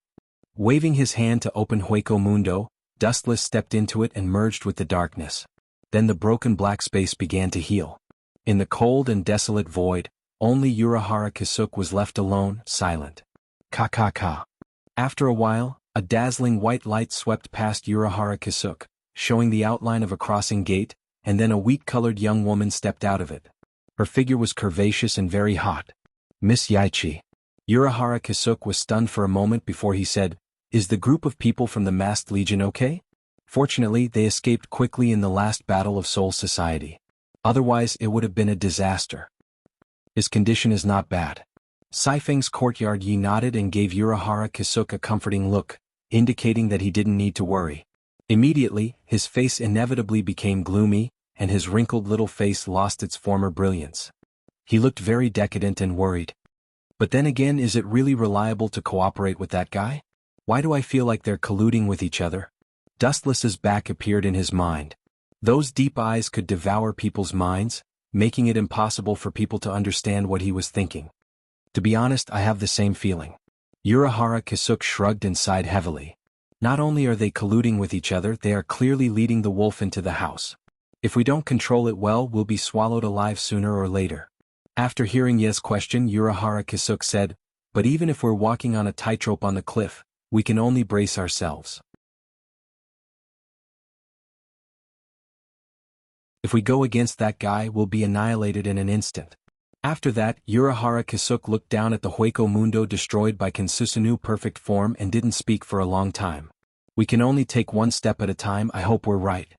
Waving his hand to open Hueco Mundo, Dustless stepped into it and merged with the darkness. Then the broken black space began to heal. In the cold and desolate void, only Urahara Kisuk was left alone, silent. Ka. After a while, a dazzling white light swept past Urahara Kisuk, showing the outline of a crossing gate, and then a wheat-colored young woman stepped out of it. Her figure was curvaceous and very hot. Miss Yaichi. Urahara Kisuk was stunned for a moment before he said, is the group of people from the Masked Legion okay? Fortunately, they escaped quickly in the last battle of Soul Society. Otherwise, it would have been a disaster. His condition is not bad. Saifeng's courtyard Yi nodded and gave Urahara Kisuk a comforting look, indicating that he didn't need to worry. Immediately, his face inevitably became gloomy, and his wrinkled little face lost its former brilliance. He looked very decadent and worried. But then again, is it really reliable to cooperate with that guy? Why do I feel like they're colluding with each other? Dustless's back appeared in his mind. Those deep eyes could devour people's minds, making it impossible for people to understand what he was thinking. To be honest, I have the same feeling. Urahara Kisuk shrugged and sighed heavily. Not only are they colluding with each other, they are clearly leading the wolf into the house. If we don't control it well, we'll be swallowed alive sooner or later. After hearing Ye's question, Urahara Kisuk said, but even if we're walking on a tightrope on the cliff, we can only brace ourselves. If we go against that guy, we'll be annihilated in an instant. After that, Urahara Kisuk looked down at the Hueco Mundo destroyed by Consusanu perfect form and didn't speak for a long time. We can only take one step at a time, I hope we're right.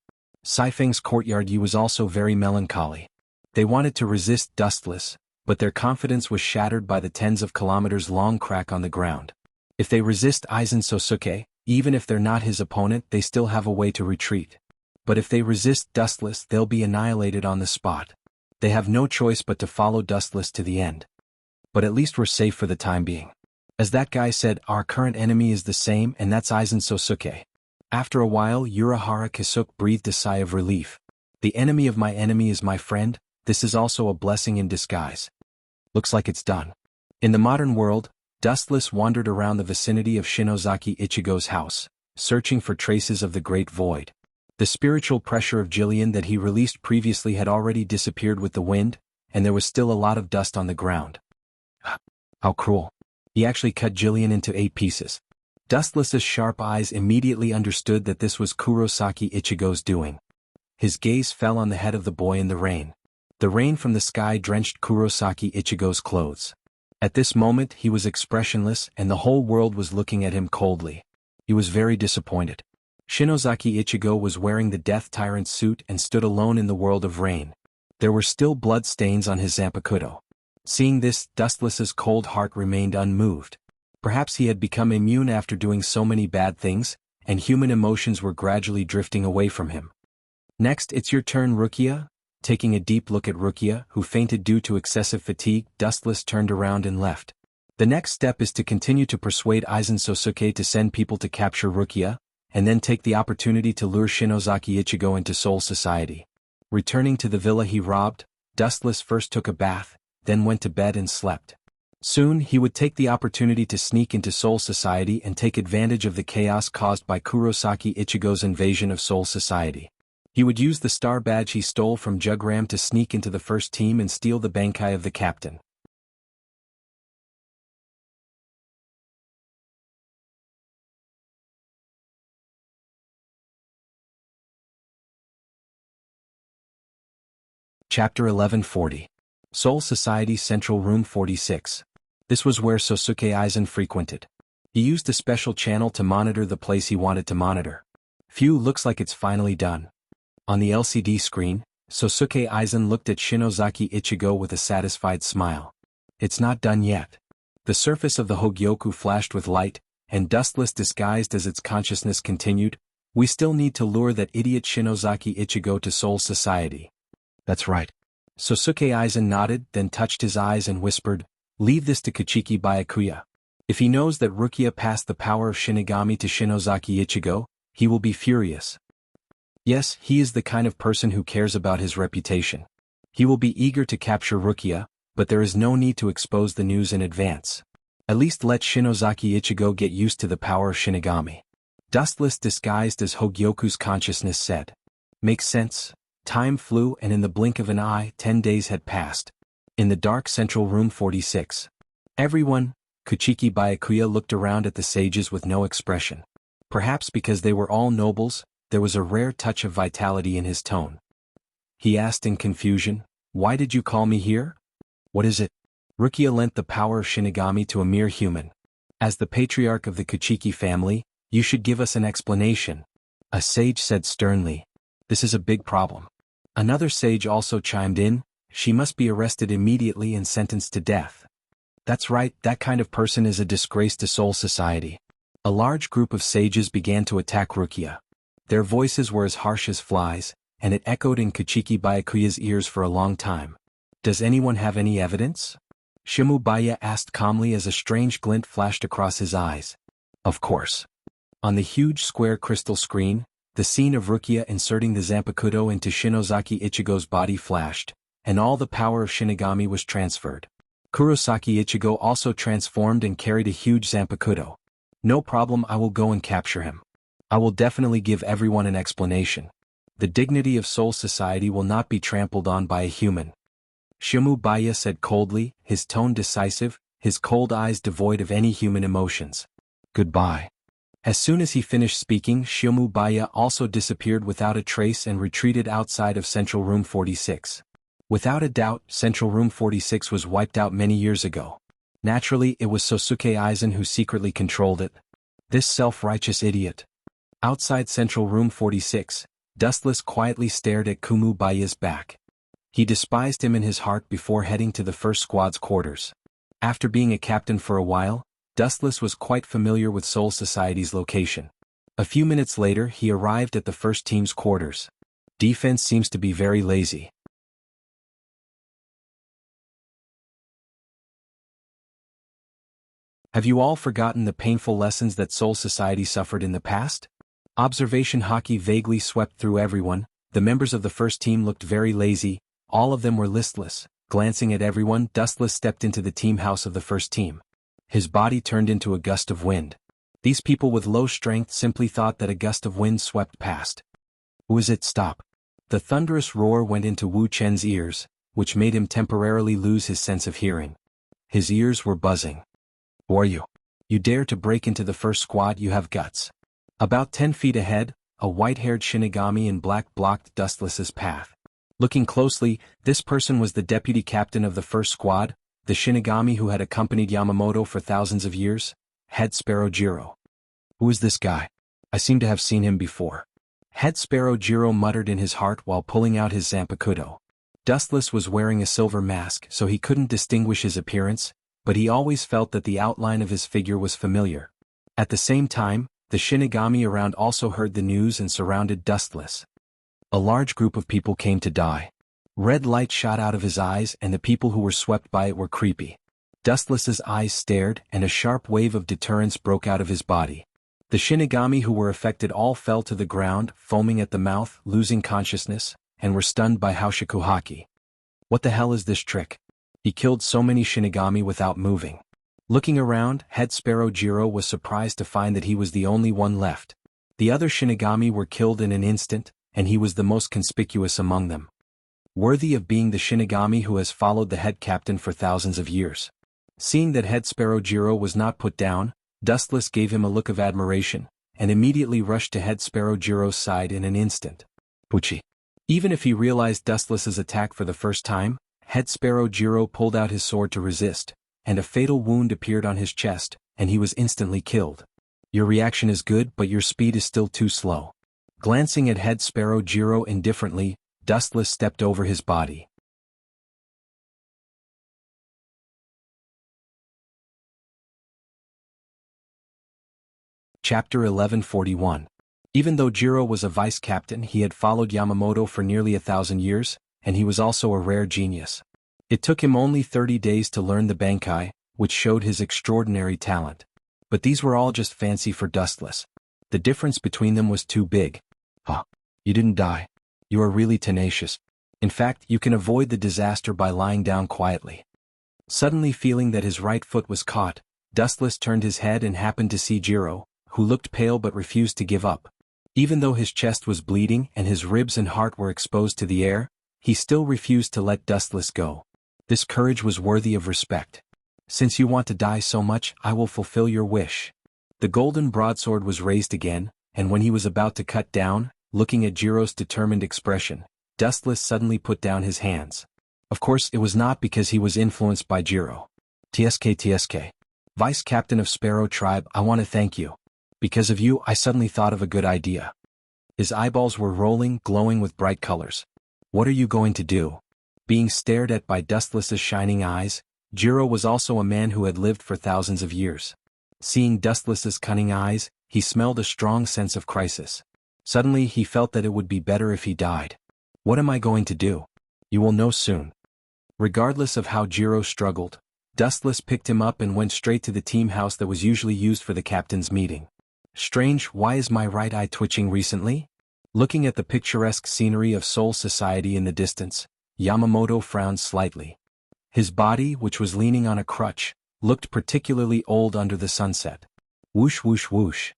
Saifeng's courtyard Yi was also very melancholy. They wanted to resist Dustless, but their confidence was shattered by the tens of kilometers long crack on the ground. If they resist Aizen Sosuke, even if they're not his opponent, they still have a way to retreat. But if they resist Dustless, they'll be annihilated on the spot. They have no choice but to follow Dustless to the end. But at least we're safe for the time being. As that guy said, our current enemy is the same, and that's Aizen Sosuke. After a while, Urahara Kisuk breathed a sigh of relief. The enemy of my enemy is my friend. This is also a blessing in disguise. Looks like it's done. In the modern world, Dustless wandered around the vicinity of Shinozaki Ichigo's house, searching for traces of the Great Void. The spiritual pressure of Jillian that he released previously had already disappeared with the wind, and there was still a lot of dust on the ground. How cruel. He actually cut Jillian into 8 pieces. Dustless's sharp eyes immediately understood that this was Kurosaki Ichigo's doing. His gaze fell on the head of the boy in the rain. The rain from the sky drenched Kurosaki Ichigo's clothes. At this moment he was expressionless and the whole world was looking at him coldly. He was very disappointed. Shinozaki Ichigo was wearing the Death Tyrant suit and stood alone in the world of rain. There were still blood stains on his zanpakuto. Seeing this, Dustless's cold heart remained unmoved. Perhaps he had become immune after doing so many bad things, and human emotions were gradually drifting away from him. Next, it's your turn, Rukia. Taking a deep look at Rukia, who fainted due to excessive fatigue, Dustless turned around and left. The next step is to continue to persuade Aizen Sosuke to send people to capture Rukia, and then take the opportunity to lure Shinozaki Ichigo into Soul Society. Returning to the villa he robbed, Dustless first took a bath, then went to bed and slept. Soon he would take the opportunity to sneak into Soul Society and take advantage of the chaos caused by Kurosaki Ichigo's invasion of Soul Society. He would use the star badge he stole from Jugram to sneak into the first team and steal the Bankai of the captain. Chapter 1140. Soul Society Central Room 46. This was where Sosuke Aizen frequented. He used a special channel to monitor the place he wanted to monitor. Phew, looks like it's finally done. On the LCD screen, Sosuke Aizen looked at Shinozaki Ichigo with a satisfied smile. It's not done yet. The surface of the Hogyoku flashed with light, and Dustless disguised as its consciousness continued. We still need to lure that idiot Shinozaki Ichigo to Soul Society. That's right. Sosuke Aizen nodded, then touched his eyes and whispered, "Leave this to Kichiki Byakuya. If he knows that Rukia passed the power of Shinigami to Shinozaki Ichigo, he will be furious. Yes, he is the kind of person who cares about his reputation. He will be eager to capture Rukia, but there is no need to expose the news in advance. At least let Shinozaki Ichigo get used to the power of Shinigami." Dustless disguised as Hogyoku's consciousness said. Makes sense. Time flew and in the blink of an eye 10 days had passed. In the dark central room 46. Everyone, Kichiki Byakuya looked around at the sages with no expression. Perhaps because they were all nobles, there was a rare touch of vitality in his tone. He asked in confusion, "Why did you call me here? What is it?" Rukia lent the power of Shinigami to a mere human. As the patriarch of the Kichiki family, you should give us an explanation. A sage said sternly. This is a big problem. Another sage also chimed in, she must be arrested immediately and sentenced to death. That's right, that kind of person is a disgrace to Soul Society. A large group of sages began to attack Rukia. Their voices were as harsh as flies, and it echoed in Kichiki Byakuya's ears for a long time. Does anyone have any evidence? Shimubaya asked calmly as a strange glint flashed across his eyes. Of course. On the huge square crystal screen, the scene of Rukia inserting the Zanpakuto into Shinozaki Ichigo's body flashed, and all the power of Shinigami was transferred. Kurosaki Ichigo also transformed and carried a huge Zanpakuto. No problem, I will go and capture him. I will definitely give everyone an explanation. The dignity of Soul Society will not be trampled on by a human. Shimubaya said coldly, his tone decisive, his cold eyes devoid of any human emotions. Goodbye. As soon as he finished speaking, Shimubaya also disappeared without a trace and retreated outside of Central Room 46. Without a doubt, Central Room 46 was wiped out many years ago. Naturally, it was Sosuke Aizen who secretly controlled it. This self-righteous idiot. Outside Central Room 46, Dustless quietly stared at Kumubaya's back. He despised him in his heart before heading to the first squad's quarters. After being a captain for a while, Dustless was quite familiar with Soul Society's location. A few minutes later he arrived at the first team's quarters. Defense seems to be very lazy. Have you all forgotten the painful lessons that Soul Society suffered in the past? Observation haki vaguely swept through everyone. The members of the first team looked very lazy, all of them were listless. Glancing at everyone, Dustless stepped into the team house of the first team. His body turned into a gust of wind. These people with low strength simply thought that a gust of wind swept past. Who is it? Stop. The thunderous roar went into Wu Chen's ears, which made him temporarily lose his sense of hearing. His ears were buzzing. Who are you? You dare to break into the first squad, you have guts. About 10 feet ahead, a white-haired Shinigami in black blocked Dustless's path. Looking closely, this person was the deputy captain of the first squad, the Shinigami who had accompanied Yamamoto for thousands of years, Head Sparrow Jiro. Who is this guy? I seem to have seen him before. Head Sparrow Jiro muttered in his heart while pulling out his Zanpakuto. Dustless was wearing a silver mask, so he couldn't distinguish his appearance, but he always felt that the outline of his figure was familiar. At the same time, the Shinigami around also heard the news and surrounded Dustless. A large group of people came to die. Red light shot out of his eyes and the people who were swept by it were creepy. Dustless's eyes stared and a sharp wave of deterrence broke out of his body. The Shinigami who were affected all fell to the ground, foaming at the mouth, losing consciousness, and were stunned by Haushakuhaki. What the hell is this trick? He killed so many Shinigami without moving. Looking around, Head Sparrow Jiro was surprised to find that he was the only one left. The other Shinigami were killed in an instant, and he was the most conspicuous among them. Worthy of being the Shinigami who has followed the head captain for thousands of years. Seeing that Head Sparrow Jiro was not put down, Dustless gave him a look of admiration, and immediately rushed to Head Sparrow Jiro's side in an instant. Pucci. Even if he realized Dustless's attack for the first time, Head Sparrow Jiro pulled out his sword to resist, and a fatal wound appeared on his chest, and he was instantly killed. Your reaction is good, but your speed is still too slow. Glancing at Head Sparrow Jiro indifferently, Dustless stepped over his body. Chapter 1141. Even though Jiro was a vice-captain, he had followed Yamamoto for nearly 1,000 years, and he was also a rare genius. It took him only 30 days to learn the Bankai, which showed his extraordinary talent. But these were all just fancy for Dustless. The difference between them was too big. Huh. You didn't die. You are really tenacious. In fact, you can avoid the disaster by lying down quietly. Suddenly feeling that his right foot was caught, Dustless turned his head and happened to see Jiro, who looked pale but refused to give up. Even though his chest was bleeding and his ribs and heart were exposed to the air, he still refused to let Dustless go. This courage was worthy of respect. Since you want to die so much, I will fulfill your wish. The golden broadsword was raised again, and when he was about to cut down, looking at Jiro's determined expression, Dustless suddenly put down his hands. Of course, it was not because he was influenced by Jiro. TSK. Vice Captain of Sparrow Tribe, I want to thank you. Because of you, I suddenly thought of a good idea. His eyeballs were rolling, glowing with bright colors. What are you going to do? Being stared at by Dustless's shining eyes, Jiro was also a man who had lived for thousands of years. Seeing Dustless's cunning eyes, he smelled a strong sense of crisis. Suddenly he felt that it would be better if he died. What am I going to do? You will know soon. Regardless of how Jiro struggled, Dustless picked him up and went straight to the team house that was usually used for the captain's meeting. Strange, why is my right eye twitching recently? Looking at the picturesque scenery of Seoul society in the distance, Yamamoto frowned slightly. His body, which was leaning on a crutch, looked particularly old under the sunset. Whoosh whoosh whoosh.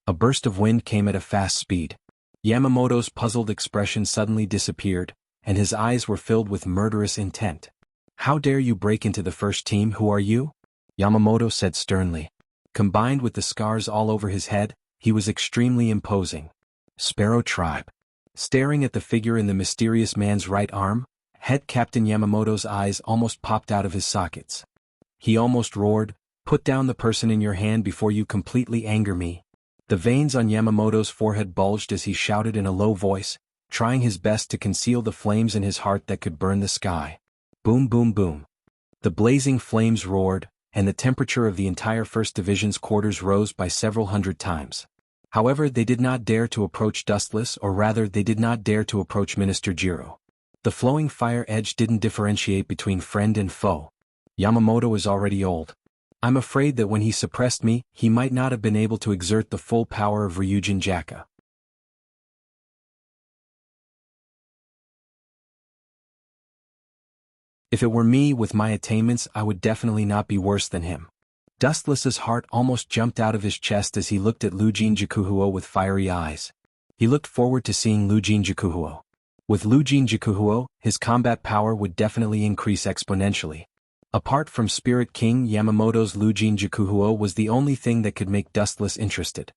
A burst of wind came at a fast speed. Yamamoto's puzzled expression suddenly disappeared, and his eyes were filled with murderous intent. How dare you break into the first team? Who are you? Yamamoto said sternly. Combined with the scars all over his head, he was extremely imposing. Sparrow Tribe. Staring at the figure in the mysterious man's right arm, Head Captain Yamamoto's eyes almost popped out of his sockets. He almost roared, "Put down the person in your hand before you completely anger me." The veins on Yamamoto's forehead bulged as he shouted in a low voice, trying his best to conceal the flames in his heart that could burn the sky. Boom boom boom. The blazing flames roared, and the temperature of the entire 1st Division's quarters rose by several hundred times. However, they did not dare to approach Dustless, or rather they did not dare to approach Minister Jiro. The flowing fire edge didn't differentiate between friend and foe. Yamamoto is already old. I'm afraid that when he suppressed me, he might not have been able to exert the full power of Ryujin Jaka. If it were me with my attainments, I would definitely not be worse than him. Dustless's heart almost jumped out of his chest as he looked at Ryujin Jakuhuo with fiery eyes. He looked forward to seeing Ryujin Jakuhuo. With Ryujin Jakuhuo, his combat power would definitely increase exponentially. Apart from Spirit King Yamamoto's Lujin Jakuhuo was the only thing that could make Dustless interested.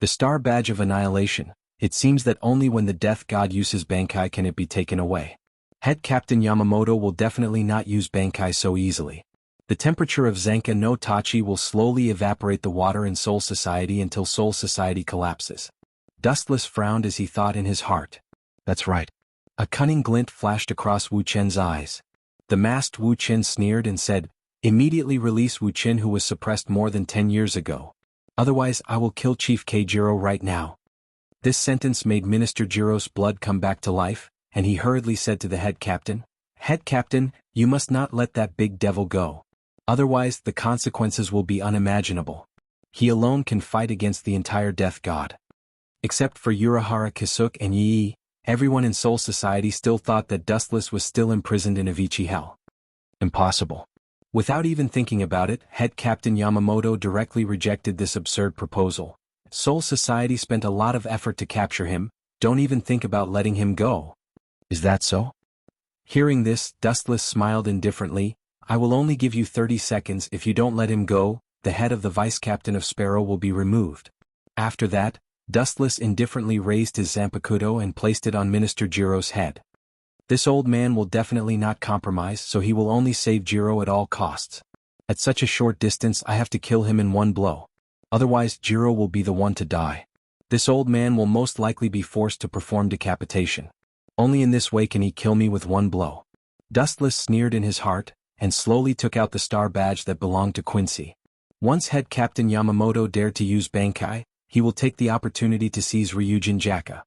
The Star Badge of Annihilation. It seems that only when the Death God uses Bankai can it be taken away. Head Captain Yamamoto will definitely not use Bankai so easily. The temperature of Zenka no Tachi will slowly evaporate the water in Soul Society until Soul Society collapses. Dustless frowned as he thought in his heart. That's right. A cunning glint flashed across Wu Chen's eyes. The masked Wu Chen sneered and said, "Immediately release Wu Chen, who was suppressed more than 10 years ago. Otherwise I will kill Chief Keijiro right now." This sentence made Minister Jiro's blood come back to life, and he hurriedly said to the head captain, "Head captain, you must not let that big devil go. Otherwise the consequences will be unimaginable. He alone can fight against the entire Death God." Except for Urahara Kisuke and Yi, everyone in Soul Society still thought that Dustless was still imprisoned in Avicii Hell. Impossible. Without even thinking about it, Head Captain Yamamoto directly rejected this absurd proposal. Soul Society spent a lot of effort to capture him, don't even think about letting him go. Is that so? Hearing this, Dustless smiled indifferently. "I will only give you 30 seconds. If you don't let him go, the head of the vice captain of Sparrow will be removed." After that, Dustless indifferently raised his Zanpakuto and placed it on Minister Jiro's head. This old man will definitely not compromise, so he will only save Jiro at all costs. At such a short distance I have to kill him in one blow. Otherwise Jiro will be the one to die. This old man will most likely be forced to perform decapitation. Only in this way can he kill me with one blow. Dustless sneered in his heart, and slowly took out the star badge that belonged to Quincy. Once Head Captain Yamamoto dared to use Bankai, he will take the opportunity to seize Ryujin Jaka.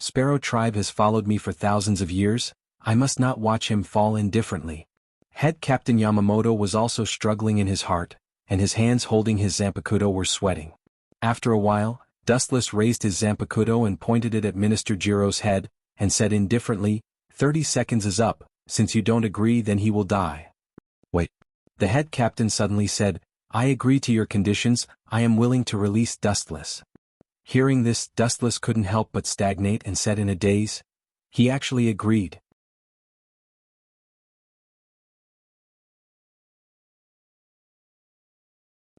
Sparrow Tribe has followed me for thousands of years, I must not watch him fall indifferently. Head Captain Yamamoto was also struggling in his heart, and his hands holding his Zanpakuto were sweating. After a while, Dustless raised his Zanpakuto and pointed it at Minister Jiro's head, and said indifferently, 30 seconds is up, since you don't agree then he will die. Wait. The head captain suddenly said, "I agree to your conditions, I am willing to release Dustless." Hearing this, Dustless couldn't help but stagnate and said in a daze, "He actually agreed."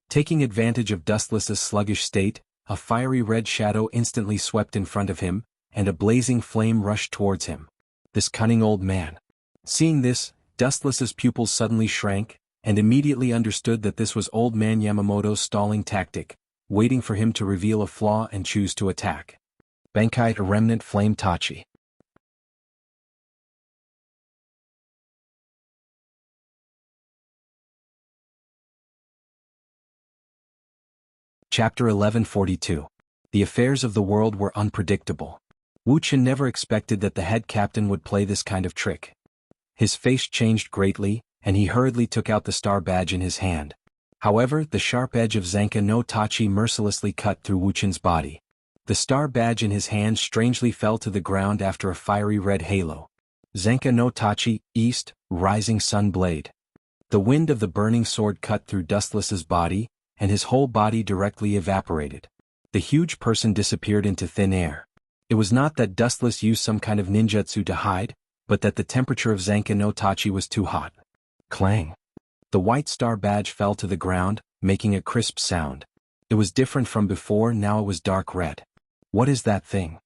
Taking advantage of Dustless's sluggish state, a fiery red shadow instantly swept in front of him, and a blazing flame rushed towards him. This cunning old man. Seeing this, Dustless's pupils suddenly shrank, and immediately understood that this was old man Yamamoto's stalling tactic, waiting for him to reveal a flaw and choose to attack. Bankai Remnant Flame Tachi. Chapter 1142. The affairs of the world were unpredictable. Wu Chen never expected that the head captain would play this kind of trick. His face changed greatly, and he hurriedly took out the star badge in his hand. However, the sharp edge of Zenka no Tachi mercilessly cut through Wu Chen's body. The star badge in his hand strangely fell to the ground after a fiery red halo. Zenka no Tachi, East, Rising Sun Blade. The wind of the burning sword cut through Dustless's body, and his whole body directly evaporated. The huge person disappeared into thin air. It was not that Dustless used some kind of ninjutsu to hide, but that the temperature of Zenka no Tachi was too hot. Clang. The white star badge fell to the ground, making a crisp sound. It was different from before, now it was dark red. What is that thing?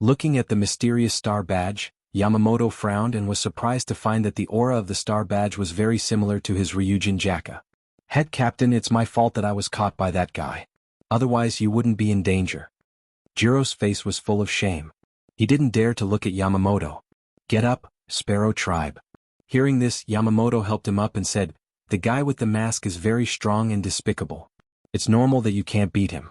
Looking at the mysterious star badge, Yamamoto frowned and was surprised to find that the aura of the star badge was very similar to his Ryujin Jaka. Head captain, it's my fault that I was caught by that guy. Otherwise you wouldn't be in danger. Jiro's face was full of shame. He didn't dare to look at Yamamoto. Get up, Sparrow Tribe. Hearing this, Yamamoto helped him up and said, "The guy with the mask is very strong and despicable. It's normal that you can't beat him.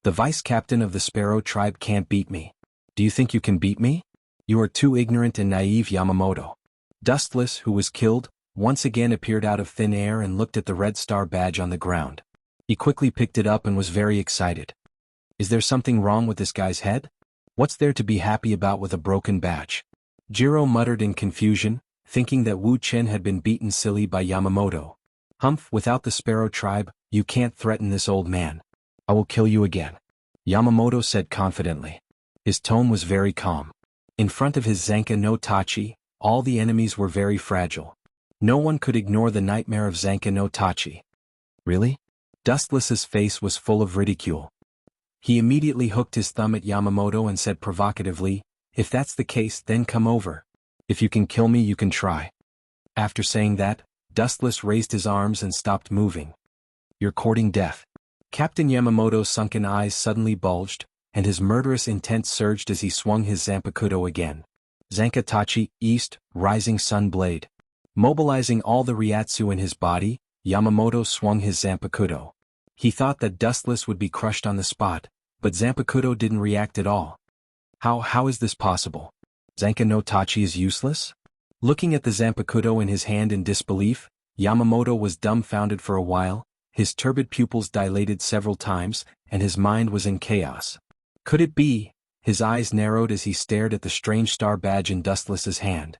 The vice captain of the Sparrow Tribe can't beat me. Do you think you can beat me? You are too ignorant and naive, Yamamoto." Dustless, who was killed, once again appeared out of thin air and looked at the red star badge on the ground. He quickly picked it up and was very excited. Is there something wrong with this guy's head? What's there to be happy about with a broken badge? Jiro muttered in confusion, thinking that Wu Chen had been beaten silly by Yamamoto. Humph, without the Sparrow Tribe, you can't threaten this old man. I will kill you again. Yamamoto said confidently. His tone was very calm. In front of his Zenka no Tachi, all the enemies were very fragile. No one could ignore the nightmare of Zanka no Tachi. Really? Dustless's face was full of ridicule. He immediately hooked his thumb at Yamamoto and said provocatively, "If that's the case, then come over. If you can kill me, you can try." After saying that, Dustless raised his arms and stopped moving. "You're courting death." Captain Yamamoto's sunken eyes suddenly bulged, and his murderous intent surged as he swung his Zanpakudo again. Zankatachi, East, Rising Sun Blade. Mobilizing all the Ryatsu in his body, Yamamoto swung his Zanpakudo. He thought that Dustless would be crushed on the spot, but Zanpakudo didn't react at all. How is this possible? Zanka no Tachi is useless? Looking at the Zanpakudo in his hand in disbelief, Yamamoto was dumbfounded for a while, his turbid pupils dilated several times, and his mind was in chaos. Could it be? His eyes narrowed as he stared at the strange star badge in Dustless's hand.